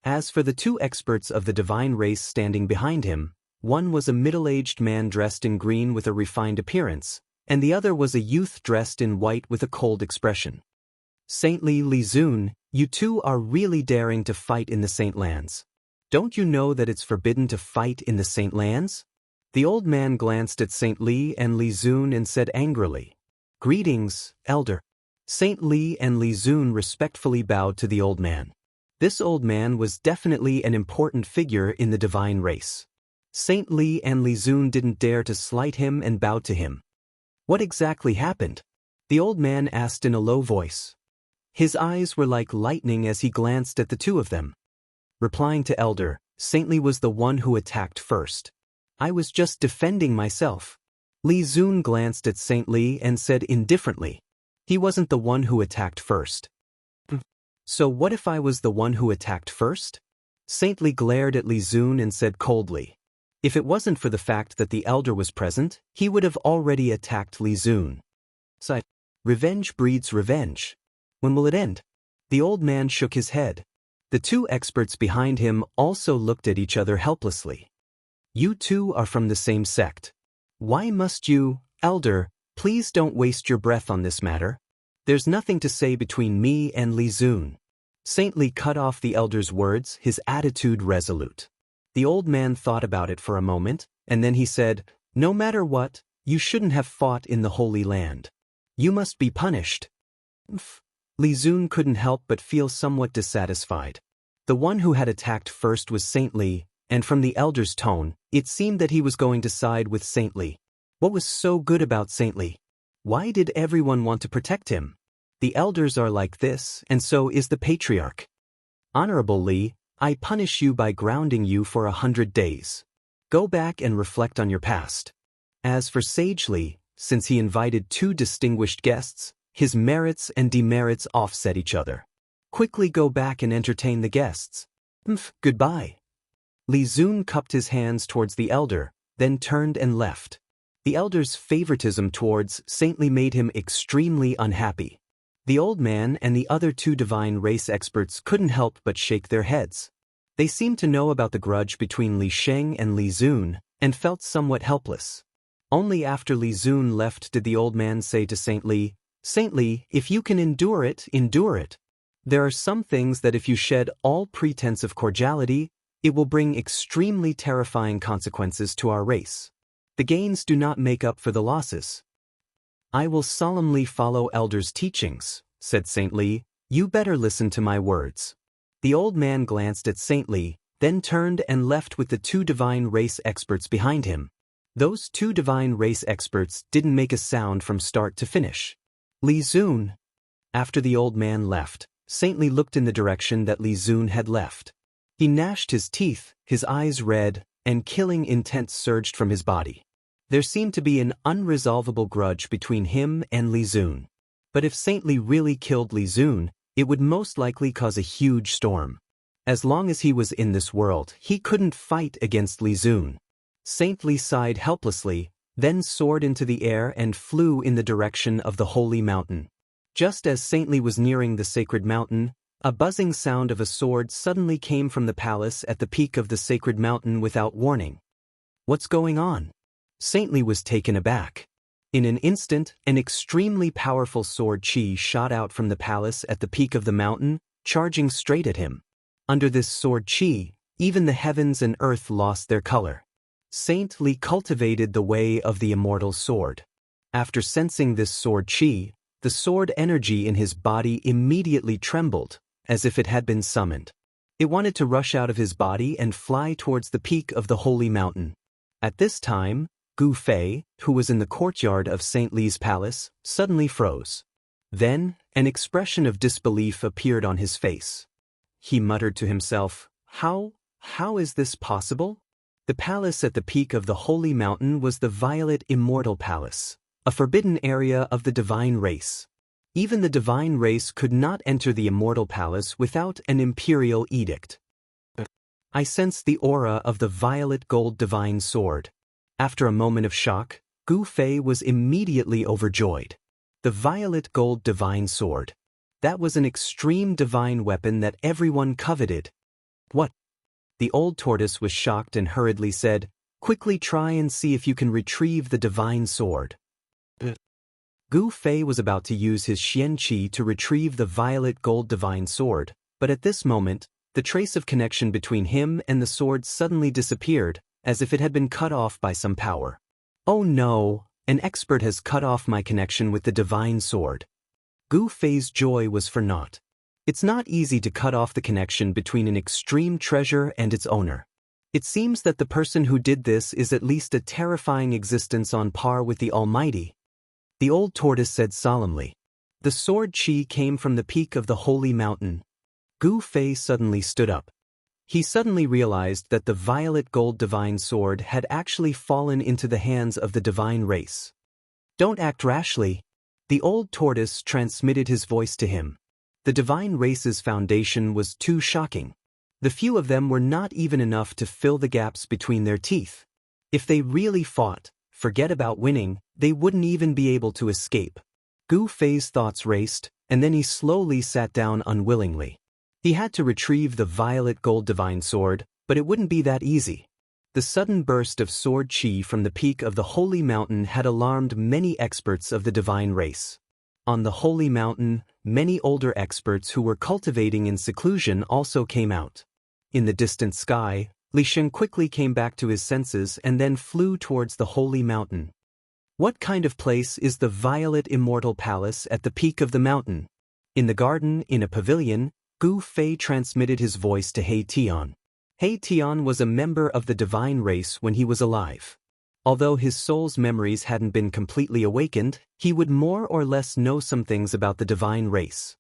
As for the two experts of the divine race standing behind him, one was a middle-aged man dressed in green with a refined appearance, and the other was a youth dressed in white with a cold expression. Saintly Li Zun, you two are really daring to fight in the Saint Lands. Don't you know that it's forbidden to fight in the Saint Lands? The old man glanced at Saint Li and Li Zun and said angrily, "Greetings, elder." Saint Li and Li Zun respectfully bowed to the old man. This old man was definitely an important figure in the divine race. Saint Li and Li Zun didn't dare to slight him and bowed to him. What exactly happened? The old man asked in a low voice. His eyes were like lightning as he glanced at the two of them. Replying to elder, Saint Li was the one who attacked first. I was just defending myself. Li Zun glanced at Saint Li and said indifferently, he wasn't the one who attacked first. So what if I was the one who attacked first? Saint Li glared at Li Zun and said coldly. If it wasn't for the fact that the elder was present, he would have already attacked Li Zun. Sighed. Revenge breeds revenge. When will it end? The old man shook his head. The two experts behind him also looked at each other helplessly. You two are from the same sect. Why must you, elder, please don't waste your breath on this matter? There's nothing to say between me and Li Zun. Saint Li cut off the elder's words, his attitude resolute. The old man thought about it for a moment, and then he said, no matter what, you shouldn't have fought in the Holy Land. You must be punished. Li Zun couldn't help but feel somewhat dissatisfied. The one who had attacked first was Saint Li, and from the elder's tone, it seemed that he was going to side with Saint Li. What was so good about Saint Li? Why did everyone want to protect him? The elders are like this, and so is the patriarch. Honorable Li, I punish you by grounding you for 100 days. Go back and reflect on your past. As for Sage Li, since he invited two distinguished guests, his merits and demerits offset each other. Quickly go back and entertain the guests. Goodbye. Li Zun cupped his hands towards the elder, then turned and left. The elder's favoritism towards Saint Li made him extremely unhappy. The old man and the other two divine race experts couldn't help but shake their heads. They seemed to know about the grudge between Li Sheng and Li Zun, and felt somewhat helpless. Only after Li Zun left did the old man say to Saint Li, if you can endure it, endure it. There are some things that if you shed all pretense of cordiality, it will bring extremely terrifying consequences to our race. The gains do not make up for the losses. I will solemnly follow elders' teachings, said Saint Li. You better listen to my words. The old man glanced at Saint Li, then turned and left with the two divine race experts behind him. Those two divine race experts didn't make a sound from start to finish. Li Zun. After the old man left, Saint Li looked in the direction that Li Zun had left. He gnashed his teeth, his eyes red, and killing intent surged from his body. There seemed to be an unresolvable grudge between him and Li Zun. But if Saint Li really killed Li Zun, it would most likely cause a huge storm. As long as he was in this world, he couldn't fight against Li Zun. Saint Li sighed helplessly, then soared into the air and flew in the direction of the holy mountain. Just as Saint Li was nearing the sacred mountain, a buzzing sound of a sword suddenly came from the palace at the peak of the sacred mountain without warning. What's going on? Saint Li was taken aback. In an instant, an extremely powerful sword chi shot out from the palace at the peak of the mountain, charging straight at him. Under this sword chi, even the heavens and earth lost their color. Saint Li cultivated the way of the immortal sword. After sensing this sword chi, the sword energy in his body immediately trembled, as if it had been summoned. It wanted to rush out of his body and fly towards the peak of the holy mountain. At this time, Gu Fei, who was in the courtyard of Saint Li's palace, suddenly froze. Then, an expression of disbelief appeared on his face. He muttered to himself, How is this possible? The palace at the peak of the holy mountain was the violet Immortal Palace, a forbidden area of the divine race. Even the divine race could not enter the Immortal Palace without an imperial edict. I sensed the aura of the violet gold divine sword. After a moment of shock, Gu Fei was immediately overjoyed. The violet gold divine sword. That was an extreme divine weapon that everyone coveted. What? The old tortoise was shocked and hurriedly said, "Quickly try and see if you can retrieve the divine sword." Gu Fei was about to use his Xianqi to retrieve the violet gold divine sword, but at this moment, the trace of connection between him and the sword suddenly disappeared, as if it had been cut off by some power. "Oh no, an expert has cut off my connection with the divine sword." Gu Fei's joy was for naught. It's not easy to cut off the connection between an extreme treasure and its owner. It seems that the person who did this is at least a terrifying existence on par with the Almighty. The old tortoise said solemnly. The sword chi came from the peak of the holy mountain. Gu Fei suddenly stood up. He suddenly realized that the violet gold divine sword had actually fallen into the hands of the divine race. "Don't act rashly." The old tortoise transmitted his voice to him. The divine race's foundation was too shocking. The few of them were not even enough to fill the gaps between their teeth. If they really fought, forget about winning, they wouldn't even be able to escape. Gu Fei's thoughts raced, and then he slowly sat down unwillingly. He had to retrieve the violet gold divine sword, but it wouldn't be that easy. The sudden burst of sword chi from the peak of the holy mountain had alarmed many experts of the divine race. On the holy mountain, many older experts who were cultivating in seclusion also came out. In the distant sky, Li Shen quickly came back to his senses and then flew towards the holy mountain. What kind of place is the violet immortal palace at the peak of the mountain? In the garden, in a pavilion, Gu Fei transmitted his voice to He Tian. He Tian was a member of the divine race when he was alive. Although his soul's memories hadn't been completely awakened, he would more or less know some things about the divine race.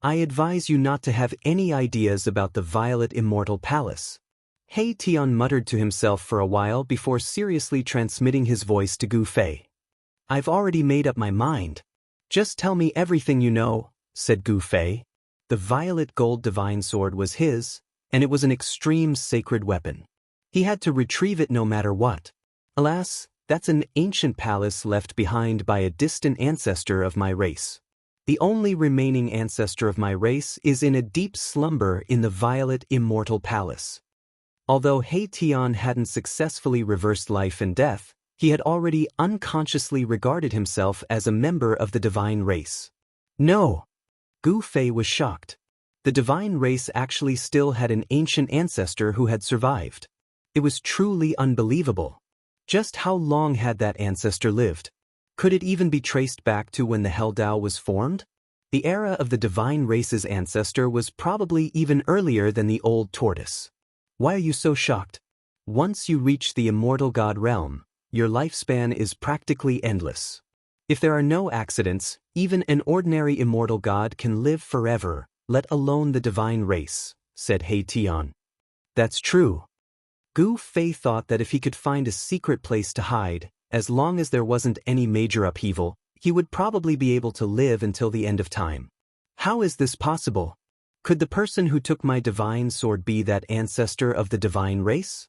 "I advise you not to have any ideas about the violet immortal palace." He Tian muttered to himself for a while before seriously transmitting his voice to Gu Fei. "I've already made up my mind. Just tell me everything you know," said Gu Fei. The violet gold divine sword was his, and it was an extreme sacred weapon. He had to retrieve it no matter what. Alas, that's an ancient palace left behind by a distant ancestor of my race. The only remaining ancestor of my race is in a deep slumber in the violet immortal palace. Although He Tian hadn't successfully reversed life and death, he had already unconsciously regarded himself as a member of the divine race. No! Gu Fei was shocked. The divine race actually still had an ancient ancestor who had survived. It was truly unbelievable. Just how long had that ancestor lived? Could it even be traced back to when the Hell Dao was formed? The era of the divine race's ancestor was probably even earlier than the old tortoise. Why are you so shocked? Once you reach the immortal god realm, your lifespan is practically endless. If there are no accidents, even an ordinary immortal god can live forever, let alone the divine race, said He Tian. That's true. Gu Fei thought that if he could find a secret place to hide, as long as there wasn't any major upheaval, he would probably be able to live until the end of time. How is this possible? Could the person who took my divine sword be that ancestor of the divine race?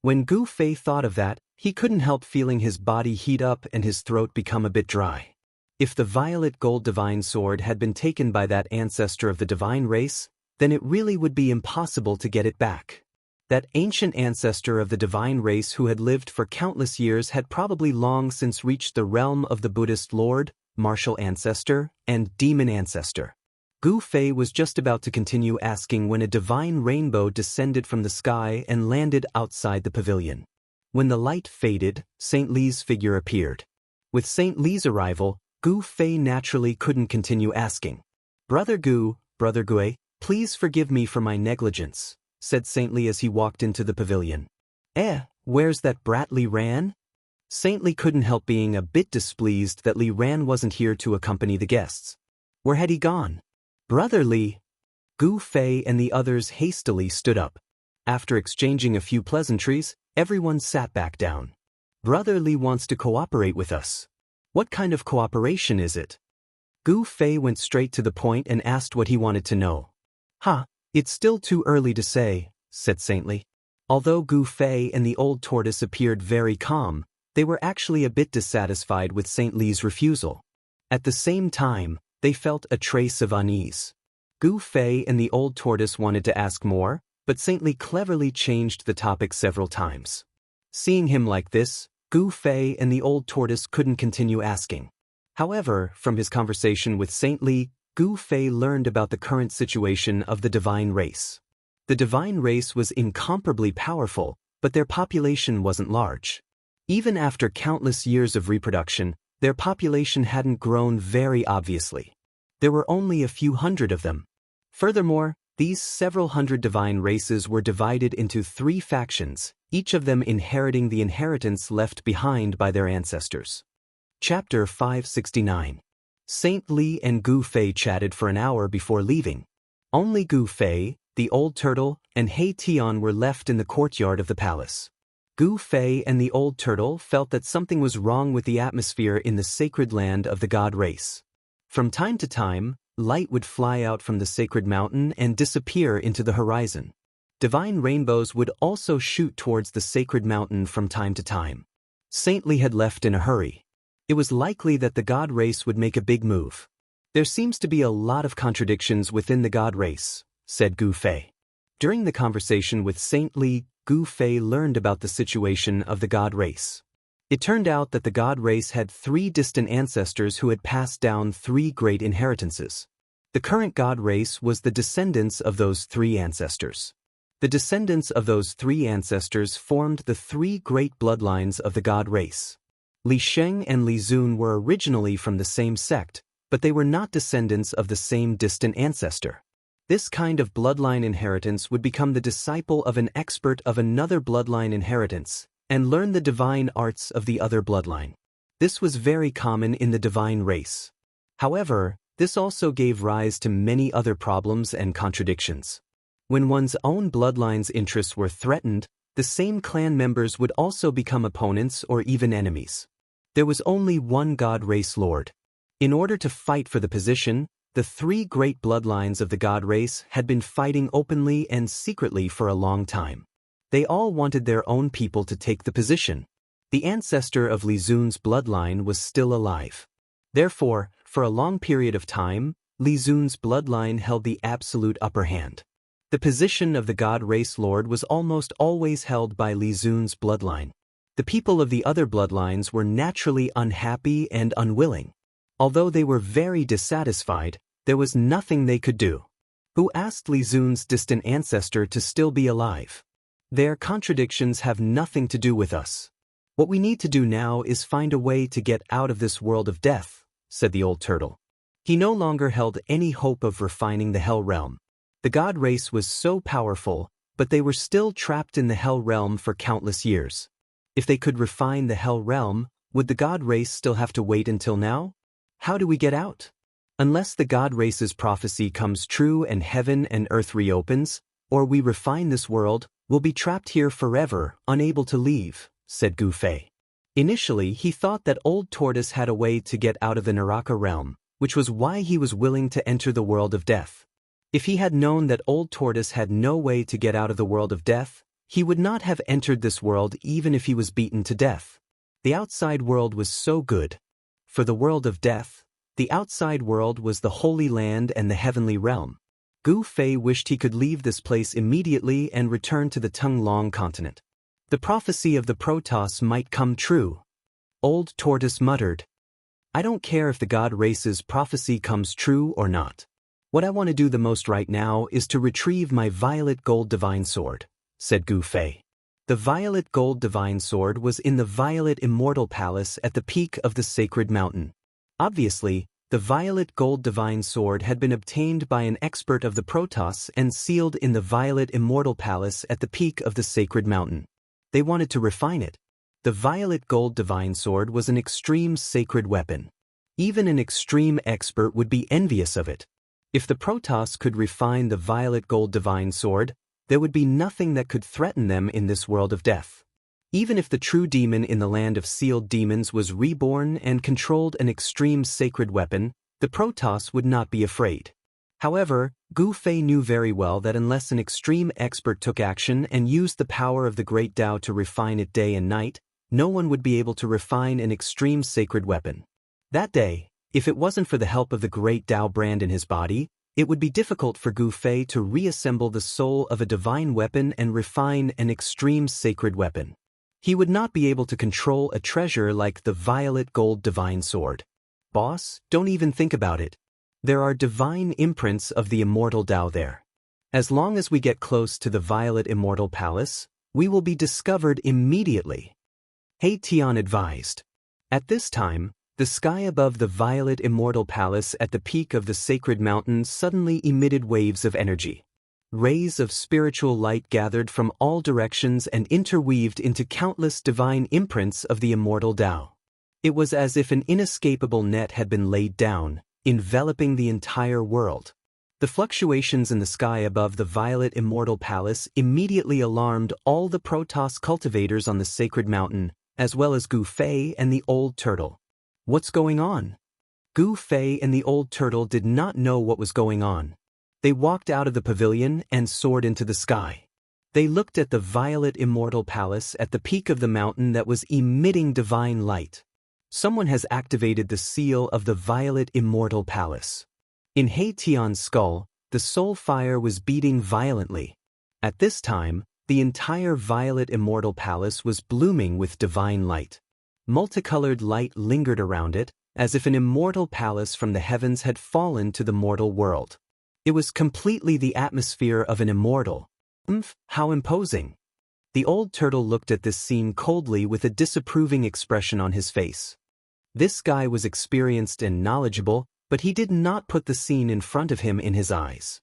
When Gu Fei thought of that, he couldn't help feeling his body heat up and his throat become a bit dry. If the violet gold divine sword had been taken by that ancestor of the divine race, then it really would be impossible to get it back. That ancient ancestor of the divine race who had lived for countless years had probably long since reached the realm of the Buddhist Lord, martial ancestor, and demon ancestor. Gu Fei was just about to continue asking when a divine rainbow descended from the sky and landed outside the pavilion. When the light faded, St. Li's figure appeared. With St. Li's arrival, Gu Fei naturally couldn't continue asking. Brother Gu, please forgive me for my negligence," said St. Li as he walked into the pavilion. Where's that brat Li Ran? St. Li couldn't help being a bit displeased that Li Ran wasn't here to accompany the guests. Where had he gone? Brother Li. Gu Fei and the others hastily stood up. After exchanging a few pleasantries, everyone sat back down. Brother Li wants to cooperate with us. What kind of cooperation is it? Gu Fei went straight to the point and asked what he wanted to know. It's still too early to say, said St. Li. Although Gu Fei and the old tortoise appeared very calm, they were actually a bit dissatisfied with St. Li's refusal. At the same time, they felt a trace of unease. Gu Fei and the old tortoise wanted to ask more, but Saint Li cleverly changed the topic several times. Seeing him like this, Gu Fei and the old tortoise couldn't continue asking. However, from his conversation with Saint Li, Gu Fei learned about the current situation of the divine race. The divine race was incomparably powerful, but their population wasn't large. Even after countless years of reproduction, their population hadn't grown very obviously. There were only a few hundred of them. Furthermore, these several hundred divine races were divided into 3 factions, each of them inheriting the inheritance left behind by their ancestors. Chapter 569. Saint Li and Gu Fei chatted for an hour before leaving. Only Gu Fei, the old turtle, and He Tian were left in the courtyard of the palace. Gu Fei and the old turtle felt that something was wrong with the atmosphere in the sacred land of the god race. From time to time, light would fly out from the sacred mountain and disappear into the horizon. Divine rainbows would also shoot towards the sacred mountain from time to time. Saint Li had left in a hurry. It was likely that the god race would make a big move. There seems to be a lot of contradictions within the god race, said Gu Fei. During the conversation with Saint Li, Gu Fei learned about the situation of the god race. It turned out that the god race had 3 distant ancestors who had passed down 3 great inheritances. The current god race was the descendants of those 3 ancestors. The descendants of those 3 ancestors formed the 3 great bloodlines of the god race. Li Sheng and Li Zun were originally from the same sect, but they were not descendants of the same distant ancestor. This kind of bloodline inheritance would become the disciple of an expert of another bloodline inheritance, and learn the divine arts of the other bloodline. This was very common in the divine race. However, this also gave rise to many other problems and contradictions. When one's own bloodline's interests were threatened, the same clan members would also become opponents or even enemies. There was only one god race lord. In order to fight for the position, the 3 great bloodlines of the god race had been fighting openly and secretly for a long time. They all wanted their own people to take the position. The ancestor of Li Zun's bloodline was still alive. Therefore, for a long period of time, Li Zun's bloodline held the absolute upper hand. The position of the god race lord was almost always held by Li Zun's bloodline. The people of the other bloodlines were naturally unhappy and unwilling. Although they were very dissatisfied, there was nothing they could do. Who asked Li Zun's distant ancestor to still be alive? Their contradictions have nothing to do with us. What we need to do now is find a way to get out of this world of death, said the old turtle. He no longer held any hope of refining the hell realm. The god race was so powerful, but they were still trapped in the hell realm for countless years. If they could refine the hell realm, would the god race still have to wait until now? How do we get out? Unless the god race's prophecy comes true and heaven and earth reopens, or we refine this world, we'll be trapped here forever, unable to leave, said Gu Fei. Initially, he thought that Old Tortoise had a way to get out of the Naraka realm, which was why he was willing to enter the world of death. If he had known that Old Tortoise had no way to get out of the world of death, he would not have entered this world even if he was beaten to death. The outside world was so good. For the world of death, the outside world was the Holy Land and the heavenly realm. Gu Fei wished he could leave this place immediately and return to the Tung-Long continent. The prophecy of the Protoss might come true. Old Tortoise muttered, I don't care if the god race's prophecy comes true or not. What I want to do the most right now is to retrieve my violet gold divine sword, said Gu Fei. The violet gold divine sword was in the violet immortal palace at the peak of the sacred mountain. Obviously, the violet gold divine sword had been obtained by an expert of the Protoss and sealed in the violet immortal palace at the peak of the sacred mountain. They wanted to refine it. The violet gold divine sword was an extreme sacred weapon. Even an extreme expert would be envious of it. If the Protoss could refine the violet gold divine sword, there would be nothing that could threaten them in this world of death. Even if the true demon in the land of sealed demons was reborn and controlled an extreme sacred weapon, the Protoss would not be afraid. However, Gu Fei knew very well that unless an extreme expert took action and used the power of the great Tao to refine it day and night, no one would be able to refine an extreme sacred weapon. That day, If it wasn't for the help of the great Dao brand in his body, it would be difficult for Gu Fei to reassemble the soul of a divine weapon and refine an extreme sacred weapon. He would not be able to control a treasure like the violet gold divine sword. Boss, don't even think about it. There are divine imprints of the immortal Dao there. As long as we get close to the violet immortal palace, we will be discovered immediately. He Tian advised. At this time, the sky above the violet immortal palace at the peak of the sacred mountain suddenly emitted waves of energy. Rays of spiritual light gathered from all directions and interweaved into countless divine imprints of the immortal Dao. It was as if an inescapable net had been laid down, enveloping the entire world. The fluctuations in the sky above the violet immortal palace immediately alarmed all the Protoss cultivators on the sacred mountain, as well as Gu Fei and the old turtle. What's going on? Gu Fei and the old turtle did not know what was going on. They walked out of the pavilion and soared into the sky. They looked at the violet immortal palace at the peak of the mountain that was emitting divine light. Someone has activated the seal of the violet immortal palace. In He Tian's skull, the soul fire was beating violently. At this time, the entire violet immortal palace was blooming with divine light. Multicolored light lingered around it, as if an immortal palace from the heavens had fallen to the mortal world. It was completely the atmosphere of an immortal. How imposing! The old turtle looked at this scene coldly with a disapproving expression on his face. This guy was experienced and knowledgeable, but he did not put the scene in front of him in his eyes.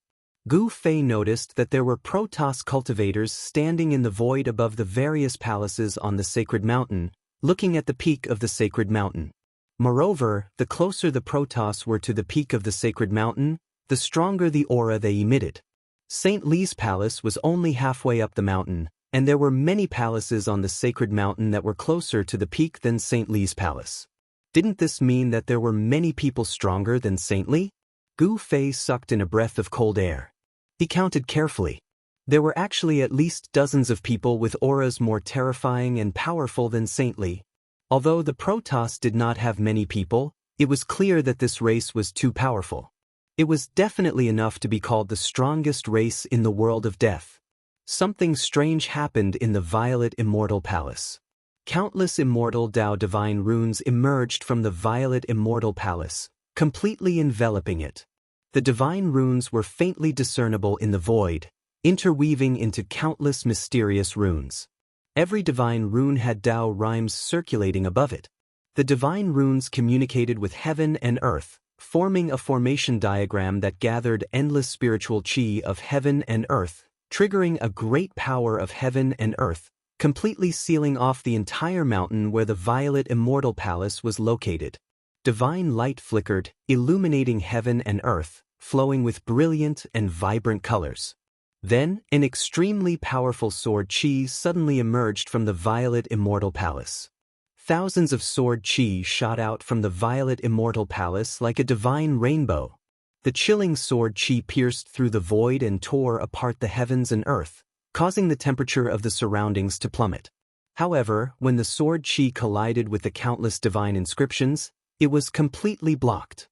Gu Fei noticed that there were Protoss cultivators standing in the void above the various palaces on the sacred mountain, looking at the peak of the sacred mountain. Moreover, the closer the Protoss were to the peak of the sacred mountain, the stronger the aura they emitted. St. Li's palace was only halfway up the mountain, and there were many palaces on the sacred mountain that were closer to the peak than St. Li's palace. Didn't this mean that there were many people stronger than St. Li? Gu Fei sucked in a breath of cold air. He counted carefully. There were actually at least dozens of people with auras more terrifying and powerful than St. Li. Although the Protoss did not have many people, it was clear that this race was too powerful. It was definitely enough to be called the strongest race in the world of death. Something strange happened in the violet immortal palace. Countless immortal Dao divine runes emerged from the violet immortal palace, completely enveloping it. The divine runes were faintly discernible in the void, interweaving into countless mysterious runes. Every divine rune had Dao rhymes circulating above it. The divine runes communicated with heaven and earth, forming a formation diagram that gathered endless spiritual chi of heaven and earth, triggering a great power of heaven and earth, completely sealing off the entire mountain where the violet immortal palace was located. Divine light flickered, illuminating heaven and earth, flowing with brilliant and vibrant colors. Then, an extremely powerful sword chi suddenly emerged from the violet immortal palace. Thousands of sword chi shot out from the violet immortal palace like a divine rainbow. The chilling sword chi pierced through the void and tore apart the heavens and earth, causing the temperature of the surroundings to plummet. However, when the sword chi collided with the countless divine inscriptions, it was completely blocked.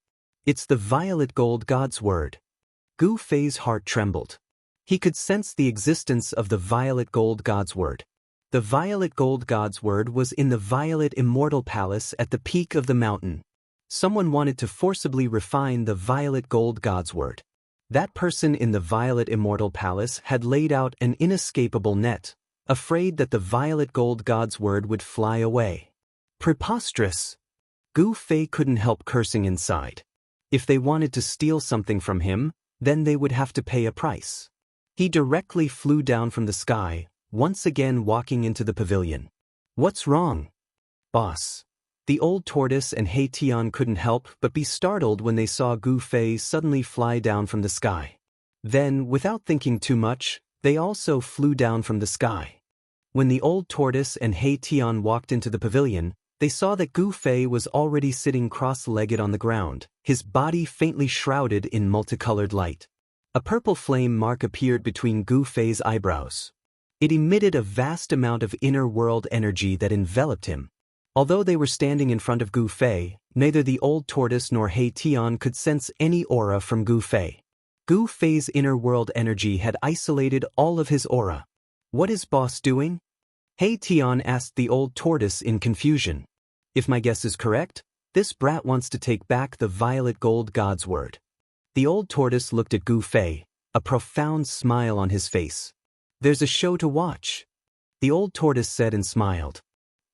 It's the violet gold God's word. Gu Fei's heart trembled. He could sense the existence of the violet gold God's word. The violet gold God's word was in the violet immortal palace at the peak of the mountain. Someone wanted to forcibly refine the violet gold God's word. That person in the violet immortal palace had laid out an inescapable net, afraid that the violet gold God's word would fly away. Preposterous! Gu Fei couldn't help cursing inside. If they wanted to steal something from him, then they would have to pay a price. He directly flew down from the sky, once again walking into the pavilion. What's wrong? Boss. The old tortoise and He Tian couldn't help but be startled when they saw Gu Fei suddenly fly down from the sky. Then, without thinking too much, they also flew down from the sky. When the old tortoise and He Tian walked into the pavilion, they saw that Gu Fei was already sitting cross-legged on the ground, his body faintly shrouded in multicolored light. A purple flame mark appeared between Gu Fei's eyebrows. It emitted a vast amount of inner world energy that enveloped him. Although they were standing in front of Gu Fei, neither the old tortoise nor He Tian could sense any aura from Gu Fei. Gu Fei's inner world energy had isolated all of his aura. "What is boss doing?" He Tian asked the old tortoise in confusion. "If my guess is correct, this brat wants to take back the violet gold god's word." The old tortoise looked at Gu Fei, a profound smile on his face. "There's a show to watch," the old tortoise said and smiled.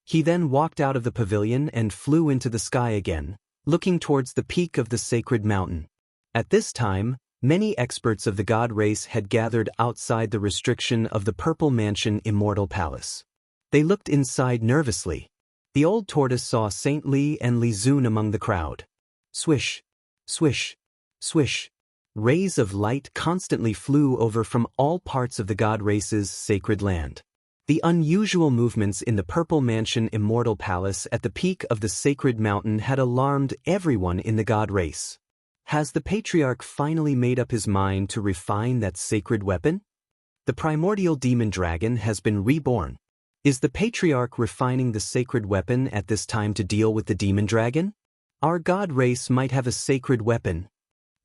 He then walked out of the pavilion and flew into the sky again, looking towards the peak of the sacred mountain. At this time, many experts of the god race had gathered outside the restriction of the Purple Mansion Immortal Palace. They looked inside nervously. The old tortoise saw Saint Li and Li Zun among the crowd. Swish, swish, swish. Rays of light constantly flew over from all parts of the god race's sacred land. The unusual movements in the Purple Mansion Immortal Palace at the peak of the sacred mountain had alarmed everyone in the god race. Has the patriarch finally made up his mind to refine that sacred weapon? The primordial demon dragon has been reborn. Is the patriarch refining the sacred weapon at this time to deal with the demon dragon? Our god race might have a sacred weapon.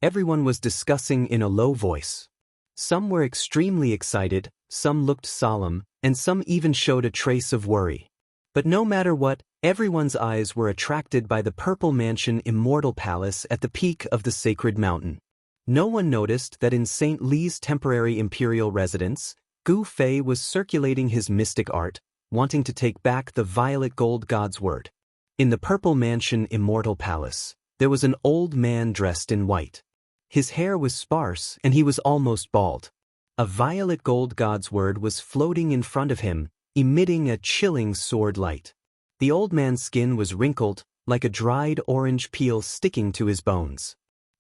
Everyone was discussing in a low voice. Some were extremely excited, some looked solemn, and some even showed a trace of worry. But no matter what, everyone's eyes were attracted by the Purple Mansion Immortal Palace at the peak of the sacred mountain. No one noticed that in Saint Li's temporary imperial residence, Gu Fei was circulating his mystic art, wanting to take back the violet gold god's word. In the Purple Mansion Immortal Palace, there was an old man dressed in white. His hair was sparse and he was almost bald. A violet gold god's word was floating in front of him, emitting a chilling sword light. The old man's skin was wrinkled, like a dried orange peel sticking to his bones.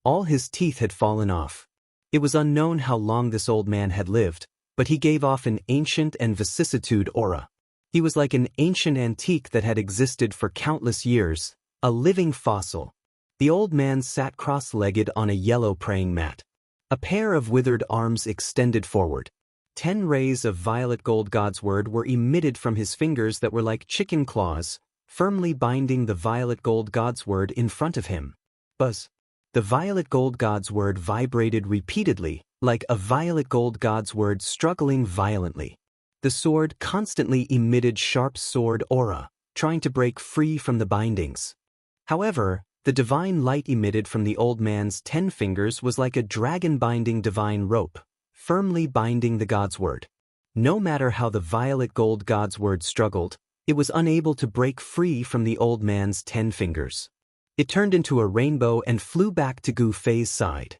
All his teeth had fallen off. It was unknown how long this old man had lived, but he gave off an ancient and vicissitude aura. He was like an ancient antique that had existed for countless years, a living fossil. The old man sat cross-legged on a yellow praying mat. A pair of withered arms extended forward. 10 rays of violet gold god's word were emitted from his fingers that were like chicken claws, firmly binding the violet gold god's word in front of him. Buzz. The violet gold god's word vibrated repeatedly, like a violet gold god's word struggling violently. The sword constantly emitted sharp sword aura, trying to break free from the bindings. However, the divine light emitted from the old man's 10 fingers was like a dragon-binding divine rope, firmly binding the god's word. No matter how the violet gold god's word struggled, it was unable to break free from the old man's 10 fingers. It turned into a rainbow and flew back to Gu Fei's side.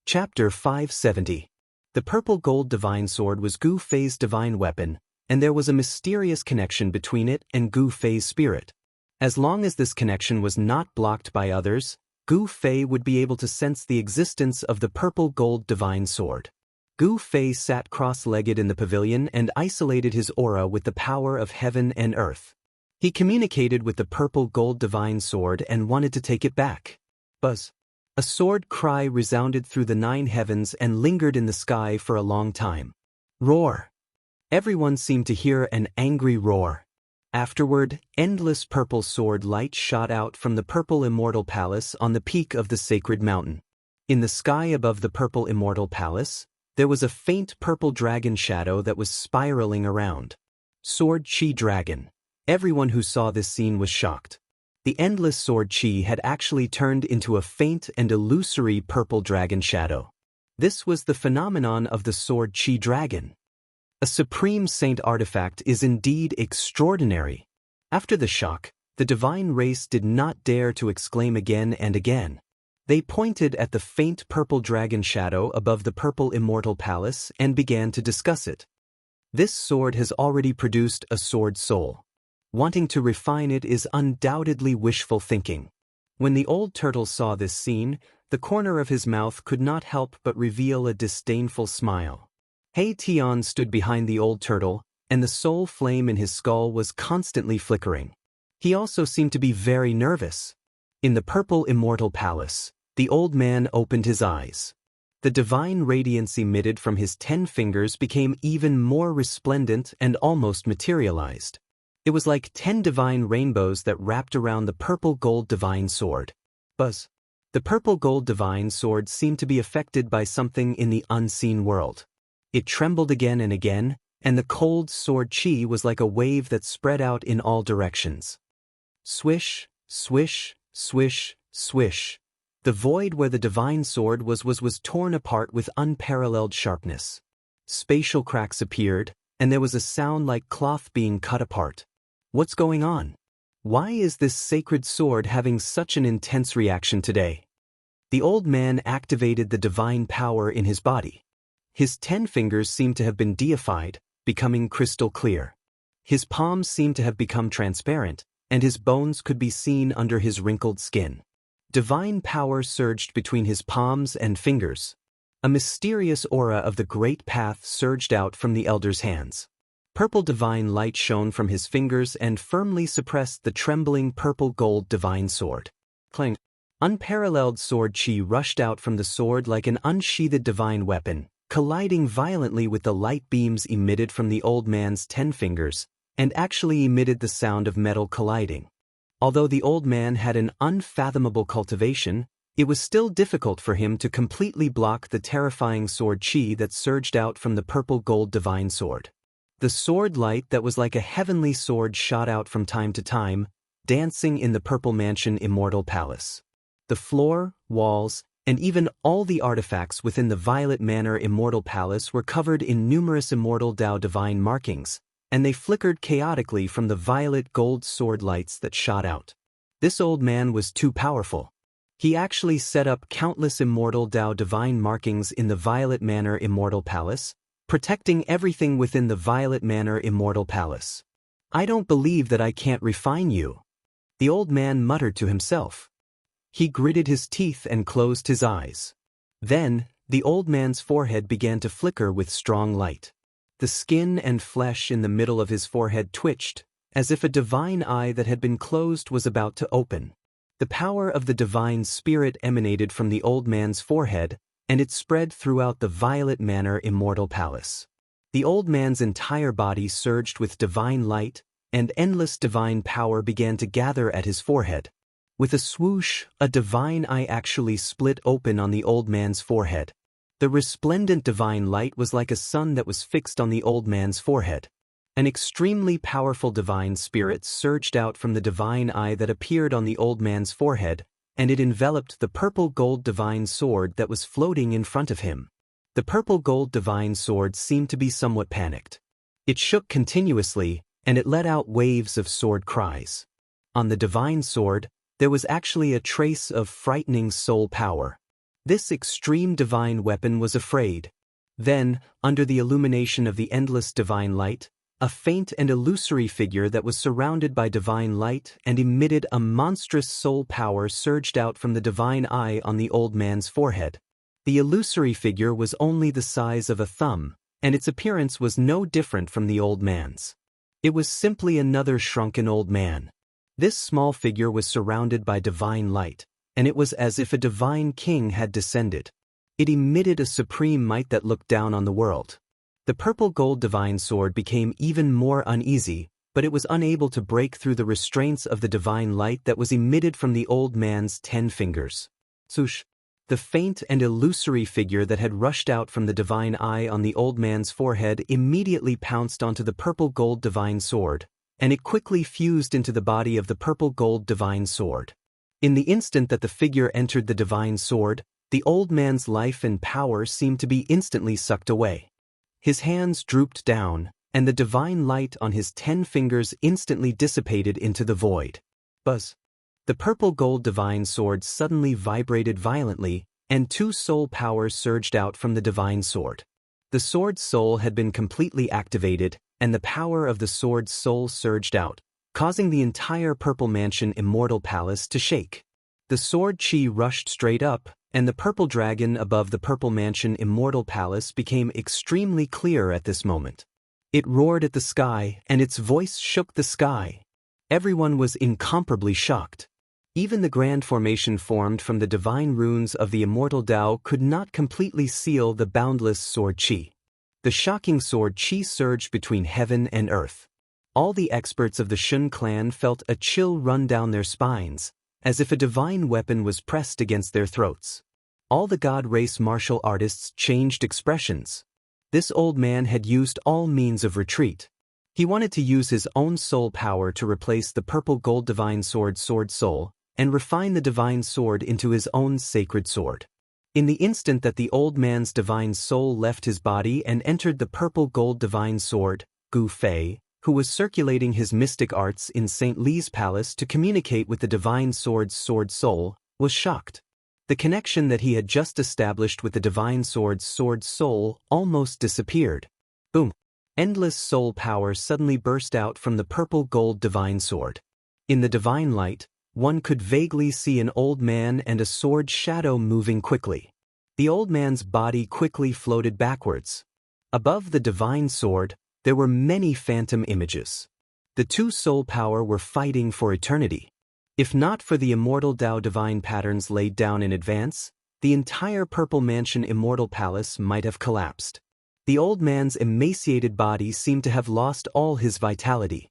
Chapter 570. The purple gold divine sword was Gu Fei's divine weapon, and there was a mysterious connection between it and Gu Fei's spirit. As long as this connection was not blocked by others, Gu Fei would be able to sense the existence of the purple gold divine sword. Gu Fei sat cross-legged in the pavilion and isolated his aura with the power of heaven and earth. He communicated with the purple gold divine sword and wanted to take it back. Buzz. A sword cry resounded through the 9 heavens and lingered in the sky for a long time. Roar. Everyone seemed to hear an angry roar. Afterward, endless purple sword light shot out from the Purple Immortal Palace on the peak of the sacred mountain. In the sky above the Purple Immortal Palace, there was a faint purple dragon shadow that was spiraling around. Sword Chi Dragon. Everyone who saw this scene was shocked. The endless sword chi had actually turned into a faint and illusory purple dragon shadow. This was the phenomenon of the sword chi dragon. A supreme saint artifact is indeed extraordinary. After the shock, the divine race did not dare to exclaim again and again. They pointed at the faint purple dragon shadow above the Purple Immortal Palace and began to discuss it. This sword has already produced a sword soul. Wanting to refine it is undoubtedly wishful thinking. When the old turtle saw this scene, the corner of his mouth could not help but reveal a disdainful smile. He Tian stood behind the old turtle, and the soul flame in his skull was constantly flickering. He also seemed to be very nervous. In the Purple Immortal Palace, the old man opened his eyes. The divine radiance emitted from his 10 fingers became even more resplendent and almost materialized. It was like 10 divine rainbows that wrapped around the purple gold divine sword. Buzz. The purple gold divine sword seemed to be affected by something in the unseen world. It trembled again and again, and the cold sword chi was like a wave that spread out in all directions. Swish, swish, swish, swish. The void where the divine sword was torn apart with unparalleled sharpness. Spatial cracks appeared, and there was a sound like cloth being cut apart. What's going on? Why is this sacred sword having such an intense reaction today? The old man activated the divine power in his body. His 10 fingers seemed to have been deified, becoming crystal clear. His palms seemed to have become transparent, and his bones could be seen under his wrinkled skin. Divine power surged between his palms and fingers. A mysterious aura of the great path surged out from the elder's hands. Purple divine light shone from his fingers and firmly suppressed the trembling purple gold divine sword. Clang. Unparalleled sword chi rushed out from the sword like an unsheathed divine weapon, colliding violently with the light beams emitted from the old man's 10 fingers, and actually emitted the sound of metal colliding. Although the old man had an unfathomable cultivation, it was still difficult for him to completely block the terrifying sword chi that surged out from the purple gold divine sword. The sword light that was like a heavenly sword shot out from time to time, dancing in the purple mansion Immortal Palace. The floor, walls, and even all the artifacts within the Violet Manor Immortal Palace were covered in numerous immortal Dao divine markings, and they flickered chaotically from the violet gold sword lights that shot out. This old man was too powerful. He actually set up countless immortal Dao divine markings in the Violet Manor Immortal Palace, protecting everything within the Violet Manor Immortal Palace. I don't believe that I can't refine you, the old man muttered to himself. He gritted his teeth and closed his eyes. Then, the old man's forehead began to flicker with strong light. The skin and flesh in the middle of his forehead twitched, as if a divine eye that had been closed was about to open. The power of the divine spirit emanated from the old man's forehead, and it spread throughout the Violet Manor Immortal Palace. The old man's entire body surged with divine light, and endless divine power began to gather at his forehead. With a swoosh, a divine eye actually split open on the old man's forehead. The resplendent divine light was like a sun that was fixed on the old man's forehead. An extremely powerful divine spirit surged out from the divine eye that appeared on the old man's forehead, and it enveloped the purple gold divine sword that was floating in front of him. The purple gold divine sword seemed to be somewhat panicked. It shook continuously, and it let out waves of sword cries. On the divine sword, there was actually a trace of frightening soul power. This extreme divine weapon was afraid. Then, under the illumination of the endless divine light, a faint and illusory figure that was surrounded by divine light and emitted a monstrous soul power surged out from the divine eye on the old man's forehead. The illusory figure was only the size of a thumb, and its appearance was no different from the old man's. It was simply another shrunken old man. This small figure was surrounded by divine light, and it was as if a divine king had descended. It emitted a supreme might that looked down on the world. The purple gold divine sword became even more uneasy, but it was unable to break through the restraints of the divine light that was emitted from the old man's 10 fingers. Swoosh! The faint and illusory figure that had rushed out from the divine eye on the old man's forehead immediately pounced onto the purple gold divine sword, and it quickly fused into the body of the purple gold divine sword. In the instant that the figure entered the divine sword, the old man's life and power seemed to be instantly sucked away. His hands drooped down, and the divine light on his 10 fingers instantly dissipated into the void. Buzz! The purple gold divine sword suddenly vibrated violently, and 2 soul powers surged out from the divine sword. The sword's soul had been completely activated, and the power of the sword's soul surged out, causing the entire Purple Mansion Immortal Palace to shake. The sword chi rushed straight up, and the purple dragon above the Purple Mansion Immortal Palace became extremely clear at this moment. It roared at the sky, and its voice shook the sky. Everyone was incomparably shocked. Even the grand formation formed from the divine runes of the immortal Dao could not completely seal the boundless sword chi. The shocking sword chi surged between heaven and earth. All the experts of the Shun clan felt a chill run down their spines, as if a divine weapon was pressed against their throats. All the god race martial artists changed expressions. This old man had used all means of retreat. He wanted to use his own soul power to replace the purple gold divine sword soul, and refine the divine sword into his own sacred sword. In the instant that the old man's divine soul left his body and entered the purple gold divine sword, Gu Fei, who was circulating his mystic arts in St. Li's palace to communicate with the divine sword's soul, was shocked. The connection that he had just established with the divine sword's soul almost disappeared. Boom! Endless soul power suddenly burst out from the purple gold divine sword. In the divine light, one could vaguely see an old man and a sword shadow moving quickly. The old man's body quickly floated backwards. Above the divine sword, there were many phantom images. The two soul power were fighting for eternity. If not for the immortal Dao divine patterns laid down in advance, the entire Purple Mansion Immortal Palace might have collapsed. The old man's emaciated body seemed to have lost all his vitality.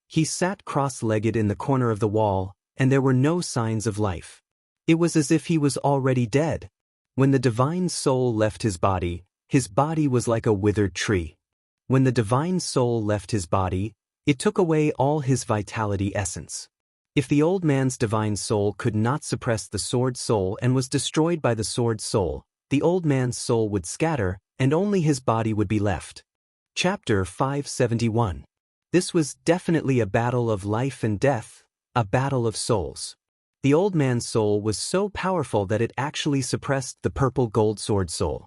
He sat cross-legged in the corner of the wall, and there were no signs of life. It was as if he was already dead. When the divine soul left his body was like a withered tree. When the divine soul left his body, it took away all his vitality essence. If the old man's divine soul could not suppress the sword soul and was destroyed by the sword soul, the old man's soul would scatter, and only his body would be left. Chapter 571. This was definitely a battle of life and death, a battle of souls. The old man's soul was so powerful that it actually suppressed the purple gold sword soul.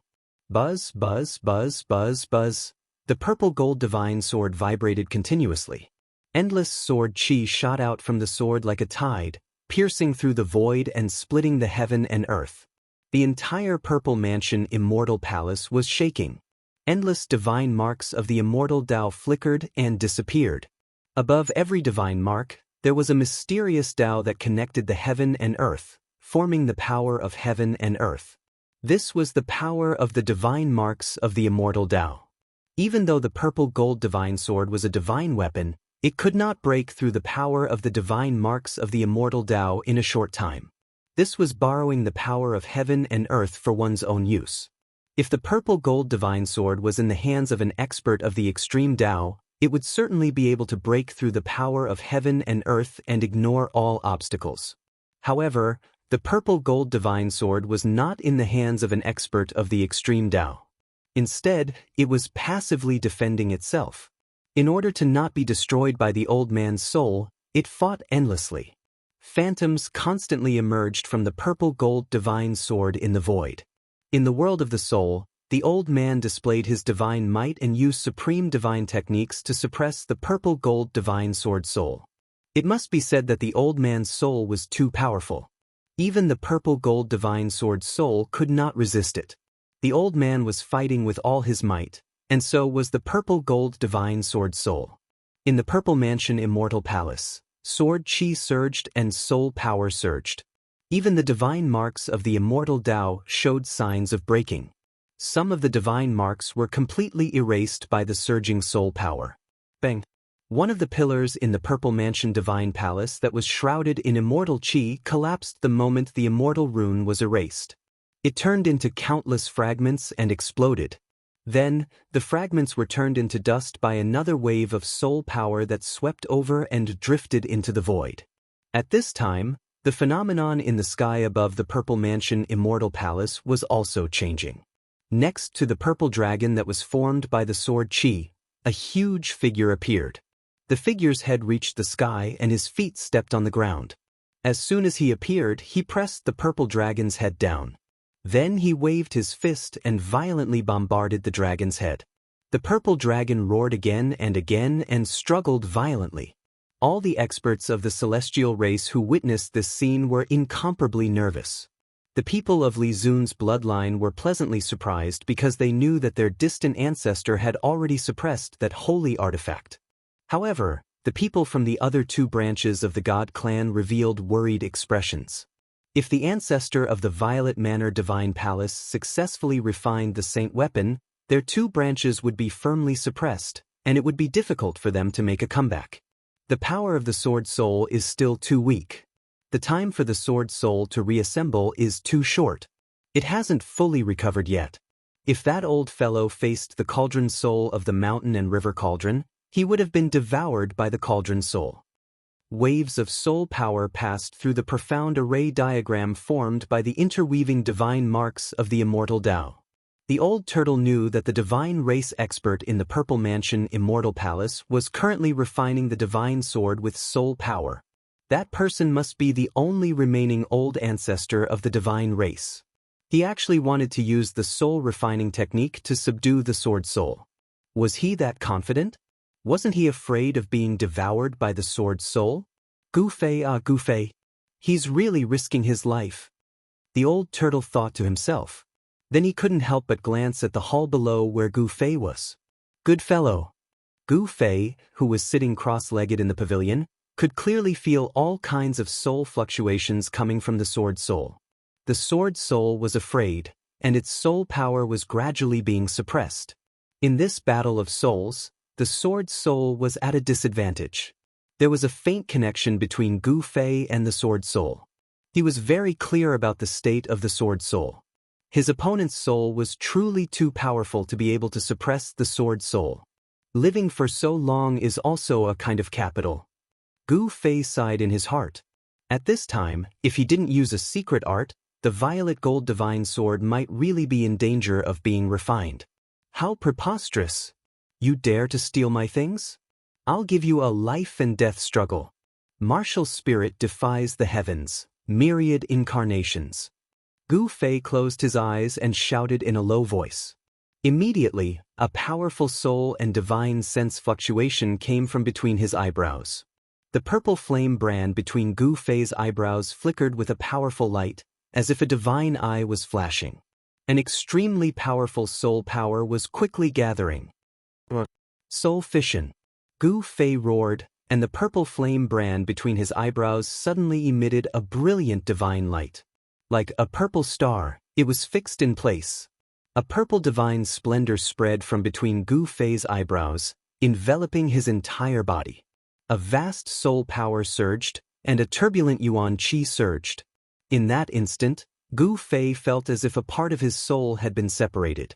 Buzz, buzz, buzz, buzz, buzz. The purple gold divine sword vibrated continuously. Endless sword chi shot out from the sword like a tide, piercing through the void and splitting the heaven and earth. The entire Purple Mansion Immortal Palace was shaking. Endless divine marks of the immortal Dao flickered and disappeared. Above every divine mark, there was a mysterious Dao that connected the heaven and earth, forming the power of heaven and earth. This was the power of the divine marks of the immortal Dao. Even though the purple gold divine sword was a divine weapon, it could not break through the power of the divine marks of the immortal Dao in a short time. This was borrowing the power of heaven and earth for one's own use. If the purple gold divine sword was in the hands of an expert of the extreme Dao, it would certainly be able to break through the power of heaven and earth and ignore all obstacles. However, the purple gold divine sword was not in the hands of an expert of the extreme Dao. Instead, it was passively defending itself. In order to not be destroyed by the old man's soul, it fought endlessly. Phantoms constantly emerged from the purple gold divine sword in the void. In the world of the soul, the old man displayed his divine might and used supreme divine techniques to suppress the purple gold divine sword soul. It must be said that the old man's soul was too powerful. Even the purple gold divine sword soul could not resist it. The old man was fighting with all his might, and so was the purple gold divine sword soul. In the Purple Mansion Immortal Palace, sword chi surged and soul power surged. Even the divine marks of the immortal Dao showed signs of breaking. Some of the divine marks were completely erased by the surging soul power. Bang! One of the pillars in the Purple Mansion Divine Palace that was shrouded in immortal chi collapsed the moment the immortal rune was erased. It turned into countless fragments and exploded. Then, the fragments were turned into dust by another wave of soul power that swept over and drifted into the void. At this time, the phenomenon in the sky above the Purple Mansion Immortal Palace was also changing. Next to the purple dragon that was formed by the sword chi, a huge figure appeared. The figure's head reached the sky and his feet stepped on the ground. As soon as he appeared, he pressed the purple dragon's head down. Then he waved his fist and violently bombarded the dragon's head. The purple dragon roared again and struggled violently. All the experts of the celestial race who witnessed this scene were incomparably nervous. The people of Li Zun's bloodline were pleasantly surprised because they knew that their distant ancestor had already suppressed that holy artifact. However, the people from the other two branches of the God clan revealed worried expressions. If the ancestor of the Violet Manor Divine Palace successfully refined the Saint Weapon, their two branches would be firmly suppressed, and it would be difficult for them to make a comeback. The power of the Sword Soul is still too weak. The time for the Sword Soul to reassemble is too short. It hasn't fully recovered yet. If that old fellow faced the Cauldron Soul of the Mountain and River Cauldron, he would have been devoured by the Cauldron Soul. Waves of soul power passed through the profound array diagram formed by the interweaving divine marks of the immortal Tao. The old turtle knew that the divine race expert in the Purple Mansion Immortal Palace was currently refining the divine sword with soul power. That person must be the only remaining old ancestor of the divine race. He actually wanted to use the soul refining technique to subdue the Sword Soul. Was he that confident? Wasn't he afraid of being devoured by the Sword Soul? Gufei. He's really risking his life. The old turtle thought to himself. Then he couldn't help but glance at the hall below where Gufei was. Good fellow. Gufei, who was sitting cross-legged in the pavilion, could clearly feel all kinds of soul fluctuations coming from the Sword Soul. The Sword Soul was afraid, and its soul power was gradually being suppressed. In this battle of souls, the Sword Soul was at a disadvantage. There was a faint connection between Gufei and the Sword Soul. He was very clear about the state of the Sword Soul. His opponent's soul was truly too powerful to be able to suppress the Sword Soul. Living for so long is also a kind of capital. Gufei sighed in his heart. At this time, if he didn't use a secret art, the violet gold divine sword might really be in danger of being refined. How preposterous! You dare to steal my things? I'll give you a life and death struggle. Martial spirit defies the heavens, myriad incarnations. Gufei closed his eyes and shouted in a low voice. Immediately, a powerful soul and divine sense fluctuation came from between his eyebrows. The purple flame brand between Gufei's eyebrows flickered with a powerful light, as if a divine eye was flashing. An extremely powerful soul power was quickly gathering. Soul fission. Gufei roared, and the purple flame brand between his eyebrows suddenly emitted a brilliant divine light. Like a purple star, it was fixed in place. A purple divine splendor spread from between Gufei's eyebrows, enveloping his entire body. A vast soul power surged, and a turbulent yuan qi surged. In that instant, Gufei felt as if a part of his soul had been separated.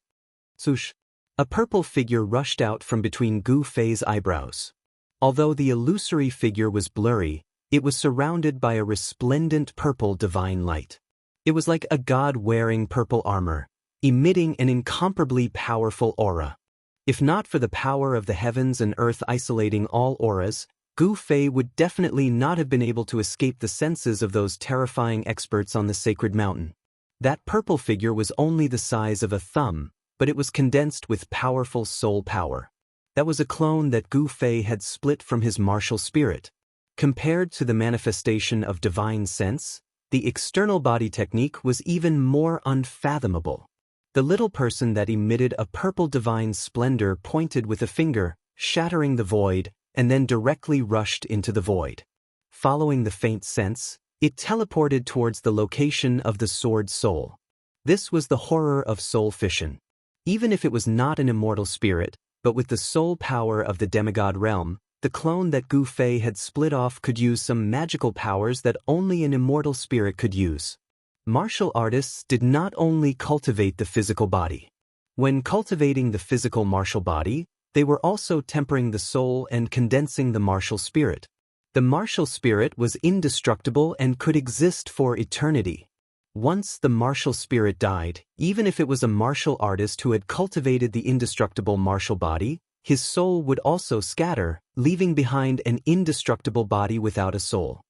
Swoosh! A purple figure rushed out from between Gufei's eyebrows. Although the illusory figure was blurry, it was surrounded by a resplendent purple divine light. It was like a god wearing purple armor, emitting an incomparably powerful aura. If not for the power of the heavens and earth isolating all auras, Gufei would definitely not have been able to escape the senses of those terrifying experts on the sacred mountain. That purple figure was only the size of a thumb, but it was condensed with powerful soul power. That was a clone that Gufei had split from his martial spirit. Compared to the manifestation of divine sense, the external body technique was even more unfathomable. The little person that emitted a purple divine splendor pointed with a finger, shattering the void, and then directly rushed into the void. Following the faint sense, it teleported towards the location of the Sword Soul. This was the horror of soul fission. Even if it was not an immortal spirit, but with the soul power of the demigod realm, the clone that Gufei had split off could use some magical powers that only an immortal spirit could use. Martial artists did not only cultivate the physical body. When cultivating the physical martial body, they were also tempering the soul and condensing the martial spirit. The martial spirit was indestructible and could exist for eternity. Once the martial spirit died, even if it was a martial artist who had cultivated the indestructible martial body, his soul would also scatter, leaving behind an indestructible body without a soul.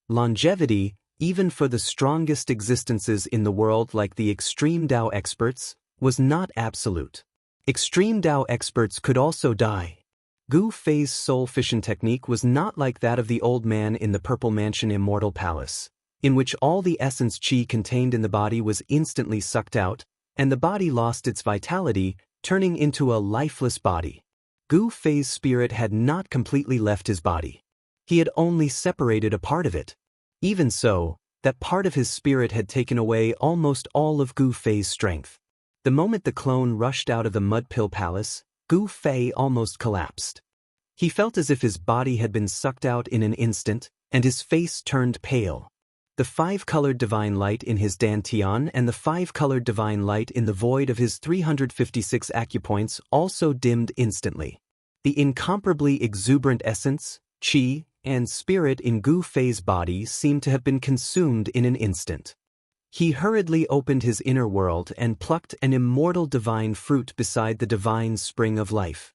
Longevity, even for the strongest existences in the world like the extreme Tao experts, was not absolute. Extreme Tao experts could also die. Gufei's soul fission technique was not like that of the old man in the Purple Mansion Immortal Palace, in which all the essence qi contained in the body was instantly sucked out, and the body lost its vitality, turning into a lifeless body. Gufei's spirit had not completely left his body. He had only separated a part of it. Even so, that part of his spirit had taken away almost all of Gufei's strength. The moment the clone rushed out of the Mud Pill Palace, Gu Fei almost collapsed. He felt as if his body had been sucked out in an instant, and his face turned pale. The five-colored divine light in his dantian and the five-colored divine light in the void of his 356 acupoints also dimmed instantly. The incomparably exuberant essence, qi, and spirit in Gu Fei's body seemed to have been consumed in an instant. He hurriedly opened his inner world and plucked an immortal divine fruit beside the divine spring of life.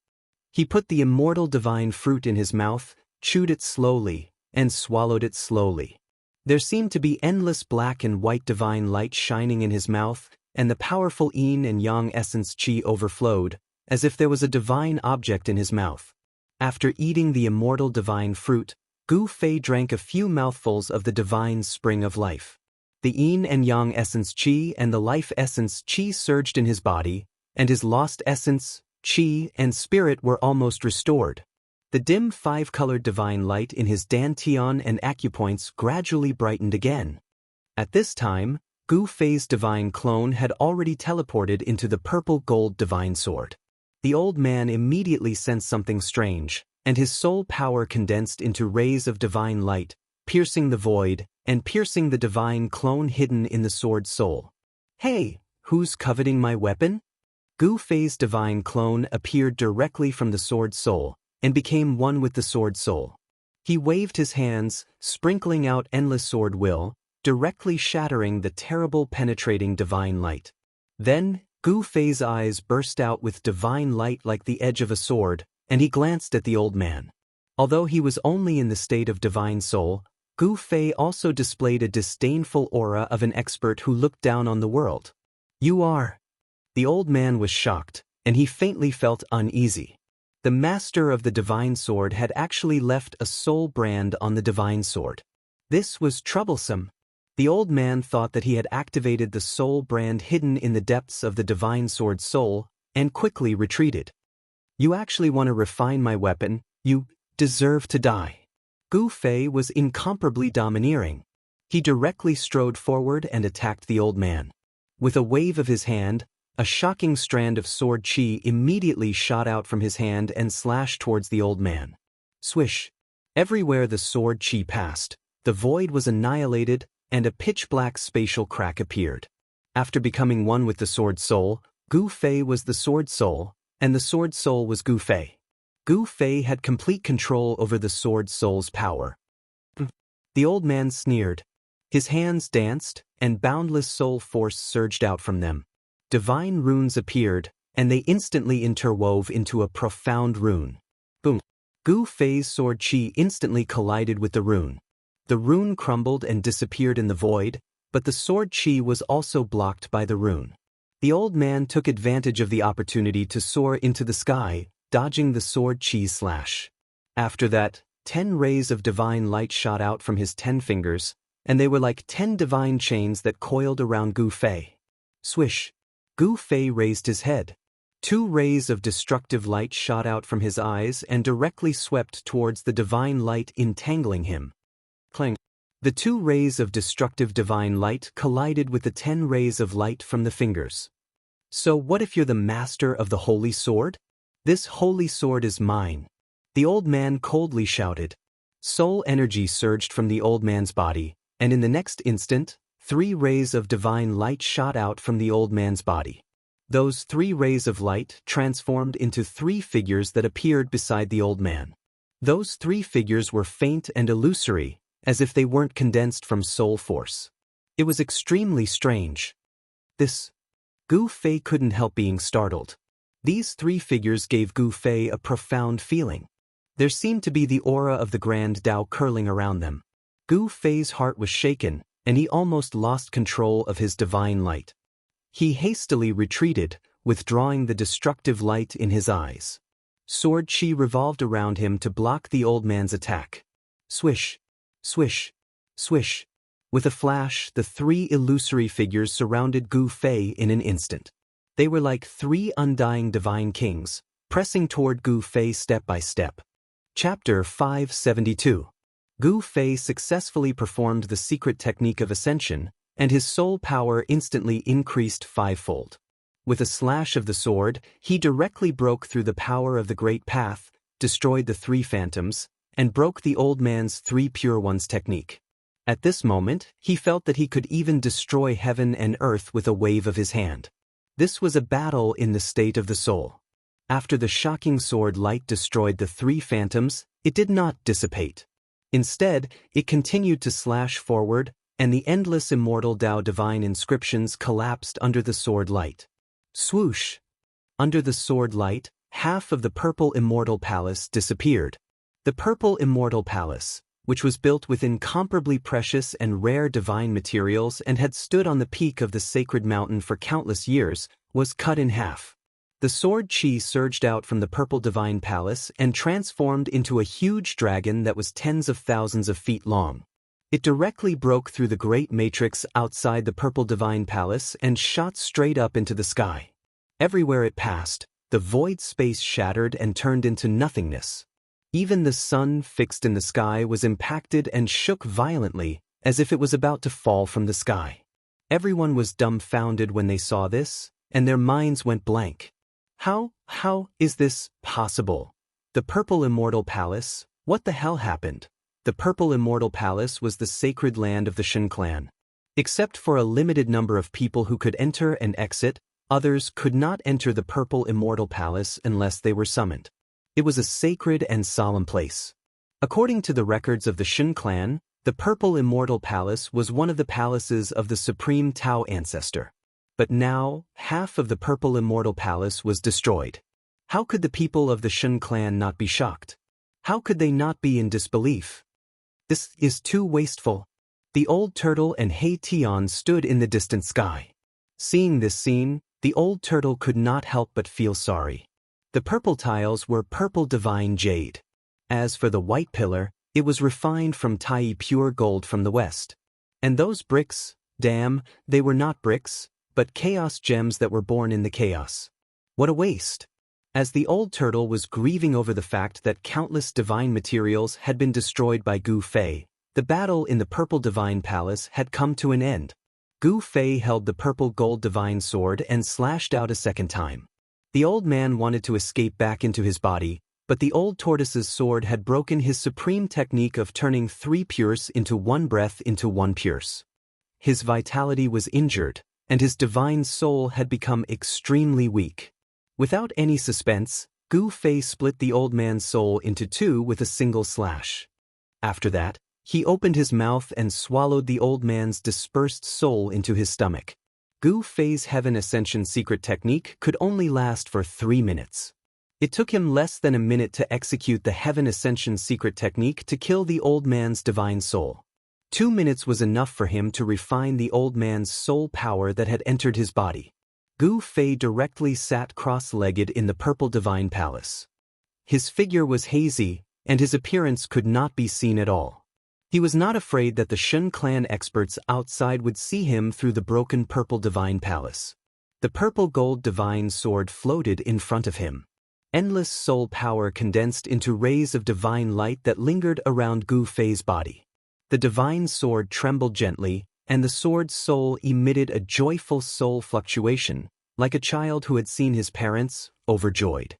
He put the immortal divine fruit in his mouth, chewed it slowly, and swallowed it slowly. There seemed to be endless black and white divine light shining in his mouth, and the powerful yin and yang essence qi overflowed, as if there was a divine object in his mouth. After eating the immortal divine fruit, Gu Fei drank a few mouthfuls of the divine spring of life. The yin and yang essence qi and the life essence qi surged in his body, and his lost essence, qi, and spirit were almost restored. The dim five-colored divine light in his dantian and acupoints gradually brightened again. At this time, Gu Fei's divine clone had already teleported into the purple-gold divine sword. The old man immediately sensed something strange, and his soul power condensed into rays of divine light, piercing the void, and piercing the divine clone hidden in the sword's soul. "Hey, who's coveting my weapon?" Gu Fei's divine clone appeared directly from the sword's soul, and became one with the sword soul. He waved his hands, sprinkling out endless sword will, directly shattering the terrible penetrating divine light. Then, Gu Fei's eyes burst out with divine light like the edge of a sword, and he glanced at the old man. Although he was only in the state of divine soul, Gu Fei also displayed a disdainful aura of an expert who looked down on the world. "You are..." The old man was shocked, and he faintly felt uneasy. The master of the divine sword had actually left a soul brand on the divine sword. This was troublesome. The old man thought that he had activated the soul brand hidden in the depths of the divine sword's soul, and quickly retreated. "You actually want to refine my weapon? You deserve to die." Gu Fei was incomparably domineering. He directly strode forward and attacked the old man. With a wave of his hand, a shocking strand of sword qi immediately shot out from his hand and slashed towards the old man. Swish! Everywhere the sword qi passed, the void was annihilated, and a pitch-black spatial crack appeared. After becoming one with the sword soul, Gu Fei was the sword soul, and the sword soul was Gu Fei. Gu Fei had complete control over the sword soul's power. The old man sneered. His hands danced, and boundless soul force surged out from them. Divine runes appeared, and they instantly interwove into a profound rune. Boom! Gu Fei's sword qi instantly collided with the rune. The rune crumbled and disappeared in the void, but the sword qi was also blocked by the rune. The old man took advantage of the opportunity to soar into the sky, dodging the sword qi's slash. After that, 10 rays of divine light shot out from his 10 fingers, and they were like 10 divine chains that coiled around Gu Fei. Swish! Gu Fei raised his head. 2 rays of destructive light shot out from his eyes and directly swept towards the divine light, entangling him. Clang! The 2 rays of destructive divine light collided with the 10 rays of light from the fingers. "So what if you're the master of the holy sword? This holy sword is mine," the old man coldly shouted. Soul energy surged from the old man's body, and in the next instant, 3 rays of divine light shot out from the old man's body. Those 3 rays of light transformed into 3 figures that appeared beside the old man. Those 3 figures were faint and illusory, as if they weren't condensed from soul force. It was extremely strange. Gu Fei couldn't help being startled. These 3 figures gave Gu Fei a profound feeling. There seemed to be the aura of the Grand Tao curling around them. Gu Fei's heart was shaken, and he almost lost control of his divine light. He hastily retreated, withdrawing the destructive light in his eyes. Sword qi revolved around him to block the old man's attack. Swish! Swish! Swish! With a flash, the 3 illusory figures surrounded Gu Fei in an instant. They were like 3 undying divine kings, pressing toward Gu Fei step by step. Chapter 572. Gu Fei successfully performed the secret technique of ascension, and his soul power instantly increased 5-fold. With a slash of the sword, he directly broke through the power of the Great Path, destroyed the three phantoms, and broke the old man's three pure ones technique. At this moment, he felt that he could even destroy heaven and earth with a wave of his hand. This was a battle in the state of the soul. After the shocking sword light destroyed the three phantoms, it did not dissipate. Instead, it continued to slash forward, and the endless immortal Tao divine inscriptions collapsed under the sword light. Swoosh! Under the sword light, half of the purple immortal palace disappeared. The purple immortal palace, which was built with incomparably precious and rare divine materials and had stood on the peak of the sacred mountain for countless years, was cut in half. The sword chi surged out from the purple divine palace and transformed into a huge dragon that was tens of thousands of feet long. It directly broke through the great matrix outside the purple divine palace and shot straight up into the sky. Everywhere it passed, the void space shattered and turned into nothingness. Even the sun fixed in the sky was impacted and shook violently, as if it was about to fall from the sky. Everyone was dumbfounded when they saw this, and their minds went blank. How is this possible? The purple immortal palace, what the hell happened? The purple immortal palace was the sacred land of the Shen clan. Except for a limited number of people who could enter and exit, others could not enter the purple immortal palace unless they were summoned. It was a sacred and solemn place. According to the records of the Shen clan, the purple immortal palace was one of the palaces of the supreme Tao ancestor. But now, half of the purple immortal palace was destroyed. How could the people of the Shen clan not be shocked? How could they not be in disbelief? This is too wasteful. The old turtle and Hei Tian stood in the distant sky. Seeing this scene, the old turtle could not help but feel sorry. The purple tiles were purple divine jade. As for the white pillar, it was refined from Tai pure gold from the west. And those bricks, damn, they were not bricks, but chaos gems that were born in the chaos. What a waste! As the old turtle was grieving over the fact that countless divine materials had been destroyed by Gu Fei, the battle in the purple divine palace had come to an end. Gu Fei held the purple gold divine sword and slashed out a second time. The old man wanted to escape back into his body, but the old tortoise's sword had broken his supreme technique of turning three pures into one breath into one pures. His vitality was injured, and his divine soul had become extremely weak. Without any suspense, Gu Fei split the old man's soul into two with a single slash. After that, he opened his mouth and swallowed the old man's dispersed soul into his stomach. Gu Fei's Heaven Ascension secret technique could only last for 3 minutes. It took him less than a minute to execute the Heaven Ascension secret technique to kill the old man's divine soul. 2 minutes was enough for him to refine the old man's soul power that had entered his body. Gu Fei directly sat cross-legged in the purple divine palace. His figure was hazy, and his appearance could not be seen at all. He was not afraid that the Shen clan experts outside would see him through the broken purple divine palace. The purple gold divine sword floated in front of him. Endless soul power condensed into rays of divine light that lingered around Gu Fei's body. The divine sword trembled gently, and the sword's soul emitted a joyful soul fluctuation, like a child who had seen his parents, overjoyed.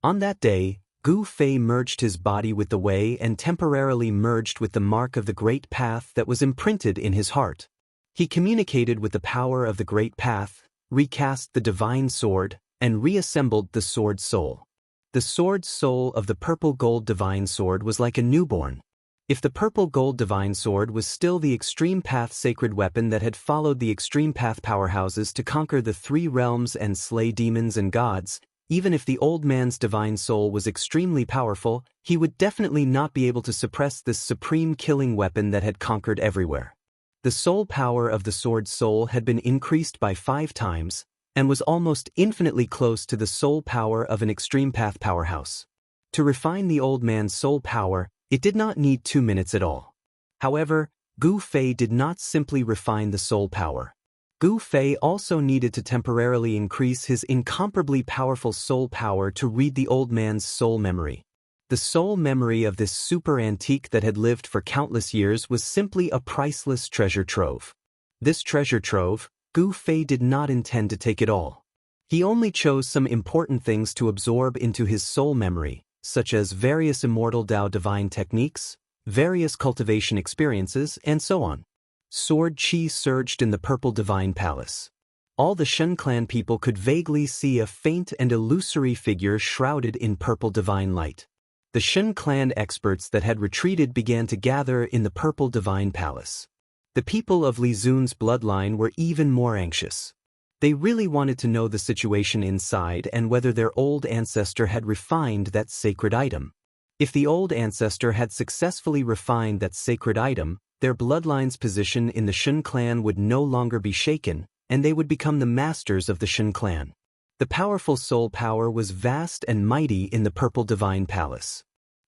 On that day, Gu Fei merged his body with the way and temporarily merged with the mark of the Great Path that was imprinted in his heart. He communicated with the power of the Great Path, recast the divine sword, and reassembled the sword's soul. The sword's soul of the purple gold divine sword was like a newborn. If the purple gold divine sword was still the extreme path sacred weapon that had followed the extreme path powerhouses to conquer the 3 realms and slay demons and gods, even if the old man's divine soul was extremely powerful, he would definitely not be able to suppress this supreme killing weapon that had conquered everywhere. The soul power of the sword's soul had been increased by 5 times, and was almost infinitely close to the soul power of an extreme path powerhouse. To refine the old man's soul power, it did not need 2 minutes at all. However, Gu Fei did not simply refine the soul power. Gu Fei also needed to temporarily increase his incomparably powerful soul power to read the old man's soul memory. The soul memory of this super antique that had lived for countless years was simply a priceless treasure trove. This treasure trove, Gu Fei did not intend to take it all. He only chose some important things to absorb into his soul memory, such as various immortal Dao divine techniques, various cultivation experiences, and so on. Sword qi surged in the purple divine palace. All the Shen clan people could vaguely see a faint and illusory figure shrouded in purple divine light. The Shen clan experts that had retreated began to gather in the purple divine palace. The people of Li Zun's bloodline were even more anxious. They really wanted to know the situation inside and whether their old ancestor had refined that sacred item. If the old ancestor had successfully refined that sacred item, their bloodline's position in the Shen clan would no longer be shaken, and they would become the masters of the Shen clan. The powerful soul power was vast and mighty in the purple divine palace.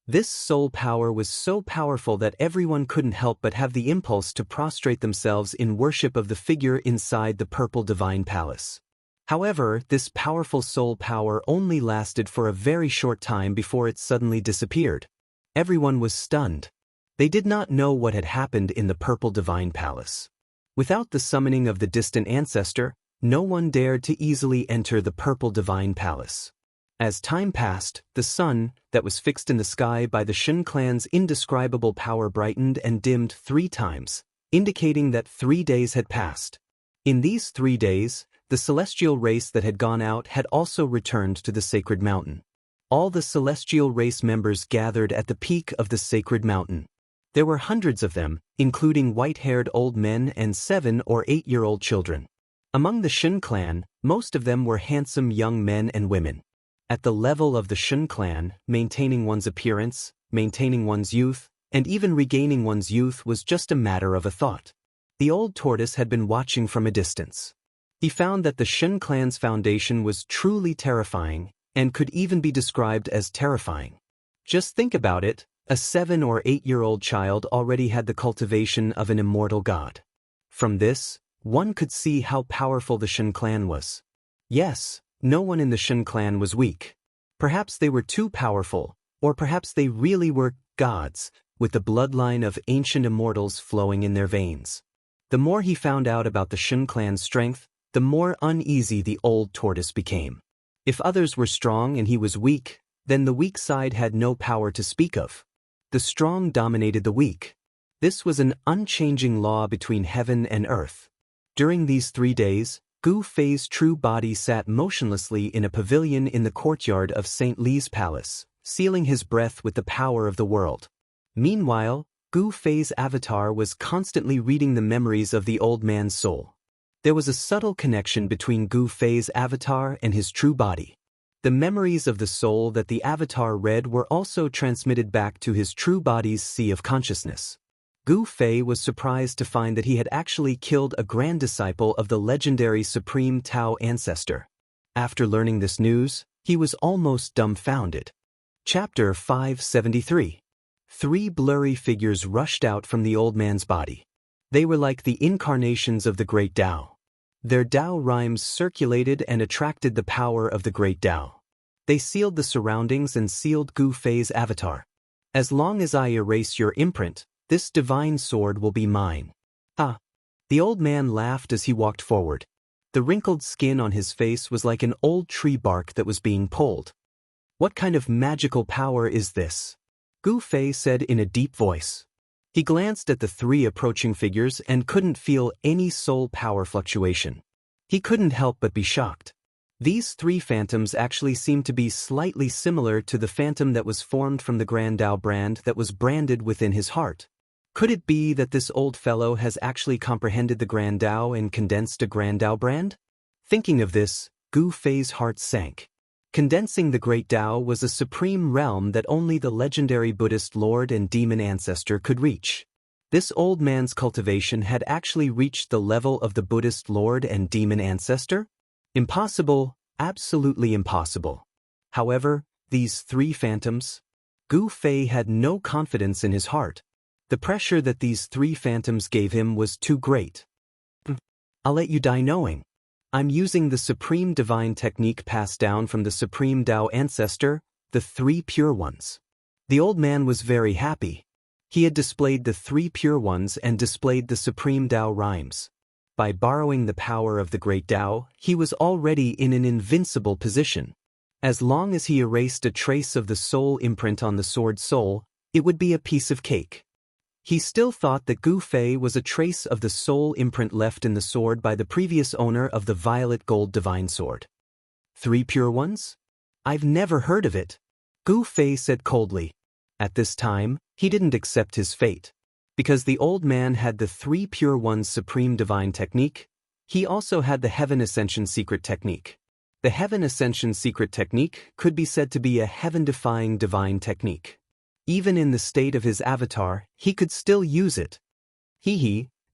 This soul power was so powerful that everyone couldn't help but have the impulse to prostrate themselves in worship of the figure inside the purple divine palace. However, this powerful soul power only lasted for a very short time before it suddenly disappeared. Everyone was stunned. They did not know what had happened in the purple divine palace. Without the summoning of the distant ancestor, no one dared to easily enter the purple divine palace. As time passed, the sun, that was fixed in the sky by the Shen clan's indescribable power brightened and dimmed 3 times, indicating that 3 days had passed. In these 3 days, the celestial race that had gone out had also returned to the sacred mountain. All the celestial race members gathered at the peak of the sacred mountain. There were hundreds of them, including white-haired old men and 7 or 8-year-old children. Among the Shen clan, most of them were handsome young men and women. At the level of the Shen clan, maintaining one's appearance, maintaining one's youth, and even regaining one's youth was just a matter of a thought. The old tortoise had been watching from a distance. He found that the Shen clan's foundation was truly terrifying, and could even be described as terrifying. Just think about it, a 7 or 8-year-old child already had the cultivation of an immortal god. From this, one could see how powerful the Shen clan was. Yes, no one in the Shen clan was weak. Perhaps they were too powerful, or perhaps they really were gods, with the bloodline of ancient immortals flowing in their veins. The more he found out about the Shen clan's strength, the more uneasy the old tortoise became. If others were strong and he was weak, then the weak side had no power to speak of. The strong dominated the weak. This was an unchanging law between heaven and earth. During these 3 days, Gu Fei's true body sat motionlessly in a pavilion in the courtyard of St. Li's palace, sealing his breath with the power of the world. Meanwhile, Gu Fei's avatar was constantly reading the memories of the old man's soul. There was a subtle connection between Gu Fei's avatar and his true body. The memories of the soul that the avatar read were also transmitted back to his true body's sea of consciousness. Gu Fei was surprised to find that he had actually killed a grand disciple of the legendary Supreme Tao ancestor. After learning this news, he was almost dumbfounded. Chapter 573. 3 blurry figures rushed out from the old man's body. They were like the incarnations of the great Tao. Their Tao rhymes circulated and attracted the power of the great Tao. They sealed the surroundings and sealed Gu Fei's avatar. As long as I erase your imprint, this divine sword will be mine. Ah! The old man laughed as he walked forward. The wrinkled skin on his face was like an old tree bark that was being pulled. What kind of magical power is this? Gu Fei said in a deep voice. He glanced at the 3 approaching figures and couldn't feel any soul power fluctuation. He couldn't help but be shocked. These 3 phantoms actually seemed to be slightly similar to the phantom that was formed from the Grand Tao brand that was branded within his heart. Could it be that this old fellow has actually comprehended the Grand Tao and condensed a Grand Tao brand? Thinking of this, Gu Fei's heart sank. Condensing the Great Tao was a supreme realm that only the legendary Buddhist Lord and demon ancestor could reach. This old man's cultivation had actually reached the level of the Buddhist Lord and demon ancestor? Impossible, absolutely impossible. However, these 3 phantoms? Gu Fei had no confidence in his heart. The pressure that these 3 phantoms gave him was too great. I'll let you die knowing. I'm using the supreme divine technique passed down from the supreme Tao ancestor, the 3 pure ones. The old man was very happy. He had displayed the 3 pure ones and displayed the supreme Tao rhymes. by borrowing the power of the great Tao, he was already in an invincible position. As long as he erased a trace of the soul imprint on the sword's soul, it would be a piece of cake. He still thought that Gu Fei was a trace of the soul imprint left in the sword by the previous owner of the violet gold divine sword. 3 pure ones? I've never heard of it, Gu Fei said coldly. At this time, he didn't accept his fate. Because the old man had the 3 pure ones supreme divine technique, he also had the Heaven Ascension secret technique. The Heaven Ascension secret technique could be said to be a heaven-defying divine technique. Even in the state of his avatar, he could still use it.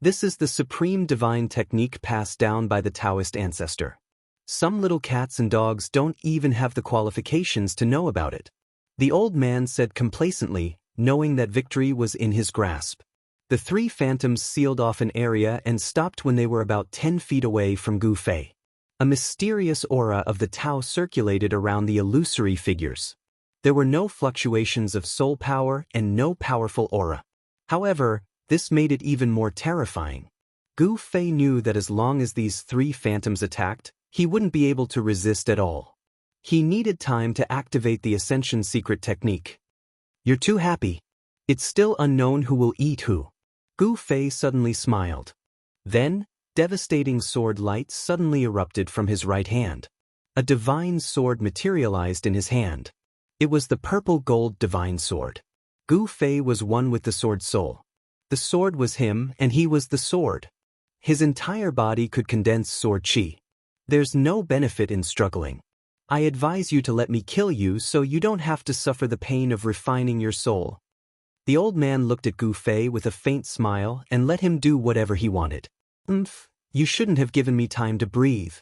This is the supreme divine technique passed down by the Daoist ancestor. Some little cats and dogs don't even have the qualifications to know about it. The old man said complacently, knowing that victory was in his grasp. The 3 phantoms sealed off an area and stopped when they were about 10 feet away from Gu Fei. A mysterious aura of the Tao circulated around the illusory figures. There were no fluctuations of soul power and no powerful aura. However, this made it even more terrifying. Gu Fei knew that as long as these 3 phantoms attacked, he wouldn't be able to resist at all. He needed time to activate the Ascension secret technique. You're too happy. It's still unknown who will eat who. Gu Fei suddenly smiled. Then, devastating sword light suddenly erupted from his right hand. A divine sword materialized in his hand. It was the purple gold divine sword. Gu Fei was one with the sword's soul. The sword was him and he was the sword. His entire body could condense sword chi. There's no benefit in struggling. I advise you to let me kill you so you don't have to suffer the pain of refining your soul. The old man looked at Gu Fei with a faint smile and let him do whatever he wanted. You shouldn't have given me time to breathe.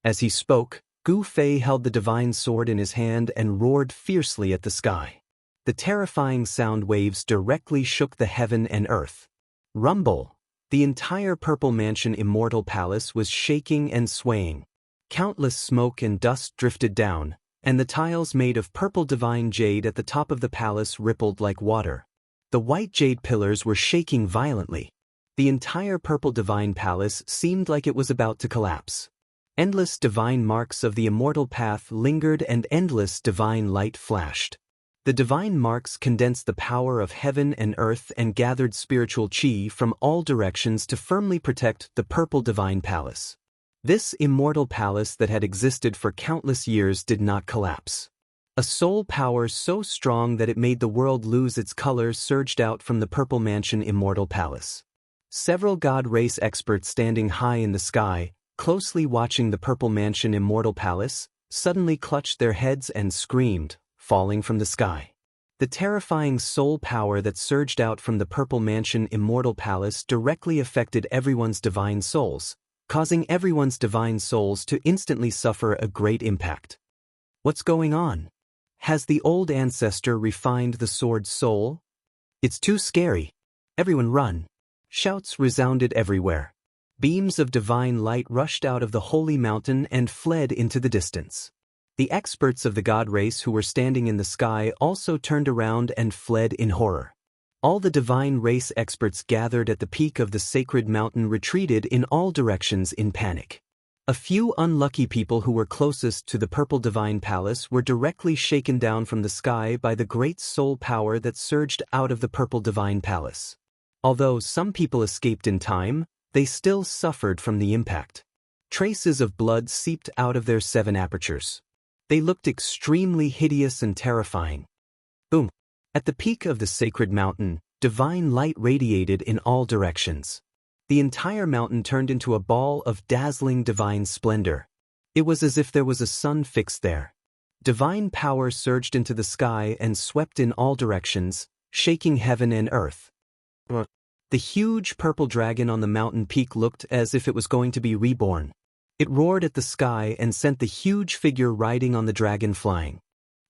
As he spoke, Gu Fei held the divine sword in his hand and roared fiercely at the sky. The terrifying sound waves directly shook the heaven and earth. Rumble! The entire purple mansion Immortal Palace was shaking and swaying. Countless smoke and dust drifted down, and the tiles made of purple divine jade at the top of the palace rippled like water. The white jade pillars were shaking violently. The entire purple divine palace seemed like it was about to collapse. Endless divine marks of the immortal path lingered and endless divine light flashed. The divine marks condensed the power of heaven and earth and gathered spiritual chi from all directions to firmly protect the purple divine palace. This immortal palace that had existed for countless years did not collapse. A soul power so strong that it made the world lose its color surged out from the purple mansion Immortal Palace. Several god race experts standing high in the sky, closely watching the purple mansion Immortal Palace, suddenly clutched their heads and screamed, falling from the sky. The terrifying soul power that surged out from the purple mansion Immortal Palace directly affected everyone's divine souls, causing everyone's divine souls to instantly suffer a great impact. What's going on? Has the old ancestor refined the sword's soul? It's too scary. Everyone run. Shouts resounded everywhere. Beams of divine light rushed out of the holy mountain and fled into the distance. The experts of the god race who were standing in the sky also turned around and fled in horror. All the divine race experts gathered at the peak of the sacred mountain retreated in all directions in panic. A few unlucky people who were closest to the purple divine palace were directly shaken down from the sky by the great soul power that surged out of the purple divine palace. Although some people escaped in time, they still suffered from the impact. Traces of blood seeped out of their 7 apertures. They looked extremely hideous and terrifying. Boom! At the peak of the sacred mountain, divine light radiated in all directions. The entire mountain turned into a ball of dazzling divine splendor. It was as if there was a sun fixed there. Divine power surged into the sky and swept in all directions, shaking heaven and earth. The huge purple dragon on the mountain peak looked as if it was going to be reborn. It roared at the sky and sent the huge figure riding on the dragon flying.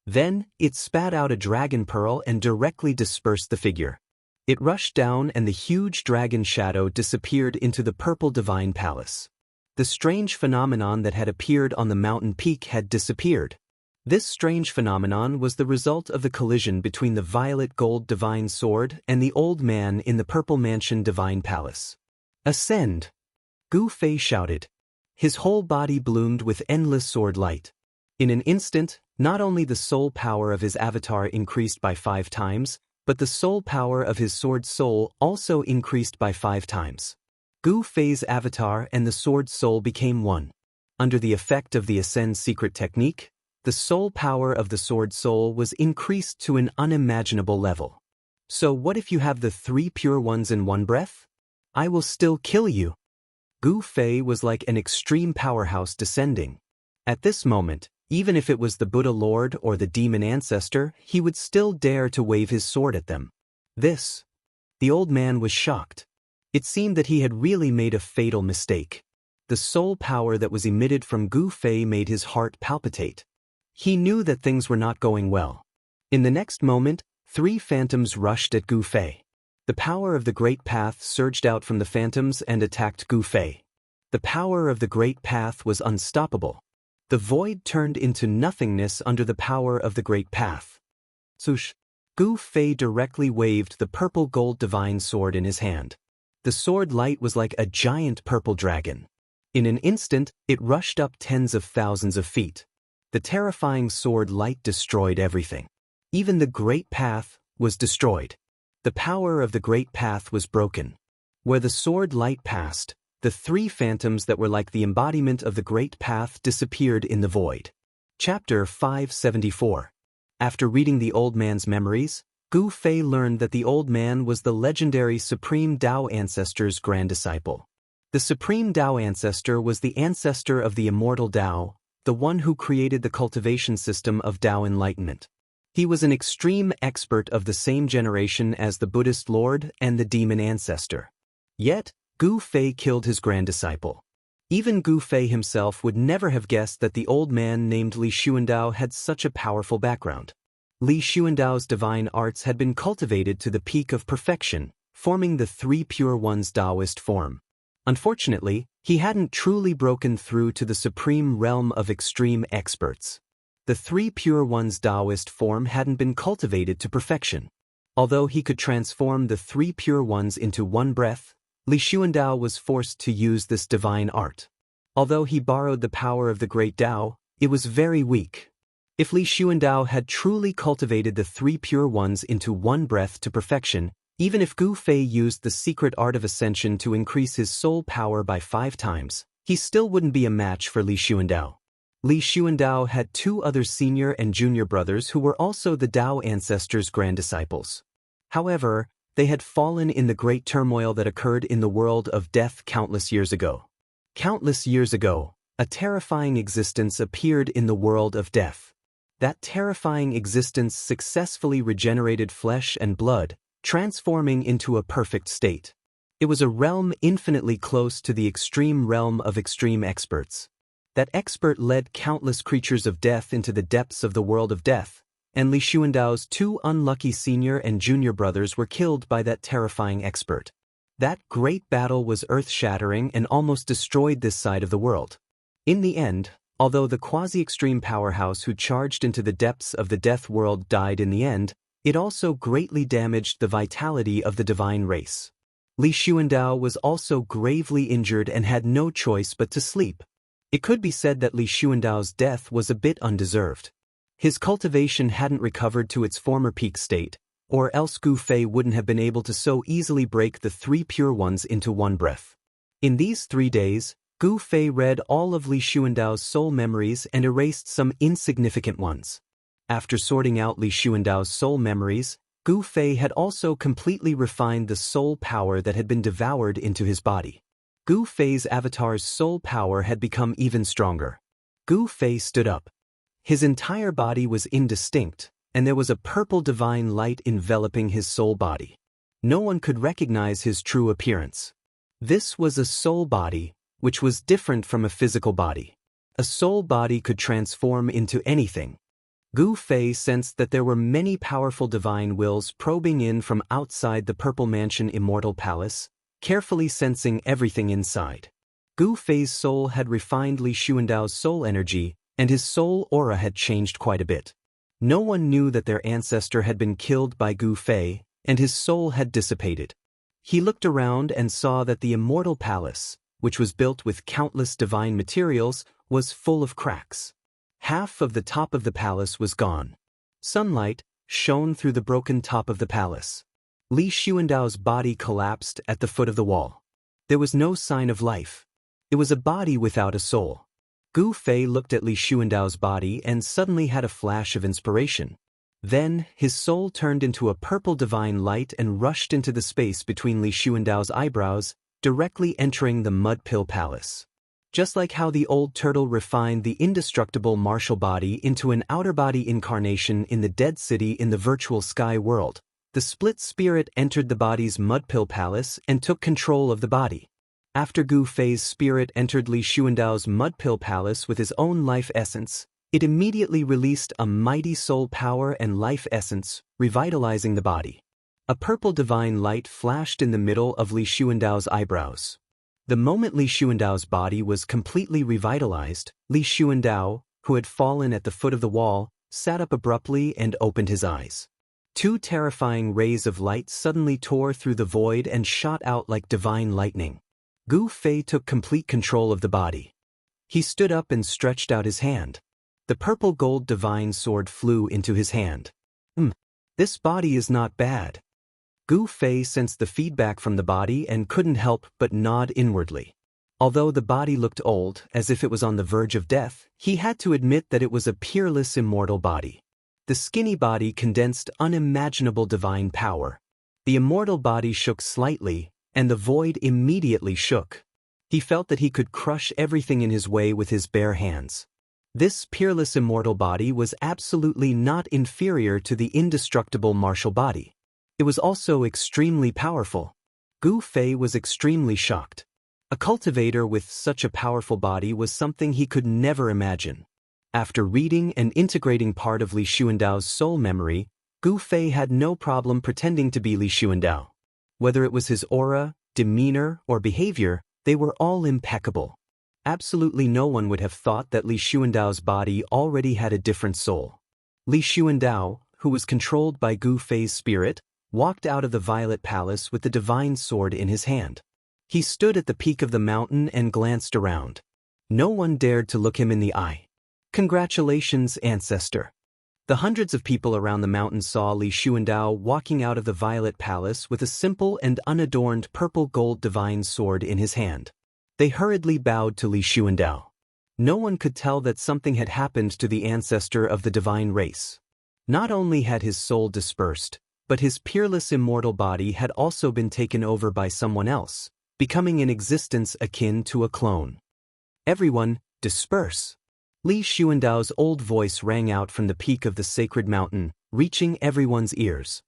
Then, it spat out a dragon pearl and directly dispersed the figure. It rushed down and the huge dragon shadow disappeared into the purple divine palace. The strange phenomenon that had appeared on the mountain peak had disappeared. This strange phenomenon was the result of the collision between the violet gold divine sword and the old man in the purple mansion divine palace. Ascend! Gu Fei shouted. His whole body bloomed with endless sword light. In an instant, not only the soul power of his avatar increased by 5 times, but the soul power of his sword soul also increased by 5 times. Gu Fei's avatar and the sword soul became one. Under the effect of the Ascend secret technique, the soul power of the sword soul was increased to an unimaginable level. So what if you have the 3 pure ones in one breath? I will still kill you. Gu Fei was like an extreme powerhouse descending. At this moment, even if it was the Buddha Lord or the demon ancestor, he would still dare to wave his sword at them. The old man was shocked. It seemed that he had really made a fatal mistake. The soul power that was emitted from Gu Fei made his heart palpitate. He knew that things were not going well. In the next moment, 3 phantoms rushed at Gu Fei. The power of the Great Path surged out from the phantoms and attacked Gu Fei. The power of the Great Path was unstoppable. The void turned into nothingness under the power of the Great Path. Swoosh! Gu Fei directly waved the purple gold divine sword in his hand. The sword light was like a giant purple dragon. In an instant, it rushed up tens of thousands of feet. The terrifying sword light destroyed everything. Even the Great Path was destroyed. The power of the Great Path was broken. Where the sword light passed, the 3 phantoms that were like the embodiment of the Great Path disappeared in the void. Chapter 574. After reading the old man's memories, Gu Fei learned that the old man was the legendary Supreme Dao Ancestor's grand disciple. The Supreme Dao Ancestor was the ancestor of the Immortal Dao, the one who created the cultivation system of Dao enlightenment. He was an extreme expert of the same generation as the Buddhist Lord and the demon ancestor. Yet, Gu Fei killed his grand disciple. Even Gu Fei himself would never have guessed that the old man named Li Xuandao had such a powerful background. Li Xuandao's divine arts had been cultivated to the peak of perfection, forming the 3 pure ones Daoist form. Unfortunately, he hadn't truly broken through to the supreme realm of extreme experts. The 3 pure ones Daoist form hadn't been cultivated to perfection. Although he could transform the 3 pure ones into one breath, Li Xuandao was forced to use this divine art. Although he borrowed the power of the great Dao, it was very weak. If Li Xuandao had truly cultivated the 3 pure ones into one breath to perfection, even if Gu Fei used the secret art of ascension to increase his soul power by 5 times, he still wouldn't be a match for Li Xuandao. Li Xuandao had 2 other senior and junior brothers who were also the Dao ancestors' grand disciples. However, they had fallen in the great turmoil that occurred in the world of death countless years ago. Countless years ago, a terrifying existence appeared in the world of death. That terrifying existence successfully regenerated flesh and blood, transforming into a perfect state. It was a realm infinitely close to the extreme realm of extreme experts. That expert led countless creatures of death into the depths of the world of death, and Li Xuandao's 2 unlucky senior and junior brothers were killed by that terrifying expert. That great battle was earth-shattering and almost destroyed this side of the world. In the end, although the quasi-extreme powerhouse who charged into the depths of the death world died in the end, it also greatly damaged the vitality of the divine race. Li Xuandao was also gravely injured and had no choice but to sleep. It could be said that Li Xuandao's death was a bit undeserved. His cultivation hadn't recovered to its former peak state, or else Gu Fei wouldn't have been able to so easily break the 3 pure ones into one breath. In these 3 days, Gu Fei read all of Li Xuandao's soul memories and erased some insignificant ones. After sorting out Li Xuandao's soul memories, Gu Fei had also completely refined the soul power that had been devoured into his body. Gu Fei's avatar's soul power had become even stronger. Gu Fei stood up. His entire body was indistinct, and there was a purple divine light enveloping his soul body. No one could recognize his true appearance. This was a soul body, which was different from a physical body. A soul body could transform into anything. Gu Fei sensed that there were many powerful divine wills probing in from outside the Purple Mansion Immortal Palace, carefully sensing everything inside. Gu Fei's soul had refined Li Xuandao's soul energy, and his soul aura had changed quite a bit. No one knew that their ancestor had been killed by Gu Fei, and his soul had dissipated. He looked around and saw that the Immortal Palace, which was built with countless divine materials, was full of cracks. Half of the top of the palace was gone. Sunlight shone through the broken top of the palace. Li Xuandao's body collapsed at the foot of the wall. There was no sign of life. It was a body without a soul. Gu Fei looked at Li Xuandao's body and suddenly had a flash of inspiration. Then, his soul turned into a purple divine light and rushed into the space between Li Xuandao's eyebrows, directly entering the Mud Pill Palace. Just like how the old turtle refined the indestructible martial body into an outer body incarnation in the dead city in the virtual sky world, the split spirit entered the body's Mud Pill Palace and took control of the body. After Gu Fei's spirit entered Li Xuandao's Mud Pill Palace with his own life essence, it immediately released a mighty soul power and life essence, revitalizing the body. A purple divine light flashed in the middle of Li Xuandao's eyebrows. The moment Li Xuandao's body was completely revitalized, Li Xuandao, who had fallen at the foot of the wall, sat up abruptly and opened his eyes. Two terrifying rays of light suddenly tore through the void and shot out like divine lightning. Gu Fei took complete control of the body. He stood up and stretched out his hand. The purple gold divine sword flew into his hand. This body is not bad. Gu Fei sensed the feedback from the body and couldn't help but nod inwardly. Although the body looked old, as if it was on the verge of death, he had to admit that it was a peerless immortal body. The skinny body condensed unimaginable divine power. The immortal body shook slightly, and the void immediately shook. He felt that he could crush everything in his way with his bare hands. This peerless immortal body was absolutely not inferior to the indestructible martial body. It was also extremely powerful. Gu Fei was extremely shocked. A cultivator with such a powerful body was something he could never imagine. After reading and integrating part of Li Xuandao's soul memory, Gu Fei had no problem pretending to be Li Xuandao. Whether it was his aura, demeanor, or behavior, they were all impeccable. Absolutely no one would have thought that Li Xuandao's body already had a different soul. Li Xuandao, who was controlled by Gu Fei's spirit, walked out of the Violet Palace with the divine sword in his hand. He stood at the peak of the mountain and glanced around. No one dared to look him in the eye. Congratulations, ancestor. The hundreds of people around the mountain saw Li Xuandao walking out of the Violet Palace with a simple and unadorned purple gold divine sword in his hand. They hurriedly bowed to Li Xuandao. No one could tell that something had happened to the ancestor of the divine race. Not only had his soul dispersed, but his peerless immortal body had also been taken over by someone else, becoming an existence akin to a clone. Everyone, disperse. Li Xuandao's old voice rang out from the peak of the sacred mountain, reaching everyone's ears.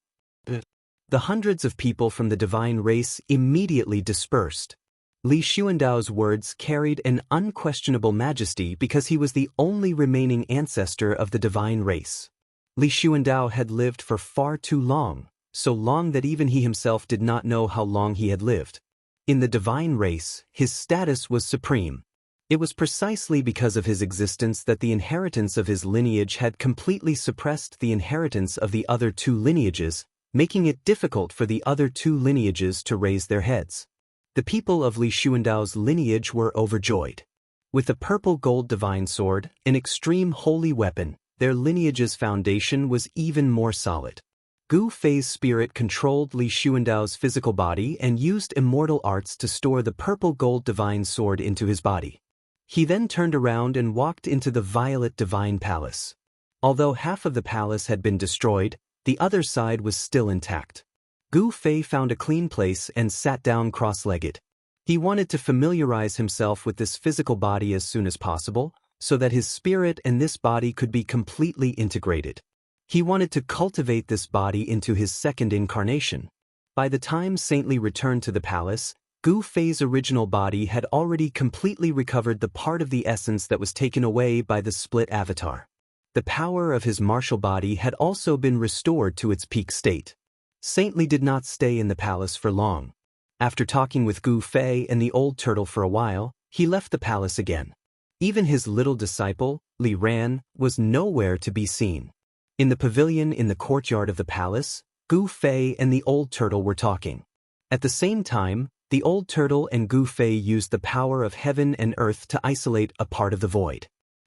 The hundreds of people from the divine race immediately dispersed. Li Xuandao's words carried an unquestionable majesty because he was the only remaining ancestor of the divine race. Li Xuandao had lived for far too long, so long that even he himself did not know how long he had lived. In the divine race, his status was supreme. It was precisely because of his existence that the inheritance of his lineage had completely suppressed the inheritance of the other two lineages, making it difficult for the other two lineages to raise their heads. The people of Li Xuandao's lineage were overjoyed. With the purple gold divine sword, an extreme holy weapon, their lineage's foundation was even more solid. Gu Fei's spirit controlled Li Xuandao's physical body and used immortal arts to store the purple gold divine sword into his body. He then turned around and walked into the Violet Divine Palace. Although half of the palace had been destroyed, the other side was still intact. Gu Fei found a clean place and sat down cross-legged. He wanted to familiarize himself with this physical body as soon as possible, so that his spirit and this body could be completely integrated. He wanted to cultivate this body into his second incarnation. By the time Saintly returned to the palace, Gu Fei's original body had already completely recovered the part of the essence that was taken away by the split avatar. The power of his martial body had also been restored to its peak state. Saintly did not stay in the palace for long. After talking with Gu Fei and the old turtle for a while, he left the palace again. Even his little disciple, Li Ran, was nowhere to be seen. In the pavilion in the courtyard of the palace, Gu Fei and the old turtle were talking. At the same time, The old turtle and Gu Fei used the power of heaven and earth to isolate a part of the void.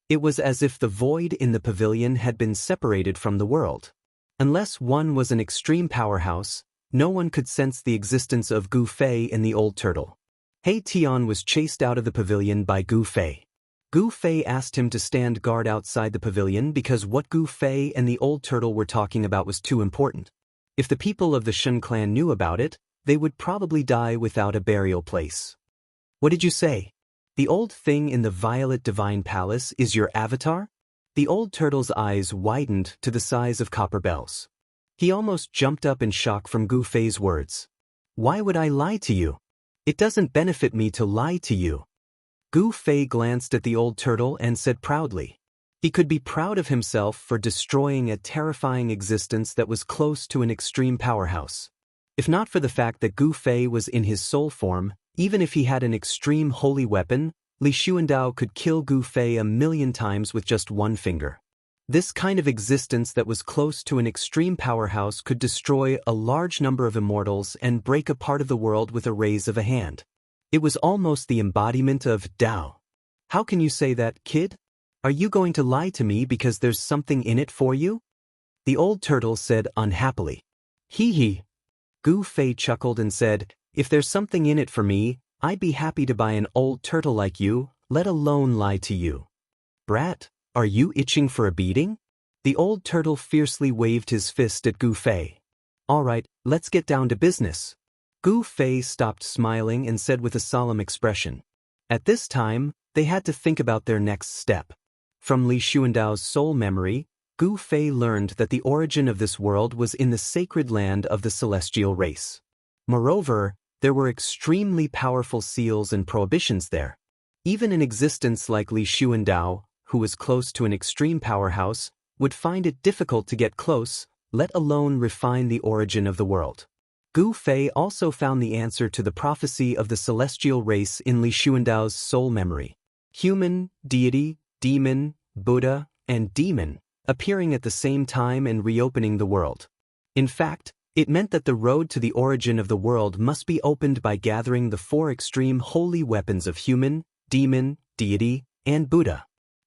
It was as if the void in the pavilion had been separated from the world. Unless one was an extreme powerhouse, no one could sense the existence of Gu Fei and the old turtle. He Tian was chased out of the pavilion by Gu Fei. Gu Fei asked him to stand guard outside the pavilion because what Gu Fei and the old turtle were talking about was too important. If the people of the Shen clan knew about it, they would probably die without a burial place. What did you say? The old thing in the violet divine palace is your avatar? The old turtle's eyes widened to the size of copper bells. He almost jumped up in shock from Gu Fei's words. Why would I lie to you? It doesn't benefit me to lie to you. Gu Fei glanced at the old turtle and said proudly. He could be proud of himself for destroying a terrifying existence that was close to an extreme powerhouse. If not for the fact that Gu Fei was in his soul form, even if he had an extreme holy weapon, Li Xuandao could kill Gu Fei 1,000,000 times with just one finger. This kind of existence that was close to an extreme powerhouse could destroy a large number of immortals and break a part of the world with a raise of a hand. It was almost the embodiment of Dao. How can you say that, kid? Are you going to lie to me because there's something in it for you? The old turtle said unhappily. Hee hee. Gu Fei chuckled and said, if there's something in it for me, I'd be happy to buy an old turtle like you, let alone lie to you. Brat, are you itching for a beating? The old turtle fiercely waved his fist at Gu Fei. All right, let's get down to business. Gu Fei stopped smiling and said with a solemn expression. At this time, they had to think about their next step. From Li Xuandao's soul memory, Gu Fei learned that the origin of this world was in the sacred land of the celestial race. Moreover, there were extremely powerful seals and prohibitions there. Even an existence like Li Xuandao, who was close to an extreme powerhouse, would find it difficult to get close, let alone refine the origin of the world. Gu Fei also found the answer to the prophecy of the celestial race in Li Xuandao's soul memory. Human, deity, demon, Buddha, and demon, appearing at the same time and reopening the world. In fact, it meant that the road to the origin of the world must be opened by gathering the 4 extreme holy weapons of human, demon, deity, and Buddha.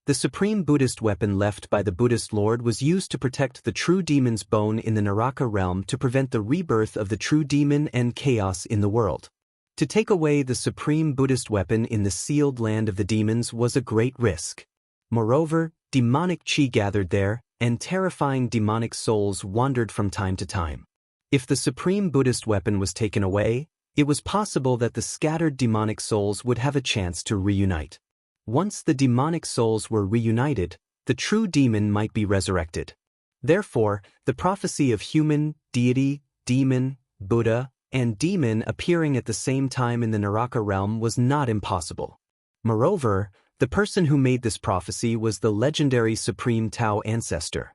The supreme Buddhist weapon left by the Buddhist Lord was used to protect the true demon's bone in the Naraka realm to prevent the rebirth of the true demon and chaos in the world. To take away the supreme Buddhist weapon in the sealed land of the demons was a great risk. Moreover, demonic chi gathered there, and terrifying demonic souls wandered from time to time. If the supreme Buddhist weapon was taken away, it was possible that the scattered demonic souls would have a chance to reunite. Once the demonic souls were reunited, the true demon might be resurrected. Therefore, the prophecy of human, deity, demon, Buddha, and demon appearing at the same time in the Naraka realm was not impossible. Moreover, the person who made this prophecy was the legendary Supreme Tao ancestor.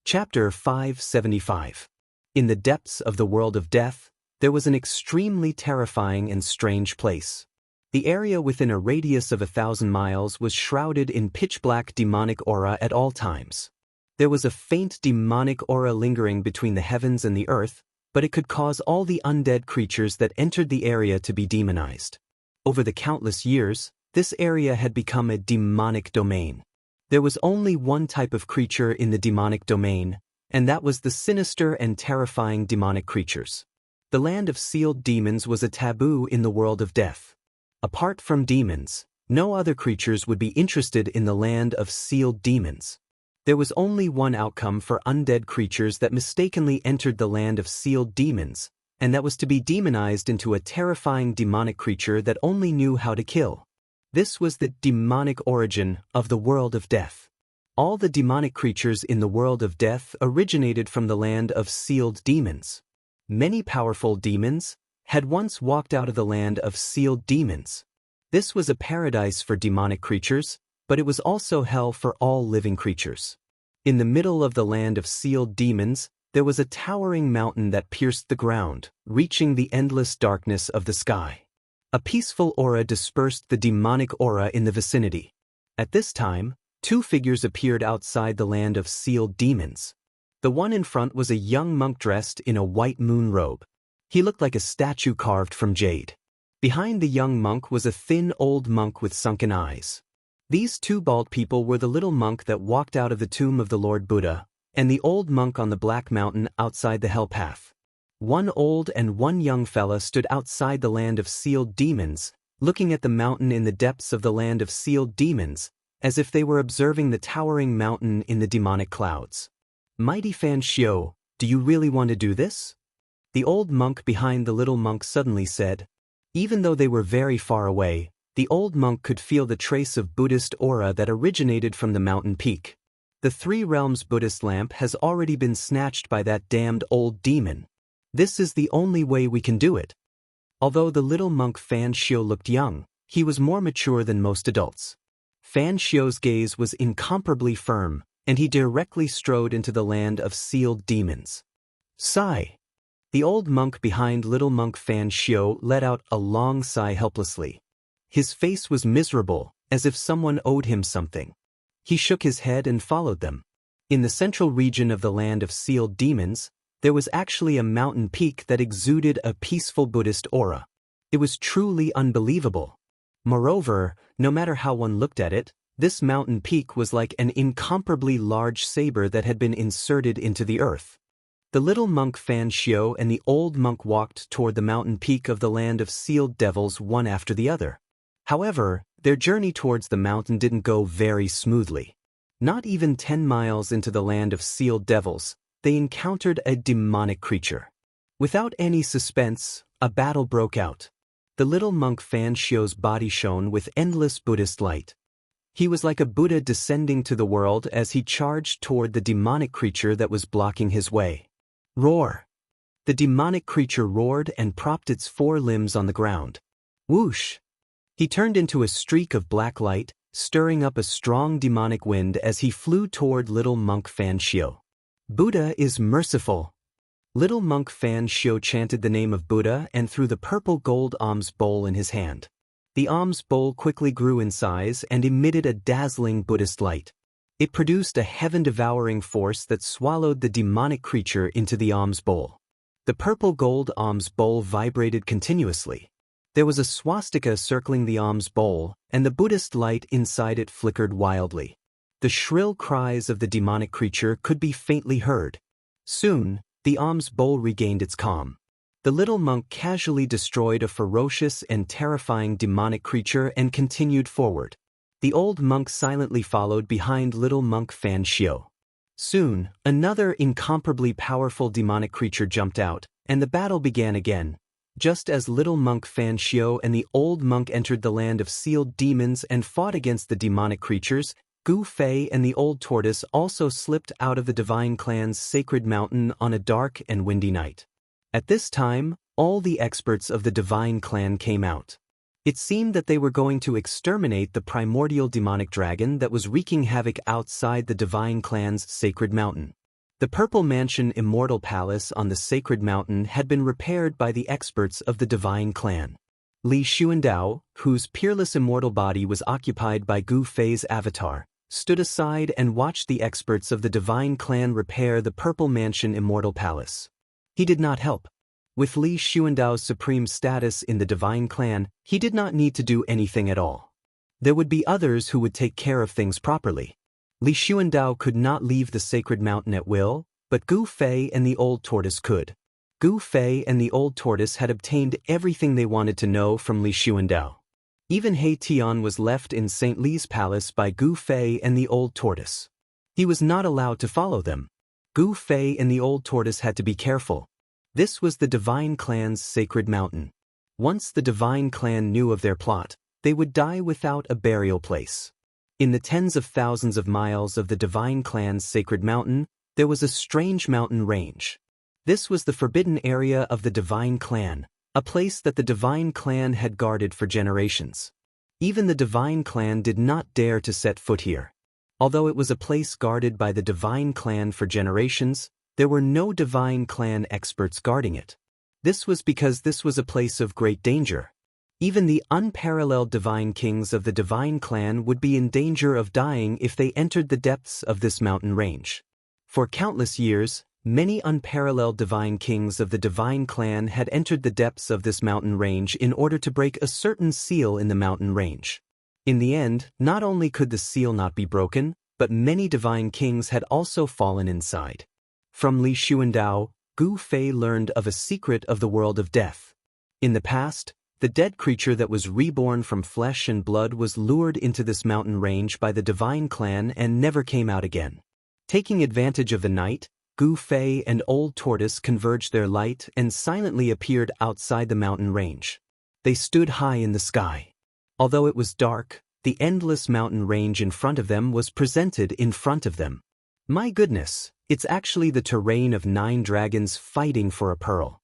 Chapter 575. In the depths of the world of death, there was an extremely terrifying and strange place. The area within a radius of 1,000 miles was shrouded in pitch-black demonic aura at all times. There was a faint demonic aura lingering between the heavens and the earth, but it could cause all the undead creatures that entered the area to be demonized. Over the countless years, this area had become a demonic domain. There was only one type of creature in the demonic domain, and that was the sinister and terrifying demonic creatures. The land of sealed demons was a taboo in the world of death. Apart from demons, no other creatures would be interested in the land of sealed demons. There was only one outcome for undead creatures that mistakenly entered the land of sealed demons, and that was to be demonized into a terrifying demonic creature that only knew how to kill. This was the demonic origin of the world of death. All the demonic creatures in the world of death originated from the land of sealed demons. Many powerful demons had once walked out of the land of sealed demons. This was a paradise for demonic creatures, but it was also hell for all living creatures. In the middle of the land of sealed demons, there was a towering mountain that pierced the ground, reaching the endless darkness of the sky. A peaceful aura dispersed the demonic aura in the vicinity. At this time, 2 figures appeared outside the land of sealed demons. The one in front was a young monk dressed in a white moon robe. He looked like a statue carved from jade. Behind the young monk was a thin old monk with sunken eyes. These two bald people were the little monk that walked out of the tomb of the Lord Buddha, and the old monk on the black mountain outside the hell path. One old and one young fella stood outside the land of sealed demons, looking at the mountain in the depths of the land of sealed demons, as if they were observing the towering mountain in the demonic clouds. Mighty Fan Xiao, do you really want to do this? The old monk behind the little monk suddenly said. Even though they were very far away, the old monk could feel the trace of Buddhist aura that originated from the mountain peak. The Three Realms Buddhist lamp has already been snatched by that damned old demon. This is the only way we can do it. Although the little monk Fan Xiao looked young, he was more mature than most adults. Fan Xiao's gaze was incomparably firm, and he directly strode into the land of sealed demons. Sigh. The old monk behind little monk Fan Xiao let out a long sigh helplessly. His face was miserable, as if someone owed him something. He shook his head and followed them. In the central region of the land of sealed demons, there was actually a mountain peak that exuded a peaceful Buddhist aura. It was truly unbelievable. Moreover, no matter how one looked at it, this mountain peak was like an incomparably large saber that had been inserted into the earth. The little monk Fan Xiao and the old monk walked toward the mountain peak of the land of sealed devils one after the other. However, their journey towards the mountain didn't go very smoothly. Not even 10 miles into the land of sealed devils, they encountered a demonic creature. Without any suspense, a battle broke out. The little monk Fan Xiao's body shone with endless Buddhist light. He was like a Buddha descending to the world as he charged toward the demonic creature that was blocking his way. Roar! The demonic creature roared and propped its 4 limbs on the ground. Whoosh! He turned into a streak of black light, stirring up a strong demonic wind as he flew toward little monk Fan Xiao. Buddha is merciful. Little monk Fan Xiao chanted the name of Buddha and threw the purple gold alms bowl in his hand. The alms bowl quickly grew in size and emitted a dazzling Buddhist light. It produced a heaven-devouring force that swallowed the demonic creature into the alms bowl. The purple gold alms bowl vibrated continuously. There was a swastika circling the alms bowl, and the Buddhist light inside it flickered wildly. The shrill cries of the demonic creature could be faintly heard. Soon, the alms bowl regained its calm. The little monk casually destroyed a ferocious and terrifying demonic creature and continued forward. The old monk silently followed behind little monk Fan Xiao. Soon, another incomparably powerful demonic creature jumped out, and the battle began again. Just as little monk Fan Xiao and the old monk entered the land of sealed demons and fought against the demonic creatures, Gu Fei and the old tortoise also slipped out of the divine clan's sacred mountain on a dark and windy night. At this time, all the experts of the divine clan came out. It seemed that they were going to exterminate the primordial demonic dragon that was wreaking havoc outside the divine clan's sacred mountain. The purple mansion Immortal Palace on the sacred mountain had been repaired by the experts of the divine clan. Li Xuandao, whose peerless immortal body was occupied by Gu Fei's avatar, stood aside and watched the experts of the divine clan repair the purple mansion Immortal Palace. He did not help. With Li Xuandao's supreme status in the divine clan, he did not need to do anything at all. There would be others who would take care of things properly. Li Xuandao could not leave the sacred mountain at will, but Gu Fei and the old tortoise could. Gu Fei and the old tortoise had obtained everything they wanted to know from Li Xuandao. Even He Tian was left in St. Li's palace by Gu Fei and the old tortoise. He was not allowed to follow them. Gu Fei and the old tortoise had to be careful. This was the divine clan's sacred mountain. Once the divine clan knew of their plot, they would die without a burial place. In the tens of thousands of miles of the divine clan's sacred mountain, there was a strange mountain range. This was the forbidden area of the divine clan, a place that the divine clan had guarded for generations. Even the divine clan did not dare to set foot here. Although it was a place guarded by the divine clan for generations, there were no divine clan experts guarding it. This was because this was a place of great danger. Even the unparalleled divine kings of the divine clan would be in danger of dying if they entered the depths of this mountain range. For countless years, Many unparalleled divine kings of the divine clan had entered the depths of this mountain range in order to break a certain seal in the mountain range. In the end, not only could the seal not be broken, but many divine kings had also fallen inside. From Li Xuandao, Gu Fei learned of a secret of the world of death. In the past, the dead creature that was reborn from flesh and blood was lured into this mountain range by the divine clan and never came out again. Taking advantage of the night, Gu Fei and Old Tortoise converged their light and silently appeared outside the mountain range. They stood high in the sky. Although it was dark, the endless mountain range in front of them was presented in front of them. My goodness, it's actually the terrain of 9 dragons fighting for a pearl.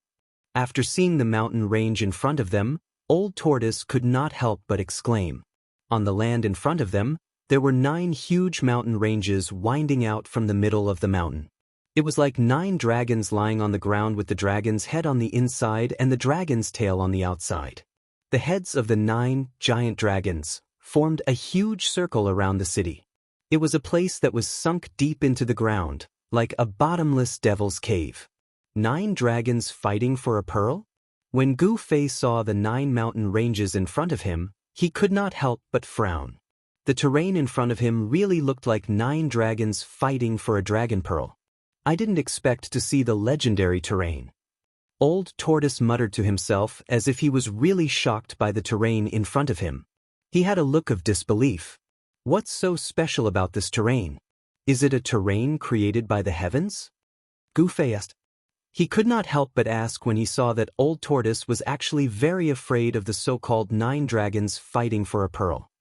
After seeing the mountain range in front of them, Old Tortoise could not help but exclaim. On the land in front of them, there were 9 huge mountain ranges winding out from the middle of the mountain. It was like 9 dragons lying on the ground with the dragon's head on the inside and the dragon's tail on the outside. The heads of the 9 giant dragons formed a huge circle around the city. It was a place that was sunk deep into the ground, like a bottomless devil's cave. 9 dragons fighting for a pearl? When Gu Fei saw the 9 mountain ranges in front of him, he could not help but frown. The terrain in front of him really looked like 9 dragons fighting for a dragon pearl. I didn't expect to see the legendary terrain. Old Tortoise muttered to himself as if he was really shocked by the terrain in front of him. He had a look of disbelief. What's so special about this terrain? Is it a terrain created by the heavens? Gu Fei asked. He could not help but ask when he saw that Old Tortoise was actually very afraid of the so-called 9 dragons fighting for a pearl.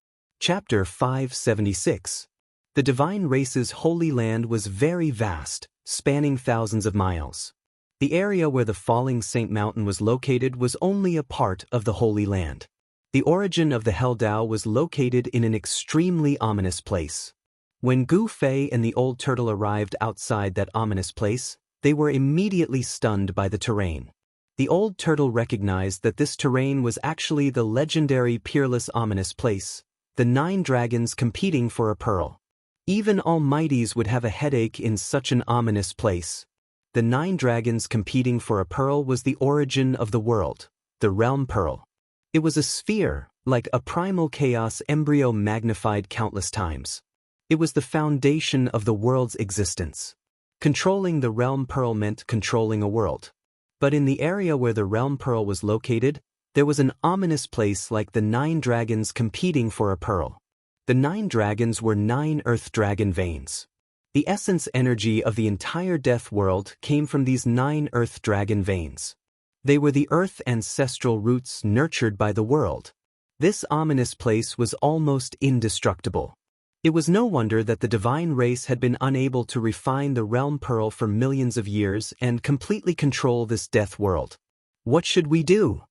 Chapter 576. The divine race's holy land was very vast, spanning thousands of miles. The area where the falling Saint Mountain was located was only a part of the Holy Land. The origin of the Hell Dao was located in an extremely ominous place. When Gu Fei and the old turtle arrived outside that ominous place, they were immediately stunned by the terrain. The old turtle recognized that this terrain was actually the legendary peerless ominous place, the 9 dragons competing for a pearl. Even almighties would have a headache in such an ominous place. The 9 dragons competing for a pearl was the origin of the world, the realm pearl. It was a sphere, like a primal chaos embryo magnified countless times. It was the foundation of the world's existence. Controlling the realm pearl meant controlling a world. But in the area where the realm pearl was located, there was an ominous place like the 9 dragons competing for a pearl. The 9 dragons were 9 earth dragon veins. The essence energy of the entire death world came from these 9 earth dragon veins. They were the earth ancestral roots nurtured by the world. This ominous place was almost indestructible. It was no wonder that the divine race had been unable to refine the realm pearl for millions of years and completely control this death world. What should we do?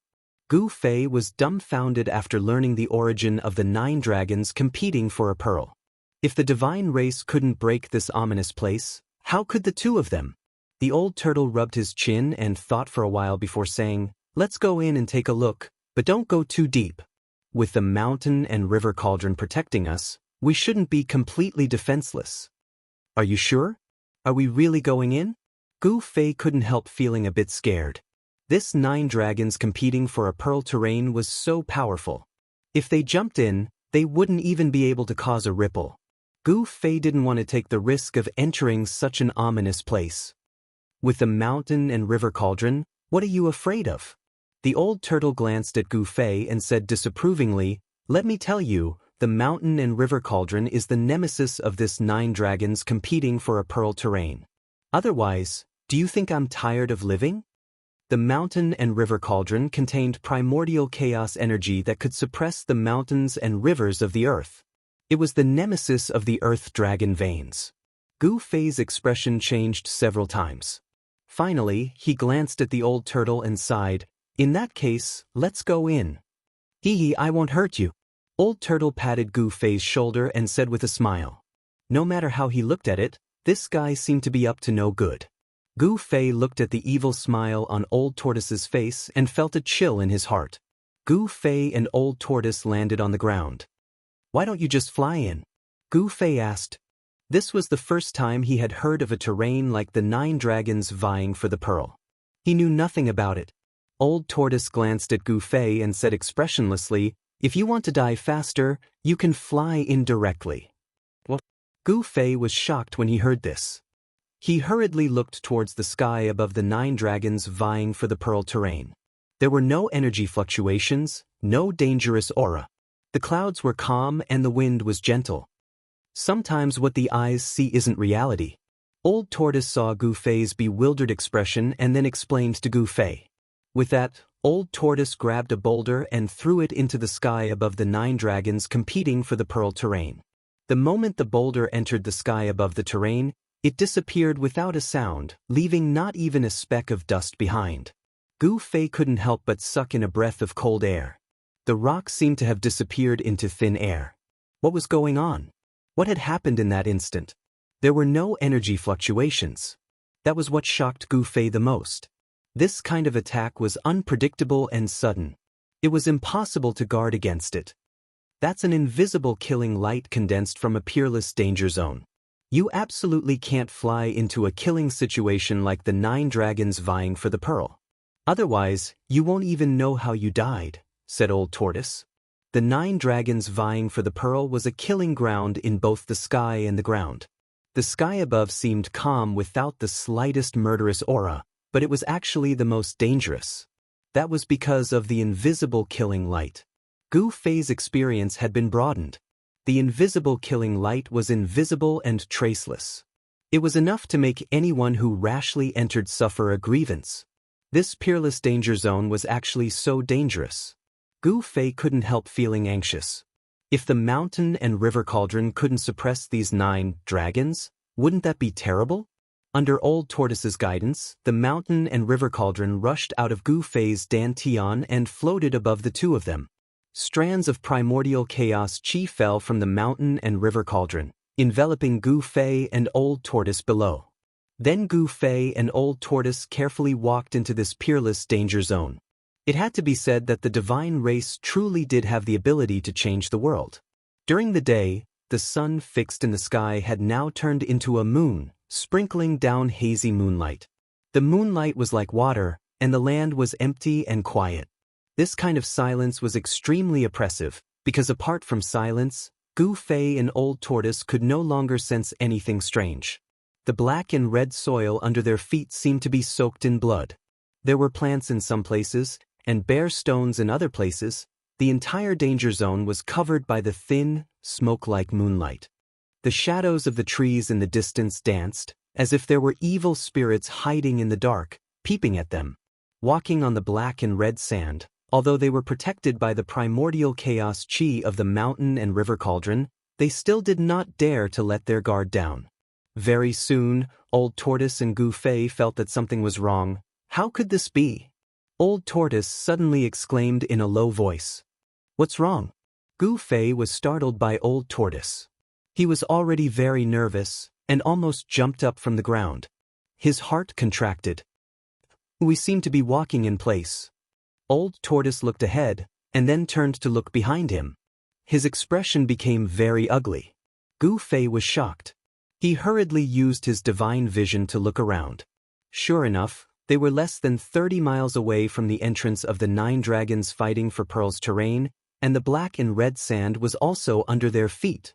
Gu Fei was dumbfounded after learning the origin of the 9 dragons competing for a pearl. If the divine race couldn't break this ominous place, how could the 2 of them? The old turtle rubbed his chin and thought for a while before saying, "Let's go in and take a look, but don't go too deep. With the mountain and river cauldron protecting us, we shouldn't be completely defenseless." "Are you sure? Are we really going in?" Gu Fei couldn't help feeling a bit scared. This 9 dragons competing for a pearl terrain was so powerful. If they jumped in, they wouldn't even be able to cause a ripple. Gu Fei didn't want to take the risk of entering such an ominous place. "With the mountain and river cauldron, what are you afraid of?" The old turtle glanced at Gu Fei and said disapprovingly, "Let me tell you, the mountain and river cauldron is the nemesis of this 9 dragons competing for a pearl terrain. Otherwise, do you think I'm tired of living?" The mountain and river cauldron contained primordial chaos energy that could suppress the mountains and rivers of the earth. It was the nemesis of the earth dragon veins. Gu Fei's expression changed several times. Finally, he glanced at the old turtle and sighed, "In that case, let's go in." "Hee, I won't hurt you." Old turtle patted Gu Fei's shoulder and said with a smile. No matter how he looked at it, this guy seemed to be up to no good. Gu Fei looked at the evil smile on Old Tortoise's face and felt a chill in his heart. Gu Fei and Old Tortoise landed on the ground. "Why don't you just fly in?" Gu Fei asked. This was the first time he had heard of a terrain like the 9 dragons vying for the pearl. He knew nothing about it. Old Tortoise glanced at Gu Fei and said expressionlessly, "If you want to die faster, you can fly in directly." What? Gu Fei was shocked when he heard this. He hurriedly looked towards the sky above the 9 dragons vying for the pearl terrain. There were no energy fluctuations, no dangerous aura. The clouds were calm and the wind was gentle. Sometimes what the eyes see isn't reality. Old Tortoise saw Gu Fei's bewildered expression and then explained to Gu Fei. With that, Old Tortoise grabbed a boulder and threw it into the sky above the 9 dragons competing for the pearl terrain. The moment the boulder entered the sky above the terrain, it disappeared without a sound, leaving not even a speck of dust behind. Gu Fei couldn't help but suck in a breath of cold air. The rock seemed to have disappeared into thin air. What was going on? What had happened in that instant? There were no energy fluctuations. That was what shocked Gu Fei the most. This kind of attack was unpredictable and sudden. It was impossible to guard against it. That's an invisible killing light condensed from a peerless danger zone. You absolutely can't fly into a killing situation like the 9 dragons vying for the pearl. Otherwise, you won't even know how you died, said Old Tortoise. The 9 dragons vying for the pearl was a killing ground in both the sky and the ground. The sky above seemed calm without the slightest murderous aura, but it was actually the most dangerous. That was because of the invisible killing light. Gu Fei's experience had been broadened. The invisible killing light was invisible and traceless. It was enough to make anyone who rashly entered suffer a grievance. This peerless danger zone was actually so dangerous. Gu Fei couldn't help feeling anxious. If the mountain and river cauldron couldn't suppress these 9 dragons, wouldn't that be terrible? Under Old Tortoise's guidance, the mountain and river cauldron rushed out of Gu Fei's dantian and floated above the two of them. Strands of primordial chaos chi fell from the mountain and river cauldron, enveloping Gu Fei and Old Tortoise below. Then Gu Fei and Old Tortoise carefully walked into this peerless danger zone. It had to be said that the divine race truly did have the ability to change the world. During the day, the sun fixed in the sky had now turned into a moon, sprinkling down hazy moonlight. The moonlight was like water, and the land was empty and quiet. This kind of silence was extremely oppressive, because apart from silence, Gu Fei and Old Tortoise could no longer sense anything strange. The black and red soil under their feet seemed to be soaked in blood. There were plants in some places, and bare stones in other places. The entire danger zone was covered by the thin, smoke-like moonlight. The shadows of the trees in the distance danced, as if there were evil spirits hiding in the dark, peeping at them. Walking on the black and red sand, although they were protected by the primordial chaos chi of the mountain and river cauldron, they still did not dare to let their guard down. Very soon, Old Tortoise and Gu Fei felt that something was wrong. How could this be? Old Tortoise suddenly exclaimed in a low voice. "What's wrong?" Gu Fei was startled by Old Tortoise. He was already very nervous, and almost jumped up from the ground. His heart contracted. "We seem to be walking in place." Old Tortoise looked ahead, and then turned to look behind him. His expression became very ugly. Gu Fei was shocked. He hurriedly used his divine vision to look around. Sure enough, they were less than 30 miles away from the entrance of the 9 dragons fighting for Pearl's terrain, and the black and red sand was also under their feet.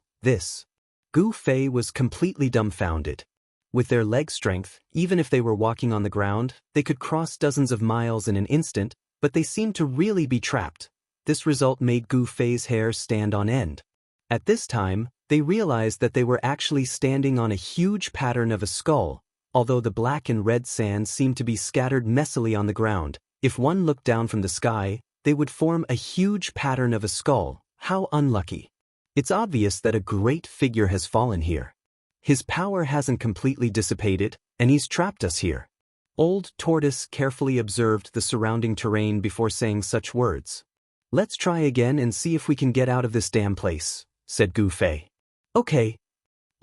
Gu Fei was completely dumbfounded. With their leg strength, even if they were walking on the ground, they could cross dozens of miles in an instant, but they seemed to really be trapped. This result made Gu Fei's hair stand on end. At this time, they realized that they were actually standing on a huge pattern of a skull. Although the black and red sand seemed to be scattered messily on the ground, if one looked down from the sky, they would form a huge pattern of a skull. How unlucky. It's obvious that a great figure has fallen here. His power hasn't completely dissipated, and he's trapped us here. Old Tortoise carefully observed the surrounding terrain before saying such words. "Let's try again and see if we can get out of this damn place," said Gu Fei. "Okay."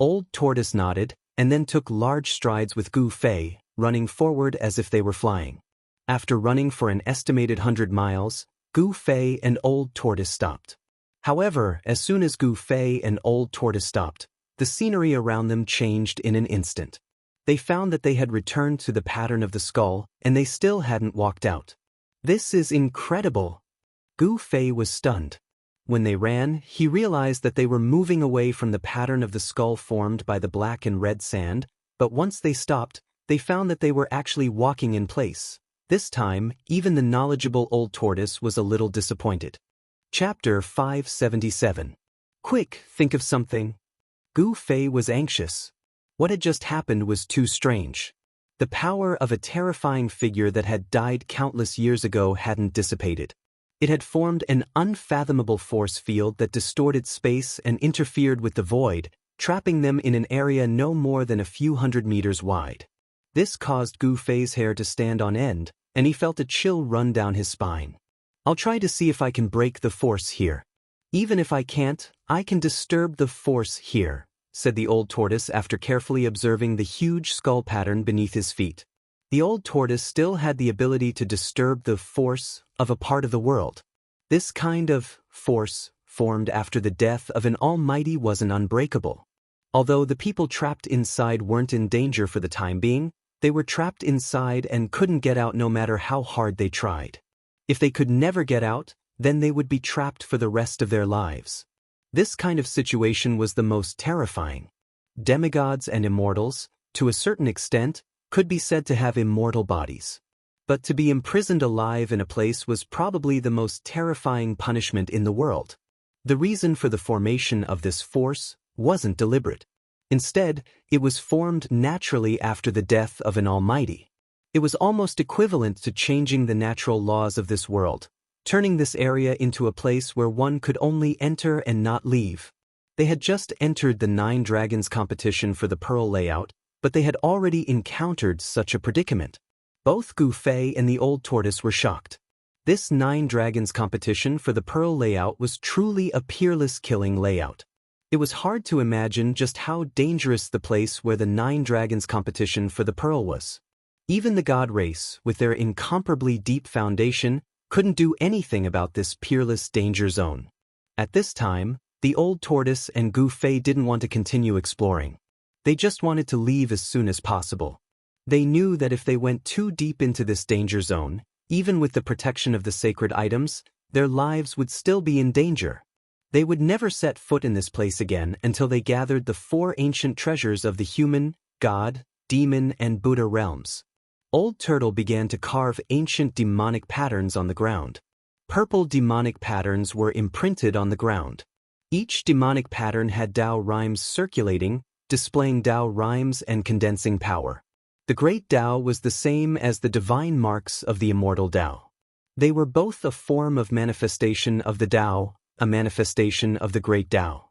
Old Tortoise nodded, and then took large strides with Gu Fei, running forward as if they were flying. After running for an estimated 100 miles, Gu Fei and Old Tortoise stopped. However, as soon as Gu Fei and Old Tortoise stopped, the scenery around them changed in an instant. They found that they had returned to the pattern of the skull, and they still hadn't walked out. "This is incredible." Gu Fei was stunned. When they ran, he realized that they were moving away from the pattern of the skull formed by the black and red sand, but once they stopped, they found that they were actually walking in place. This time, even the knowledgeable old tortoise was a little disappointed. Chapter 577. Quick, think of something. Gu Fei was anxious. What had just happened was too strange. The power of a terrifying figure that had died countless years ago hadn't dissipated. It had formed an unfathomable force field that distorted space and interfered with the void, trapping them in an area no more than a few hundred meters wide. This caused Gu Fei's hair to stand on end, and he felt a chill run down his spine. "I'll try to see if I can break the force here. Even if I can't, I can disturb the force here," said the old tortoise after carefully observing the huge skull pattern beneath his feet. The old tortoise still had the ability to disturb the force of a part of the world. This kind of force, formed after the death of an almighty, wasn't unbreakable. Although the people trapped inside weren't in danger for the time being, they were trapped inside and couldn't get out no matter how hard they tried. If they could never get out, then they would be trapped for the rest of their lives. This kind of situation was the most terrifying. Demigods and immortals, to a certain extent, could be said to have immortal bodies. But to be imprisoned alive in a place was probably the most terrifying punishment in the world. The reason for the formation of this force wasn't deliberate. Instead, it was formed naturally after the death of an almighty. It was almost equivalent to changing the natural laws of this world, turning this area into a place where one could only enter and not leave. They had just entered the 9 Dragons competition for the Pearl layout, but they had already encountered such a predicament. Both Gu Fei and the old tortoise were shocked. This 9 Dragons competition for the Pearl layout was truly a peerless killing layout. It was hard to imagine just how dangerous the place where the 9 Dragons competition for the Pearl was. Even the god race, with their incomparably deep foundation, couldn't do anything about this peerless danger zone. At this time, the old tortoise and Gu Fei didn't want to continue exploring. They just wanted to leave as soon as possible. They knew that if they went too deep into this danger zone, even with the protection of the sacred items, their lives would still be in danger. They would never set foot in this place again until they gathered the 4 ancient treasures of the human, god, demon, and Buddha realms. Old Turtle began to carve ancient demonic patterns on the ground. Purple demonic patterns were imprinted on the ground. Each demonic pattern had Dao rhymes circulating, displaying Dao rhymes and condensing power. The Great Dao was the same as the divine marks of the Immortal Dao. They were both a form of manifestation of the Dao, a manifestation of the Great Dao.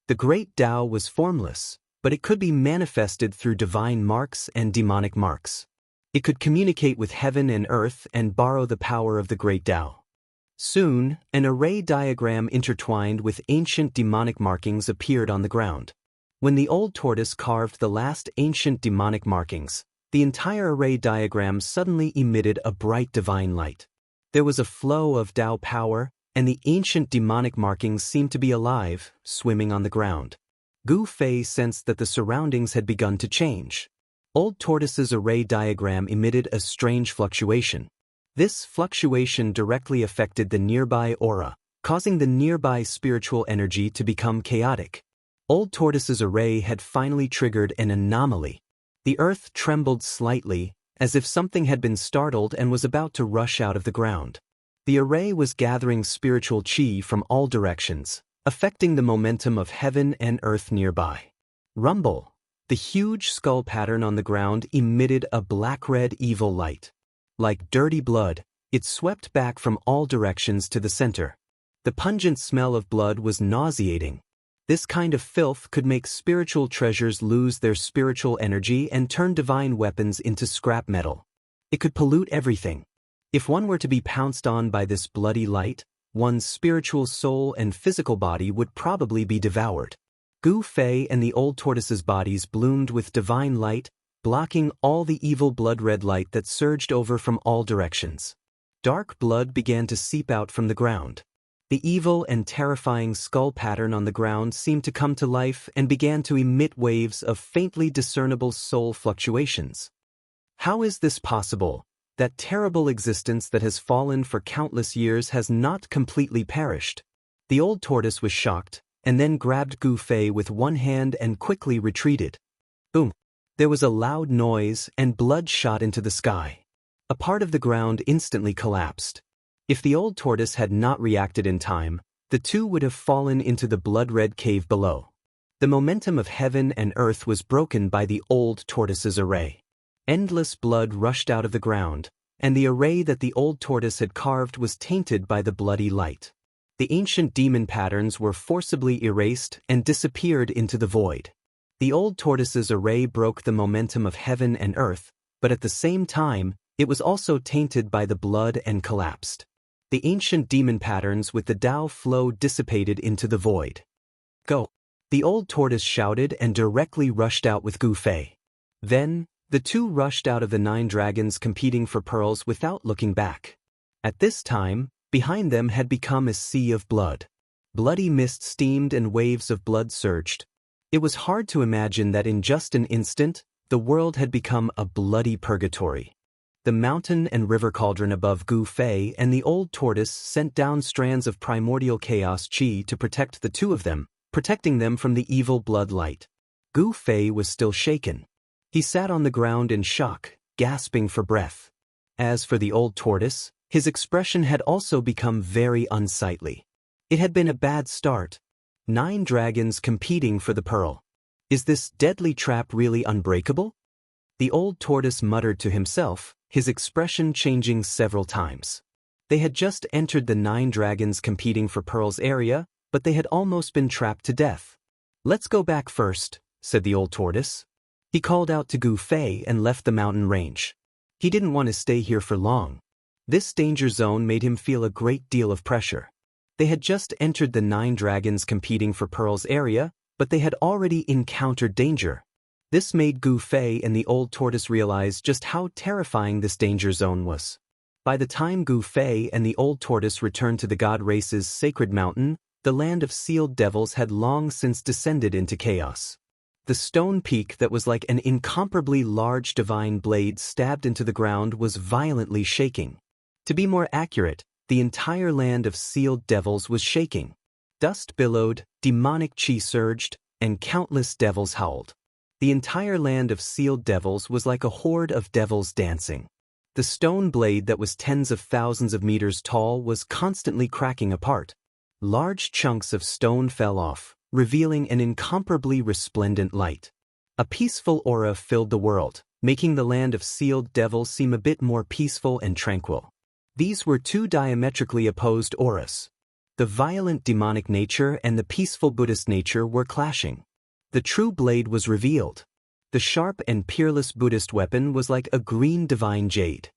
The Great Dao was formless, but it could be manifested through divine marks and demonic marks. It could communicate with heaven and earth and borrow the power of the Great Dao. Soon, an array diagram intertwined with ancient demonic markings appeared on the ground. When the old tortoise carved the last ancient demonic markings, the entire array diagram suddenly emitted a bright divine light. There was a flow of Dao power, and the ancient demonic markings seemed to be alive, swimming on the ground. Gu Fei sensed that the surroundings had begun to change. Old Tortoise's array diagram emitted a strange fluctuation. This fluctuation directly affected the nearby aura, causing the nearby spiritual energy to become chaotic. Old Tortoise's array had finally triggered an anomaly. The earth trembled slightly, as if something had been startled and was about to rush out of the ground. The array was gathering spiritual chi from all directions, affecting the momentum of heaven and earth nearby. Rumble! The huge skull pattern on the ground emitted a black-red evil light. Like dirty blood, it swept back from all directions to the center. The pungent smell of blood was nauseating. This kind of filth could make spiritual treasures lose their spiritual energy and turn divine weapons into scrap metal. It could pollute everything. If one were to be pounced on by this bloody light, one's spiritual soul and physical body would probably be devoured. Gu Fei and the old tortoise's bodies bloomed with divine light, blocking all the evil blood-red light that surged over from all directions. Dark blood began to seep out from the ground. The evil and terrifying skull pattern on the ground seemed to come to life and began to emit waves of faintly discernible soul fluctuations. How is this possible? That terrible existence that has fallen for countless years has not completely perished. The old tortoise was shocked, and then grabbed Gu Fei with one hand and quickly retreated. Boom! There was a loud noise, and blood shot into the sky. A part of the ground instantly collapsed. If the old tortoise had not reacted in time, the two would have fallen into the blood-red cave below. The momentum of heaven and earth was broken by the old tortoise's array. Endless blood rushed out of the ground, and the array that the old tortoise had carved was tainted by the bloody light. The ancient demon patterns were forcibly erased and disappeared into the void. The old tortoise's array broke the momentum of heaven and earth, but at the same time, it was also tainted by the blood and collapsed. The ancient demon patterns with the Tao flow dissipated into the void. Go! The old tortoise shouted and directly rushed out with Gu Fei. Then, the two rushed out of the 9 dragons competing for pearls without looking back. At this time, behind them had become a sea of blood. Bloody mist steamed and waves of blood surged. It was hard to imagine that in just an instant, the world had become a bloody purgatory. The mountain and river cauldron above Gu Fei and the old tortoise sent down strands of primordial chaos chi to protect the two of them, protecting them from the evil blood light. Gu Fei was still shaken. He sat on the ground in shock, gasping for breath. As for the old tortoise, his expression had also become very unsightly. It had been a bad start. 9 dragons competing for the pearl. Is this deadly trap really unbreakable? The old tortoise muttered to himself, his expression changing several times. They had just entered the 9 dragons competing for pearls area, but they had almost been trapped to death. Let's go back first, said the old tortoise. He called out to Gu Fei and left the mountain range. He didn't want to stay here for long. This danger zone made him feel a great deal of pressure. They had just entered the 9 dragons competing for pearls area, but they had already encountered danger. This made Gu Fei and the old tortoise realize just how terrifying this danger zone was. By the time Gu Fei and the old tortoise returned to the god race's sacred mountain, the land of sealed devils had long since descended into chaos. The stone peak that was like an incomparably large divine blade stabbed into the ground was violently shaking. To be more accurate, the entire land of sealed devils was shaking. Dust billowed, demonic chi surged, and countless devils howled. The entire land of sealed devils was like a horde of devils dancing. The stone blade that was tens of thousands of meters tall was constantly cracking apart. Large chunks of stone fell off, revealing an incomparably resplendent light. A peaceful aura filled the world, making the land of sealed devils seem a bit more peaceful and tranquil. These were 2 diametrically opposed auras. The violent demonic nature and the peaceful Buddhist nature were clashing. The true blade was revealed. The sharp and peerless Buddhist weapon was like a green divine jade.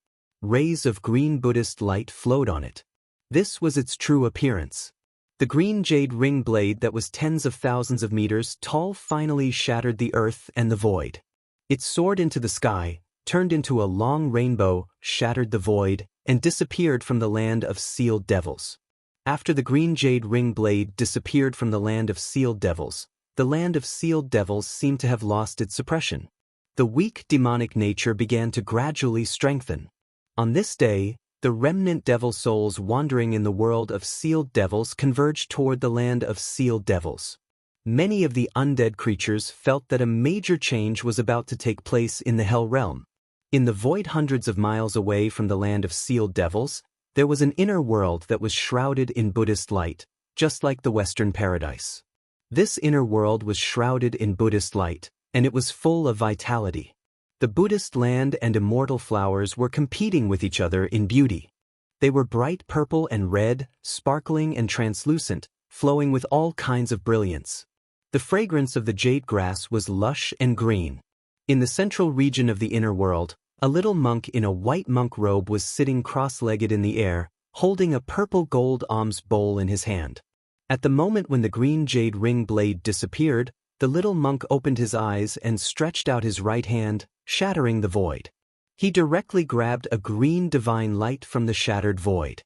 Rays of green Buddhist light flowed on it. This was its true appearance. The green jade ring blade that was tens of thousands of meters tall finally shattered the earth and the void. It soared into the sky, turned into a long rainbow, shattered the void, and disappeared from the land of sealed devils. After the green jade ring blade disappeared from the land of sealed devils, the land of sealed devils seemed to have lost its suppression. The weak demonic nature began to gradually strengthen. On this day, the remnant devil souls wandering in the world of sealed devils converged toward the land of sealed devils. Many of the undead creatures felt that a major change was about to take place in the Hell Realm. In the void hundreds of miles away from the land of sealed devils, there was an inner world that was shrouded in Buddhist light, just like the Western paradise. This inner world was shrouded in Buddhist light, and it was full of vitality. The Buddhist land and immortal flowers were competing with each other in beauty. They were bright purple and red, sparkling and translucent, flowing with all kinds of brilliance. The fragrance of the jade grass was lush and green. In the central region of the inner world, a little monk in a white monk robe was sitting cross-legged in the air, holding a purple gold alms bowl in his hand. At the moment when the green jade ring blade disappeared, the little monk opened his eyes and stretched out his right hand, shattering the void. He directly grabbed a green divine light from the shattered void.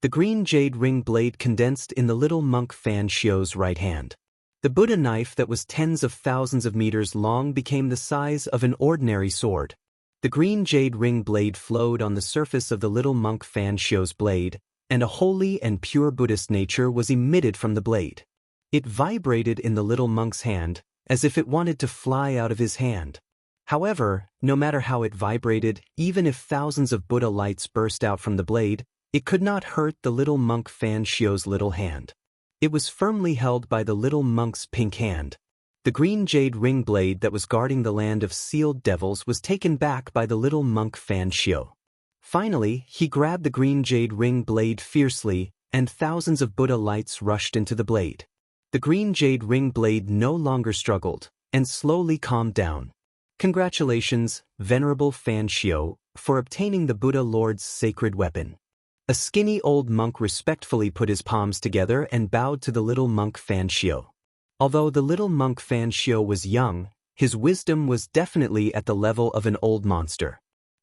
The green jade ring blade condensed in the little monk Fan Xiu's right hand. The Buddha knife that was tens of thousands of meters long became the size of an ordinary sword. The green jade ring blade flowed on the surface of the little monk Fan Xiu's blade, and a holy and pure Buddhist nature was emitted from the blade. It vibrated in the little monk's hand, as if it wanted to fly out of his hand. However, no matter how it vibrated, even if thousands of Buddha lights burst out from the blade, it could not hurt the little monk Fan Xiu's little hand. It was firmly held by the little monk's pink hand. The green jade ring blade that was guarding the land of sealed devils was taken back by the little monk Fan Xiu. Finally, he grabbed the green jade ring blade fiercely, and thousands of Buddha lights rushed into the blade. The green jade ring blade no longer struggled, and slowly calmed down. Congratulations, Venerable Fan Xiu, for obtaining the Buddha Lord's sacred weapon. A skinny old monk respectfully put his palms together and bowed to the little monk Fan Xiu. Although the little monk Fan Xiu was young, his wisdom was definitely at the level of an old monster.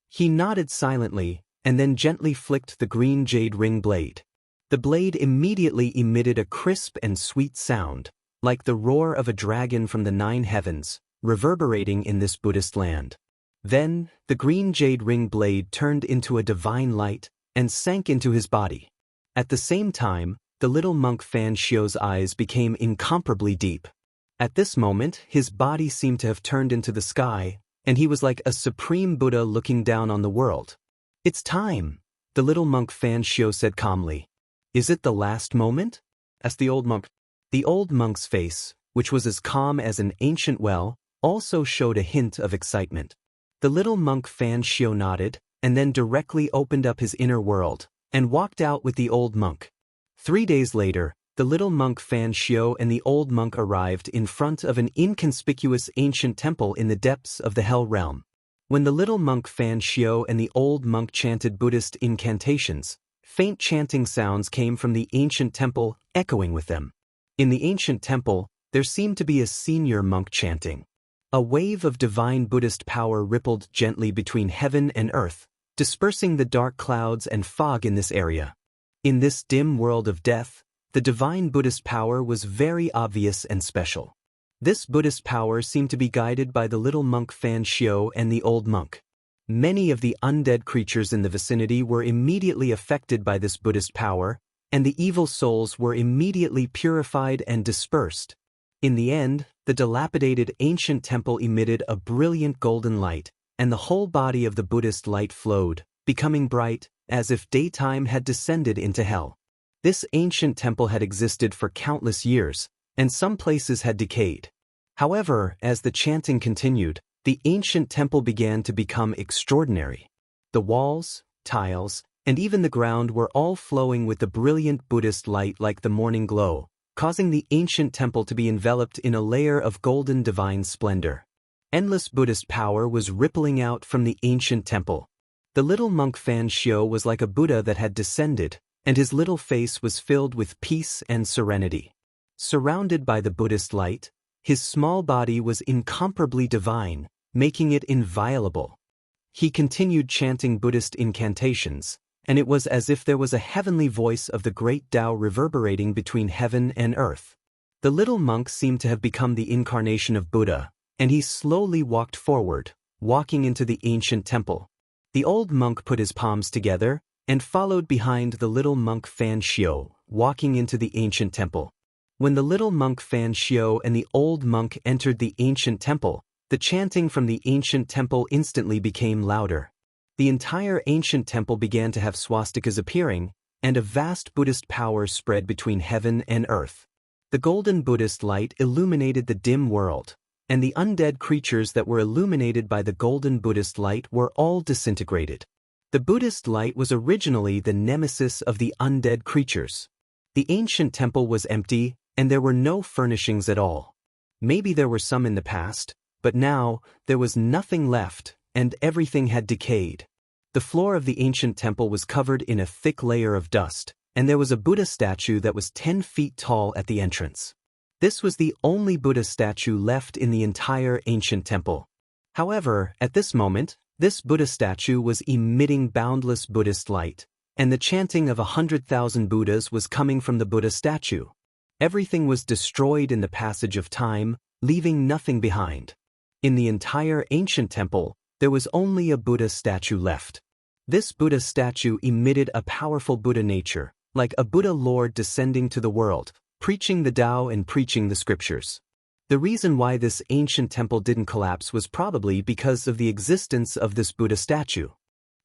He nodded silently, and then gently flicked the green jade ring blade. The blade immediately emitted a crisp and sweet sound, like the roar of a dragon from the 9 heavens, reverberating in this Buddhist land. Then, the green jade ring blade turned into a divine light, and sank into his body. At the same time, the little monk Fan Xiu's eyes became incomparably deep. At this moment, his body seemed to have turned into the sky, and he was like a supreme Buddha looking down on the world. "It's time," the little monk Fan Xiu said calmly. "Is it the last moment?" asked the old monk. The old monk's face, which was as calm as an ancient well, also showed a hint of excitement. The little monk Fan Xiu nodded, and then directly opened up his inner world, and walked out with the old monk. 3 days later, the little monk Fan Xiu and the old monk arrived in front of an inconspicuous ancient temple in the depths of the Hell Realm. When the little monk Fan Xiu and the old monk chanted Buddhist incantations, faint chanting sounds came from the ancient temple, echoing with them. In the ancient temple, there seemed to be a senior monk chanting. A wave of divine Buddhist power rippled gently between heaven and earth, dispersing the dark clouds and fog in this area. In this dim world of death, the divine Buddhist power was very obvious and special. This Buddhist power seemed to be guided by the little monk Fan Xiu and the old monk. Many of the undead creatures in the vicinity were immediately affected by this Buddhist power, and the evil souls were immediately purified and dispersed. In the end, the dilapidated ancient temple emitted a brilliant golden light, and the whole body of the Buddhist light flowed, becoming bright, as if daytime had descended into hell. This ancient temple had existed for countless years, and some places had decayed. However, as the chanting continued, the ancient temple began to become extraordinary. The walls, tiles, and even the ground were all flowing with the brilliant Buddhist light like the morning glow, causing the ancient temple to be enveloped in a layer of golden divine splendor. Endless Buddhist power was rippling out from the ancient temple. The little monk Fan Xiu was like a Buddha that had descended, and his little face was filled with peace and serenity. Surrounded by the Buddhist light, his small body was incomparably divine, making it inviolable. He continued chanting Buddhist incantations, and it was as if there was a heavenly voice of the great Tao reverberating between heaven and earth. The little monk seemed to have become the incarnation of Buddha, and he slowly walked forward, walking into the ancient temple. The old monk put his palms together, and followed behind the little monk Fan Xiu, walking into the ancient temple. When the little monk Fan Xiu and the old monk entered the ancient temple, the chanting from the ancient temple instantly became louder. The entire ancient temple began to have swastikas appearing, and a vast Buddhist power spread between heaven and earth. The golden Buddhist light illuminated the dim world, and the undead creatures that were illuminated by the golden Buddhist light were all disintegrated. The Buddhist light was originally the nemesis of the undead creatures. The ancient temple was empty, and there were no furnishings at all. Maybe there were some in the past, but now, there was nothing left, and everything had decayed. The floor of the ancient temple was covered in a thick layer of dust, and there was a Buddha statue that was 10 feet tall at the entrance. This was the only Buddha statue left in the entire ancient temple. However, at this moment, this Buddha statue was emitting boundless Buddhist light, and the chanting of 100,000 Buddhas was coming from the Buddha statue. Everything was destroyed in the passage of time, leaving nothing behind. In the entire ancient temple, there was only a Buddha statue left. This Buddha statue emitted a powerful Buddha nature, like a Buddha Lord descending to the world, preaching the Tao and preaching the scriptures. The reason why this ancient temple didn't collapse was probably because of the existence of this Buddha statue.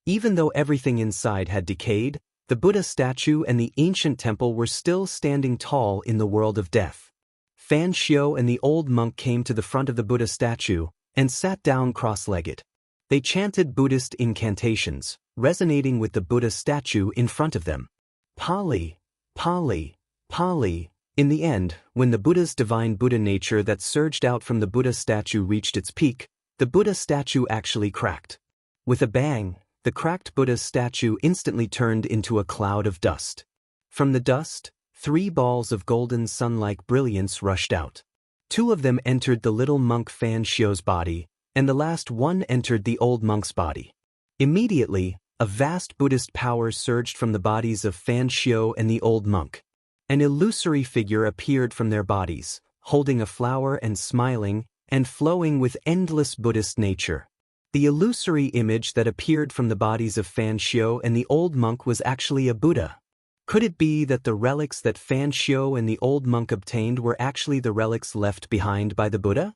Even though everything inside had decayed, the Buddha statue and the ancient temple were still standing tall in the world of death. Fan Xiao and the old monk came to the front of the Buddha statue and sat down cross-legged. They chanted Buddhist incantations, resonating with the Buddha statue in front of them. Pali, Pali, Pali. In the end, when the Buddha's divine Buddha nature that surged out from the Buddha statue reached its peak, the Buddha statue actually cracked. With a bang, the cracked Buddha statue instantly turned into a cloud of dust. From the dust, 3 balls of golden sun-like brilliance rushed out. 2 of them entered the little monk Fan Xiao's body, and the last one entered the old monk's body. Immediately, a vast Buddhist power surged from the bodies of Fan Xiao and the old monk. An illusory figure appeared from their bodies, holding a flower and smiling, and flowing with endless Buddhist nature. The illusory image that appeared from the bodies of Fan Xiao and the old monk was actually a Buddha. Could it be that the relics that Fan Xiao and the old monk obtained were actually the relics left behind by the Buddha?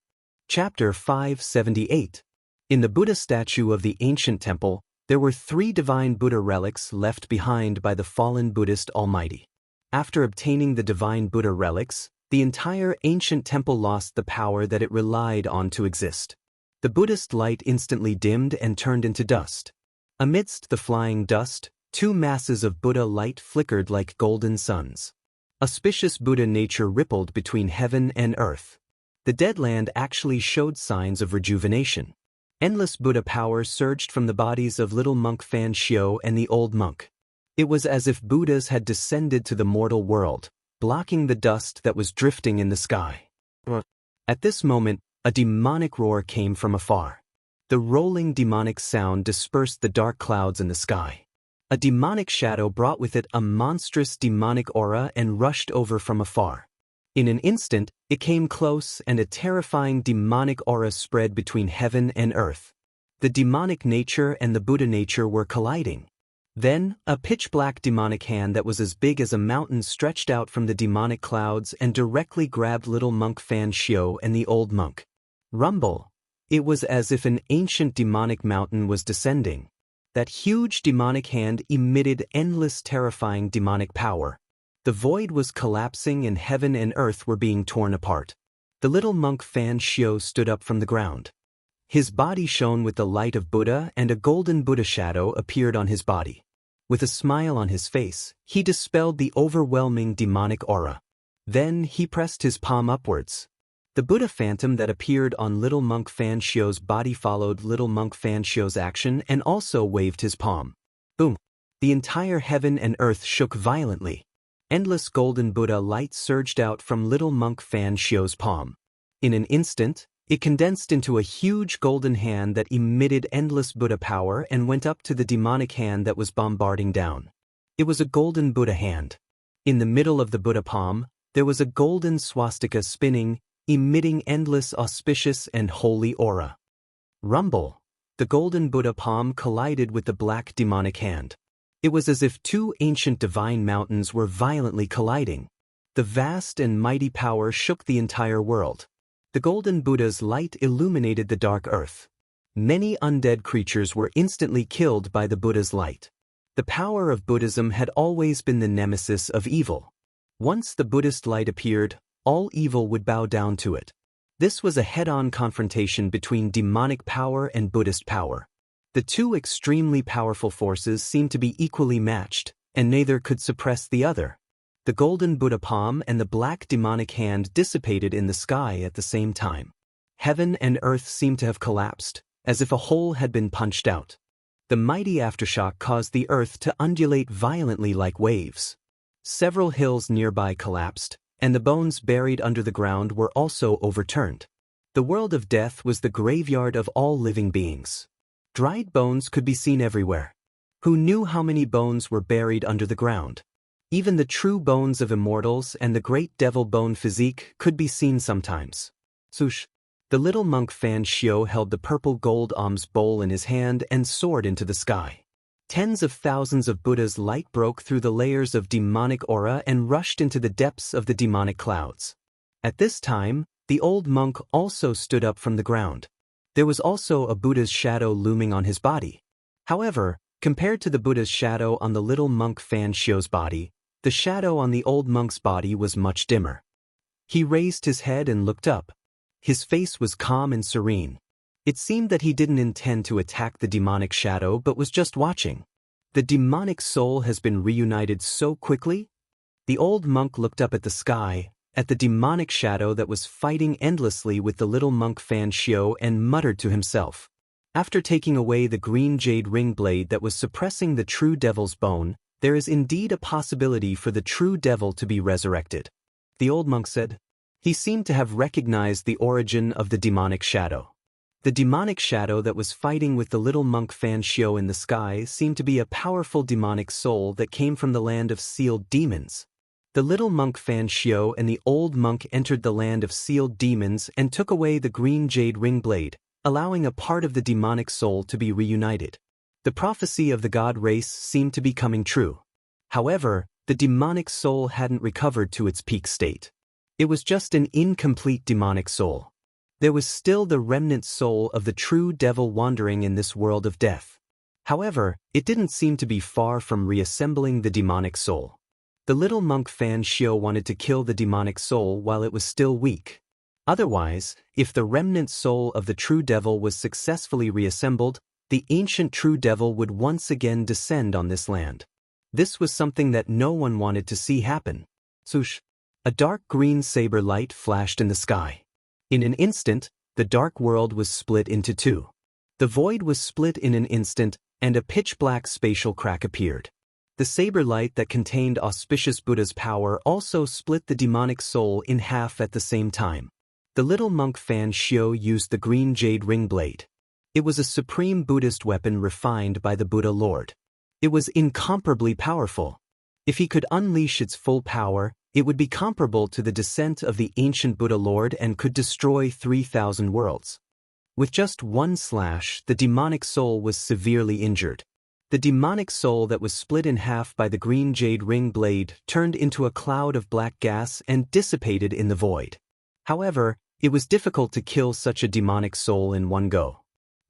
Chapter 578. In the Buddha statue of the ancient temple, there were 3 divine Buddha relics left behind by the fallen Buddhist Almighty. After obtaining the divine Buddha relics, the entire ancient temple lost the power that it relied on to exist. The Buddhist light instantly dimmed and turned into dust. Amidst the flying dust, 2 masses of Buddha light flickered like golden suns. Auspicious Buddha nature rippled between heaven and earth. The dead land actually showed signs of rejuvenation. Endless Buddha power surged from the bodies of little monk Fan Xiao and the old monk. It was as if Buddhas had descended to the mortal world, blocking the dust that was drifting in the sky. At this moment, a demonic roar came from afar. The rolling demonic sound dispersed the dark clouds in the sky. A demonic shadow brought with it a monstrous demonic aura and rushed over from afar. In an instant, it came close and a terrifying demonic aura spread between heaven and earth. The demonic nature and the Buddha nature were colliding. Then, a pitch-black demonic hand that was as big as a mountain stretched out from the demonic clouds and directly grabbed little monk Fan Xiao and the old monk. Rumble! It was as if an ancient demonic mountain was descending. That huge demonic hand emitted endless terrifying demonic power. The void was collapsing and heaven and earth were being torn apart. The little monk Fan Xiao stood up from the ground. His body shone with the light of Buddha and a golden Buddha shadow appeared on his body. With a smile on his face, he dispelled the overwhelming demonic aura. Then he pressed his palm upwards. The Buddha phantom that appeared on little monk Fan Xiao's body followed little monk Fan Xiao's action and also waved his palm. Boom! The entire heaven and earth shook violently. Endless golden Buddha light surged out from little monk Fan Xiao's palm. In an instant, it condensed into a huge golden hand that emitted endless Buddha power and went up to the demonic hand that was bombarding down. It was a golden Buddha hand. In the middle of the Buddha palm, there was a golden swastika spinning, emitting endless auspicious and holy aura. Rumble! The golden Buddha palm collided with the black demonic hand. It was as if 2 ancient divine mountains were violently colliding. The vast and mighty power shook the entire world. The golden Buddha's light illuminated the dark earth. Many undead creatures were instantly killed by the Buddha's light. The power of Buddhism had always been the nemesis of evil. Once the Buddhist light appeared, all evil would bow down to it. This was a head-on confrontation between demonic power and Buddhist power. The 2 extremely powerful forces seemed to be equally matched, and neither could suppress the other. The golden Buddha palm and the black demonic hand dissipated in the sky at the same time. Heaven and earth seemed to have collapsed, as if a hole had been punched out. The mighty aftershock caused the earth to undulate violently like waves. Several hills nearby collapsed, and the bones buried under the ground were also overturned. The world of death was the graveyard of all living beings. Dried bones could be seen everywhere. Who knew how many bones were buried under the ground? Even the true bones of immortals and the great devil bone physique could be seen sometimes. Swoosh! The little monk Fan Xiao held the purple gold alms bowl in his hand and soared into the sky. Tens of thousands of Buddha's light broke through the layers of demonic aura and rushed into the depths of the demonic clouds. At this time, the old monk also stood up from the ground. There was also a Buddha's shadow looming on his body. However, compared to the Buddha's shadow on the little monk Fan Xiao's body, the shadow on the old monk's body was much dimmer. He raised his head and looked up. His face was calm and serene. It seemed that he didn't intend to attack the demonic shadow but was just watching. The demonic soul has been reunited so quickly? The old monk looked up at the sky, at the demonic shadow that was fighting endlessly with the little monk Fan Xiao, and muttered to himself. After taking away the green jade ring blade that was suppressing the true devil's bone, there is indeed a possibility for the true devil to be resurrected. The old monk said. He seemed to have recognized the origin of the demonic shadow. The demonic shadow that was fighting with the little monk Fan Xiao in the sky seemed to be a powerful demonic soul that came from the land of sealed demons. The little monk Fan Xiao and the old monk entered the land of sealed demons and took away the green jade ring blade, allowing a part of the demonic soul to be reunited. The prophecy of the god race seemed to be coming true. However, the demonic soul hadn't recovered to its peak state. It was just an incomplete demonic soul. There was still the remnant soul of the true devil wandering in this world of death. However, it didn't seem to be far from reassembling the demonic soul. The little monk Fan Xiao wanted to kill the demonic soul while it was still weak. Otherwise, if the remnant soul of the true devil was successfully reassembled, the ancient true devil would once again descend on this land. This was something that no one wanted to see happen. Swoosh! A dark green saber light flashed in the sky. In an instant, the dark world was split into two. The void was split in an instant, and a pitch-black spatial crack appeared. The saber light that contained auspicious Buddha's power also split the demonic soul in half at the same time. The little monk Fan Xiao used the green jade ring blade. It was a supreme Buddhist weapon refined by the Buddha Lord. It was incomparably powerful. If he could unleash its full power, it would be comparable to the descent of the ancient Buddha Lord and could destroy 3,000 worlds. With just one slash, the demonic soul was severely injured. The demonic soul that was split in half by the green jade ring blade turned into a cloud of black gas and dissipated in the void. However, it was difficult to kill such a demonic soul in one go.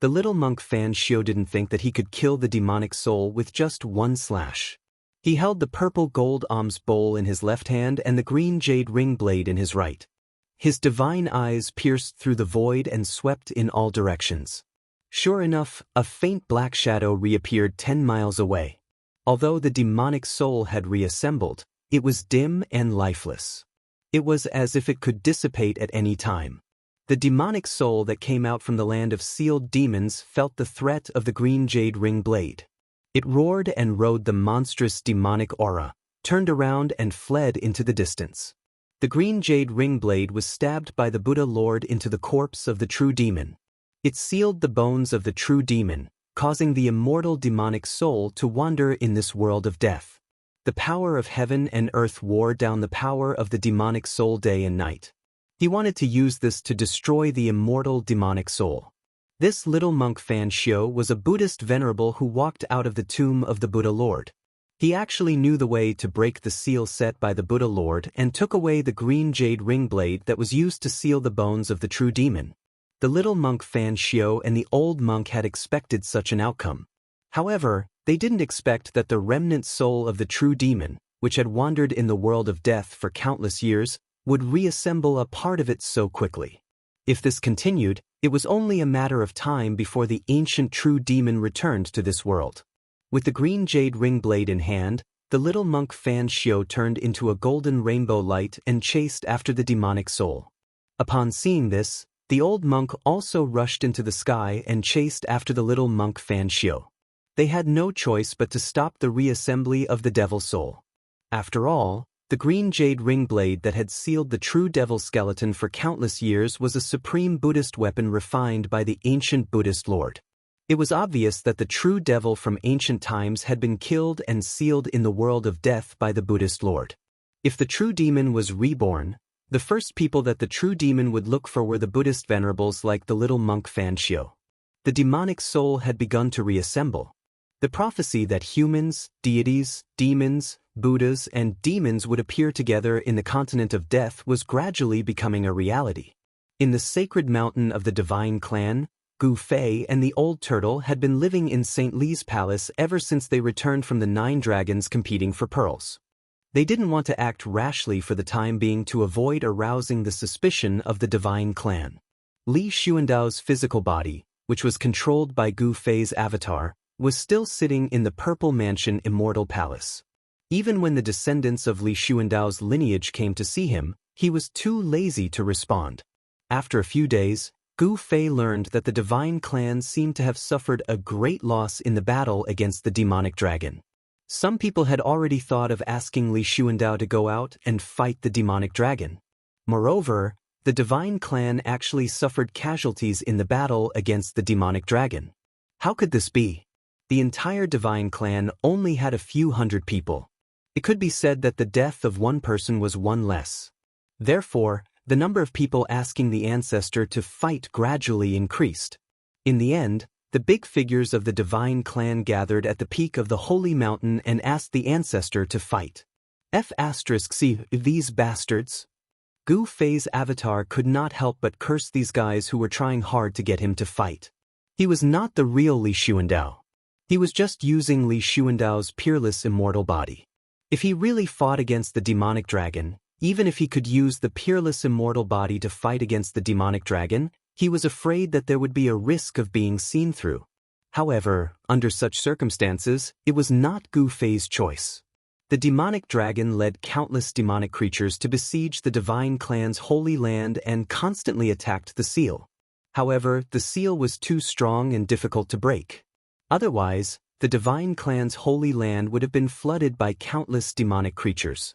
The little monk Fan Xiao didn't think that he could kill the demonic soul with just one slash. He held the purple gold alms bowl in his left hand and the green jade ring blade in his right. His divine eyes pierced through the void and swept in all directions. Sure enough, a faint black shadow reappeared 10 miles away. Although the demonic soul had reassembled, it was dim and lifeless. It was as if it could dissipate at any time. The demonic soul that came out from the land of sealed demons felt the threat of the green jade ring blade. It roared and rode the monstrous demonic aura, turned around and fled into the distance. The green jade ring blade was stabbed by the Buddha Lord into the corpse of the true demon. It sealed the bones of the true demon, causing the immortal demonic soul to wander in this world of death. The power of heaven and earth wore down the power of the demonic soul day and night. He wanted to use this to destroy the immortal demonic soul. This little monk Fan Xiao was a Buddhist venerable who walked out of the tomb of the Buddha Lord. He actually knew the way to break the seal set by the Buddha Lord and took away the green jade ring blade that was used to seal the bones of the true demon. The little monk Fan Xiao and the old monk had expected such an outcome. However, they didn't expect that the remnant soul of the true demon, which had wandered in the world of death for countless years, would reassemble a part of it so quickly. If this continued, it was only a matter of time before the ancient true demon returned to this world. With the green jade ring blade in hand, the little monk Fan Xiao turned into a golden rainbow light and chased after the demonic soul. Upon seeing this, the old monk also rushed into the sky and chased after the little monk Fan Xiao. They had no choice but to stop the reassembly of the devil soul. After all, the green jade ring blade that had sealed the true devil skeleton for countless years was a supreme Buddhist weapon refined by the ancient Buddhist Lord. It was obvious that the true devil from ancient times had been killed and sealed in the world of death by the Buddhist Lord. If the true demon was reborn, the first people that the true demon would look for were the Buddhist venerables like the little monk Fan Xiu. The demonic soul had begun to reassemble. The prophecy that humans, deities, demons, Buddhas, and demons would appear together in the continent of death was gradually becoming a reality. In the sacred mountain of the divine clan, Gu Fei and the old turtle had been living in St. Li's palace ever since they returned from the 9 dragons competing for pearls. They didn't want to act rashly for the time being to avoid arousing the suspicion of the divine clan. Li Xuandao's physical body, which was controlled by Gu Fei's avatar, was still sitting in the purple mansion Immortal Palace. Even when the descendants of Li Xuandao's lineage came to see him, he was too lazy to respond. After a few days, Gu Fei learned that the divine clan seemed to have suffered a great loss in the battle against the demonic dragon. Some people had already thought of asking Li Xuandao to go out and fight the demonic dragon. Moreover, the divine clan actually suffered casualties in the battle against the demonic dragon. How could this be? The entire divine clan only had a few hundred people. It could be said that the death of one person was one less. Therefore, the number of people asking the ancestor to fight gradually increased. In the end, the big figures of the divine clan gathered at the peak of the holy mountain and asked the ancestor to fight. See, these bastards. Gu Fei's avatar could not help but curse these guys who were trying hard to get him to fight. He was not the real Li Xuandao. He was just using Li Xuandao's peerless immortal body. If he really fought against the demonic dragon, even if he could use the peerless immortal body to fight against the demonic dragon, he was afraid that there would be a risk of being seen through. However, under such circumstances, it was not Gu Fei's choice. The demonic dragon led countless demonic creatures to besiege the divine clan's holy land and constantly attacked the seal. However, the seal was too strong and difficult to break. Otherwise, the divine clan's holy land would have been flooded by countless demonic creatures.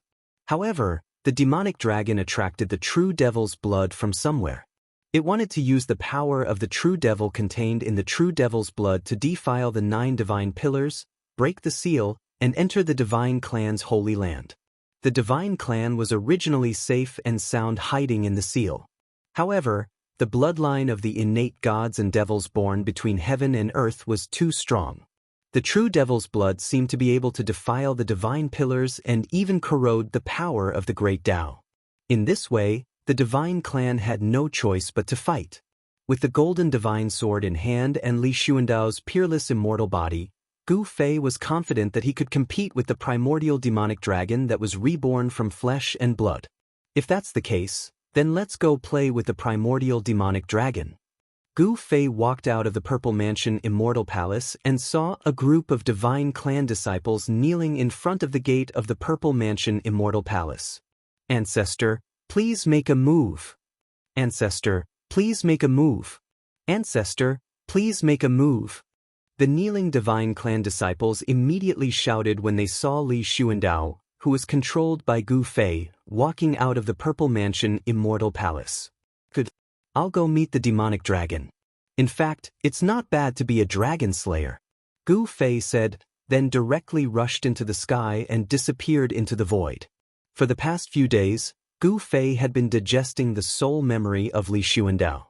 However, the demonic dragon attracted the true devil's blood from somewhere. It wanted to use the power of the true devil contained in the true devil's blood to defile the 9 divine pillars, break the seal, and enter the divine clan's holy land. The divine clan was originally safe and sound hiding in the seal. However, the bloodline of the innate gods and devils born between heaven and earth was too strong. The true devil's blood seemed to be able to defile the divine pillars and even corrode the power of the great Tao. In this way, the divine clan had no choice but to fight. With the golden divine sword in hand and Li Xuandao's peerless immortal body, Gu Fei was confident that he could compete with the primordial demonic dragon that was reborn from flesh and blood. If that's the case, then let's go play with the primordial demonic dragon. Gu Fei walked out of the Purple Mansion Immortal Palace and saw a group of divine clan disciples kneeling in front of the gate of the Purple Mansion Immortal Palace. Ancestor, please make a move. Ancestor, please make a move. Ancestor, please make a move. The kneeling divine clan disciples immediately shouted when they saw Li Xuandao, who was controlled by Gu Fei, walking out of the Purple Mansion Immortal Palace. I'll go meet the demonic dragon. In fact, it's not bad to be a dragon slayer, Gu Fei said, then directly rushed into the sky and disappeared into the void. For the past few days, Gu Fei had been digesting the soul memory of Li Xuandao.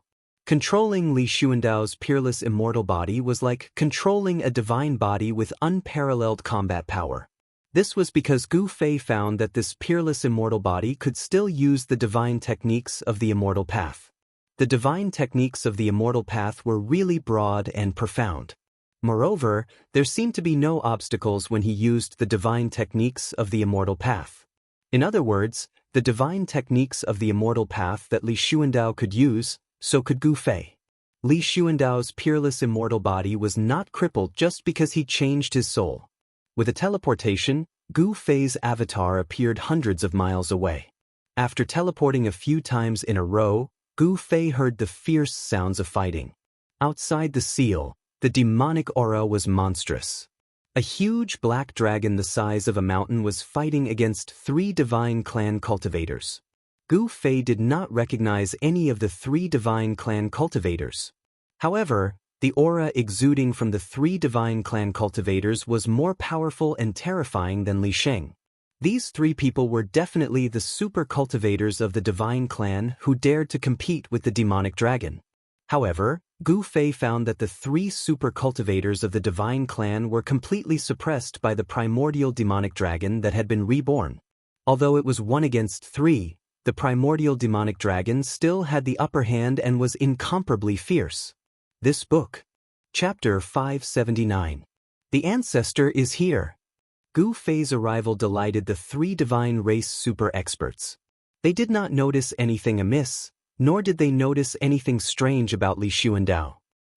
Controlling Li Xuandao's peerless immortal body was like controlling a divine body with unparalleled combat power. This was because Gu Fei found that this peerless immortal body could still use the divine techniques of the immortal path. The divine techniques of the immortal path were really broad and profound. Moreover, there seemed to be no obstacles when he used the divine techniques of the immortal path. In other words, the divine techniques of the immortal path that Li Xuandao could use, so could Gu Fei. Li Xuandao's peerless immortal body was not crippled just because he changed his soul. With a teleportation, Gu Fei's avatar appeared hundreds of miles away. After teleporting a few times in a row, Gu Fei heard the fierce sounds of fighting. Outside the seal, the demonic aura was monstrous. A huge black dragon the size of a mountain was fighting against 3 divine clan cultivators. Gu Fei did not recognize any of the 3 divine clan cultivators. However, The aura exuding from the three divine clan cultivators was more powerful and terrifying than Li Sheng. These three people were definitely the super cultivators of the divine clan who dared to compete with the demonic dragon. However, Gu Fei found that the three super cultivators of the divine clan were completely suppressed by the primordial demonic dragon that had been reborn. Although it was 1 against 3, the primordial demonic dragon still had the upper hand and was incomparably fierce. This book. Chapter 579. The Ancestor is here. Gu Fei's arrival delighted the three divine race super experts. They did not notice anything amiss, nor did they notice anything strange about Li Xuandao.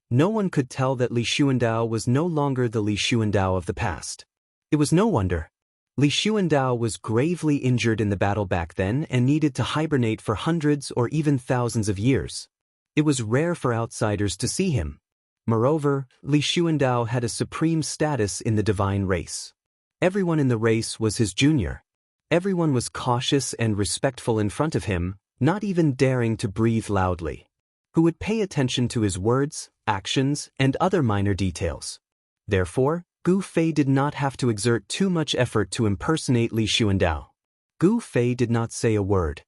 No one could tell that Li Xuandao was no longer the Li Xuandao of the past. It was no wonder. Li Xuandao was gravely injured in the battle back then and needed to hibernate for hundreds or even thousands of years. It was rare for outsiders to see him. Moreover, Li Xuandao had a supreme status in the divine race. Everyone in the race was his junior. Everyone was cautious and respectful in front of him, not even daring to breathe loudly. Who would pay attention to his words, actions, and other minor details. Therefore, Gu Fei did not have to exert too much effort to impersonate Li Xuandao. Gu Fei did not say a word.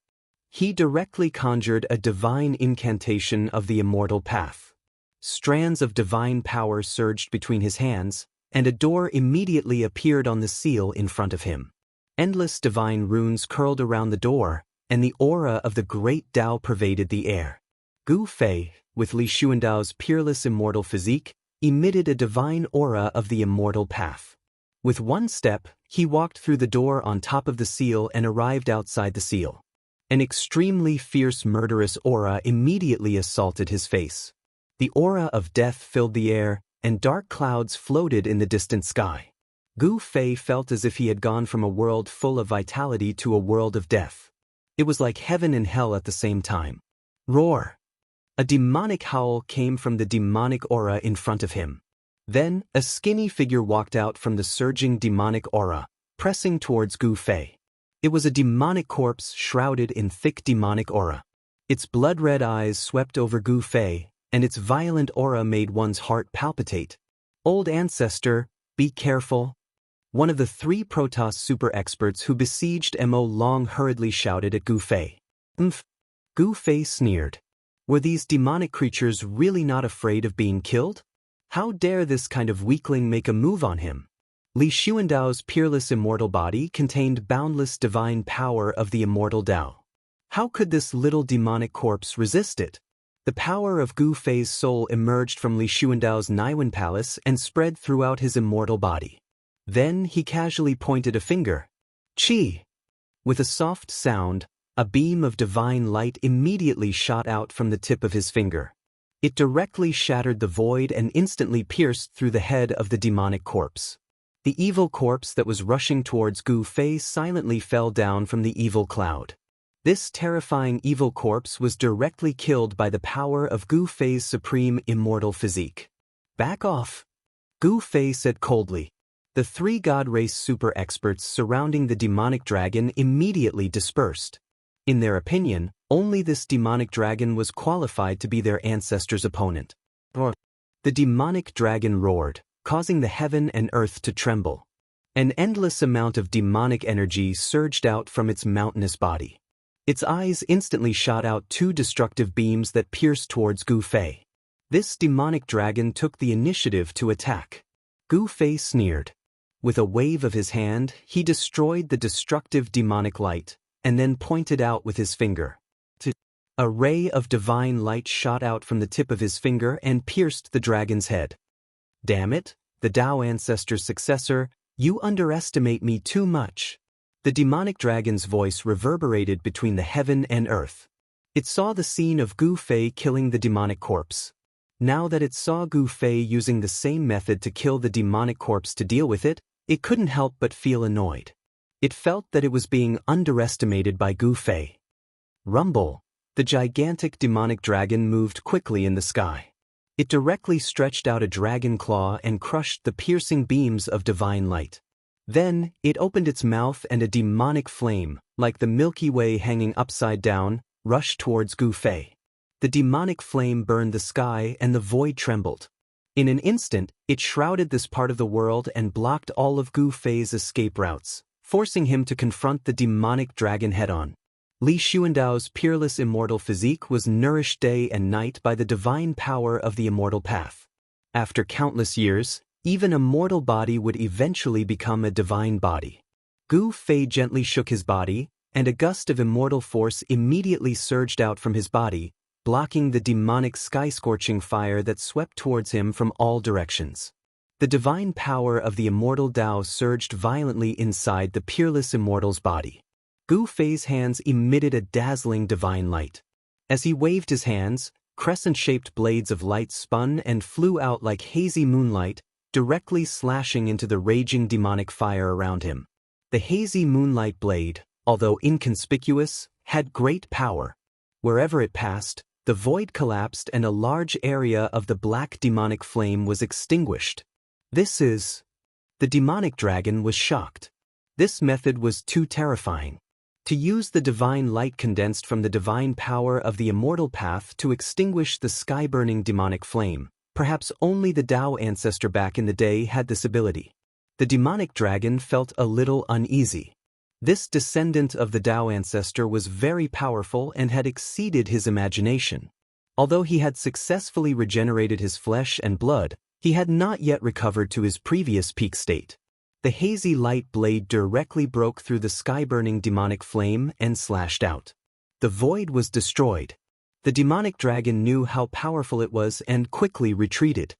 He directly conjured a divine incantation of the immortal path. Strands of divine power surged between his hands, and a door immediately appeared on the seal in front of him. Endless divine runes curled around the door, and the aura of the great Tao pervaded the air. Gu Fei, with Li Xuandao's peerless immortal physique, emitted a divine aura of the immortal path. With one step, he walked through the door on top of the seal and arrived outside the seal. An extremely fierce murderous aura immediately assaulted his face. The aura of death filled the air, and dark clouds floated in the distant sky. Gu Fei felt as if he had gone from a world full of vitality to a world of death. It was like heaven and hell at the same time. Roar! A demonic howl came from the demonic aura in front of him. Then, a skinny figure walked out from the surging demonic aura, pressing towards Gu Fei. It was a demonic corpse shrouded in thick demonic aura. Its blood-red eyes swept over Gu Fei, and its violent aura made one's heart palpitate. Old Ancestor, be careful. One of the three Protoss super experts who besieged Mo Long hurriedly shouted at Gu Fei. Gu Fei sneered. Were these demonic creatures really not afraid of being killed? How dare this kind of weakling make a move on him? Li Xuandao's peerless immortal body contained boundless divine power of the immortal Dao. How could this little demonic corpse resist it? The power of Gu Fei's soul emerged from Li Xuandao's Naiwen palace and spread throughout his immortal body. Then he casually pointed a finger. Qi! With a soft sound, a beam of divine light immediately shot out from the tip of his finger. It directly shattered the void and instantly pierced through the head of the demonic corpse. The evil corpse that was rushing towards Gu Fei silently fell down from the evil cloud. This terrifying evil corpse was directly killed by the power of Gu Fei's supreme immortal physique. Back off, Gu Fei said coldly. The three God race super experts surrounding the demonic dragon immediately dispersed. In their opinion, only this demonic dragon was qualified to be their ancestor's opponent. The demonic dragon roared, causing the heaven and earth to tremble. An endless amount of demonic energy surged out from its mountainous body. Its eyes instantly shot out two destructive beams that pierced towards Gu Fei. This demonic dragon took the initiative to attack. Gu Fei sneered. With a wave of his hand, he destroyed the destructive demonic light, and then pointed out with his finger. A ray of divine light shot out from the tip of his finger and pierced the dragon's head. Damn it, the Dao Ancestor's successor, you underestimate me too much. The demonic dragon's voice reverberated between the heaven and earth. It saw the scene of Gu Fei killing the demonic corpse. Now that it saw Gu Fei using the same method to kill the demonic corpse to deal with it, it couldn't help but feel annoyed. It felt that it was being underestimated by Gu Fei. Rumble! The gigantic demonic dragon moved quickly in the sky. It directly stretched out a dragon claw and crushed the piercing beams of divine light. Then, it opened its mouth and a demonic flame, like the Milky Way hanging upside down, rushed towards Gu Fei. The demonic flame burned the sky and the void trembled. In an instant, it shrouded this part of the world and blocked all of Gu Fei's escape routes, forcing him to confront the demonic dragon head-on. Li Xuandao's peerless immortal physique was nourished day and night by the divine power of the immortal path. After countless years, even a mortal body would eventually become a divine body. Gu Fei gently shook his body, and a gust of immortal force immediately surged out from his body, blocking the demonic sky-scorching fire that swept towards him from all directions. The divine power of the immortal Dao surged violently inside the peerless immortal's body. Gu Fei's hands emitted a dazzling divine light. As he waved his hands, crescent-shaped blades of light spun and flew out like hazy moonlight, directly slashing into the raging demonic fire around him. The hazy moonlight blade, although inconspicuous, had great power. Wherever it passed, the void collapsed and a large area of the black demonic flame was extinguished. The demonic dragon was shocked. This method was too terrifying. To use the divine light condensed from the divine power of the immortal path to extinguish the sky-burning demonic flame, perhaps only the Dao ancestor back in the day had this ability. The demonic dragon felt a little uneasy. This descendant of the Dao ancestor was very powerful and had exceeded his imagination. Although he had successfully regenerated his flesh and blood, he had not yet recovered to his previous peak state. The hazy light blade directly broke through the sky-burning demonic flame and slashed out. The void was destroyed. The demonic dragon knew how powerful it was and quickly retreated.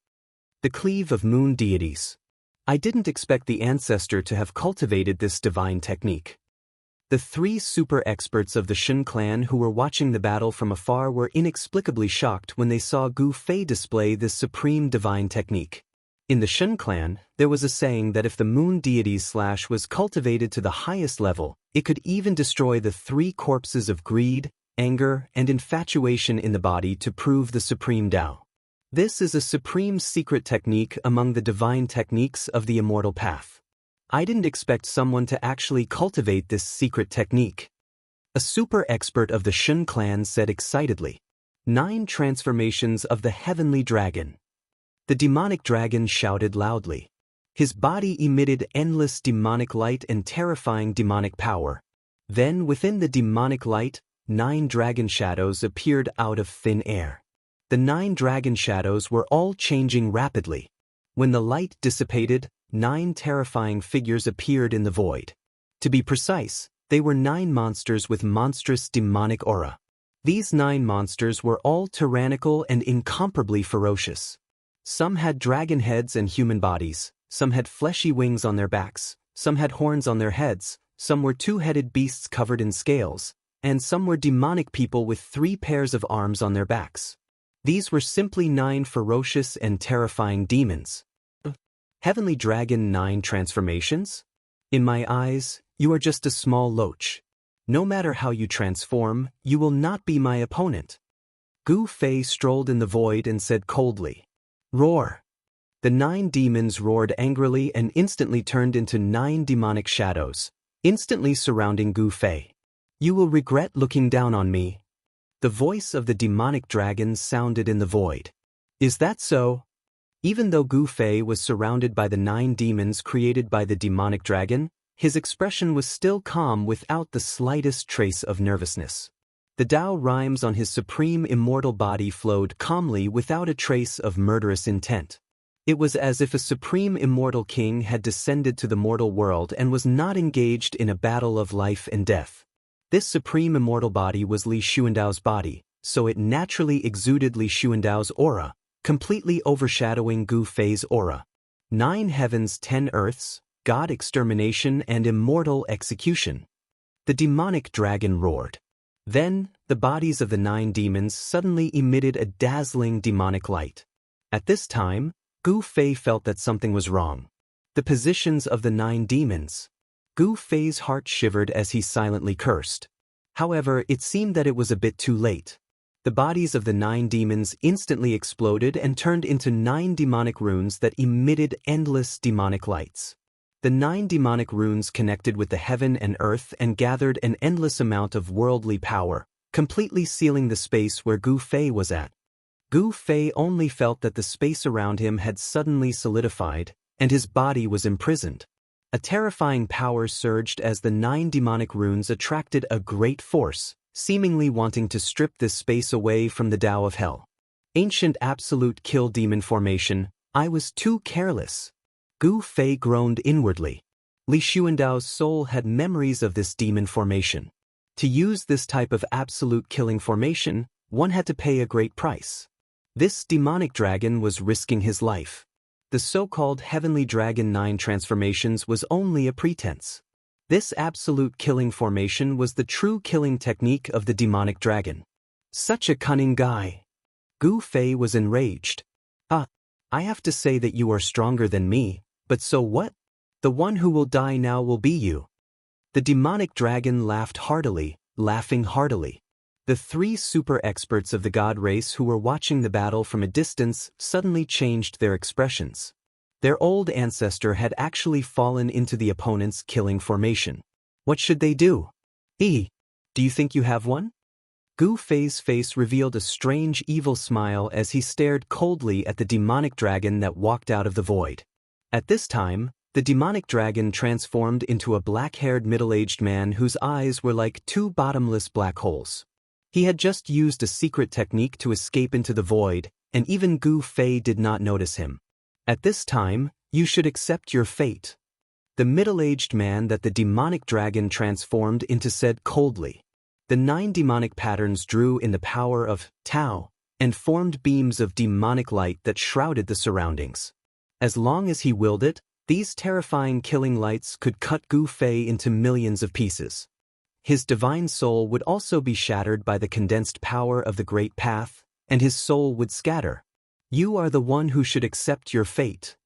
The cleave of moon deities. I didn't expect the ancestor to have cultivated this divine technique. The three super experts of the Shen clan who were watching the battle from afar were inexplicably shocked when they saw Gu Fei display this supreme divine technique. In the Shen clan, there was a saying that if the moon deity's slash was cultivated to the highest level, it could even destroy the three corpses of greed, anger, and infatuation in the body to prove the supreme Dao. This is a supreme secret technique among the divine techniques of the immortal path. I didn't expect someone to actually cultivate this secret technique. A super expert of the Shen clan said excitedly. 9 transformations of the heavenly dragon. The demonic dragon shouted loudly. His body emitted endless demonic light and terrifying demonic power. Then, within the demonic light, 9 dragon shadows appeared out of thin air. The 9 dragon shadows were all changing rapidly. When the light dissipated, 9 terrifying figures appeared in the void. To be precise, they were 9 monsters with monstrous demonic aura. These 9 monsters were all tyrannical and incomparably ferocious. Some had dragon heads and human bodies, some had fleshy wings on their backs, some had horns on their heads, some were 2-headed beasts covered in scales, and some were demonic people with 3 pairs of arms on their backs. These were simply 9 ferocious and terrifying demons. Heavenly Dragon 9 transformations? In my eyes, you are just a small loach. No matter how you transform, you will not be my opponent. Gu Fei strolled in the void and said coldly, "Roar." The 9 demons roared angrily and instantly turned into 9 demonic shadows, instantly surrounding Gu Fei. "You will regret looking down on me." The voice of the demonic dragon sounded in the void. "Is that so?" Even though Gu Fei was surrounded by the 9 demons created by the demonic dragon, his expression was still calm without the slightest trace of nervousness. The Dao rhymes on his supreme immortal body flowed calmly without a trace of murderous intent. It was as if a supreme immortal king had descended to the mortal world and was not engaged in a battle of life and death. This supreme immortal body was Li Xuandao's body, so it naturally exuded Li Xuandao's aura, completely overshadowing Gu Fei's aura. 9 heavens, 10 earths, God extermination and immortal execution. The demonic dragon roared. Then, the bodies of the 9 demons suddenly emitted a dazzling demonic light. At this time, Gu Fei felt that something was wrong. The positions of the 9 demons. Gu Fei's heart shivered as he silently cursed. However, it seemed that it was a bit too late. The bodies of the 9 demons instantly exploded and turned into 9 demonic runes that emitted endless demonic lights. The 9 demonic runes connected with the heaven and earth and gathered an endless amount of worldly power, completely sealing the space where Gu Fei was at. Gu Fei only felt that the space around him had suddenly solidified, and his body was imprisoned. A terrifying power surged as the 9 demonic runes attracted a great force, seemingly wanting to strip this space away from the Tao of Hell. Ancient absolute kill demon formation, I was too careless. Gu Fei groaned inwardly. Li Xuandao's soul had memories of this demon formation. To use this type of absolute killing formation, one had to pay a great price. This demonic dragon was risking his life. The so-called Heavenly Dragon 9 transformations was only a pretense. This absolute killing formation was the true killing technique of the demonic dragon. Such a cunning guy. Gu Fei was enraged. I have to say that you are stronger than me, but so what? The one who will die now will be you. The demonic dragon laughed heartily, laughing heartily. The 3 super experts of the god race who were watching the battle from a distance suddenly changed their expressions. Their old ancestor had actually fallen into the opponent's killing formation. What should they do? Do you think you have one? Gu Fei's face revealed a strange evil smile as he stared coldly at the demonic dragon that walked out of the void. At this time, the demonic dragon transformed into a black-haired middle-aged man whose eyes were like 2 bottomless black holes. He had just used a secret technique to escape into the void, and even Gu Fei did not notice him. At this time, you should accept your fate. The middle-aged man that the demonic dragon transformed into said coldly. The 9 demonic patterns drew in the power of Tao and formed beams of demonic light that shrouded the surroundings. As long as he willed it, these terrifying killing lights could cut Gu Fei into millions of pieces. His divine soul would also be shattered by the condensed power of the Great Path, and his soul would scatter. You are the one who should accept your fate.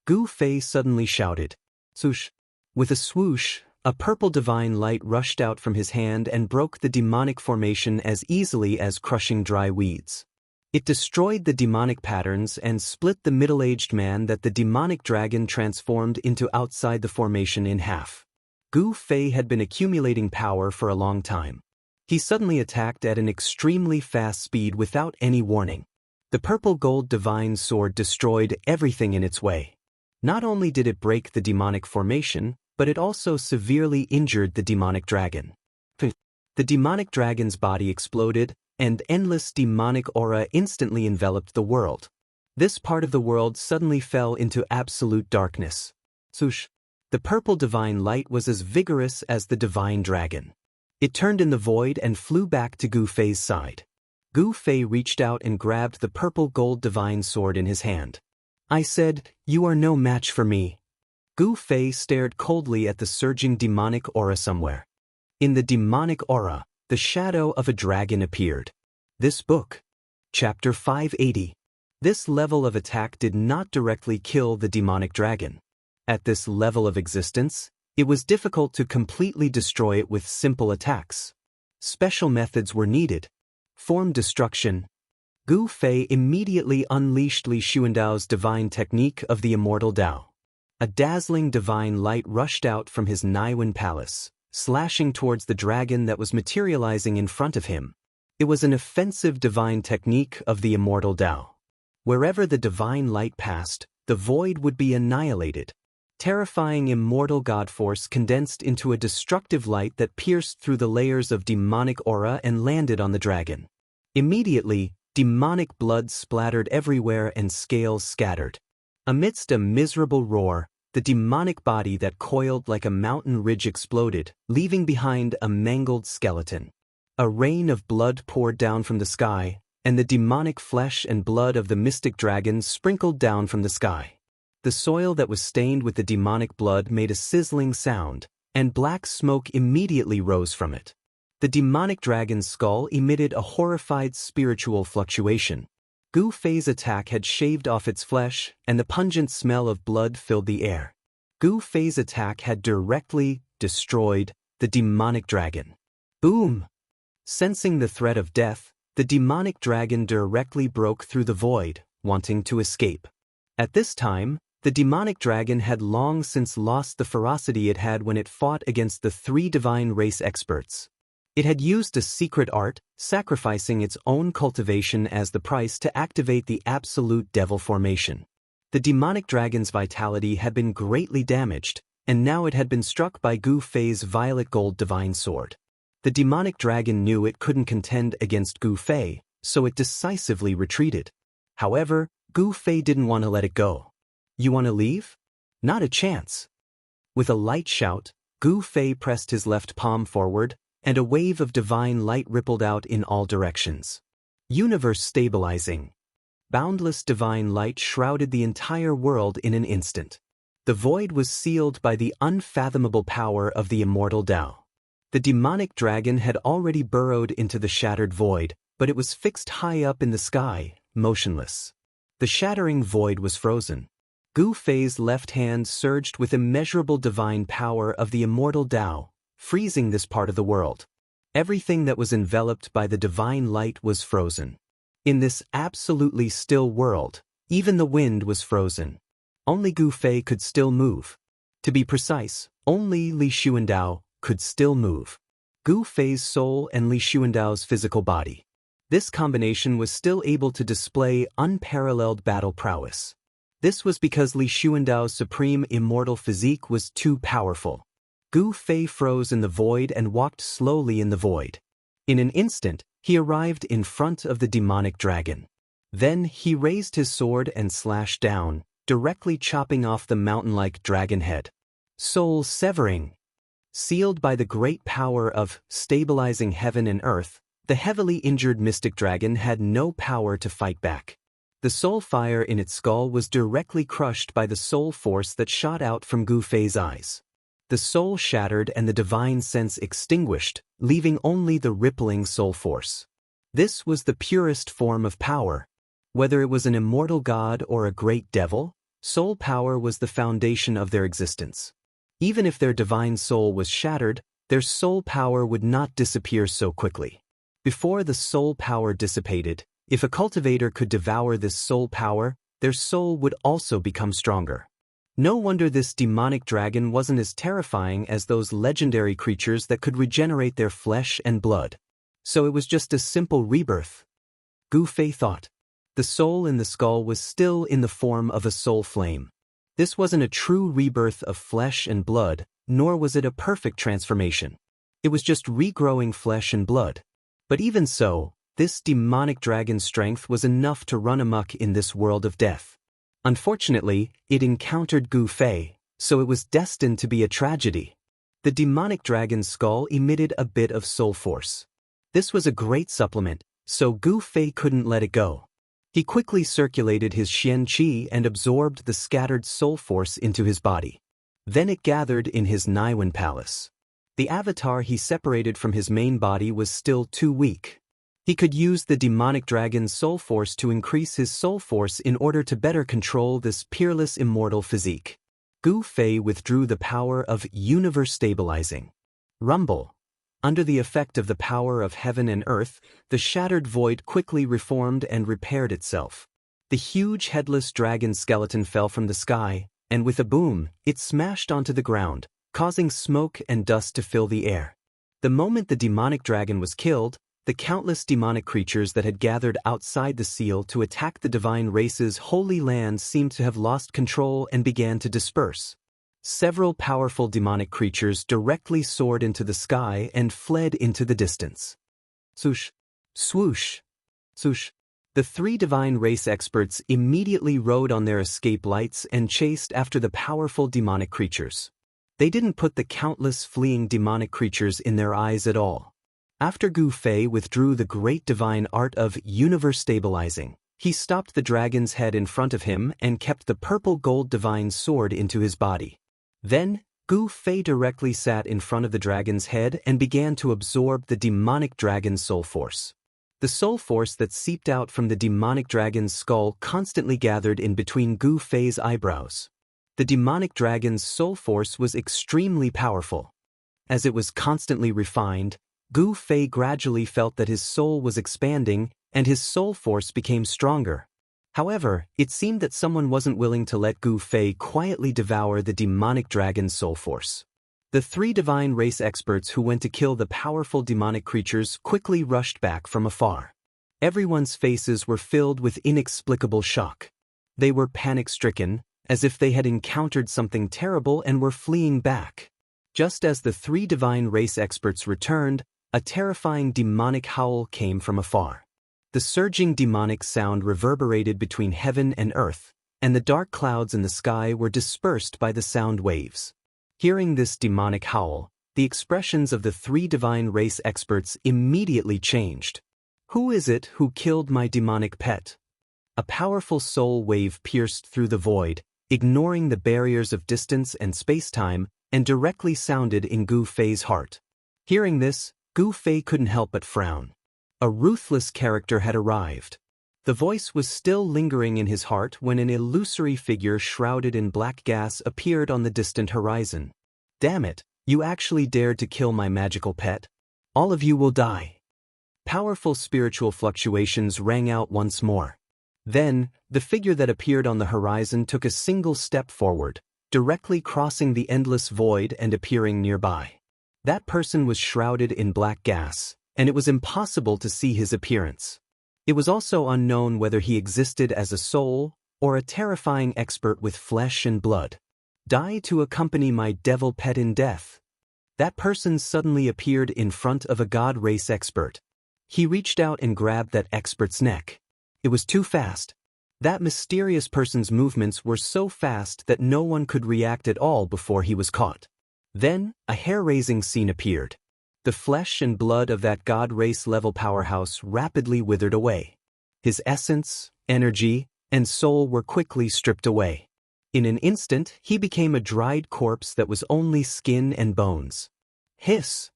Gu Fei suddenly shouted. Swoosh. With a swoosh, a purple divine light rushed out from his hand and broke the demonic formation as easily as crushing dry weeds. It destroyed the demonic patterns and split the middle-aged man that the demonic dragon transformed into outside the formation in half. Gu Fei had been accumulating power for a long time. He suddenly attacked at an extremely fast speed without any warning. The purple gold divine sword destroyed everything in its way. Not only did it break the demonic formation, but it also severely injured the demonic dragon. The demonic dragon's body exploded, and endless demonic aura instantly enveloped the world. This part of the world suddenly fell into absolute darkness. Swoosh. The purple divine light was as vigorous as the divine dragon. It turned in the void and flew back to Gu Fei's side. Gu Fei reached out and grabbed the purple gold divine sword in his hand. I said, "You are no match for me." Gu Fei stared coldly at the surging demonic aura somewhere. In the demonic aura, the shadow of a dragon appeared. This book. Chapter 580. This level of attack did not directly kill the demonic dragon. At this level of existence, it was difficult to completely destroy it with simple attacks. Special methods were needed. Form destruction. Gu Fei immediately unleashed Li Xuandao's divine technique of the immortal Tao. A dazzling divine light rushed out from his Naiwen palace, slashing towards the dragon that was materializing in front of him. It was an offensive divine technique of the immortal Tao. Wherever the divine light passed, the void would be annihilated. Terrifying immortal god force condensed into a destructive light that pierced through the layers of demonic aura and landed on the dragon. Immediately, demonic blood splattered everywhere and scales scattered. Amidst a miserable roar, the demonic body that coiled like a mountain ridge exploded, leaving behind a mangled skeleton. A rain of blood poured down from the sky, and the demonic flesh and blood of the mystic dragon sprinkled down from the sky. The soil that was stained with the demonic blood made a sizzling sound, and black smoke immediately rose from it. The demonic dragon's skull emitted a horrified spiritual fluctuation. Gu Fei's attack had shaved off its flesh, and the pungent smell of blood filled the air. Gu Fei's attack had directly destroyed the demonic dragon. Boom! Sensing the threat of death, the demonic dragon directly broke through the void, wanting to escape. At this time, the demonic dragon had long since lost the ferocity it had when it fought against the 3 divine race experts. It had used a secret art, sacrificing its own cultivation as the price to activate the absolute devil formation. The demonic dragon's vitality had been greatly damaged, and now it had been struck by Gu Fei's violet gold divine sword. The demonic dragon knew it couldn't contend against Gu Fei, so it decisively retreated. However, Gu Fei didn't want to let it go. "You want to leave?" "Not a chance." With a light shout, Gu Fei pressed his left palm forward, and a wave of divine light rippled out in all directions. Universe stabilizing. Boundless divine light shrouded the entire world in an instant. The void was sealed by the unfathomable power of the immortal Dao. The demonic dragon had already burrowed into the shattered void, but it was fixed high up in the sky, motionless. The shattering void was frozen. Gu Fei's left hand surged with immeasurable divine power of the immortal Dao, freezing this part of the world. Everything that was enveloped by the divine light was frozen. In this absolutely still world, even the wind was frozen. Only Gu Fei could still move. To be precise, only Li Xuandao could still move. Gu Fei's soul and Li Xuandao's physical body. This combination was still able to display unparalleled battle prowess. This was because Li Xuandao's supreme immortal physique was too powerful. Gu Fei froze in the void and walked slowly in the void. In an instant, he arrived in front of the demonic dragon. Then he raised his sword and slashed down, directly chopping off the mountain-like dragon head. Soul severing. Sealed by the great power of stabilizing heaven and earth, the heavily injured mystic dragon had no power to fight back. The soul fire in its skull was directly crushed by the soul force that shot out from Gu Fei's eyes. The soul shattered and the divine sense extinguished, leaving only the rippling soul force. This was the purest form of power. Whether it was an immortal god or a great devil, soul power was the foundation of their existence. Even if their divine soul was shattered, their soul power would not disappear so quickly. Before the soul power dissipated, if a cultivator could devour this soul power, their soul would also become stronger. No wonder this demonic dragon wasn't as terrifying as those legendary creatures that could regenerate their flesh and blood. So it was just a simple rebirth. Gu Fei thought. The soul in the skull was still in the form of a soul flame. This wasn't a true rebirth of flesh and blood, nor was it a perfect transformation. It was just regrowing flesh and blood. But even so, this demonic dragon's strength was enough to run amok in this world of death. Unfortunately, it encountered Gu Fei, so it was destined to be a tragedy. The demonic dragon's skull emitted a bit of soul force. This was a great supplement, so Gu Fei couldn't let it go. He quickly circulated his Xian Qi and absorbed the scattered soul force into his body. Then it gathered in his Naiwen palace. The avatar he separated from his main body was still too weak. He could use the demonic dragon's soul force to increase his soul force in order to better control this peerless immortal physique. Gu Fei withdrew the power of universe stabilizing. Rumble. Under the effect of the power of heaven and earth, the shattered void quickly reformed and repaired itself. The huge headless dragon skeleton fell from the sky, and with a boom, it smashed onto the ground, causing smoke and dust to fill the air. The moment the demonic dragon was killed, the countless demonic creatures that had gathered outside the seal to attack the divine race's holy land seemed to have lost control and began to disperse. Several powerful demonic creatures directly soared into the sky and fled into the distance. Swoosh, swoosh, swoosh. The three divine race experts immediately rode on their escape lights and chased after the powerful demonic creatures. They didn't put the countless fleeing demonic creatures in their eyes at all. After Gu Fei withdrew the great divine art of universe stabilizing, he stopped the dragon's head in front of him and kept the purple gold divine sword into his body. Then, Gu Fei directly sat in front of the dragon's head and began to absorb the demonic dragon's soul force. The soul force that seeped out from the demonic dragon's skull constantly gathered in between Gu Fei's eyebrows. The demonic dragon's soul force was extremely powerful. As it was constantly refined, Gu Fei gradually felt that his soul was expanding and his soul force became stronger. However, it seemed that someone wasn't willing to let Gu Fei quietly devour the demonic dragon's soul force. The three divine race experts who went to kill the powerful demonic creatures quickly rushed back from afar. Everyone's faces were filled with inexplicable shock. They were panic-stricken, as if they had encountered something terrible and were fleeing back. Just as the three divine race experts returned, a terrifying demonic howl came from afar. The surging demonic sound reverberated between heaven and earth, and the dark clouds in the sky were dispersed by the sound waves. Hearing this demonic howl, the expressions of the three divine race experts immediately changed. Who is it who killed my demonic pet? A powerful soul wave pierced through the void, ignoring the barriers of distance and space-time, and directly sounded in Gu Fei's heart. Hearing this, Gu Fei couldn't help but frown. A ruthless character had arrived. The voice was still lingering in his heart when an illusory figure shrouded in black gas appeared on the distant horizon. Damn it, you actually dared to kill my magical pet? All of you will die. Powerful spiritual fluctuations rang out once more. Then, the figure that appeared on the horizon took a single step forward, directly crossing the endless void and appearing nearby. That person was shrouded in black gas, and it was impossible to see his appearance. It was also unknown whether he existed as a soul or a terrifying expert with flesh and blood. Die to accompany my devil pet in death. That person suddenly appeared in front of a god race expert. He reached out and grabbed that expert's neck. It was too fast. That mysterious person's movements were so fast that no one could react at all before he was caught. Then, a hair-raising scene appeared. The flesh and blood of that god race level powerhouse rapidly withered away. His essence, energy, and soul were quickly stripped away. In an instant, he became a dried corpse that was only skin and bones. Hiss!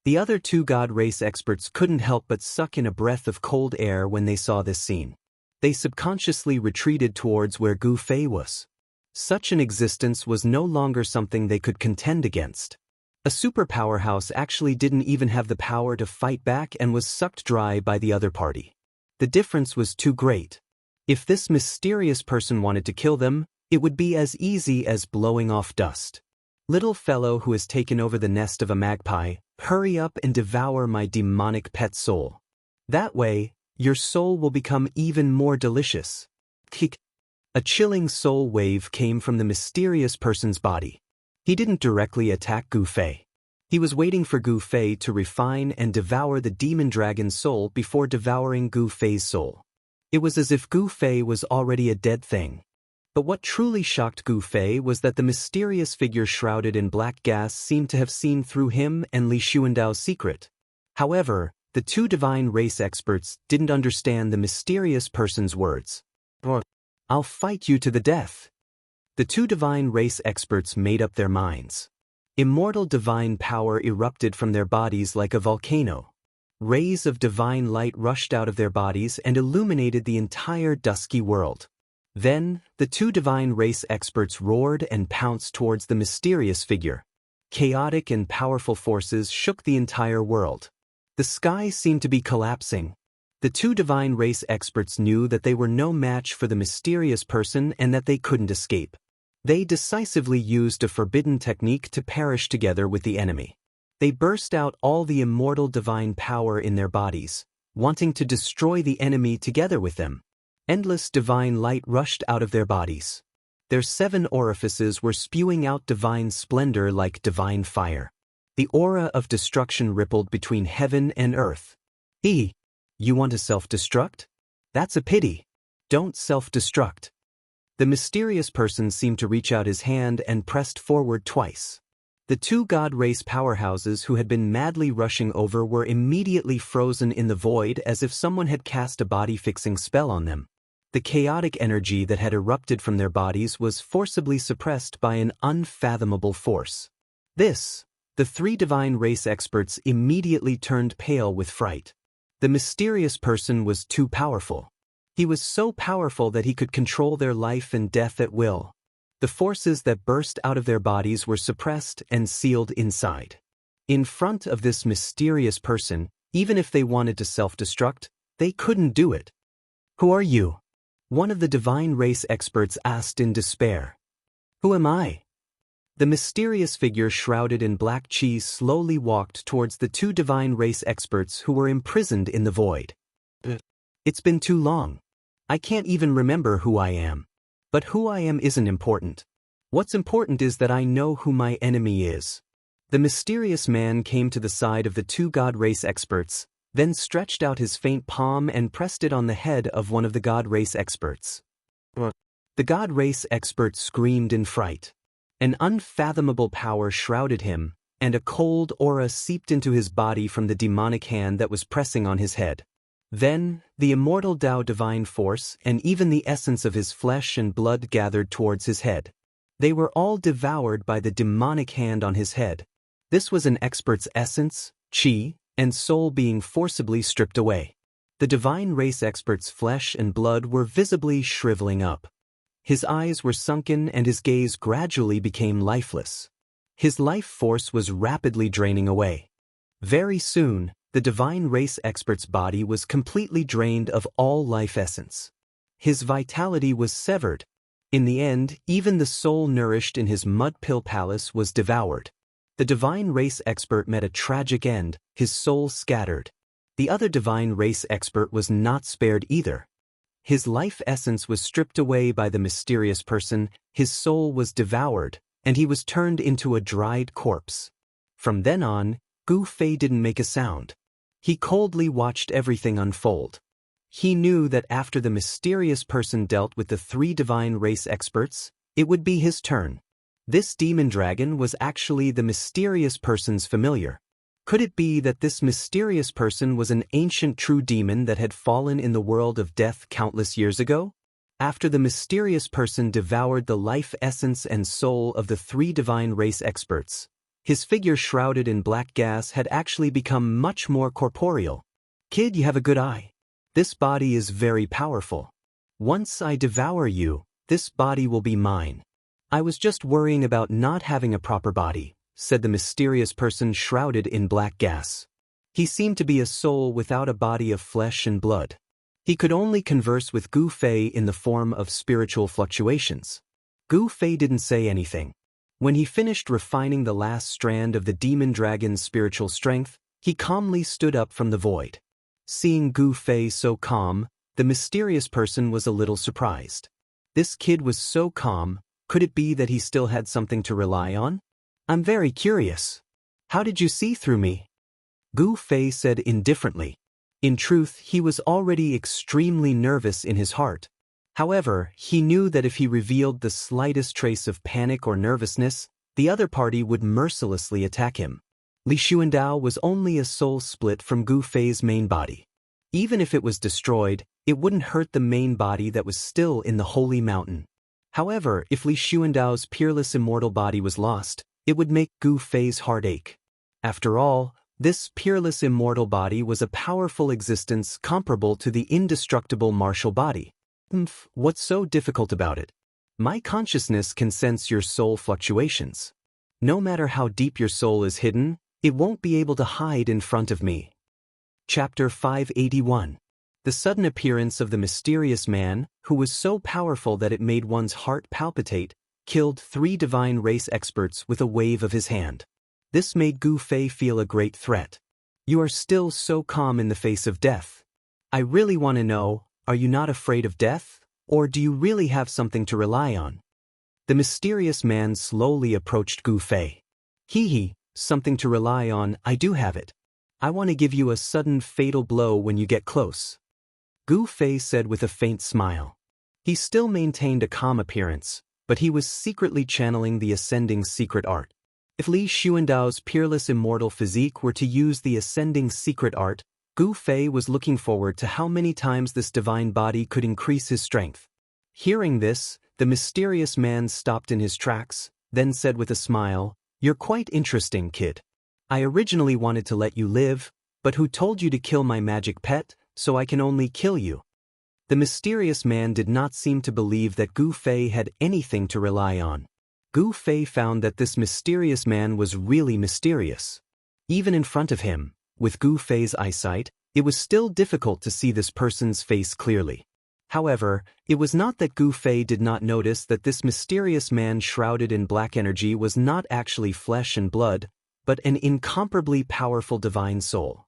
The other two god race experts couldn't help but suck in a breath of cold air when they saw this scene. They subconsciously retreated towards where Gu Fei was. Such an existence was no longer something they could contend against. A superpowerhouse actually didn't even have the power to fight back and was sucked dry by the other party. The difference was too great. If this mysterious person wanted to kill them, it would be as easy as blowing off dust. Little fellow who has taken over the nest of a magpie, hurry up and devour my demonic pet soul. That way, your soul will become even more delicious. Kick. A chilling soul wave came from the mysterious person's body. He didn't directly attack Gu Fei. He was waiting for Gu Fei to refine and devour the demon dragon's soul before devouring Gu Fei's soul. It was as if Gu Fei was already a dead thing. But what truly shocked Gu Fei was that the mysterious figure shrouded in black gas seemed to have seen through him and Li Xuandao's secret. However, the two divine race experts didn't understand the mysterious person's words. I'll fight you to the death. The two divine race experts made up their minds. Immortal divine power erupted from their bodies like a volcano. Rays of divine light rushed out of their bodies and illuminated the entire dusky world. Then, the two divine race experts roared and pounced towards the mysterious figure. Chaotic and powerful forces shook the entire world. The sky seemed to be collapsing. The two divine race experts knew that they were no match for the mysterious person and that they couldn't escape. They decisively used a forbidden technique to perish together with the enemy. They burst out all the immortal divine power in their bodies, wanting to destroy the enemy together with them. Endless divine light rushed out of their bodies. Their 7 orifices were spewing out divine splendor like divine fire. The aura of destruction rippled between heaven and earth. You want to self-destruct? That's a pity. Don't self-destruct. The mysterious person seemed to reach out his hand and pressed forward twice. The two god race powerhouses who had been madly rushing over were immediately frozen in the void as if someone had cast a body-fixing spell on them. The chaotic energy that had erupted from their bodies was forcibly suppressed by an unfathomable force. The 3 divine race experts immediately turned pale with fright. The mysterious person was too powerful. He was so powerful that he could control their life and death at will. The forces that burst out of their bodies were suppressed and sealed inside. In front of this mysterious person, even if they wanted to self-destruct, they couldn't do it. Who are you? One of the divine race experts asked in despair. Who am I? The mysterious figure shrouded in black cheese slowly walked towards the two divine race experts who were imprisoned in the void. It's been too long. I can't even remember who I am. But who I am isn't important. What's important is that I know who my enemy is. The mysterious man came to the side of the two god race experts, then stretched out his faint palm and pressed it on the head of one of the god race experts. The god race expert screamed in fright. An unfathomable power shrouded him, and a cold aura seeped into his body from the demonic hand that was pressing on his head. Then, the immortal Dao divine force and even the essence of his flesh and blood gathered towards his head. They were all devoured by the demonic hand on his head. This was an expert's essence, chi, and soul being forcibly stripped away. The divine race expert's flesh and blood were visibly shriveling up. His eyes were sunken and his gaze gradually became lifeless. His life force was rapidly draining away. Very soon, the divine race expert's body was completely drained of all life essence. His vitality was severed. In the end, even the soul nourished in his mud pill palace was devoured. The divine race expert met a tragic end, his soul scattered. The other divine race expert was not spared either. His life essence was stripped away by the mysterious person, his soul was devoured, and he was turned into a dried corpse. From then on, Gu Fei didn't make a sound. He coldly watched everything unfold. He knew that after the mysterious person dealt with the three divine race experts, it would be his turn. This demon dragon was actually the mysterious person's familiar. Could it be that this mysterious person was an ancient true demon that had fallen in the world of death countless years ago? After the mysterious person devoured the life essence and soul of the three divine race experts, his figure shrouded in black gas had actually become much more corporeal. Kid, you have a good eye. This body is very powerful. Once I devour you, this body will be mine. I was just worrying about not having a proper body, said the mysterious person shrouded in black gas. He seemed to be a soul without a body of flesh and blood. He could only converse with Gu Fei in the form of spiritual fluctuations. Gu Fei didn't say anything. When he finished refining the last strand of the demon dragon's spiritual strength, he calmly stood up from the void. Seeing Gu Fei so calm, the mysterious person was a little surprised. This kid was so calm, could it be that he still had something to rely on? I'm very curious. How did you see through me? Gu Fei said indifferently. In truth, he was already extremely nervous in his heart. However, he knew that if he revealed the slightest trace of panic or nervousness, the other party would mercilessly attack him. Li Xuandao was only a soul split from Gu Fei's main body. Even if it was destroyed, it wouldn't hurt the main body that was still in the holy mountain. However, if Li Xuandao's peerless immortal body was lost, it would make Gu Fei's heart ache. After all, this peerless immortal body was a powerful existence comparable to the indestructible martial body. What's so difficult about it? My consciousness can sense your soul fluctuations. No matter how deep your soul is hidden, it won't be able to hide in front of me. Chapter 581. The sudden appearance of the mysterious man, who was so powerful that it made one's heart palpitate, killed three divine race experts with a wave of his hand. This made Gu Fei feel a great threat. You are still so calm in the face of death. I really want to know, are you not afraid of death, or do you really have something to rely on? The mysterious man slowly approached Gu Fei. Something to rely on, I do have it. I want to give you a sudden fatal blow when you get close. Gu Fei said with a faint smile. He still maintained a calm appearance, but he was secretly channeling the ascending secret art. If Li Xuandao's peerless immortal physique were to use the ascending secret art, Gu Fei was looking forward to how many times this divine body could increase his strength. Hearing this, the mysterious man stopped in his tracks, then said with a smile, "You're quite interesting, kid. I originally wanted to let you live, but who told you to kill my magic pet, so I can only kill you?" The mysterious man did not seem to believe that Gu Fei had anything to rely on. Gu Fei found that this mysterious man was really mysterious. Even in front of him, with Gu Fei's eyesight, it was still difficult to see this person's face clearly. However, it was not that Gu Fei did not notice that this mysterious man shrouded in black energy was not actually flesh and blood, but an incomparably powerful divine soul.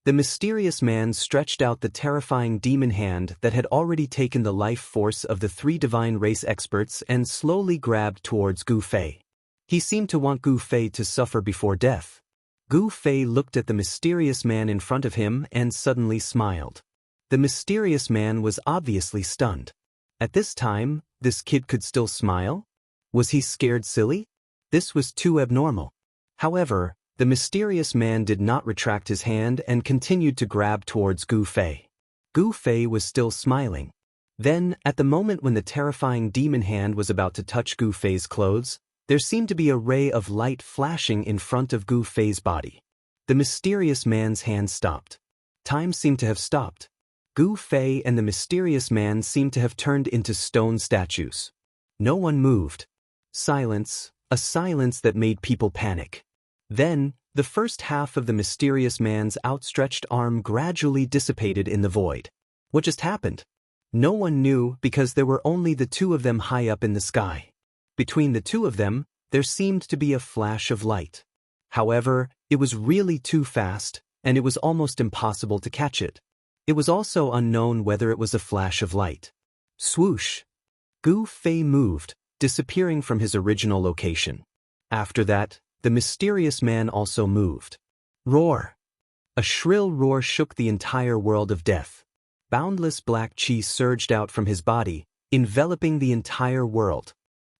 The mysterious man stretched out the terrifying demon hand that had already taken the life force of the 3 divine race experts and slowly grabbed towards Gu Fei. He seemed to want Gu Fei to suffer before death. Gu Fei looked at the mysterious man in front of him and suddenly smiled. The mysterious man was obviously stunned. At this time, this kid could still smile? Was he scared silly? This was too abnormal. However, the mysterious man did not retract his hand and continued to grab towards Gu Fei. Gu Fei was still smiling. Then, at the moment when the terrifying demon hand was about to touch Gu Fei's clothes, there seemed to be a ray of light flashing in front of Gu Fei's body. The mysterious man's hand stopped. Time seemed to have stopped. Gu Fei and the mysterious man seemed to have turned into stone statues. No one moved. Silence, a silence that made people panic. Then, the first half of the mysterious man's outstretched arm gradually dissipated in the void. What just happened? No one knew because there were only the 2 of them high up in the sky. Between the 2 of them, there seemed to be a flash of light. However, it was really too fast, and it was almost impossible to catch it. It was also unknown whether it was a flash of light. Swoosh! Gu Fei moved, disappearing from his original location. After that, the mysterious man also moved. Roar! A shrill roar shook the entire world of death. Boundless black chi surged out from his body, enveloping the entire world.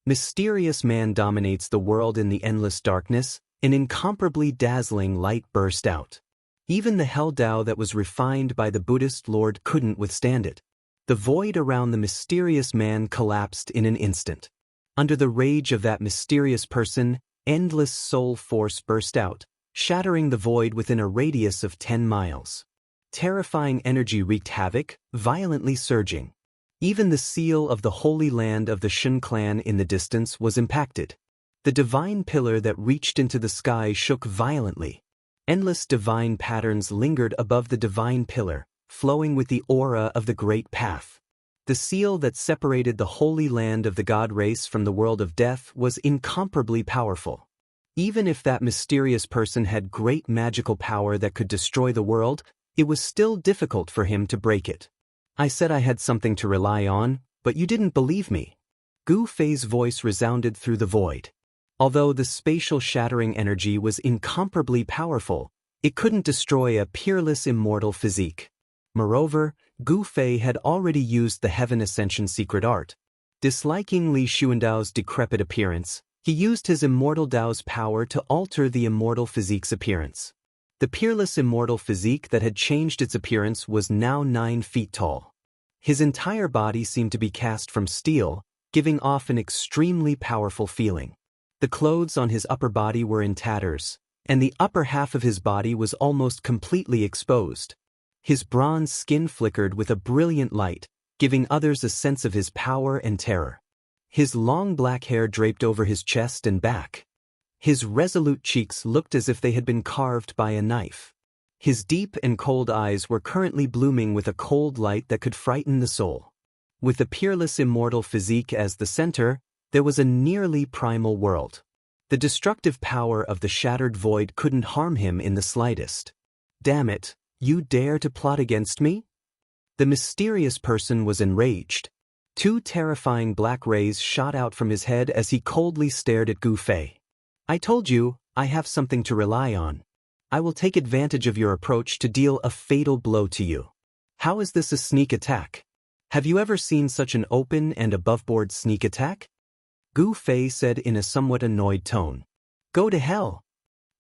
Mysterious man dominates the world in the endless darkness, an incomparably dazzling light burst out. Even the hell Dao that was refined by the Buddhist Lord couldn't withstand it. The void around the mysterious man collapsed in an instant. Under the rage of that mysterious person, endless soul force burst out, shattering the void within a radius of 10 miles. Terrifying energy wreaked havoc, violently surging. Even the seal of the holy land of the Shen clan in the distance was impacted. The divine pillar that reached into the sky shook violently. Endless divine patterns lingered above the divine pillar, flowing with the aura of the great path. The seal that separated the holy land of the god race from the world of death was incomparably powerful. Even if that mysterious person had great magical power that could destroy the world, it was still difficult for him to break it. I said I had something to rely on, but you didn't believe me. Gu Fei's voice resounded through the void. Although the spatial shattering energy was incomparably powerful, it couldn't destroy a peerless immortal physique. Moreover, Gu Fei had already used the Heaven Ascension secret art. Disliking Li Xuandao's decrepit appearance, he used his immortal Dao's power to alter the immortal physique's appearance. The peerless immortal physique that had changed its appearance was now 9 feet tall. His entire body seemed to be cast from steel, giving off an extremely powerful feeling. The clothes on his upper body were in tatters, and the upper half of his body was almost completely exposed. His bronze skin flickered with a brilliant light, giving others a sense of his power and terror. His long black hair draped over his chest and back. His resolute cheeks looked as if they had been carved by a knife. His deep and cold eyes were currently blooming with a cold light that could frighten the soul. With the peerless immortal physique as the center, there was a nearly primal world. The destructive power of the shattered void couldn't harm him in the slightest. Damn it, you dare to plot against me? The mysterious person was enraged. 2 terrifying black rays shot out from his head as he coldly stared at Gu Fei. I told you, I have something to rely on. I will take advantage of your approach to deal a fatal blow to you. How is this a sneak attack? Have you ever seen such an open and aboveboard sneak attack? Gu Fei said in a somewhat annoyed tone. Go to hell.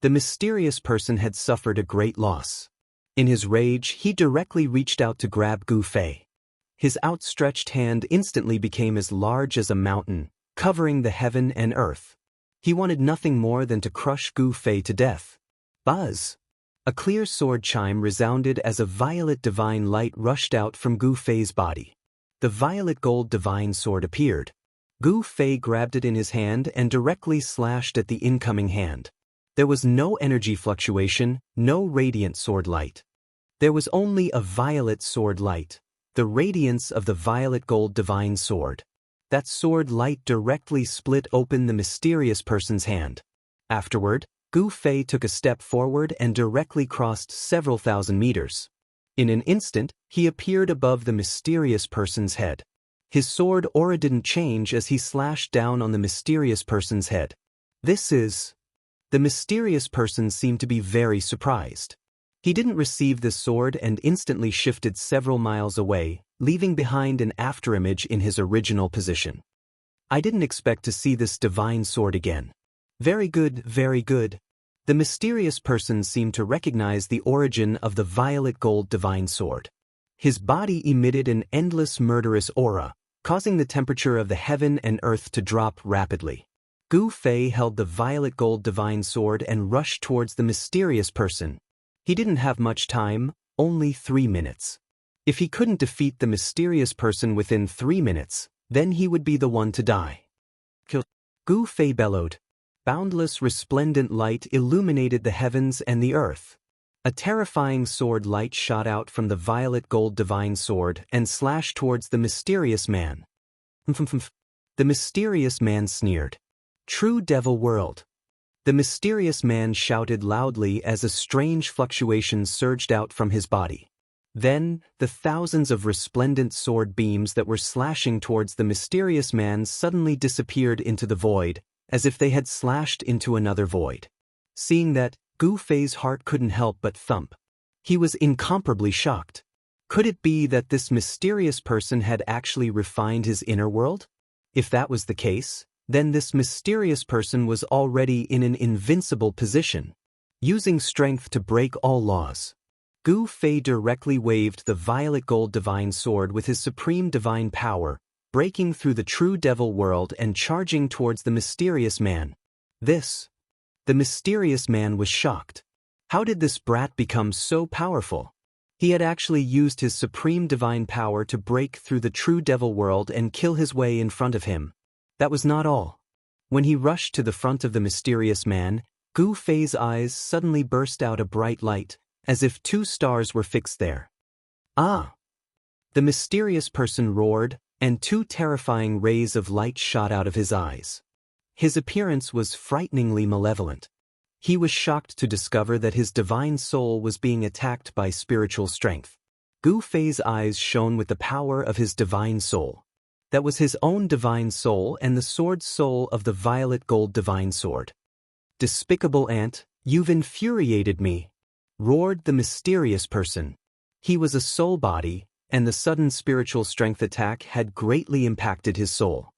The mysterious person had suffered a great loss. In his rage, he directly reached out to grab Gu Fei. His outstretched hand instantly became as large as a mountain, covering the heaven and earth. He wanted nothing more than to crush Gu Fei to death. Buzz! A clear sword chime resounded as a violet divine light rushed out from Gu Fei's body. The violet gold divine sword appeared. Gu Fei grabbed it in his hand and directly slashed at the incoming hand. There was no energy fluctuation, no radiant sword light. There was only a violet sword light. The radiance of the violet gold divine sword. That sword light directly split open the mysterious person's hand. Afterward, Gu Fei took a step forward and directly crossed several thousand meters. In an instant, he appeared above the mysterious person's head. His sword aura didn't change as he slashed down on the mysterious person's head. This is... The mysterious person seemed to be very surprised. He didn't receive this sword and instantly shifted several miles away, leaving behind an afterimage in his original position. I didn't expect to see this divine sword again. Very good, very good. The mysterious person seemed to recognize the origin of the violet gold divine sword. His body emitted an endless murderous aura, causing the temperature of the heaven and earth to drop rapidly. Gu Fei held the violet gold divine sword and rushed towards the mysterious person. He didn't have much time, only 3 minutes. If he couldn't defeat the mysterious person within 3 minutes, then he would be the one to die. Kill. Gu Fei bellowed. Boundless resplendent light illuminated the heavens and the earth. A terrifying sword light shot out from the violet gold divine sword and slashed towards the mysterious man. The mysterious man sneered. True devil world. The mysterious man shouted loudly as a strange fluctuation surged out from his body. Then, the thousands of resplendent sword beams that were slashing towards the mysterious man suddenly disappeared into the void, as if they had slashed into another void. Seeing that, Gu Fei's heart couldn't help but thump. He was incomparably shocked. Could it be that this mysterious person had actually refined his inner world? If that was the case, then this mysterious person was already in an invincible position, using strength to break all laws. Gu Fei directly waved the violet gold divine sword with his supreme divine power, breaking through the true devil world and charging towards the mysterious man. The mysterious man was shocked. How did this brat become so powerful? He had actually used his supreme divine power to break through the true devil world and kill his way in front of him. That was not all. When he rushed to the front of the mysterious man, Gu Fei's eyes suddenly burst out a bright light, as if 2 stars were fixed there. Ah! The mysterious person roared, and 2 terrifying rays of light shot out of his eyes. His appearance was frighteningly malevolent. He was shocked to discover that his divine soul was being attacked by spiritual strength. Gu Fei's eyes shone with the power of his divine soul. That was his own divine soul and the sword soul of the violet gold divine sword. Despicable ant, you've infuriated me, roared the mysterious person. He was a soul body, and the sudden spiritual strength attack had greatly impacted his soul.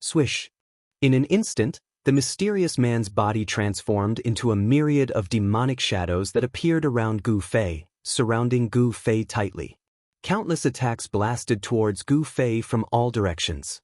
Swish! In an instant, the mysterious man's body transformed into a myriad of demonic shadows that appeared around Gu Fei, surrounding Gu Fei tightly. Countless attacks blasted towards Gu Fei from all directions.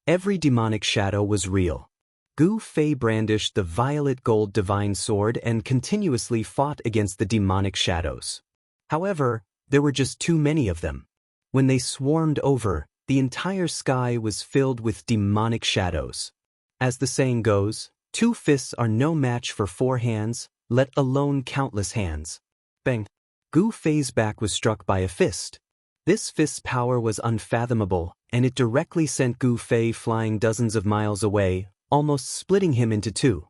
Every demonic shadow was real. Gu Fei brandished the violet gold divine sword and continuously fought against the demonic shadows. However, there were just too many of them. When they swarmed over, the entire sky was filled with demonic shadows. As the saying goes, 2 fists are no match for 4 hands, let alone countless hands. Bang! Gu Fei's back was struck by a fist. This fist's power was unfathomable, and it directly sent Gu Fei flying dozens of miles away, almost splitting him into 2.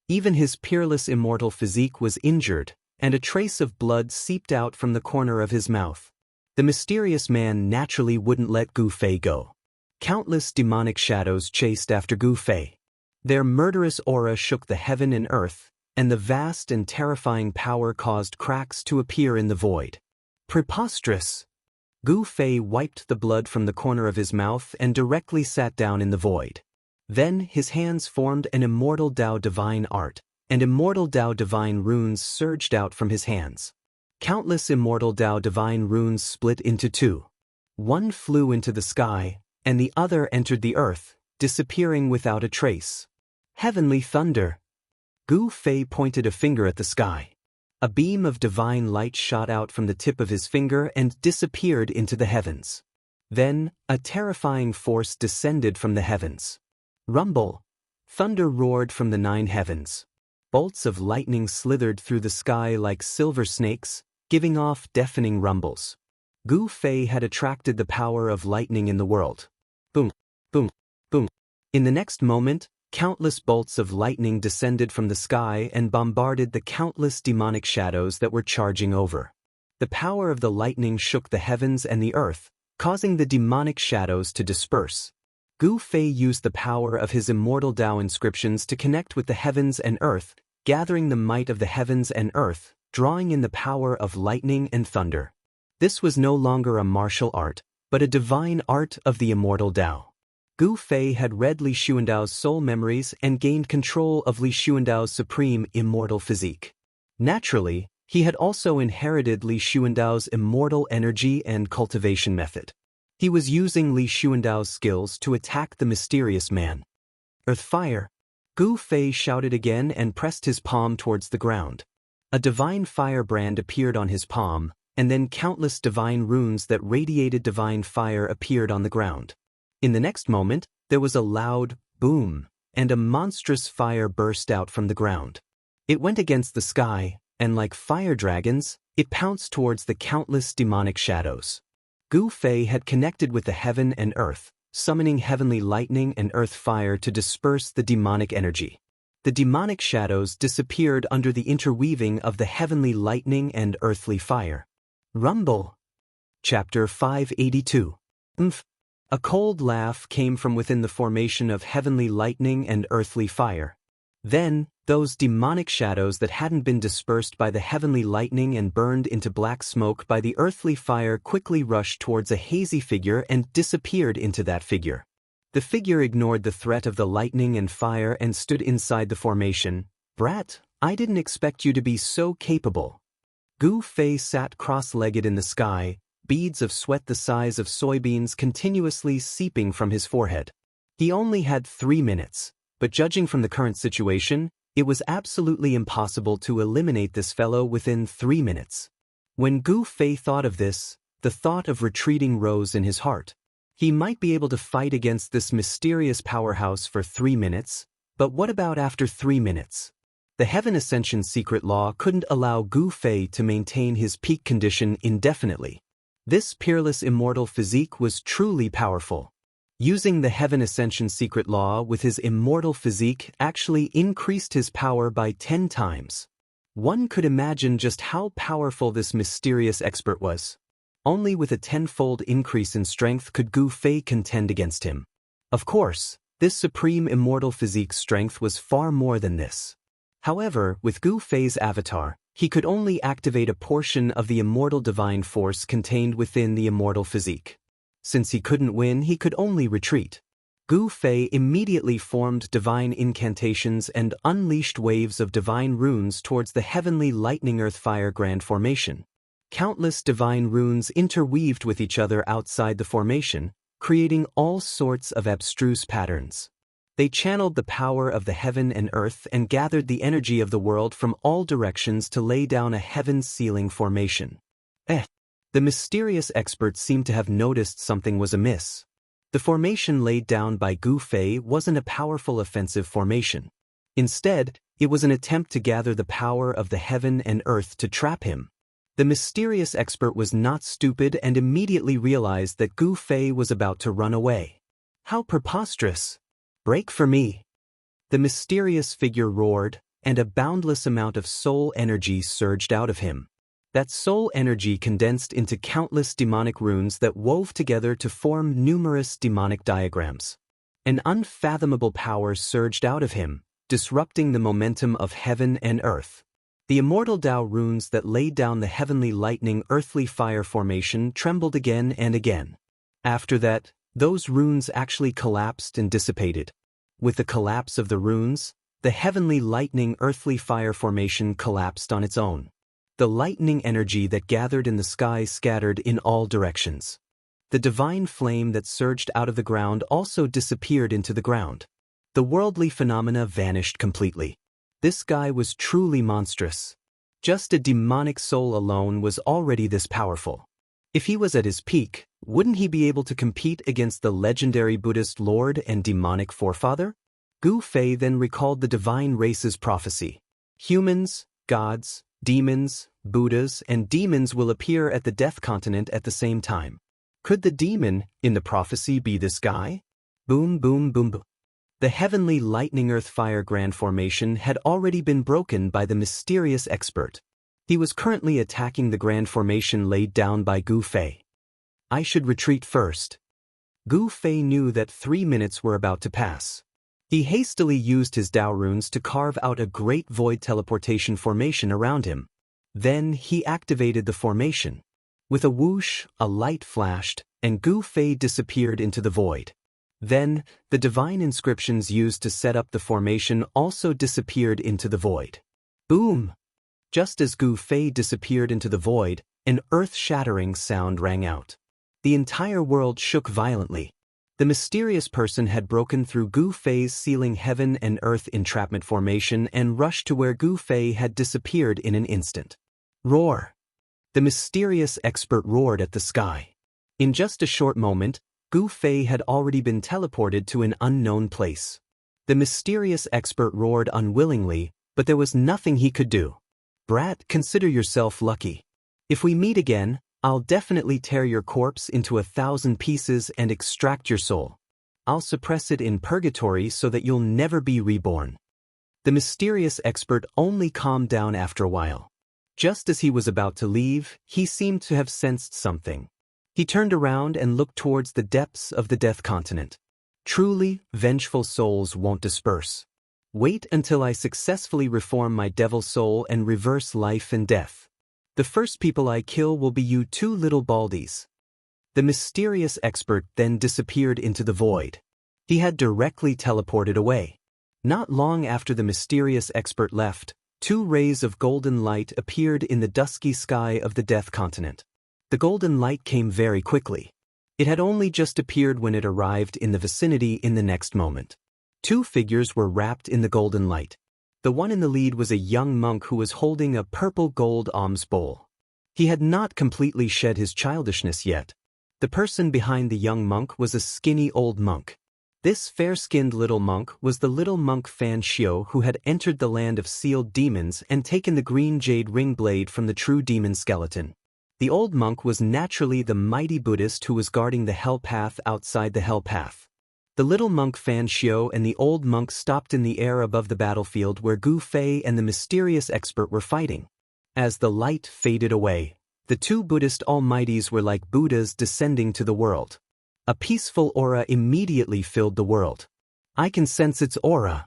Even his peerless immortal physique was injured, and a trace of blood seeped out from the corner of his mouth. The mysterious man naturally wouldn't let Gu Fei go. Countless demonic shadows chased after Gu Fei. Their murderous aura shook the heaven and earth, and the vast and terrifying power caused cracks to appear in the void. Preposterous! Gu Fei wiped the blood from the corner of his mouth and directly sat down in the void. Then his hands formed an immortal Dao divine art, and immortal Dao divine runes surged out from his hands. Countless immortal Dao divine runes split into 2. One flew into the sky, and the other entered the earth, disappearing without a trace. Heavenly thunder! Gu Fei pointed a finger at the sky. A beam of divine light shot out from the tip of his finger and disappeared into the heavens. Then, a terrifying force descended from the heavens. Rumble! Thunder roared from the 9 heavens. Bolts of lightning slithered through the sky like silver snakes, giving off deafening rumbles. Gu Fei had attracted the power of lightning in the world. Boom, boom, boom. In the next moment, countless bolts of lightning descended from the sky and bombarded the countless demonic shadows that were charging over. The power of the lightning shook the heavens and the earth, causing the demonic shadows to disperse. Gu Fei used the power of his immortal Dao inscriptions to connect with the heavens and earth, gathering the might of the heavens and earth, drawing in the power of lightning and thunder. This was no longer a martial art, but a divine art of the immortal Dao. Gu Fei had read Li Xuandao's soul memories and gained control of Li Xuandao's supreme immortal physique. Naturally, he had also inherited Li Xuandao's immortal energy and cultivation method. He was using Li Xuandao's skills to attack the mysterious man. Earth Fire! Gu Fei shouted again and pressed his palm towards the ground. A divine firebrand appeared on his palm, and then countless divine runes that radiated divine fire appeared on the ground. In the next moment, there was a loud boom, and a monstrous fire burst out from the ground. It went against the sky, and like fire dragons, it pounced towards the countless demonic shadows. Gu Fei had connected with the heaven and earth, summoning heavenly lightning and earth fire to disperse the demonic energy. The demonic shadows disappeared under the interweaving of the heavenly lightning and earthly fire. Rumble. Chapter 582. A cold laugh came from within the formation of heavenly lightning and earthly fire. Then, those demonic shadows that hadn't been dispersed by the heavenly lightning and burned into black smoke by the earthly fire quickly rushed towards a hazy figure and disappeared into that figure. The figure ignored the threat of the lightning and fire and stood inside the formation. "Brat, I didn't expect you to be so capable." Gu Fei sat cross-legged in the sky, beads of sweat the size of soybeans continuously seeping from his forehead. He only had 3 minutes, but judging from the current situation, it was absolutely impossible to eliminate this fellow within 3 minutes. When Gu Fei thought of this, the thought of retreating rose in his heart. He might be able to fight against this mysterious powerhouse for 3 minutes, but what about after 3 minutes? The Heaven Ascension secret law couldn't allow Gu Fei to maintain his peak condition indefinitely. This peerless immortal physique was truly powerful. Using the Heaven Ascension secret law with his immortal physique actually increased his power by 10 times. One could imagine just how powerful this mysterious expert was. Only with a 10-fold increase in strength could Gu Fei contend against him. Of course, this supreme immortal physique's strength was far more than this. However, with Gu Fei's avatar, he could only activate a portion of the immortal divine force contained within the immortal physique. Since he couldn't win, he could only retreat. Gu Fei immediately formed divine incantations and unleashed waves of divine runes towards the heavenly lightning earth fire grand formation. Countless divine runes interweaved with each other outside the formation, creating all sorts of abstruse patterns. They channeled the power of the heaven and earth and gathered the energy of the world from all directions to lay down a heaven-sealing formation. The mysterious expert seemed to have noticed something was amiss. The formation laid down by Gu Fei wasn't a powerful offensive formation. Instead, it was an attempt to gather the power of the heaven and earth to trap him. The mysterious expert was not stupid and immediately realized that Gu Fei was about to run away. How preposterous! "Break for me!" The mysterious figure roared, and a boundless amount of soul energy surged out of him. That soul energy condensed into countless demonic runes that wove together to form numerous demonic diagrams. An unfathomable power surged out of him, disrupting the momentum of heaven and earth. The immortal Dao runes that laid down the heavenly lightning earthly fire formation trembled again and again. After that, those runes actually collapsed and dissipated. With the collapse of the runes, the heavenly lightning earthly fire formation collapsed on its own. The lightning energy that gathered in the sky scattered in all directions. The divine flame that surged out of the ground also disappeared into the ground. The worldly phenomena vanished completely. This guy was truly monstrous. Just a demonic soul alone was already this powerful. If he was at his peak, wouldn't he be able to compete against the legendary Buddhist lord and demonic forefather? Gu Fei then recalled the divine race's prophecy. Humans, gods, demons, Buddhas, and demons will appear at the Death Continent at the same time. Could the demon in the prophecy be this guy? Boom, boom, boom, boom. The heavenly lightning earth fire grand formation had already been broken by the mysterious expert. He was currently attacking the grand formation laid down by Gu Fei. I should retreat first. Gu Fei knew that 3 minutes were about to pass. He hastily used his Dao runes to carve out a great void teleportation formation around him. Then he activated the formation. With a whoosh, a light flashed, and Gu Fei disappeared into the void. Then, the divine inscriptions used to set up the formation also disappeared into the void. Boom! Just as Gu Fei disappeared into the void, an earth-shattering sound rang out. The entire world shook violently. The mysterious person had broken through Gu Fei's sealing heaven and earth entrapment formation and rushed to where Gu Fei had disappeared in an instant. Roar! The mysterious expert roared at the sky. In just a short moment, Gu Fei had already been teleported to an unknown place. The mysterious expert roared unwillingly, but there was nothing he could do. Brat, consider yourself lucky. If we meet again, I'll definitely tear your corpse into 1,000 pieces and extract your soul. I'll suppress it in purgatory so that you'll never be reborn. The mysterious expert only calmed down after a while. Just as he was about to leave, he seemed to have sensed something. He turned around and looked towards the depths of the Death Continent. Truly, vengeful souls won't disperse. Wait until I successfully reform my devil soul and reverse life and death. The first people I kill will be you two little baldies. The mysterious expert then disappeared into the void. He had directly teleported away. Not long after the mysterious expert left, 2 rays of golden light appeared in the dusky sky of the Death Continent. The golden light came very quickly. It had only just appeared when it arrived in the vicinity in the next moment. 2 figures were wrapped in the golden light. The one in the lead was a young monk who was holding a purple gold alms bowl. He had not completely shed his childishness yet. The person behind the young monk was a skinny old monk. This fair-skinned little monk was the little monk Fan Xiao who had entered the land of sealed demons and taken the green jade ring blade from the true demon skeleton. The old monk was naturally the mighty Buddhist who was guarding the hell path outside the hell path. The little monk Fan Xiao and the old monk stopped in the air above the battlefield where Gu Fei and the mysterious expert were fighting. As the light faded away, the 2 Buddhist almighties were like Buddhas descending to the world. A peaceful aura immediately filled the world. I can sense its aura.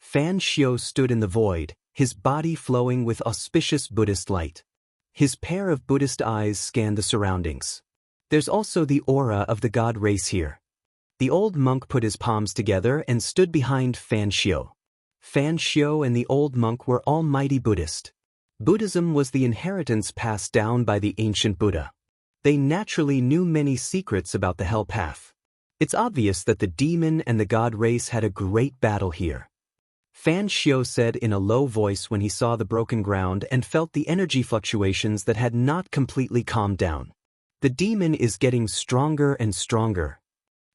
Fan Xiao stood in the void, his body flowing with auspicious Buddhist light. His pair of Buddhist eyes scanned the surroundings. There's also the aura of the god race here. The old monk put his palms together and stood behind Fan Xiao. Fan Xiao and the old monk were almighty Buddhist. Buddhism was the inheritance passed down by the ancient Buddha. They naturally knew many secrets about the hell path. It's obvious that the demon and the god race had a great battle here. Fan Xiao said in a low voice when he saw the broken ground and felt the energy fluctuations that had not completely calmed down. The demon is getting stronger and stronger.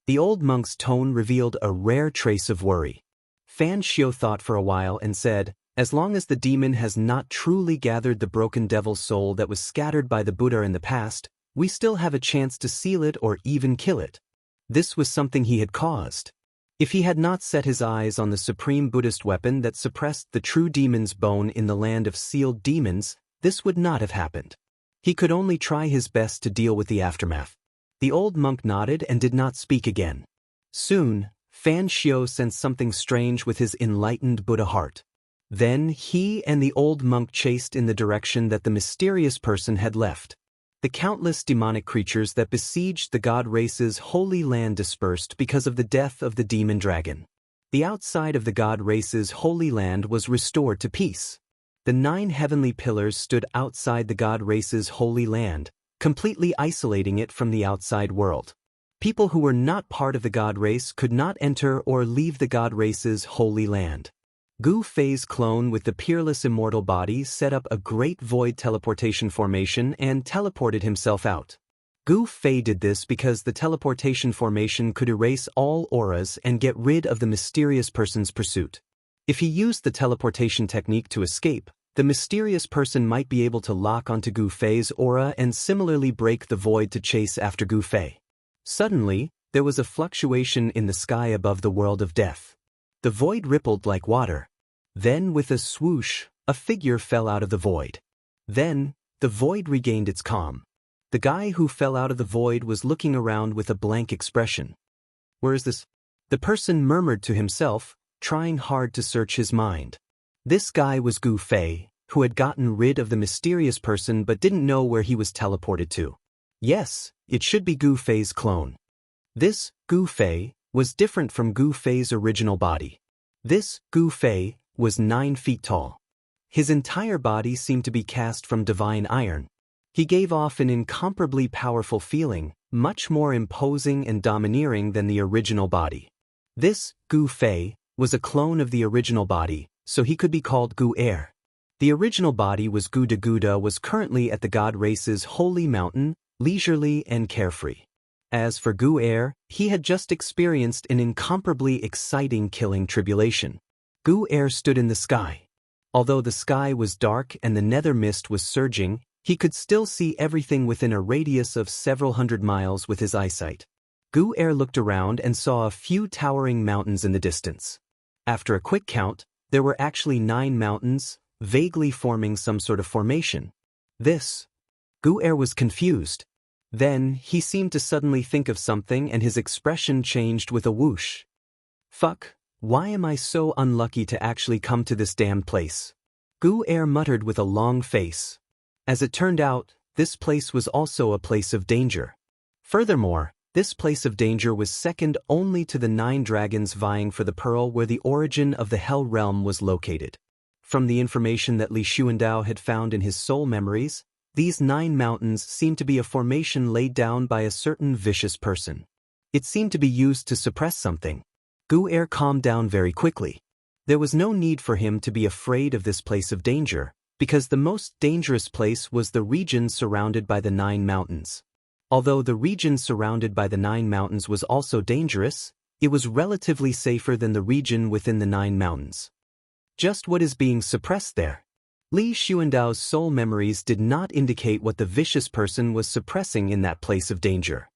The old monk's tone revealed a rare trace of worry. Fan Xiao thought for a while and said, as long as the demon has not truly gathered the broken devil soul that was scattered by the Buddha in the past, we still have a chance to seal it or even kill it. This was something he had caused. If he had not set his eyes on the supreme Buddhist weapon that suppressed the true demon's bone in the land of sealed demons, this would not have happened. He could only try his best to deal with the aftermath. The old monk nodded and did not speak again. Soon, Fan Xiao sensed something strange with his enlightened Buddha heart. Then he and the old monk chased in the direction that the mysterious person had left. The countless demonic creatures that besieged the god race's holy land dispersed because of the death of the demon dragon. The outside of the god race's holy land was restored to peace. The 9 heavenly pillars stood outside the god race's holy land, completely isolating it from the outside world. People who were not part of the god race could not enter or leave the god race's holy land. Gu Fei's clone with the peerless immortal body set up a great void teleportation formation and teleported himself out. Gu Fei did this because the teleportation formation could erase all auras and get rid of the mysterious person's pursuit. If he used the teleportation technique to escape, The mysterious person might be able to lock onto Gu Fei's aura and similarly break the void to chase after Gu Fei. Suddenly, there was a fluctuation in the sky above the world of death. The void rippled like water. Then, with a swoosh, a figure fell out of the void. Then, the void regained its calm. The guy who fell out of the void was looking around with a blank expression. Where is this? The person murmured to himself, trying hard to search his mind. This guy was Gu Fei, who had gotten rid of the mysterious person but didn't know where he was teleported to. Yes, it should be Gu Fei's clone. This Gu Fei was different from Gu Fei's original body. This Gu Fei was 9 feet tall. His entire body seemed to be cast from divine iron. He gave off an incomparably powerful feeling, much more imposing and domineering than the original body. This Gu Fei was a clone of the original body, so he could be called Gu Er. The original body was Gu De Guda was currently at the god race's holy mountain, leisurely and carefree. As for Gu Er, he had just experienced an incomparably exciting killing tribulation. Gu Er stood in the sky. Although the sky was dark and the nether mist was surging, he could still see everything within a radius of several hundred miles with his eyesight. Gu Er looked around and saw a few towering mountains in the distance. After a quick count, there were actually 9 mountains, vaguely forming some sort of formation. Gu Er was confused. Then, he seemed to suddenly think of something and his expression changed with a whoosh. Fuck, why am I so unlucky to actually come to this damned place? Gu Er muttered with a long face. As it turned out, this place was also a place of danger. Furthermore, this place of danger was second only to the 9 dragons vying for the pearl where the origin of the Hell Realm was located. From the information that Li Xuandao had found in his soul memories, these 9 mountains seemed to be a formation laid down by a certain vicious person. It seemed to be used to suppress something. Gu Er calmed down very quickly. There was no need for him to be afraid of this place of danger, because the most dangerous place was the region surrounded by the 9 mountains. Although the region surrounded by the 9 mountains was also dangerous, it was relatively safer than the region within the 9 mountains. Just what is being suppressed there? Li Xuandao's soul memories did not indicate what the vicious person was suppressing in that place of danger.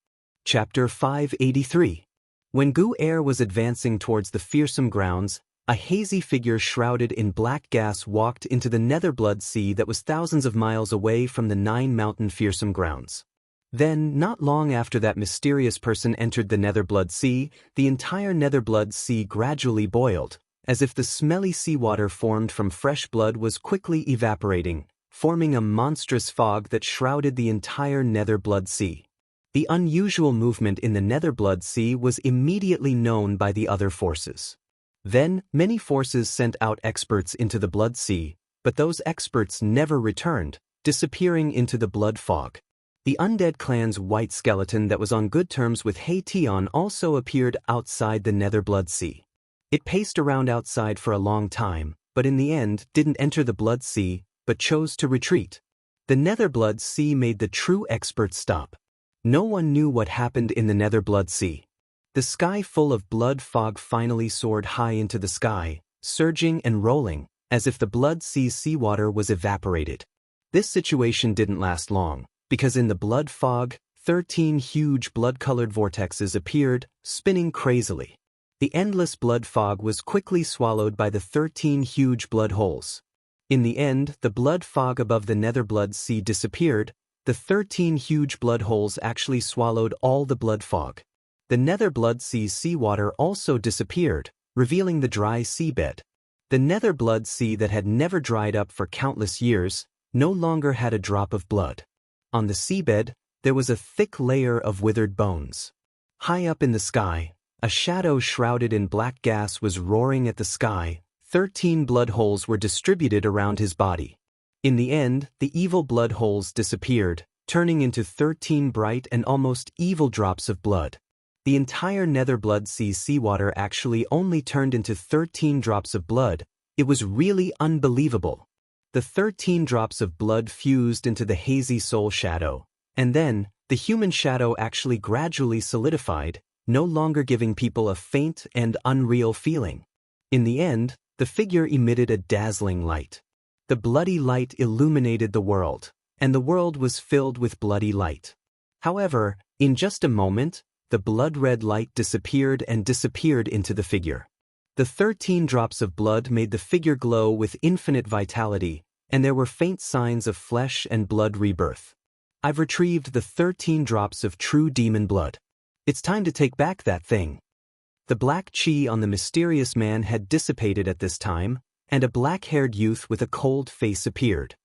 Chapter 583. When Gu Er was advancing towards the fearsome grounds, a hazy figure shrouded in black gas walked into the Netherblood Sea that was thousands of miles away from the 9-mountain fearsome grounds. Then, not long after that mysterious person entered the Netherblood Sea, the entire Netherblood Sea gradually boiled, as if the smelly seawater formed from fresh blood was quickly evaporating, forming a monstrous fog that shrouded the entire Netherblood Sea. The unusual movement in the Netherblood Sea was immediately known by the other forces. Then, many forces sent out experts into the Blood Sea, but those experts never returned, disappearing into the blood fog. The undead clan's white skeleton that was on good terms with He Tian also appeared outside the Netherblood Sea. It paced around outside for a long time, but in the end didn't enter the Blood Sea, but chose to retreat. The Netherblood Sea made the true experts stop. No one knew what happened in the Netherblood Sea. The sky full of blood fog finally soared high into the sky, surging and rolling, as if the Blood Sea's seawater was evaporated. This situation didn't last long, because in the blood fog, 13 huge blood-colored vortexes appeared, spinning crazily. The endless blood fog was quickly swallowed by the 13 huge blood holes. In the end, the blood fog above the Netherblood Sea disappeared. The 13 huge blood holes actually swallowed all the blood fog. The Netherblood Sea's seawater also disappeared, revealing the dry seabed. The Netherblood Sea that had never dried up for countless years no longer had a drop of blood. On the seabed, there was a thick layer of withered bones. High up in the sky, a shadow shrouded in black gas was roaring at the sky. 13 blood holes were distributed around his body. In the end, the evil blood holes disappeared, turning into 13 bright and almost evil drops of blood. The entire Netherblood Sea's seawater actually only turned into 13 drops of blood. It was really unbelievable. The 13 drops of blood fused into the hazy soul shadow, and then, the human shadow actually gradually solidified, no longer giving people a faint and unreal feeling. In the end, the figure emitted a dazzling light. The bloody light illuminated the world, and the world was filled with bloody light. However, in just a moment, the blood-red light disappeared and disappeared into the figure. The 13 drops of blood made the figure glow with infinite vitality, and there were faint signs of flesh and blood rebirth. I've retrieved the 13 drops of true demon blood. It's time to take back that thing. The black chi on the mysterious man had dissipated at this time, and a black-haired youth with a cold face appeared.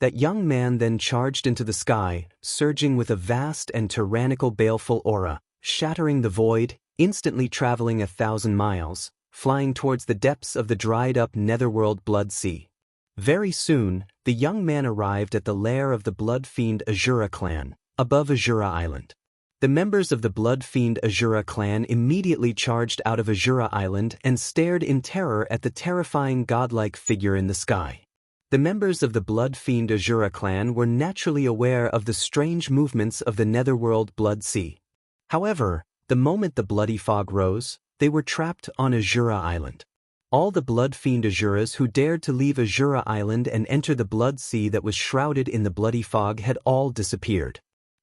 That young man then charged into the sky, surging with a vast and tyrannical baleful aura, shattering the void, instantly traveling 1,000 miles, flying towards the depths of the dried-up netherworld blood sea. Very soon, the young man arrived at the lair of the blood fiend Azura clan, above Azura Island. The members of the blood fiend Azura clan immediately charged out of Azura Island and stared in terror at the terrifying godlike figure in the sky. The members of the blood fiend Azura clan were naturally aware of the strange movements of the netherworld blood sea. However, the moment the bloody fog rose, they were trapped on Azura Island. All the blood fiend Azuras who dared to leave Azura Island and enter the blood sea that was shrouded in the bloody fog had all disappeared.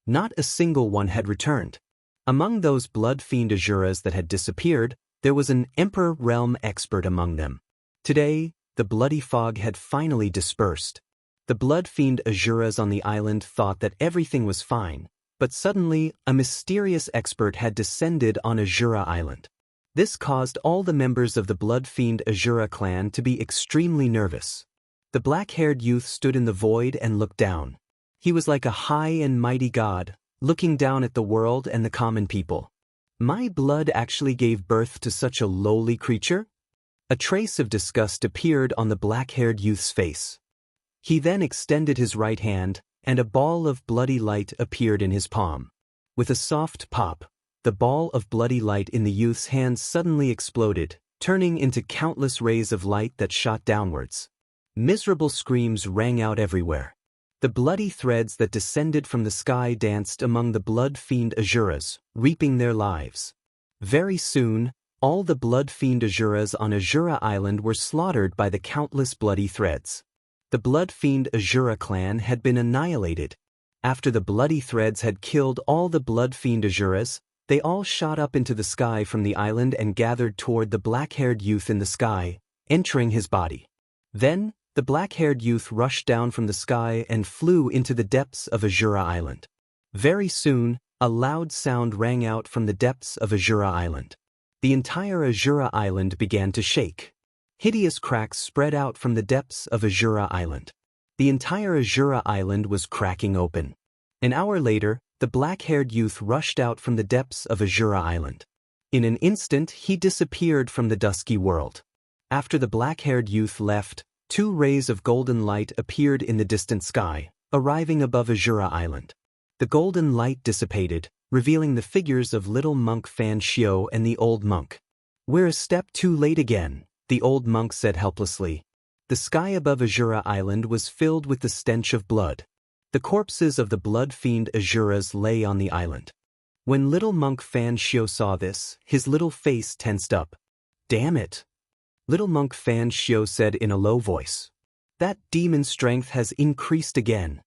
Not a single one had returned. Among those blood fiend Azuras that had disappeared, there was an Emperor Realm expert among them. Today, the bloody fog had finally dispersed. The blood fiend Azuras on the island thought that everything was fine, but suddenly a mysterious expert had descended on Azura Island. This caused all the members of the blood fiend Azura clan to be extremely nervous. The black-haired youth stood in the void and looked down. He was like a high and mighty god, looking down at the world and the common people. My blood actually gave birth to such a lowly creature? A trace of disgust appeared on the black-haired youth's face. He then extended his right hand, and a ball of bloody light appeared in his palm. With a soft pop, the ball of bloody light in the youth's hand suddenly exploded, turning into countless rays of light that shot downwards. Miserable screams rang out everywhere. The bloody threads that descended from the sky danced among the blood fiend Azuras, reaping their lives. Very soon, all the blood fiend Azuras on Azura Island were slaughtered by the countless bloody threads. The blood fiend Azura clan had been annihilated. After the bloody threads had killed all the blood fiend Azuras, they all shot up into the sky from the island and gathered toward the black-haired youth in the sky, entering his body. Then, the black-haired youth rushed down from the sky and flew into the depths of Azura Island. Very soon, a loud sound rang out from the depths of Azura Island. The entire Azura Island began to shake. Hideous cracks spread out from the depths of Azura Island. The entire Azura Island was cracking open. An hour later, the black-haired youth rushed out from the depths of Azura Island. In an instant, he disappeared from the dusky world. After the black-haired youth left, 2 rays of golden light appeared in the distant sky, arriving above Azura Island. The golden light dissipated, revealing the figures of little monk Fan Xiao and the old monk. "We're a step too late again," the old monk said helplessly. The sky above Azura Island was filled with the stench of blood. The corpses of the blood fiend Azuras lay on the island. When little monk Fan Xiao saw this, his little face tensed up. "Damn it!" Little monk Fan Xiao said in a low voice. "That demon strength has increased again."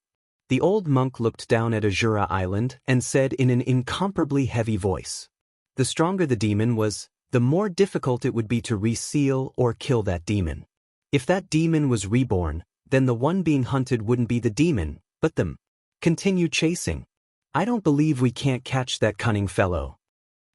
The old monk looked down at Azura Island and said in an incomparably heavy voice. The stronger the demon was, the more difficult it would be to reseal or kill that demon. If that demon was reborn, then the one being hunted wouldn't be the demon, but them. Continue chasing. "I don't believe we can't catch that cunning fellow,"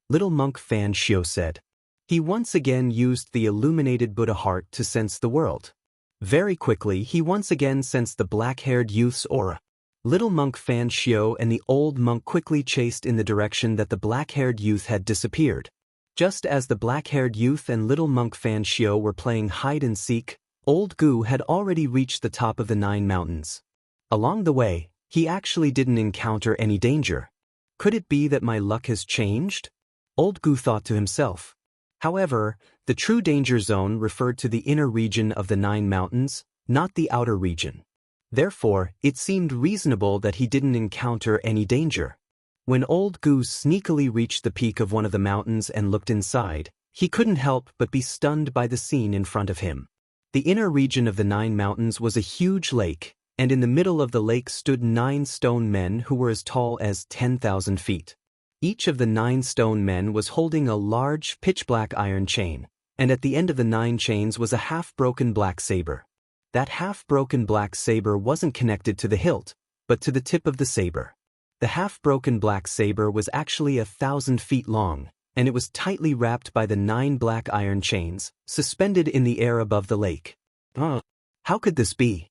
little monk Fan Xiao said. He once again used the illuminated Buddha heart to sense the world. Very quickly, he once again sensed the black-haired youth's aura. Little monk Fan Xiao and the old monk quickly chased in the direction that the black-haired youth had disappeared. Just as the black-haired youth and little monk Fan Xiao were playing hide-and-seek, old Gu had already reached the top of the 9 mountains. Along the way, he actually didn't encounter any danger. Could it be that my luck has changed? Old Gu thought to himself. However, the true danger zone referred to the inner region of the 9 mountains, not the outer region. Therefore, it seemed reasonable that he didn't encounter any danger. When old Gu sneakily reached the peak of one of the mountains and looked inside, he couldn't help but be stunned by the scene in front of him. The inner region of the 9 mountains was a huge lake, and in the middle of the lake stood 9 stone men who were as tall as 10,000 feet. Each of the 9 stone men was holding a large, pitch-black iron chain, and at the end of the 9 chains was a half-broken black saber. That half-broken black saber wasn't connected to the hilt, but to the tip of the saber. The half-broken black saber was actually 1,000 feet long, and it was tightly wrapped by the 9 black iron chains, suspended in the air above the lake. How could this be?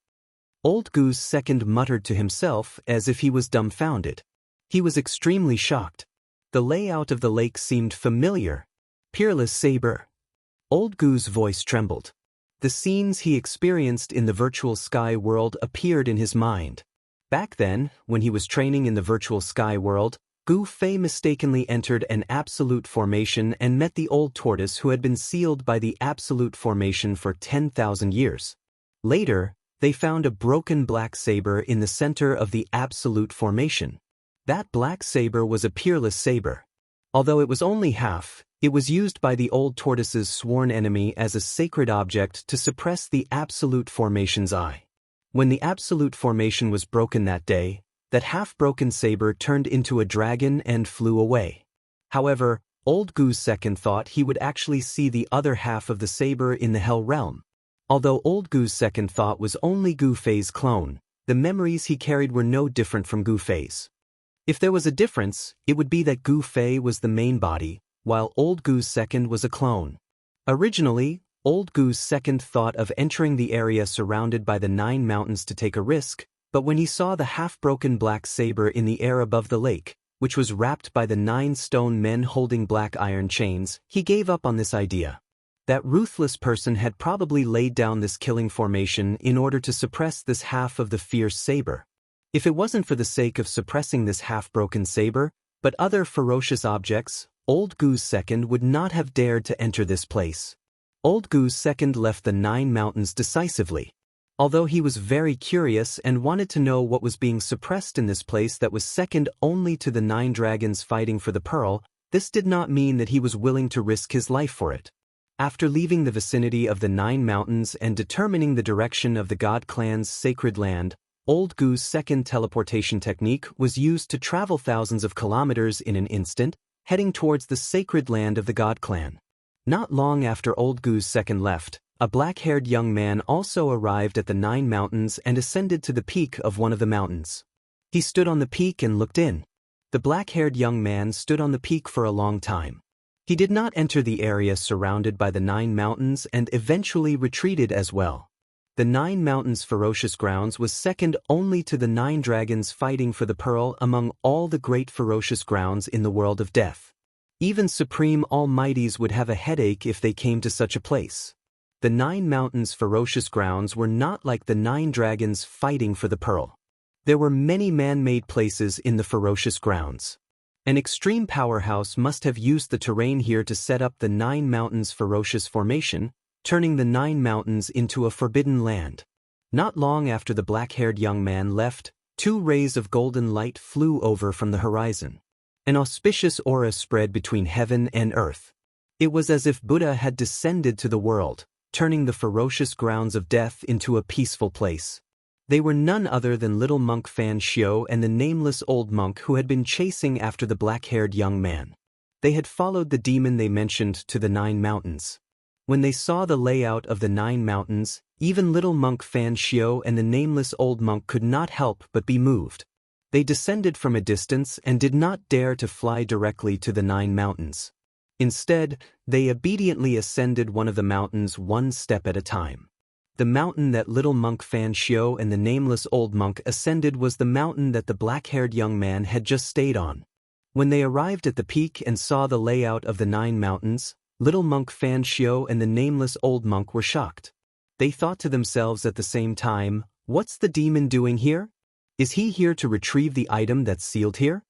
Old Goose Second muttered to himself as if he was dumbfounded. He was extremely shocked. The layout of the lake seemed familiar. Peerless saber. Old Goo's voice trembled. The scenes he experienced in the virtual sky world appeared in his mind. Back then, when he was training in the virtual sky world, Gu Fei mistakenly entered an absolute formation and met the old tortoise who had been sealed by the absolute formation for 10,000 years. Later, they found a broken black saber in the center of the absolute formation. That black saber was a peerless saber. Although it was only half, it was used by the old tortoise's sworn enemy as a sacred object to suppress the absolute formation's eye. When the absolute formation was broken that day, that half-broken saber turned into a dragon and flew away. However, Old Goose Second thought he would actually see the other half of the saber in the Hell Realm. Although Old Goose Second thought was only Gu Fei's clone, the memories he carried were no different from Gu Fei's. If there was a difference, it would be that Gu Fei was the main body, while Old Goose Second was a clone. Originally, Old Goose Second thought of entering the area surrounded by the 9 mountains to take a risk, but when he saw the half-broken black saber in the air above the lake, which was wrapped by the 9 stone men holding black iron chains, he gave up on this idea. That ruthless person had probably laid down this killing formation in order to suppress this half of the fierce saber. If it wasn't for the sake of suppressing this half-broken saber, but other ferocious objects, Old Goose Second would not have dared to enter this place. Old Goose Second left the 9 mountains decisively. Although he was very curious and wanted to know what was being suppressed in this place that was second only to the 9 dragons fighting for the pearl, this did not mean that he was willing to risk his life for it. After leaving the vicinity of the 9 mountains and determining the direction of the God Clan's sacred land, Old Goose Second teleportation technique was used to travel thousands of kilometers in an instant, heading towards the sacred land of the God Clan. Not long after Old Goose Second left, a black-haired young man also arrived at the 9 mountains and ascended to the peak of one of the mountains. He stood on the peak and looked in. The black-haired young man stood on the peak for a long time. He did not enter the area surrounded by the 9 mountains and eventually retreated as well. The 9 mountains' ferocious grounds was second only to the 9 dragons fighting for the pearl among all the great ferocious grounds in the world of death. Even supreme almighties would have a headache if they came to such a place. The 9 mountains' ferocious grounds were not like the 9 dragons fighting for the pearl. There were many man-made places in the ferocious grounds. An extreme powerhouse must have used the terrain here to set up the 9 mountains' ferocious formation, turning the 9 mountains into a forbidden land. Not long after the black-haired young man left, 2 rays of golden light flew over from the horizon. An auspicious aura spread between heaven and earth. It was as if Buddha had descended to the world, turning the ferocious grounds of death into a peaceful place. They were none other than little monk Fan Xiao and the nameless old monk who had been chasing after the black-haired young man. They had followed the demon they mentioned to the 9 mountains. When they saw the layout of the 9 mountains, even little monk Fan Xiao and the nameless old monk could not help but be moved. They descended from a distance and did not dare to fly directly to the 9 mountains. Instead, they obediently ascended one of the mountains one step at a time. The mountain that little monk Fan Xiao and the nameless old monk ascended was the mountain that the black-haired young man had just stayed on. When they arrived at the peak and saw the layout of the 9 mountains, little monk Fan Xiao and the nameless old monk were shocked. They thought to themselves at the same time, "What's the demon doing here? Is he here to retrieve the item that's sealed here?"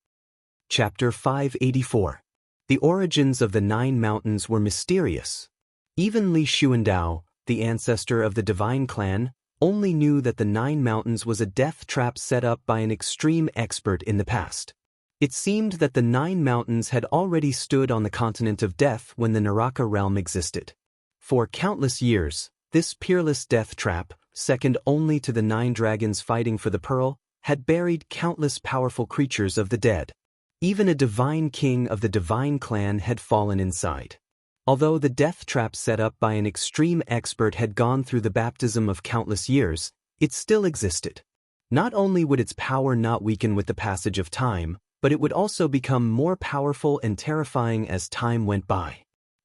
Chapter 584. The origins of the 9 mountains were mysterious. Even Li Xuandao, the ancestor of the divine clan, only knew that the 9 mountains was a death trap set up by an extreme expert in the past. It seemed that the 9 mountains had already stood on the continent of death when the Naraka realm existed. For countless years, This peerless death trap, second only to the 9 dragons fighting for the pearl, had buried countless powerful creatures of the dead. Even a divine king of the divine clan had fallen inside. Although the death trap set up by an extreme expert had gone through the baptism of countless years, it still existed. Not only would its power not weaken with the passage of time, but it would also become more powerful and terrifying as time went by.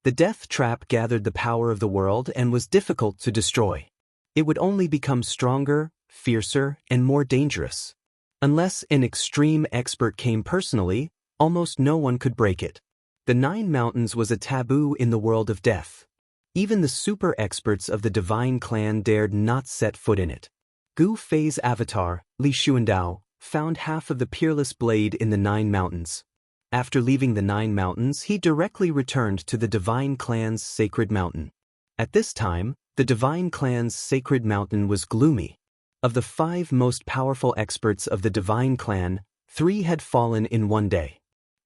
The death trap gathered the power of the world and was difficult to destroy. It would only become stronger, fiercer, and more dangerous. Unless an extreme expert came personally, almost no one could break it. The 9 mountains was a taboo in the world of death. Even the super experts of the divine clan dared not set foot in it. Gu Fei's avatar, Li Xuandao, found half of the peerless blade in the 9 mountains. After leaving the 9 mountains, he directly returned to the divine clan's sacred mountain. At this time, the divine clan's sacred mountain was gloomy. Of the 5 most powerful experts of the divine clan, 3 had fallen in one day.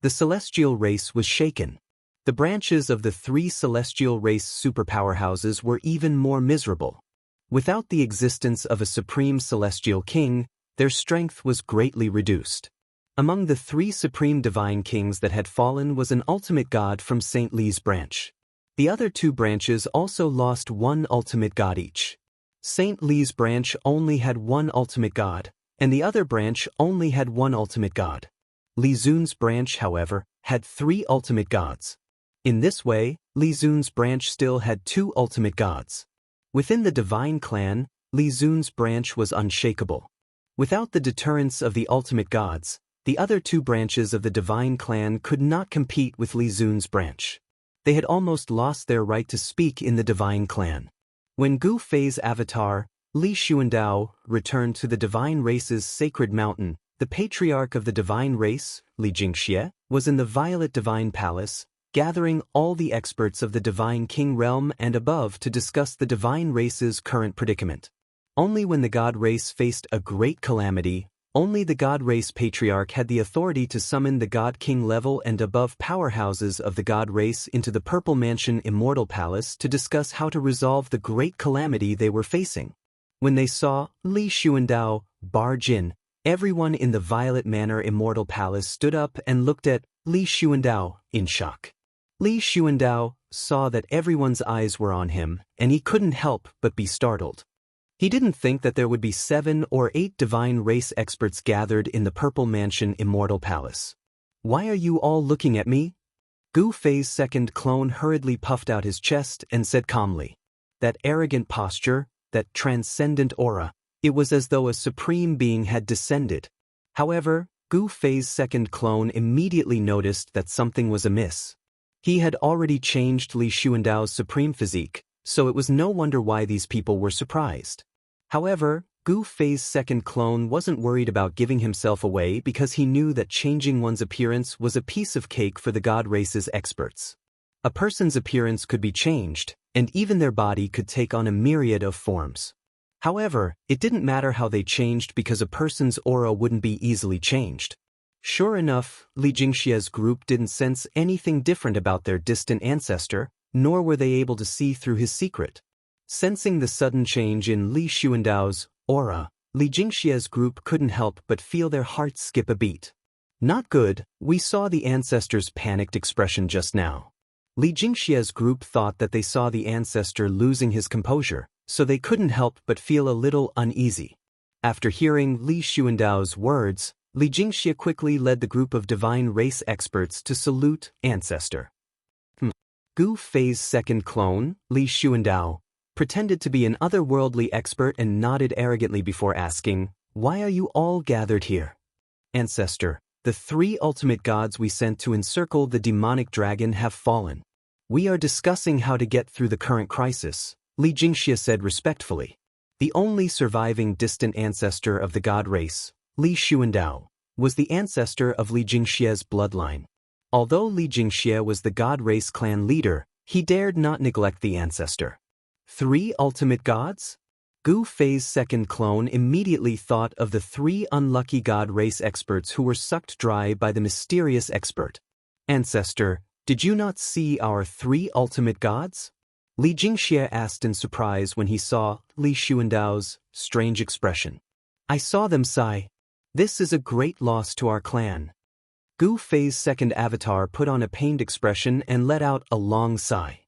The celestial race was shaken. The branches of the 3 celestial race superpowerhouses were even more miserable. Without the existence of a supreme celestial king, their strength was greatly reduced. Among the 3 supreme divine kings that had fallen was an ultimate god from Saint Li's branch. The other 2 branches also lost 1 ultimate god each. Saint Li's branch only had 1 ultimate god, and the other branch only had 1 ultimate god. Li Zun's branch, however, had 3 ultimate gods. In this way, Li Zun's branch still had 2 ultimate gods. Within the divine clan, Li Zun's branch was unshakable. Without the deterrence of the ultimate gods, the other 2 branches of the divine clan could not compete with Li Zun's branch. They had almost lost their right to speak in the divine clan. When Gu Fei's avatar, Li Xuandao, returned to the divine race's sacred mountain, the patriarch of the divine race, Li Xianxia, was in the Violet Divine Palace, gathering all the experts of the divine king realm and above to discuss the divine race's current predicament. Only when the god race faced a great calamity, only the god race patriarch had the authority to summon the god king level and above powerhouses of the god race into the Purple Mansion Immortal Palace to discuss how to resolve the great calamity they were facing. When they saw Li Xuandao barge in, everyone in the Violet Manor Immortal Palace stood up and looked at Li Xuandao in shock. Li Xuandao saw that everyone's eyes were on him, and he couldn't help but be startled. He didn't think that there would be 7 or 8 divine race experts gathered in the Purple Mansion Immortal Palace. "Why are you all looking at me?" Gu Fei's second clone hurriedly puffed out his chest and said calmly. That arrogant posture, that transcendent aura, it was as though a supreme being had descended. However, Gu Fei's second clone immediately noticed that something was amiss. He had already changed Li Xuandao's supreme physique, so it was no wonder why these people were surprised. However, Gu Fei's second clone wasn't worried about giving himself away because he knew that changing one's appearance was a piece of cake for the god race's experts. A person's appearance could be changed, and even their body could take on a myriad of forms. However, it didn't matter how they changed because a person's aura wouldn't be easily changed. Sure enough, Li Xianxia's group didn't sense anything different about their distant ancestor, nor were they able to see through his secret. Sensing the sudden change in Li Xuandao's aura, Li Xianxia's group couldn't help but feel their hearts skip a beat. Not good, we saw the ancestor's panicked expression just now. Li Xianxia's group thought that they saw the ancestor losing his composure, so they couldn't help but feel a little uneasy. After hearing Li Xuandao's words, Li Xianxia quickly led the group of divine race experts to salute ancestor. Gu Fei's second clone, Li Xuandao, pretended to be an otherworldly expert and nodded arrogantly before asking, "Why are you all gathered here?" "Ancestor, the 3 ultimate gods we sent to encircle the demonic dragon have fallen. We are discussing how to get through the current crisis," Li Xianxia said respectfully. The only surviving distant ancestor of the god race, Li Xuandao, was the ancestor of Li Xianxia's bloodline. Although Li Xianxia was the god race clan leader, he dared not neglect the ancestor. 3 ultimate gods? Gu Fei's second clone immediately thought of the 3 unlucky god race experts who were sucked dry by the mysterious expert. "Ancestor, did you not see our 3 ultimate gods?" Li Jingxie asked in surprise when he saw Li Xuandao's strange expression. I saw them sigh. This is a great loss to our clan. Gu Fei's second avatar put on a pained expression and let out a long sigh.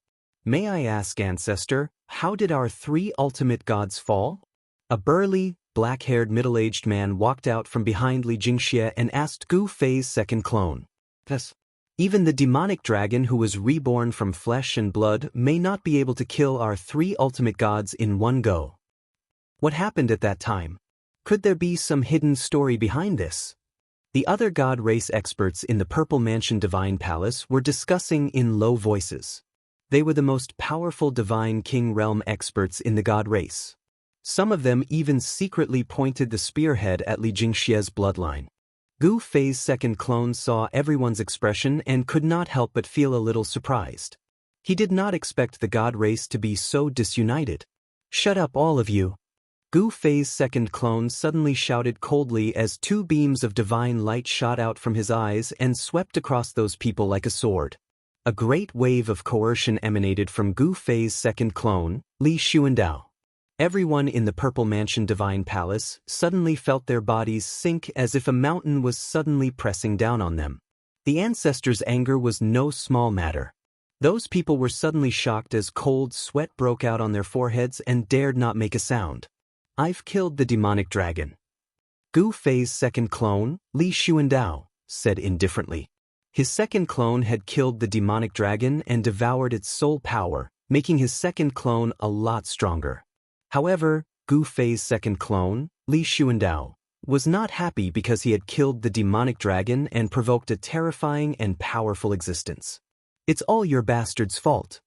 May I ask, Ancestor, how did our 3 ultimate gods fall? A burly, black-haired middle-aged man walked out from behind Li Jingxie and asked Gu Fei's second clone. Thus, even the demonic dragon who was reborn from flesh and blood may not be able to kill our 3 ultimate gods in one go. What happened at that time? Could there be some hidden story behind this? The other god race experts in the Purple Mansion Divine Palace were discussing in low voices. They were the most powerful Divine King Realm experts in the god race. Some of them even secretly pointed the spearhead at Li Jingxie's bloodline. Gu Fei's second clone saw everyone's expression and could not help but feel a little surprised. He did not expect the god race to be so disunited. Shut up, all of you. Gu Fei's second clone suddenly shouted coldly as 2 beams of divine light shot out from his eyes and swept across those people like a sword. A great wave of coercion emanated from Gu Fei's second clone, Li Xuandao. Everyone in the Purple Mansion Divine Palace suddenly felt their bodies sink as if a mountain was suddenly pressing down on them. The ancestors' anger was no small matter. Those people were suddenly shocked as cold sweat broke out on their foreheads and dared not make a sound. I've killed the demonic dragon. Gu Fei's second clone, Li Xuandao, said indifferently. His second clone had killed the demonic dragon and devoured its soul power, making his second clone a lot stronger. However, Gu Fei's second clone, Li Xuandao, was not happy because he had killed the demonic dragon and provoked a terrifying and powerful existence. It's all your bastard's fault.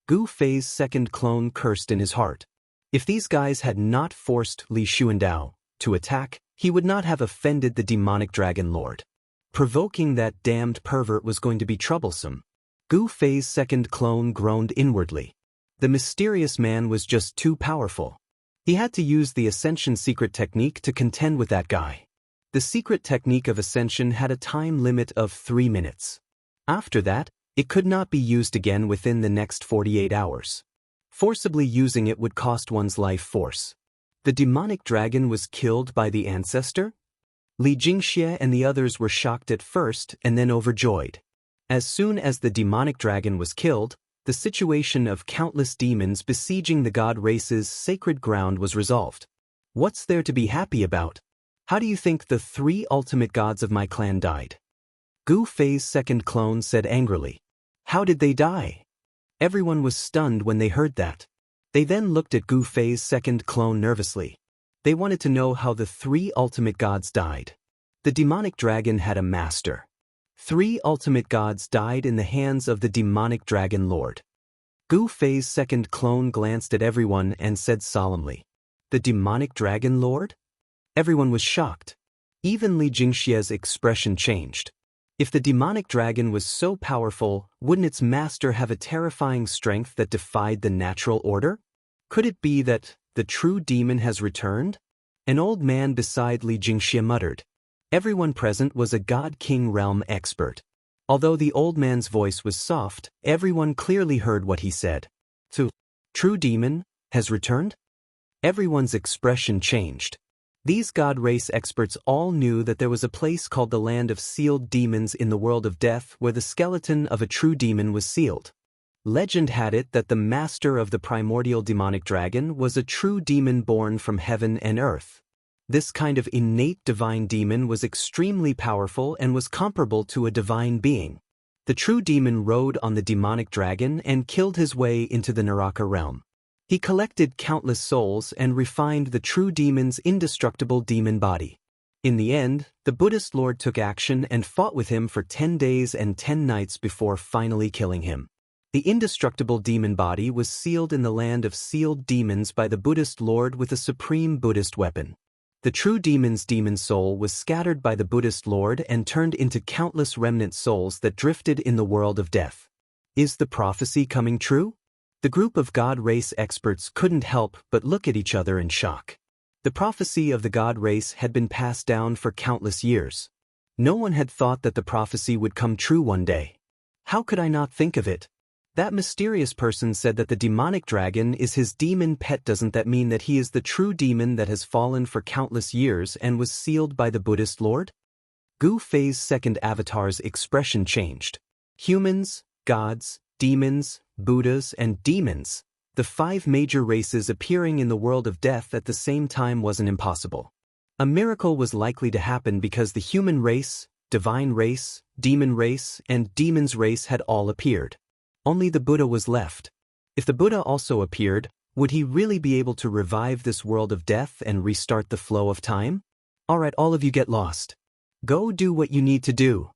Gu Fei's second clone cursed in his heart. If these guys had not forced Li Xuandao to attack, he would not have offended the demonic dragon lord. Provoking that damned pervert was going to be troublesome. Gu Fei's second clone groaned inwardly. The mysterious man was just too powerful. He had to use the Ascension secret technique to contend with that guy. The secret technique of Ascension had a time limit of 3 minutes. After that, it could not be used again within the next 48 hours. Forcibly using it would cost one's life force. The demonic dragon was killed by the ancestor? Li Jingxie and the others were shocked at first and then overjoyed. As soon as the demonic dragon was killed, the situation of countless demons besieging the god race's sacred ground was resolved. What's there to be happy about? How do you think the 3 ultimate gods of my clan died? Gu Fei's second clone said angrily. How did they die? Everyone was stunned when they heard that. They then looked at Gu Fei's second clone nervously. They wanted to know how the 3 ultimate gods died. The demonic dragon had a master. 3 ultimate gods died in the hands of the demonic dragon lord. Gu Fei's second clone glanced at everyone and said solemnly, The demonic dragon lord? Everyone was shocked. Even Li Jingxie's expression changed. If the demonic dragon was so powerful, wouldn't its master have a terrifying strength that defied the natural order? Could it be that the true demon has returned? An old man beside Li Jingxie muttered. Everyone present was a God King Realm expert. Although the old man's voice was soft, everyone clearly heard what he said. The true demon has returned? Everyone's expression changed. These god race experts all knew that there was a place called the Land of Sealed Demons in the world of death where the skeleton of a true demon was sealed. Legend had it that the master of the primordial demonic dragon was a true demon born from heaven and earth. This kind of innate divine demon was extremely powerful and was comparable to a divine being. The true demon rode on the demonic dragon and killed his way into the Naraka realm. He collected countless souls and refined the true demon's indestructible demon body. In the end, the Buddhist lord took action and fought with him for 10 days and 10 nights before finally killing him. The indestructible demon body was sealed in the Land of Sealed Demons by the Buddhist lord with a supreme Buddhist weapon. The true demon's demon soul was scattered by the Buddhist lord and turned into countless remnant souls that drifted in the world of death. Is the prophecy coming true? The group of god race experts couldn't help but look at each other in shock. The prophecy of the god race had been passed down for countless years. No one had thought that the prophecy would come true one day. How could I not think of it? That mysterious person said that the demonic dragon is his demon pet. Doesn't that mean that he is the true demon that has fallen for countless years and was sealed by the Buddhist Lord? Gu Fei's second avatar's expression changed. Humans, gods, demons, Buddhas, and demons, the 5 major races appearing in the world of death at the same time wasn't impossible. A miracle was likely to happen because the human race, divine race, demon race, and demon's race had all appeared. Only the Buddha was left. If the Buddha also appeared, would he really be able to revive this world of death and restart the flow of time? Alright, all of you get lost. Go do what you need to do.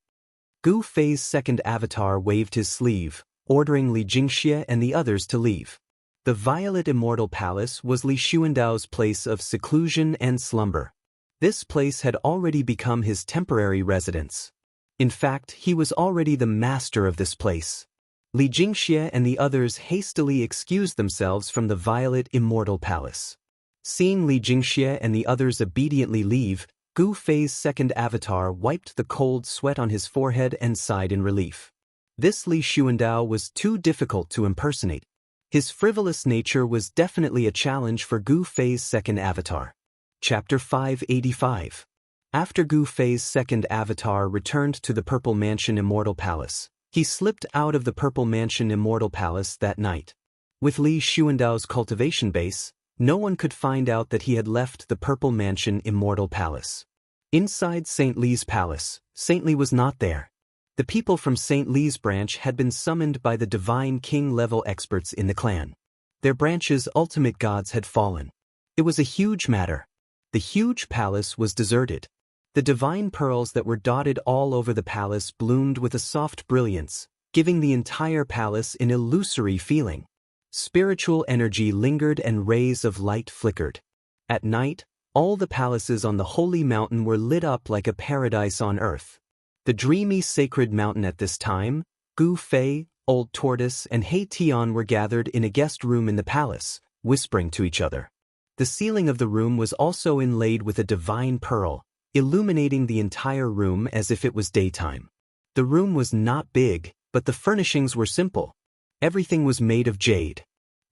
Gu Fei's second avatar waved his sleeve, ordering Li Jingxia and the others to leave. The Violet Immortal Palace was Li Xuandao's place of seclusion and slumber. This place had already become his temporary residence. In fact, he was already the master of this place. Li Jingxia and the others hastily excused themselves from the Violet Immortal Palace. Seeing Li Jingxia and the others obediently leave, Gu Fei's second avatar wiped the cold sweat on his forehead and sighed in relief. This Li Xuandao was too difficult to impersonate. His frivolous nature was definitely a challenge for Gu Fei's second avatar. Chapter 585. After Gu Fei's second avatar returned to the Purple Mansion Immortal Palace, he slipped out of the Purple Mansion Immortal Palace that night. With Li Xuandao's cultivation base, no one could find out that he had left the Purple Mansion Immortal Palace. Inside St. Li's palace, St. Li was not there. The people from St. Li's branch had been summoned by the divine king-level experts in the clan. Their branch's ultimate gods had fallen. It was a huge matter. The huge palace was deserted. The divine pearls that were dotted all over the palace bloomed with a soft brilliance, giving the entire palace an illusory feeling. Spiritual energy lingered and rays of light flickered. At night, all the palaces on the holy mountain were lit up like a paradise on earth. The dreamy sacred mountain at this time, Gu Fei, Old Tortoise, and He Tian were gathered in a guest room in the palace, whispering to each other. The ceiling of the room was also inlaid with a divine pearl, illuminating the entire room as if it was daytime. The room was not big, but the furnishings were simple. Everything was made of jade.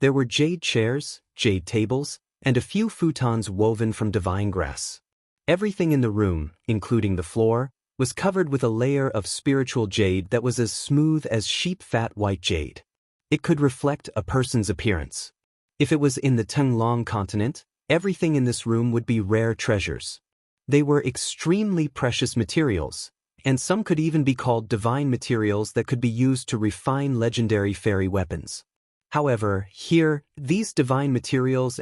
There were jade chairs, jade tables, and a few futons woven from divine grass. Everything in the room, including the floor, was covered with a layer of spiritual jade that was as smooth as sheep-fat white jade. It could reflect a person's appearance. If it was in the Tenglong continent, everything in this room would be rare treasures. They were extremely precious materials, and some could even be called divine materials that could be used to refine legendary fairy weapons. However, here, these divine materials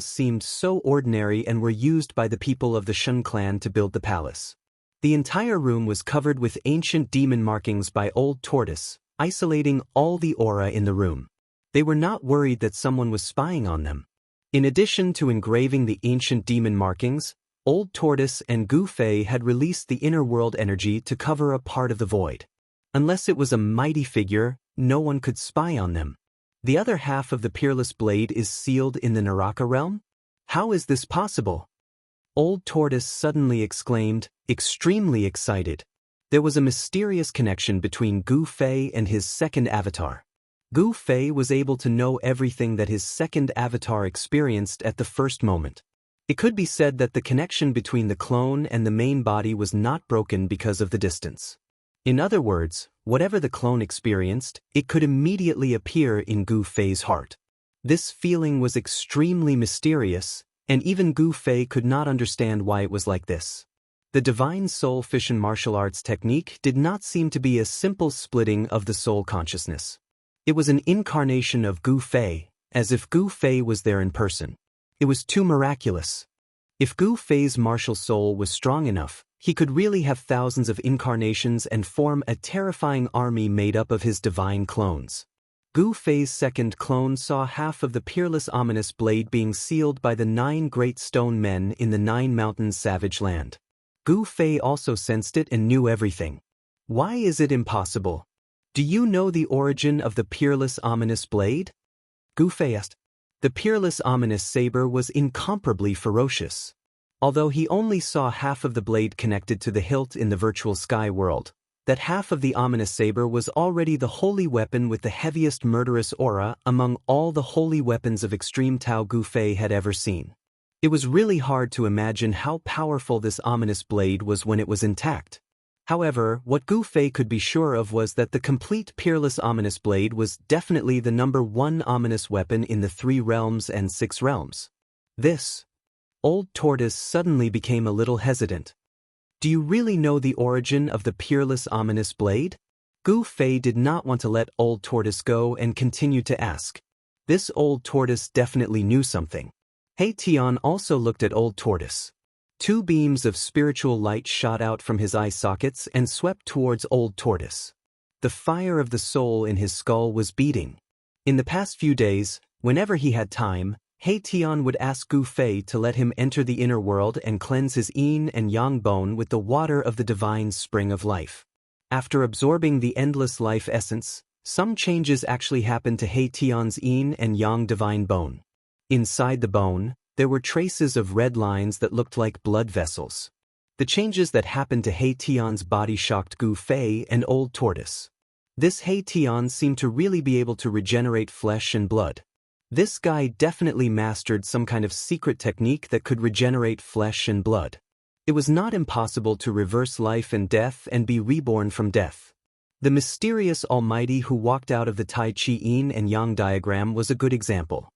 seemed so ordinary and were used by the people of the Shen clan to build the palace. The entire room was covered with ancient demon markings by Old Tortoise, isolating all the aura in the room. They were not worried that someone was spying on them. In addition to engraving the ancient demon markings, Old Tortoise and Gu Fei had released the inner world energy to cover a part of the void. Unless it was a mighty figure, no one could spy on them. The other half of the peerless blade is sealed in the Naraka realm? How is this possible? Old Tortoise suddenly exclaimed, extremely excited. There was a mysterious connection between Gu Fei and his second avatar. Gu Fei was able to know everything that his second avatar experienced at the first moment. It could be said that the connection between the clone and the main body was not broken because of the distance. In other words, whatever the clone experienced, it could immediately appear in Gu Fei's heart. This feeling was extremely mysterious, and even Gu Fei could not understand why it was like this. The divine soul fission martial arts technique did not seem to be a simple splitting of the soul consciousness. It was an incarnation of Gu Fei, as if Gu Fei was there in person. It was too miraculous. If Gu Fei's martial soul was strong enough, he could really have thousands of incarnations and form a terrifying army made up of his divine clones. Gu Fei's second clone saw half of the peerless ominous blade being sealed by the 9 great stone men in the 9 mountains savage land. Gu Fei also sensed it and knew everything. Why is it impossible? Do you know the origin of the peerless ominous blade? Gu Fei asked. The peerless ominous saber was incomparably ferocious. Although he only saw half of the blade connected to the hilt in the virtual sky world, that half of the ominous saber was already the holy weapon with the heaviest murderous aura among all the holy weapons of extreme Tao Gufei had ever seen. It was really hard to imagine how powerful this ominous blade was when it was intact. However, what Gufei could be sure of was that the complete peerless ominous blade was definitely the #1 ominous weapon in the 3 realms and 6 realms. This old tortoise suddenly became a little hesitant. Do you really know the origin of the peerless ominous blade? Gufei did not want to let old tortoise go and continued to ask. This old tortoise definitely knew something. He Tian also looked at old tortoise. 2 beams of spiritual light shot out from his eye sockets and swept towards old tortoise. The fire of the soul in his skull was beating. In the past few days, whenever he had time, He Tian would ask Gufei to let him enter the inner world and cleanse his yin and yang bone with the water of the divine spring of life. After absorbing the endless life essence, some changes actually happened to He Tian's yin and yang divine bone. Inside the bone, there were traces of red lines that looked like blood vessels. The changes that happened to He Tian's body shocked Gufei and old tortoise. This He Tian seemed to really be able to regenerate flesh and blood. This guy definitely mastered some kind of secret technique that could regenerate flesh and blood. It was not impossible to reverse life and death and be reborn from death. The mysterious Almighty who walked out of the Tai Chi Yin and Yang diagram was a good example.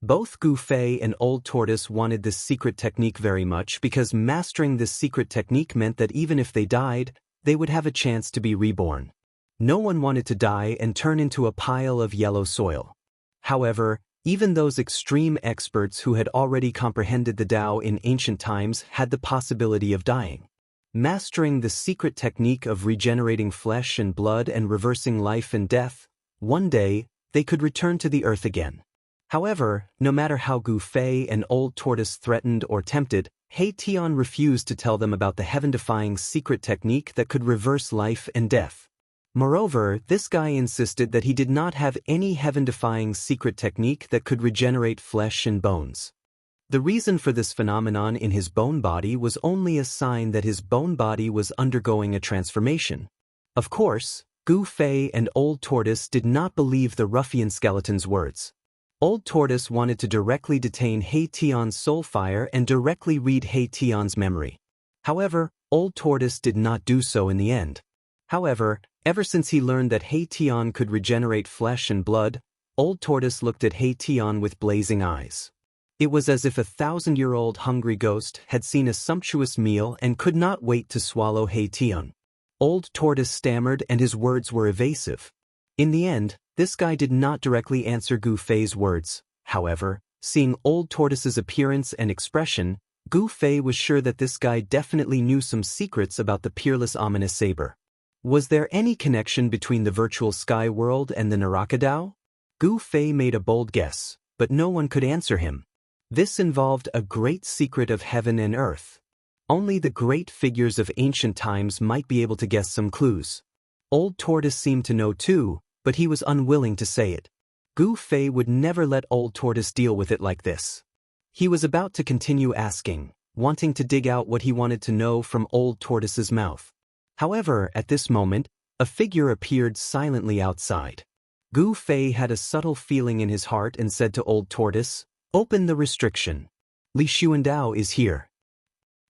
Both Gufei and Old Tortoise wanted this secret technique very much because mastering this secret technique meant that even if they died, they would have a chance to be reborn. No one wanted to die and turn into a pile of yellow soil. However, even those extreme experts who had already comprehended the Tao in ancient times had the possibility of dying. Mastering the secret technique of regenerating flesh and blood and reversing life and death, one day, they could return to the earth again. However, no matter how Gufei and Old Tortoise threatened or tempted, He Tian refused to tell them about the heaven-defying secret technique that could reverse life and death. Moreover, this guy insisted that he did not have any heaven-defying secret technique that could regenerate flesh and bones. The reason for this phenomenon in his bone body was only a sign that his bone body was undergoing a transformation. Of course, Gufei and Old Tortoise did not believe the ruffian skeleton's words. Old Tortoise wanted to directly detain He Tian's soul fire and directly read He Tian's memory. However, Old Tortoise did not do so in the end. However, ever since he learned that He Tian could regenerate flesh and blood, Old Tortoise looked at He Tian with blazing eyes. It was as if a 1,000-year-old hungry ghost had seen a sumptuous meal and could not wait to swallow He Tian. Old Tortoise stammered and his words were evasive. In the end, this guy did not directly answer Gufei's words. However, seeing Old Tortoise's appearance and expression, Gufei was sure that this guy definitely knew some secrets about the peerless ominous saber. Was there any connection between the virtual sky world and the Naraka Dao? Gufei made a bold guess, but no one could answer him. This involved a great secret of heaven and earth. Only the great figures of ancient times might be able to guess some clues. Old Tortoise seemed to know too, but he was unwilling to say it. Gufei would never let Old Tortoise deal with it like this. He was about to continue asking, wanting to dig out what he wanted to know from Old Tortoise's mouth. However, at this moment, a figure appeared silently outside. Gufei had a subtle feeling in his heart and said to Old Tortoise, "Open the restriction. Li Xuandao is here."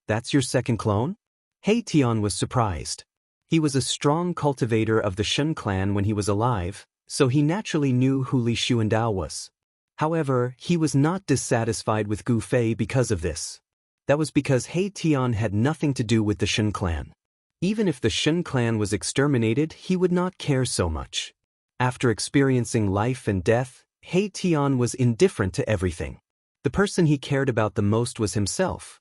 "That's your second clone?" He Tian was surprised. He was a strong cultivator of the Shen clan when he was alive, so he naturally knew who Li Xuandao was. However, he was not dissatisfied with Gufei because of this. That was because He Tian had nothing to do with the Shen clan. Even if the Shen clan was exterminated, he would not care so much. After experiencing life and death, He Tian was indifferent to everything. The person he cared about the most was himself.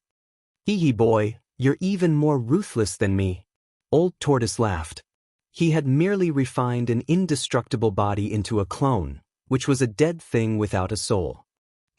"Hee boy, you're even more ruthless than me." Old Tortoise laughed. He had merely refined an indestructible body into a clone, which was a dead thing without a soul.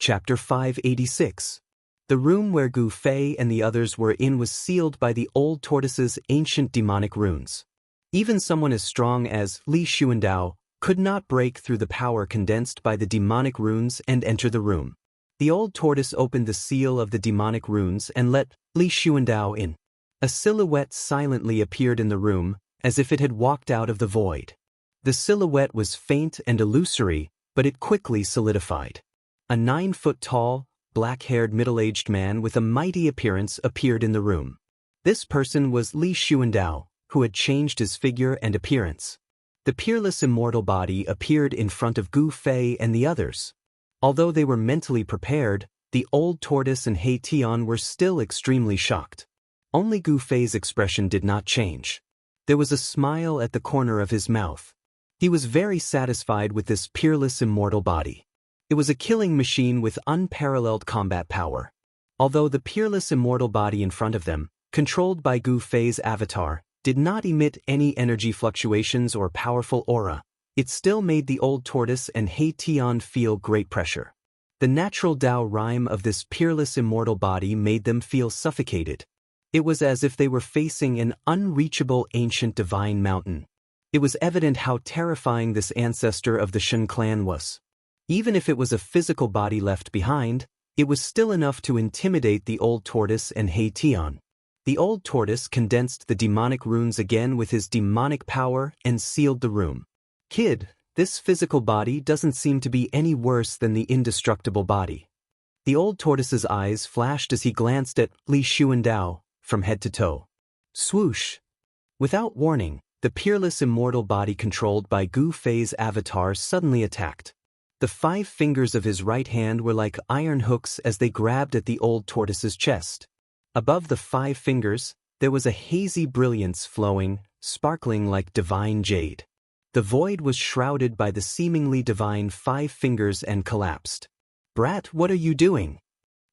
Chapter 586. The room where Gufei and the others were in was sealed by the Old Tortoise's ancient demonic runes. Even someone as strong as Li Xuandao could not break through the power condensed by the demonic runes and enter the room. The Old Tortoise opened the seal of the demonic runes and let Li Xuandao in. A silhouette silently appeared in the room, as if it had walked out of the void. The silhouette was faint and illusory, but it quickly solidified. A 9-foot-tall, black-haired middle-aged man with a mighty appearance appeared in the room. This person was Li Xuandao, who had changed his figure and appearance. The peerless immortal body appeared in front of Gu Fei and the others. Although they were mentally prepared, the old tortoise and He Tian were still extremely shocked. Only Gu Fei's expression did not change. There was a smile at the corner of his mouth. He was very satisfied with this peerless immortal body. It was a killing machine with unparalleled combat power. Although the peerless immortal body in front of them, controlled by Gu Fei's avatar, did not emit any energy fluctuations or powerful aura, it still made the old tortoise and He Tian feel great pressure. The natural Dao rhyme of this peerless immortal body made them feel suffocated. It was as if they were facing an unreachable ancient divine mountain. It was evident how terrifying this ancestor of the Shen clan was. Even if it was a physical body left behind, it was still enough to intimidate the old tortoise and He Tian. The old tortoise condensed the demonic runes again with his demonic power and sealed the room. "Kid, this physical body doesn't seem to be any worse than the indestructible body." The old tortoise's eyes flashed as he glanced at Li Xuandao from head to toe. Swoosh! Without warning, the peerless immortal body controlled by Gu Fei's avatar suddenly attacked. The 5 fingers of his right hand were like iron hooks as they grabbed at the old tortoise's chest. Above the 5 fingers, there was a hazy brilliance flowing, sparkling like divine jade. The void was shrouded by the seemingly divine 5 fingers and collapsed. "Brat, what are you doing?"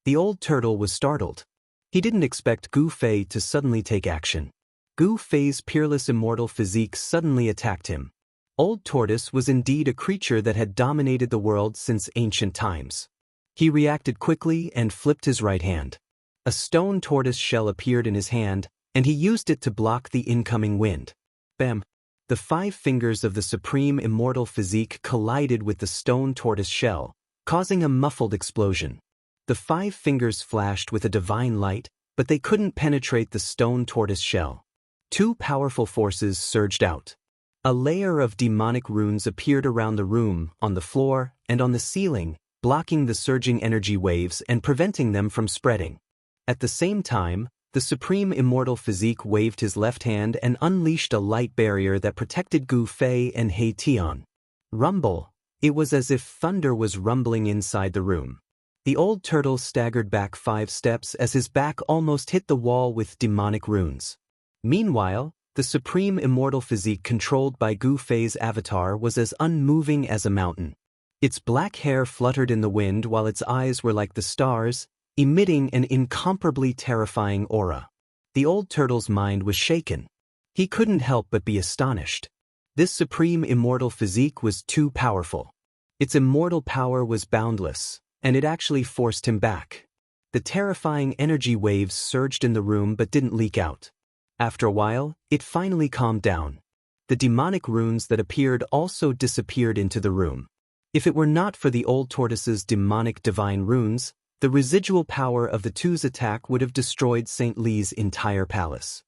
The old turtle was startled. He didn't expect Gu Fei to suddenly take action. Gu Fei's peerless immortal physique suddenly attacked him. Old Tortoise was indeed a creature that had dominated the world since ancient times. He reacted quickly and flipped his right hand. A stone tortoise shell appeared in his hand, and he used it to block the incoming wind. Bam! The 5 fingers of the supreme immortal physique collided with the stone tortoise shell, causing a muffled explosion. The 5 fingers flashed with a divine light, but they couldn't penetrate the stone tortoise shell. 2 powerful forces surged out. A layer of demonic runes appeared around the room, on the floor, and on the ceiling, blocking the surging energy waves and preventing them from spreading. At the same time, the supreme immortal physique waved his left hand and unleashed a light barrier that protected Gu Fei and He Tian. Rumble! It was as if thunder was rumbling inside the room. The old turtle staggered back 5 steps as his back almost hit the wall with demonic runes. Meanwhile, the supreme immortal physique controlled by Gu Fei's avatar was as unmoving as a mountain. Its black hair fluttered in the wind while its eyes were like the stars, emitting an incomparably terrifying aura. The old turtle's mind was shaken. He couldn't help but be astonished. This supreme immortal physique was too powerful. Its immortal power was boundless, and it actually forced him back. The terrifying energy waves surged in the room but didn't leak out. After a while, it finally calmed down. The demonic runes that appeared also disappeared into the room. If it were not for the old tortoise's demonic divine runes, the residual power of the two's attack would have destroyed St. Li's entire palace.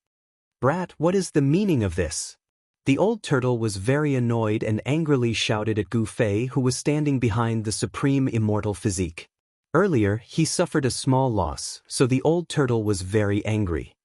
"Brat, what is the meaning of this?" The old turtle was very annoyed and angrily shouted at Gu Fei, who was standing behind the supreme immortal physique. Earlier, he suffered a small loss, so the old turtle was very angry.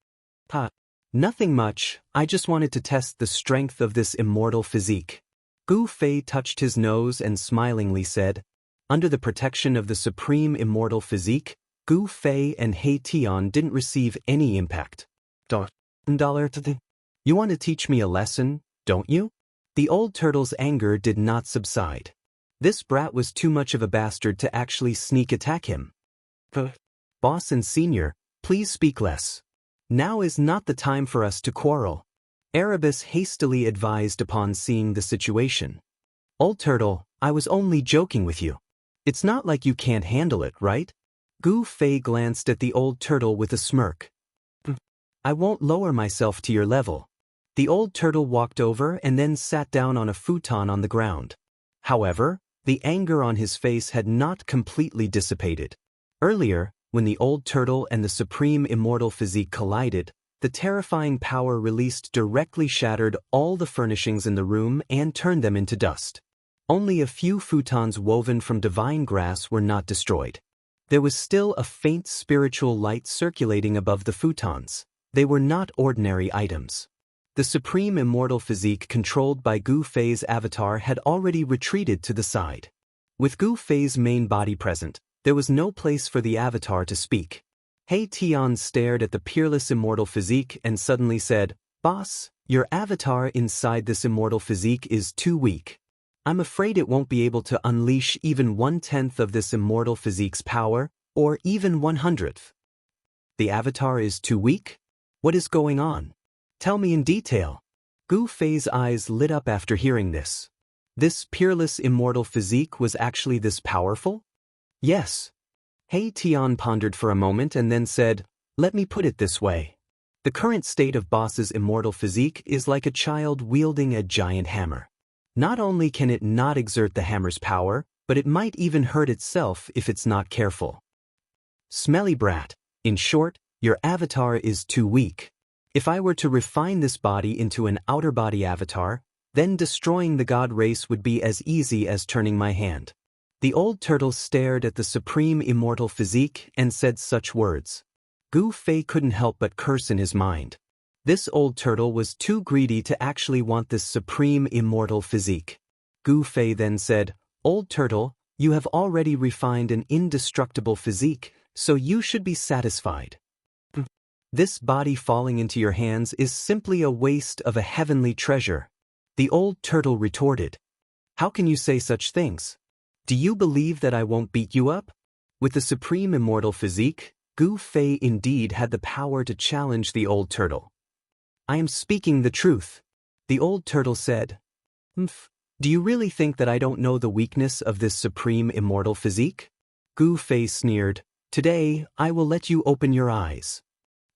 Nothing much, I just wanted to test the strength of this immortal physique." Gu Fei touched his nose and smilingly said, "Under the protection of the supreme immortal physique, Gu Fei and He Tian didn't receive any impact." "You want to teach me a lesson, don't you?" The old turtle's anger did not subside. This brat was too much of a bastard to actually sneak attack him. "Boss and senior, please speak less. Now is not the time for us to quarrel," Erebus hastily advised upon seeing the situation. "Old turtle, I was only joking with you. It's not like you can't handle it, right?" Gu Fei glanced at the old turtle with a smirk. "I won't lower myself to your level." The old turtle walked over and then sat down on a futon on the ground. However, the anger on his face had not completely dissipated. Earlier, when the old turtle and the supreme immortal physique collided, The terrifying power released directly shattered all the furnishings in the room and turned them into dust. Only a few futons woven from divine grass were not destroyed. There was still a faint spiritual light circulating above the futons. They were not ordinary items. The supreme immortal physique controlled by Gu Fei's avatar had already retreated to the side. With Gu Fei's main body present, there was no place for the avatar to speak. He Tian stared at the peerless immortal physique and suddenly said, "Boss, your avatar inside this immortal physique is too weak. I'm afraid it won't be able to unleash even 1/10 of this immortal physique's power, or even 1/100th. The avatar is too weak? What is going on? Tell me in detail." Gu Fei's eyes lit up after hearing this. This peerless immortal physique was actually this powerful? Yes. He Tian pondered for a moment and then said, "Let me put it this way. The current state of Boss's immortal physique is like a child wielding a giant hammer. Not only can it not exert the hammer's power, but it might even hurt itself if it's not careful. Smelly brat. In short, your avatar is too weak. If I were to refine this body into an outer body avatar, then destroying the god race would be as easy as turning my hand." The old turtle stared at the supreme immortal physique and said such words. Gu Fei couldn't help but curse in his mind. This old turtle was too greedy to actually want this supreme immortal physique. Gu Fei then said, "Old turtle, you have already refined an indestructible physique, so you should be satisfied. This body falling into your hands is simply a waste of a heavenly treasure." The old turtle retorted, "How can you say such things? Do you believe that I won't beat you up?" With the supreme immortal physique, Gu Fei indeed had the power to challenge the old turtle. "I am speaking the truth." The old turtle said, Do you really think that I don't know the weakness of this supreme immortal physique?" Gu Fei sneered, "Today, I will let you open your eyes."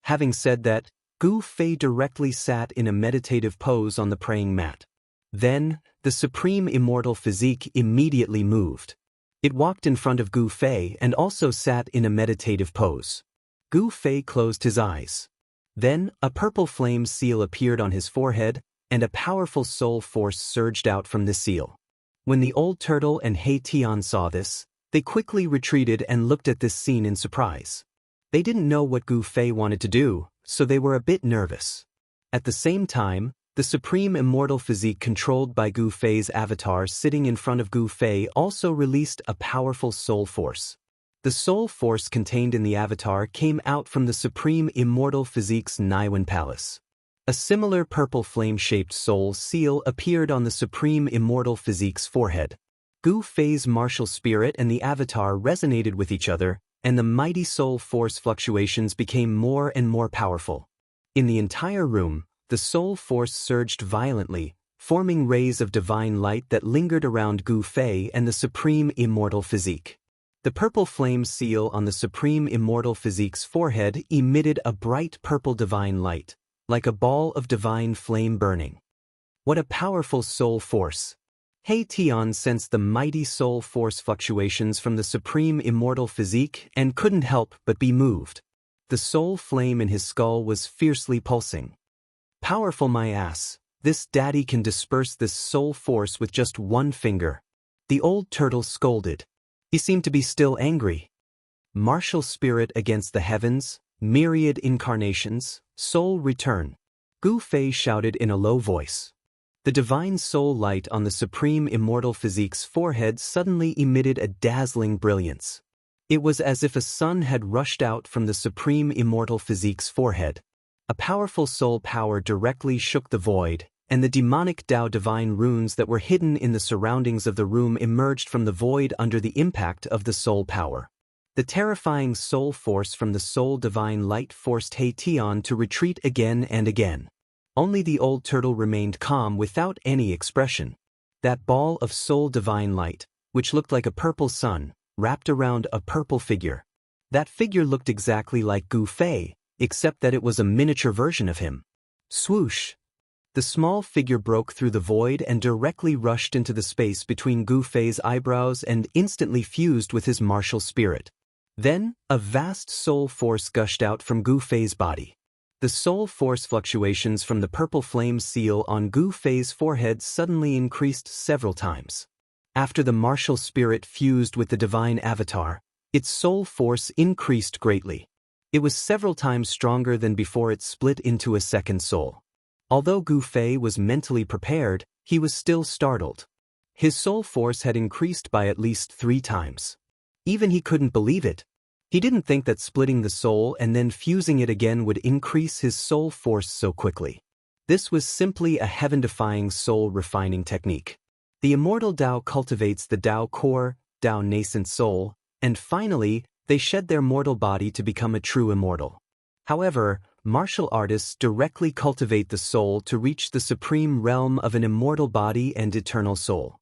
Having said that, Gu Fei directly sat in a meditative pose on the praying mat. Then, the supreme immortal physique immediately moved. It walked in front of Gu Fei and also sat in a meditative pose. Gu Fei closed his eyes. Then, a purple flame seal appeared on his forehead, and a powerful soul force surged out from the seal. When the old turtle and He Tian saw this, they quickly retreated and looked at this scene in surprise. They didn't know what Gu Fei wanted to do, so they were a bit nervous. At the same time, the supreme immortal physique controlled by Gu Fei's avatar sitting in front of Gu Fei also released a powerful soul force. The soul force contained in the avatar came out from the supreme immortal physique's Naiwan palace. A similar purple flame-shaped soul seal appeared on the supreme immortal physique's forehead. Gu Fei's martial spirit and the avatar resonated with each other, and the mighty soul force fluctuations became more and more powerful. In the entire room, the soul force surged violently, forming rays of divine light that lingered around Gu Fei and the supreme immortal physique. The purple flame seal on the supreme immortal physique's forehead emitted a bright purple divine light, like a ball of divine flame burning. What a powerful soul force! He Tian sensed the mighty soul force fluctuations from the supreme immortal physique and couldn't help but be moved. The soul flame in his skull was fiercely pulsing. "Powerful my ass, this daddy can disperse this soul force with just one finger." The old turtle scolded. He seemed to be still angry. Martial spirit against the heavens, myriad incarnations, soul return. Gu Fei shouted in a low voice. The divine soul light on the supreme immortal physique's forehead suddenly emitted a dazzling brilliance. It was as if a sun had rushed out from the supreme immortal physique's forehead. A powerful soul power directly shook the void, and the demonic Tao divine runes that were hidden in the surroundings of the room emerged from the void under the impact of the soul power. The terrifying soul force from the soul divine light forced He Tian to retreat again and again. Only the old turtle remained calm without any expression. That ball of soul divine light, which looked like a purple sun, wrapped around a purple figure. That figure looked exactly like Gu Fei, except that it was a miniature version of him. Swoosh! The small figure broke through the void and directly rushed into the space between Gu Fei's eyebrows and instantly fused with his martial spirit. Then, a vast soul force gushed out from Gu Fei's body. The soul force fluctuations from the purple flame seal on Gu Fei's forehead suddenly increased several times. After the martial spirit fused with the divine avatar, its soul force increased greatly. It was several times stronger than before it split into a second soul. Although Gu Fei was mentally prepared, he was still startled. His soul force had increased by at least 3 times. Even he couldn't believe it. He didn't think that splitting the soul and then fusing it again would increase his soul force so quickly. This was simply a heaven-defying soul-refining technique. The immortal Dao cultivates the Dao core, Dao nascent soul, and finally, they shed their mortal body to become a true immortal. However, martial artists directly cultivate the soul to reach the supreme realm of an immortal body and eternal soul.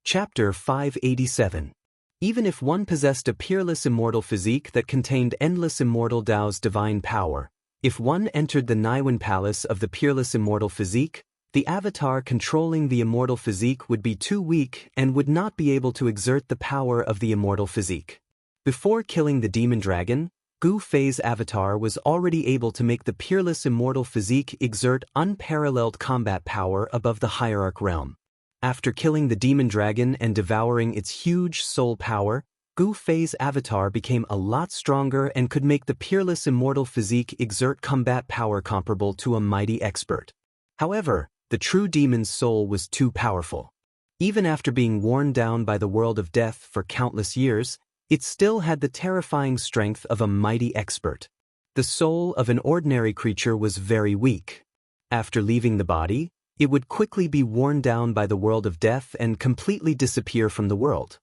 Chapter 587. Even if one possessed a peerless immortal physique that contained endless immortal Dao's divine power, if one entered the Niwen palace of the peerless immortal physique, the avatar controlling the immortal physique would be too weak and would not be able to exert the power of the immortal physique. Before killing the demon dragon, Gu Fei's avatar was already able to make the peerless immortal physique exert unparalleled combat power above the hierarch realm. After killing the demon dragon and devouring its huge soul power, Gu Fei's avatar became a lot stronger and could make the peerless immortal physique exert combat power comparable to a mighty expert. However, the true demon's soul was too powerful. Even after being worn down by the world of death for countless years, it still had the terrifying strength of a mighty expert. The soul of an ordinary creature was very weak. After leaving the body, it would quickly be worn down by the world of death and completely disappear from the world.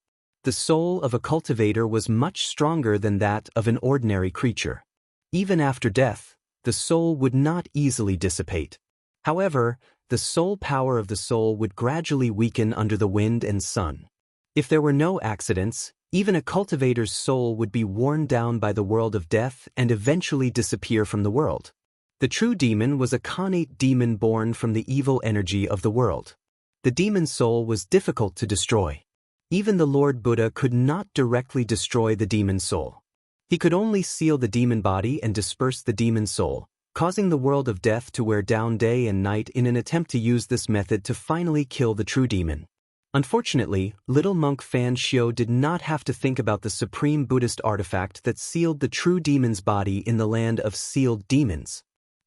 The soul of a cultivator was much stronger than that of an ordinary creature. Even after death, the soul would not easily dissipate. However, the soul power of the soul would gradually weaken under the wind and sun. If there were no accidents, even a cultivator's soul would be worn down by the world of death and eventually disappear from the world. The true demon was a connate demon born from the evil energy of the world. The demon's soul was difficult to destroy. Even the Lord Buddha could not directly destroy the demon's soul. He could only seal the demon body and disperse the demon's soul, causing the world of death to wear down day and night in an attempt to use this method to finally kill the true demon. Unfortunately, little monk Fan Xiu did not have to think about the supreme Buddhist artifact that sealed the true demon's body in the land of sealed demons.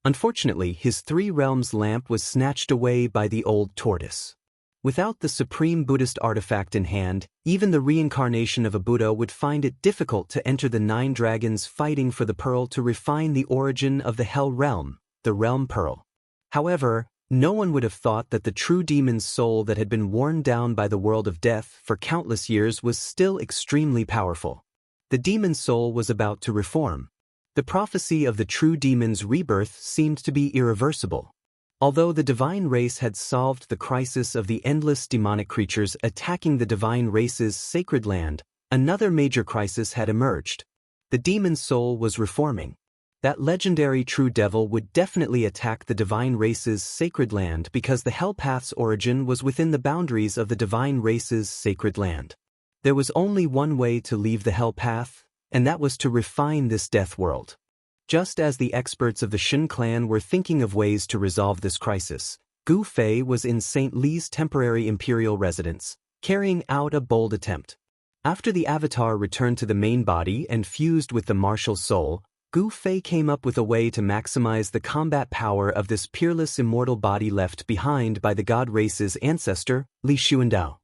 Unfortunately, his 3 realms lamp was snatched away by the old tortoise. Without the supreme Buddhist artifact in hand, even the reincarnation of a Buddha would find it difficult to enter the 9 dragons fighting for the pearl to refine the origin of the hell realm, the realm pearl. However, no one would have thought that the true demon's soul that had been worn down by the world of death for countless years was still extremely powerful. The demon's soul was about to reform. The prophecy of the true demon's rebirth seemed to be irreversible. Although the divine race had solved the crisis of the endless demonic creatures attacking the divine race's sacred land, another major crisis had emerged. The demon's soul was reforming. That legendary true devil would definitely attack the divine race's sacred land because the hell path's origin was within the boundaries of the divine race's sacred land. There was only one way to leave the hell path, and that was to refine this death world. Just as the experts of the Shen clan were thinking of ways to resolve this crisis, Gu Fei was in St. Li's temporary imperial residence, carrying out a bold attempt. After the avatar returned to the main body and fused with the martial soul, Gu Fei came up with a way to maximize the combat power of this peerless immortal body left behind by the god race's ancestor, Li Xuandao.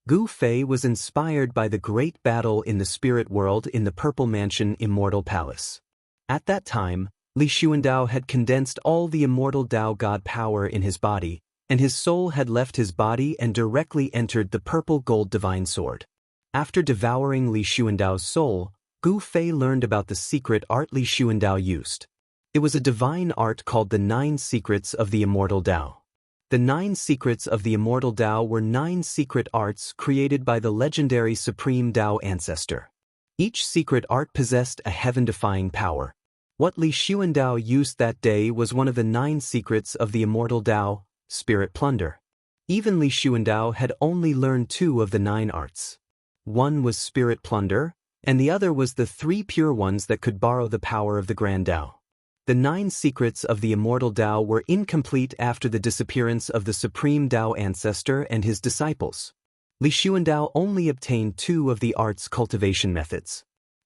Gu Fei was inspired by the great battle in the spirit world in the Purple Mansion Immortal Palace. At that time, Li Xuandao had condensed all the immortal Dao God power in his body, and his soul had left his body and directly entered the purple gold divine sword. After devouring Li Xuandao's soul, Gu Fei learned about the secret art Li Xuandao used. It was a divine art called the 9 Secrets of the Immortal Dao. The 9 Secrets of the Immortal Dao were 9 secret arts created by the legendary Supreme Dao ancestor. Each secret art possessed a heaven-defying power. What Li Xuandao used that day was one of the 9 secrets of the Immortal Dao, Spirit Plunder. Even Li Xuandao had only learned 2 of the 9 arts. One was Spirit Plunder, and the other was the 3 pure ones that could borrow the power of the Grand Dao. The 9 secrets of the immortal Tao were incomplete after the disappearance of the supreme Tao ancestor and his disciples. Li Xuandao only obtained 2 of the art's cultivation methods.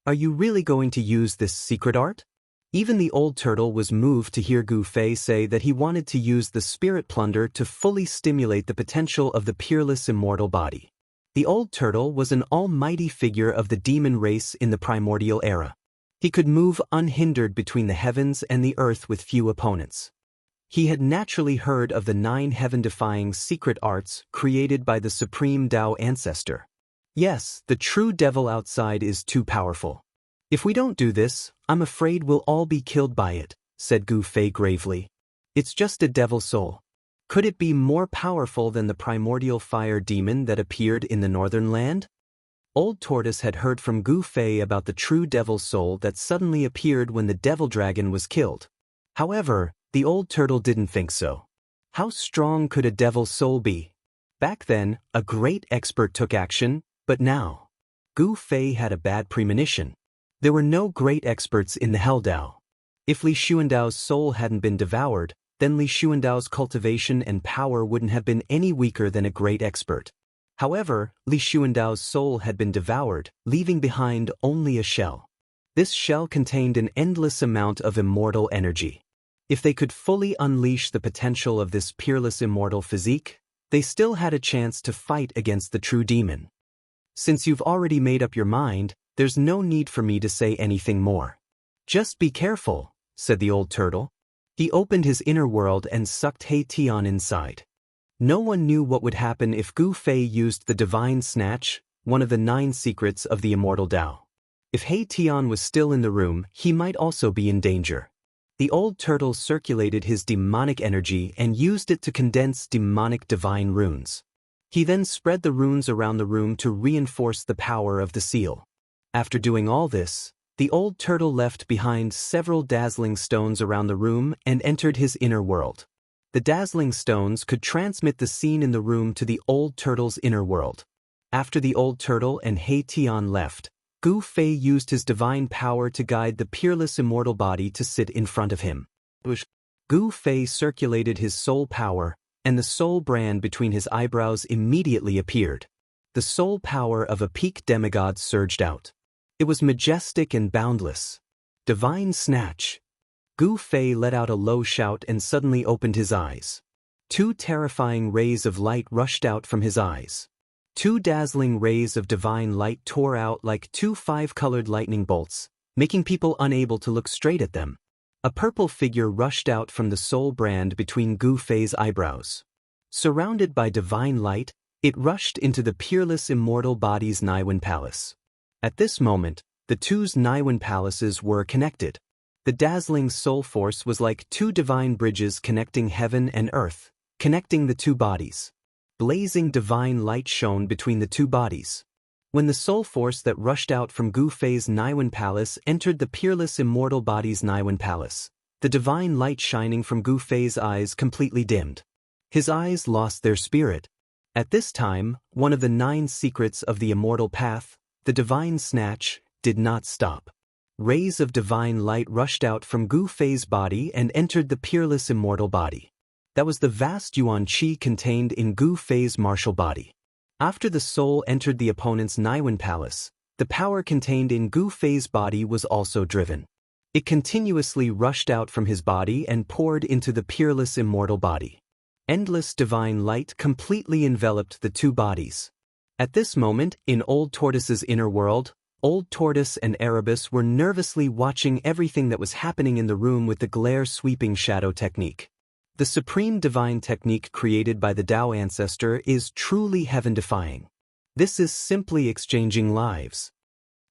Are you really going to use this secret art? Even the old turtle was moved to hear Gu Fei say that he wanted to use the spirit plunder to fully stimulate the potential of the peerless immortal body. The old turtle was an almighty figure of the demon race in the primordial era. He could move unhindered between the heavens and the earth with few opponents. He had naturally heard of the 9 heaven-defying secret arts created by the supreme Tao ancestor. Yes, the true devil outside is too powerful. If we don't do this, I'm afraid we'll all be killed by it, said Gu Fei gravely. It's just a devil soul. Could it be more powerful than the primordial fire demon that appeared in the northern land? Old Tortoise had heard from Gu Fei about the true devil soul that suddenly appeared when the devil dragon was killed. However, the old turtle didn't think so. How strong could a devil soul be? Back then, a great expert took action, but now, Gu Fei had a bad premonition. There were no great experts in the Hell Dao. If Li Xuandao's soul hadn't been devoured, then Li Xuandao's cultivation and power wouldn't have been any weaker than a great expert. However, Li Xuandao's soul had been devoured, leaving behind only a shell. This shell contained an endless amount of immortal energy. If they could fully unleash the potential of this peerless immortal physique, they still had a chance to fight against the true demon. Since you've already made up your mind, there's no need for me to say anything more. Just be careful, said the old turtle. He opened his inner world and sucked He Tian inside. No one knew what would happen if Gu Fei used the divine snatch, one of the 9 secrets of the immortal Tao. If He Tian was still in the room, he might also be in danger. The old turtle circulated his demonic energy and used it to condense demonic divine runes. He then spread the runes around the room to reinforce the power of the seal. After doing all this, the old turtle left behind several dazzling stones around the room and entered his inner world. The dazzling stones could transmit the scene in the room to the old turtle's inner world. After the old turtle and He Tian left, Gu Fei used his divine power to guide the peerless immortal body to sit in front of him. Gu Fei circulated his soul power, and the soul brand between his eyebrows immediately appeared. The soul power of a peak demigod surged out. It was majestic and boundless. Divine snatch. Gu Fei let out a low shout and suddenly opened his eyes. 2 terrifying rays of light rushed out from his eyes. 2 dazzling rays of divine light tore out like 2 5-colored lightning bolts, making people unable to look straight at them. A purple figure rushed out from the soul brand between Gu Fei's eyebrows. Surrounded by divine light, it rushed into the peerless immortal body's Naiwen Palace. At this moment, the 2's Naiwen palaces were connected. The dazzling soul force was like 2 divine bridges connecting heaven and earth, connecting the 2 bodies. Blazing divine light shone between the 2 bodies. When the soul force that rushed out from Gu Fei's Naiwen Palace entered the peerless immortal body's Naiwen Palace, the divine light shining from Gu Fei's eyes completely dimmed. His eyes lost their spirit. At this time, one of the 9 secrets of the immortal path, the divine snatch, did not stop. Rays of divine light rushed out from Gu Fei's body and entered the peerless immortal body. That was the vast yuan qi contained in Gu Fei's martial body. After the soul entered the opponent's Naiwen Palace, the power contained in Gu Fei's body was also driven. It continuously rushed out from his body and poured into the peerless immortal body. Endless divine light completely enveloped the 2 bodies. At this moment, in Old Tortoise's inner world, Old Tortoise and Erebus were nervously watching everything that was happening in the room with the glare-sweeping shadow technique. The supreme divine technique created by the Tao ancestor is truly heaven-defying. This is simply exchanging lives.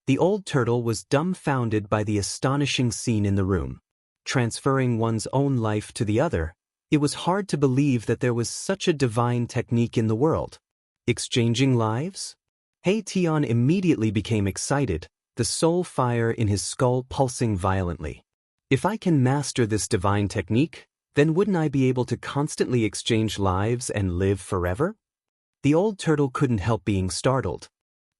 The old turtle was dumbfounded by the astonishing scene in the room. Transferring one's own life to the other, it was hard to believe that there was such a divine technique in the world. Exchanging lives? He Tian immediately became excited, the soul fire in his skull pulsing violently. If I can master this divine technique, then wouldn't I be able to constantly exchange lives and live forever? The old turtle couldn't help being startled.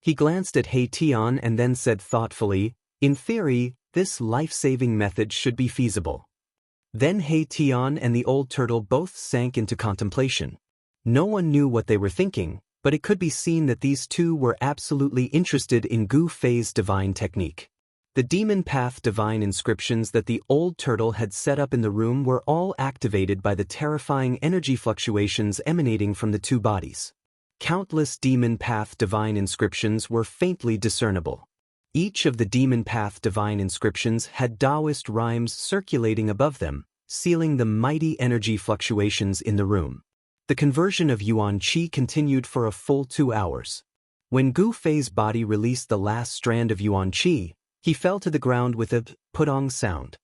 He glanced at He Tian and then said thoughtfully, "In theory, this life-saving method should be feasible. Then He Tian and the old turtle both sank into contemplation. No one knew what they were thinking, but it could be seen that these two were absolutely interested in Gu Fei's divine technique. The demon path divine inscriptions that the old turtle had set up in the room were all activated by the terrifying energy fluctuations emanating from the two bodies. Countless demon path divine inscriptions were faintly discernible. Each of the demon path divine inscriptions had Daoist rhymes circulating above them, sealing the mighty energy fluctuations in the room. The conversion of Yuan Qi continued for a full 2 hours. When Gu Fei's body released the last strand of Yuan Qi, he fell to the ground with a pudong sound.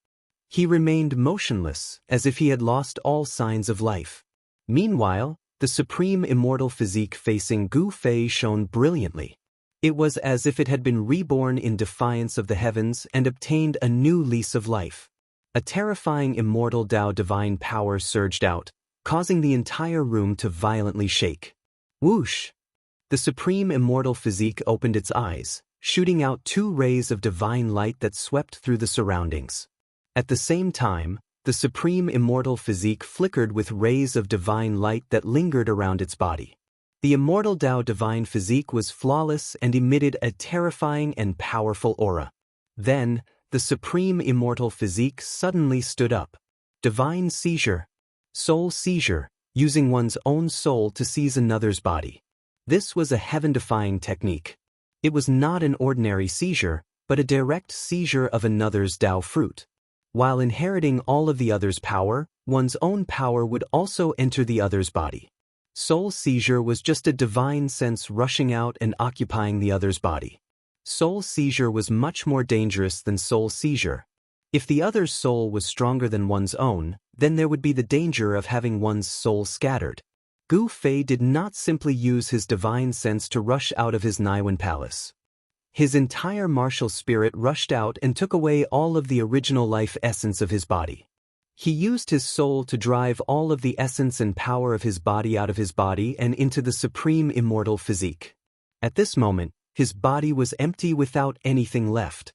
He remained motionless, as if he had lost all signs of life. Meanwhile, the supreme immortal physique facing Gu Fei shone brilliantly. It was as if it had been reborn in defiance of the heavens and obtained a new lease of life. A terrifying immortal Dao divine power surged out, causing the entire room to violently shake. Whoosh! The supreme immortal physique opened its eyes, shooting out 2 rays of divine light that swept through the surroundings. At the same time, the supreme immortal physique flickered with rays of divine light that lingered around its body. The immortal Dao divine physique was flawless and emitted a terrifying and powerful aura. Then, the supreme immortal physique suddenly stood up. Divine seizure. Soul seizure, using one's own soul to seize another's body. This was a heaven-defying technique. It was not an ordinary seizure, but a direct seizure of another's Dao fruit. While inheriting all of the other's power, one's own power would also enter the other's body. Soul seizure was just a divine sense rushing out and occupying the other's body. Soul seizure was much more dangerous than soul seizure. If the other's soul was stronger than one's own, then there would be the danger of having one's soul scattered. Gu Fei did not simply use his divine sense to rush out of his Naiwen palace. His entire martial spirit rushed out and took away all of the original life essence of his body. He used his soul to drive all of the essence and power of his body out of his body and into the supreme immortal physique. At this moment, his body was empty without anything left.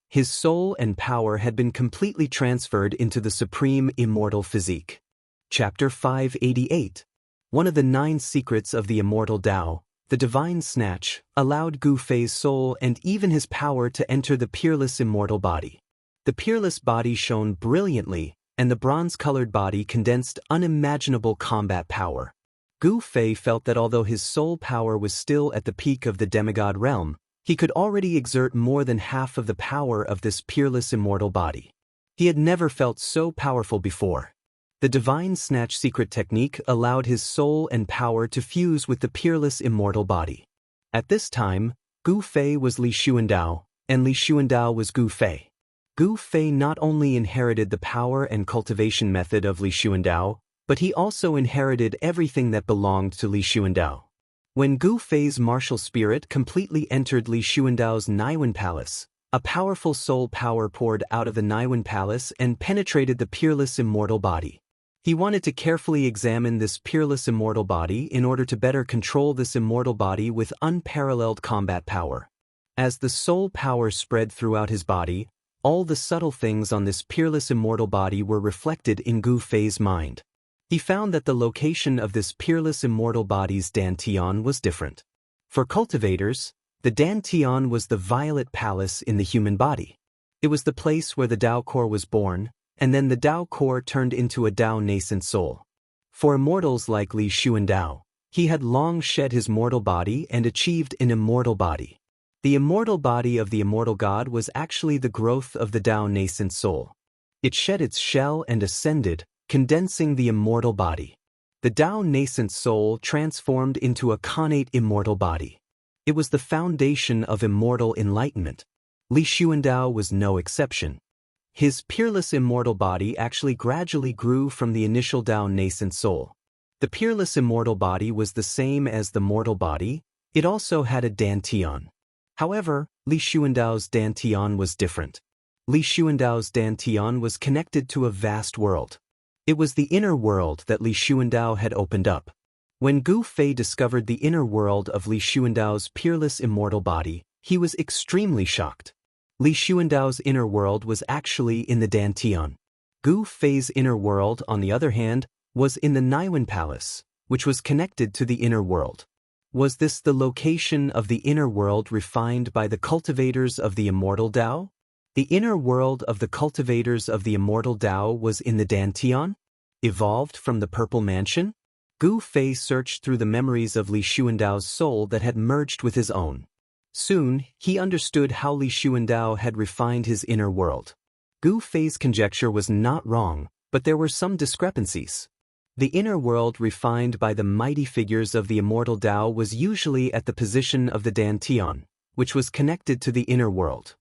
His soul and power had been completely transferred into the supreme immortal physique. Chapter 588. One of the 9 secrets of the immortal Dao, the divine snatch, allowed Gu Fei's soul and even his power to enter the peerless immortal body. The peerless body shone brilliantly, and the bronze-colored body condensed unimaginable combat power. Gu Fei felt that although his soul power was still at the peak of the demigod realm, he could already exert more than half of the power of this peerless immortal body. He had never felt so powerful before. The divine snatch secret technique allowed his soul and power to fuse with the peerless immortal body. At this time, Gu Fei was Li Xuandao, and Li Xuandao was Gu Fei. Gu Fei not only inherited the power and cultivation method of Li Xuandao, but he also inherited everything that belonged to Li Xuandao. When Gu Fei's martial spirit completely entered Li Xuandao's Naiwen palace, a powerful soul power poured out of the Naiwen palace and penetrated the peerless immortal body. He wanted to carefully examine this peerless immortal body in order to better control this immortal body with unparalleled combat power. As the soul power spread throughout his body, all the subtle things on this peerless immortal body were reflected in Gu Fei's mind. He found that the location of this peerless immortal body's dantian was different. For cultivators, the dantian was the violet palace in the human body. It was the place where the Dao core was born, and then the Dao core turned into a Dao nascent soul. For immortals like Li Xuandao, he had long shed his mortal body and achieved an immortal body. The immortal body of the immortal god was actually the growth of the Dao nascent soul. It shed its shell and ascended, condensing the immortal body. The Dao nascent soul transformed into a connate immortal body. It was the foundation of immortal enlightenment. Li Xuandao was no exception. His peerless immortal body actually gradually grew from the initial Dao nascent soul. The peerless immortal body was the same as the mortal body. It also had a dantian. However, Li Xuandao's dantian was different. Li Xuandao's dantian was connected to a vast world. It was the inner world that Li Xuandao had opened up. When Gu Fei discovered the inner world of Li Xuandao's peerless immortal body, he was extremely shocked. Li Xuandao's inner world was actually in the dantian. Gu Fei's inner world, on the other hand, was in the Naiwen Palace, which was connected to the inner world. Was this the location of the inner world refined by the cultivators of the immortal Dao? The inner world of the cultivators of the immortal Dao was in the Dantian? Evolved from the Purple Mansion? Gu Fei searched through the memories of Li Xuandao's soul that had merged with his own. Soon, he understood how Li Xuandao had refined his inner world. Gu Fei's conjecture was not wrong, but there were some discrepancies. The inner world refined by the mighty figures of the immortal Dao was usually at the position of the Dantian, which was connected to the inner world.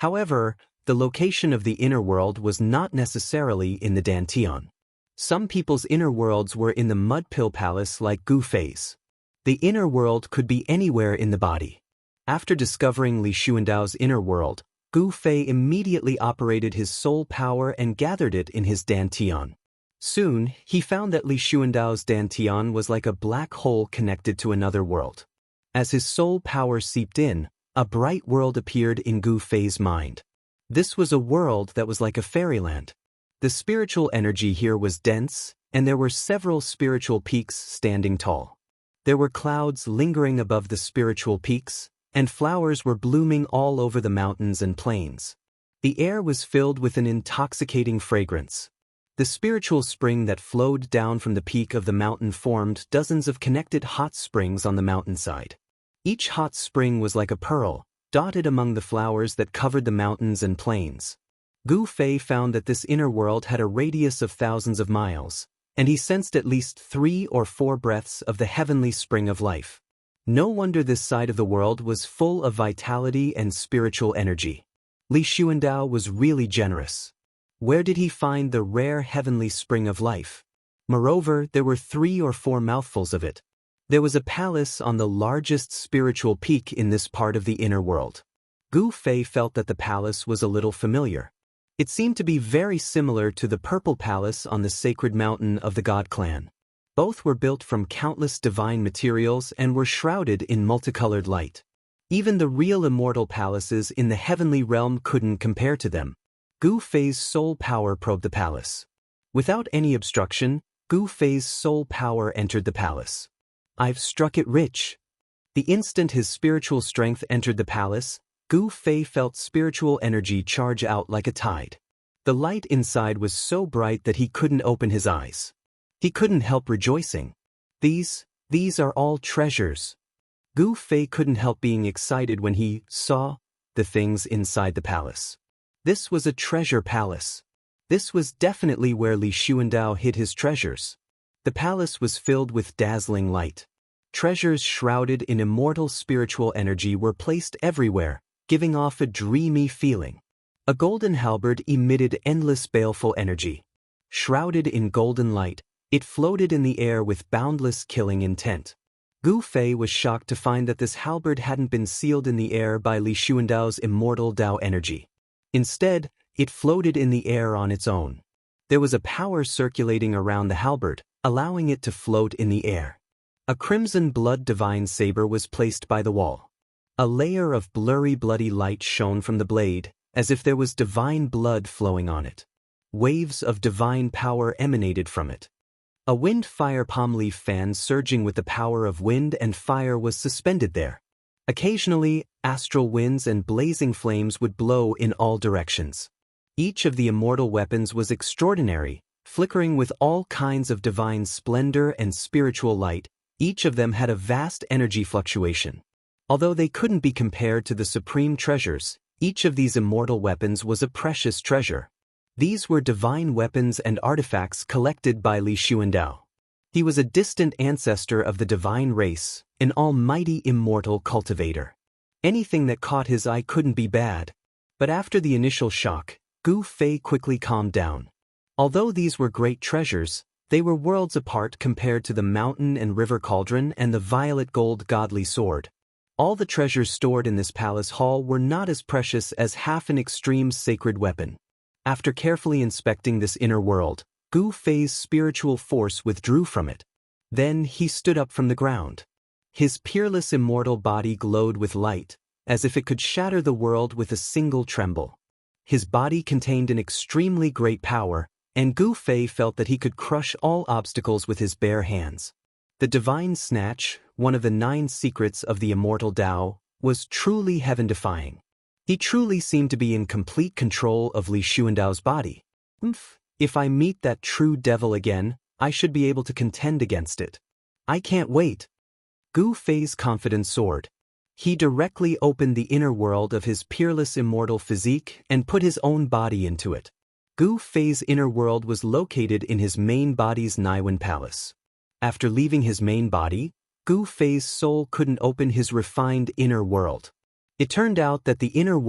However, the location of the inner world was not necessarily in the Dantian. Some people's inner worlds were in the Mud Pill Palace like Gu Fei's. The inner world could be anywhere in the body. After discovering Li Xuandao's inner world, Gu Fei immediately operated his soul power and gathered it in his Dantian. Soon, he found that Li Xuandao's Dantian was like a black hole connected to another world. As his soul power seeped in, a bright world appeared in Gu Fei's mind. This was a world that was like a fairyland. The spiritual energy here was dense, and there were several spiritual peaks standing tall. There were clouds lingering above the spiritual peaks, and flowers were blooming all over the mountains and plains. The air was filled with an intoxicating fragrance. The spiritual spring that flowed down from the peak of the mountain formed dozens of connected hot springs on the mountainside. Each hot spring was like a pearl, dotted among the flowers that covered the mountains and plains. Gu Fei found that this inner world had a radius of thousands of miles, and he sensed at least 3 or 4 breaths of the heavenly spring of life. No wonder this side of the world was full of vitality and spiritual energy. Li Xuandao was really generous. Where did he find the rare heavenly spring of life? Moreover, there were 3 or 4 mouthfuls of it. There was a palace on the largest spiritual peak in this part of the inner world. Gu Fei felt that the palace was a little familiar. It seemed to be very similar to the Purple Palace on the sacred mountain of the God Clan. Both were built from countless divine materials and were shrouded in multicolored light. Even the real immortal palaces in the heavenly realm couldn't compare to them. Gu Fei's soul power probed the palace. Without any obstruction, Gu Fei's soul power entered the palace. "I've struck it rich." The instant his spiritual strength entered the palace, Gu Fei felt spiritual energy charge out like a tide. The light inside was so bright that he couldn't open his eyes. He couldn't help rejoicing. These are all treasures. Gu Fei couldn't help being excited when he saw the things inside the palace. This was a treasure palace. This was definitely where Li Xuandao hid his treasures. The palace was filled with dazzling light. Treasures shrouded in immortal spiritual energy were placed everywhere, giving off a dreamy feeling. A golden halberd emitted endless baleful energy. Shrouded in golden light, it floated in the air with boundless killing intent. Gu Fei was shocked to find that this halberd hadn't been sealed in the air by Li Xuandao's immortal Dao energy. Instead, it floated in the air on its own. There was a power circulating around the halberd, allowing it to float in the air. A crimson blood divine saber was placed by the wall. A layer of blurry bloody light shone from the blade, as if there was divine blood flowing on it. Waves of divine power emanated from it. A wind-fire palm leaf fan surging with the power of wind and fire was suspended there. Occasionally, astral winds and blazing flames would blow in all directions. Each of the immortal weapons was extraordinary, flickering with all kinds of divine splendor and spiritual light. Each of them had a vast energy fluctuation. Although they couldn't be compared to the supreme treasures, each of these immortal weapons was a precious treasure. These were divine weapons and artifacts collected by Li Xuandao. He was a distant ancestor of the divine race, an almighty immortal cultivator. Anything that caught his eye couldn't be bad. But after the initial shock, Gu Fei quickly calmed down. Although these were great treasures, they were worlds apart compared to the mountain and river cauldron and the violet gold godly sword. All the treasures stored in this palace hall were not as precious as half an extreme sacred weapon. After carefully inspecting this inner world, Gu Fei's spiritual force withdrew from it. Then he stood up from the ground. His peerless immortal body glowed with light, as if it could shatter the world with a single tremble. His body contained an extremely great power, and Gu Fei felt that he could crush all obstacles with his bare hands. The divine snatch, one of the 9 secrets of the immortal Dao, was truly heaven-defying. He truly seemed to be in complete control of Li Xuandao's body. If I meet that true devil again, I should be able to contend against it. I can't wait. Gu Fei's confidence soared. He directly opened the inner world of his peerless immortal physique and put his own body into it. Gu Fei's inner world was located in his main body's Naiwen Palace. After leaving his main body, Gu Fei's soul couldn't open his refined inner world. It turned out that the inner world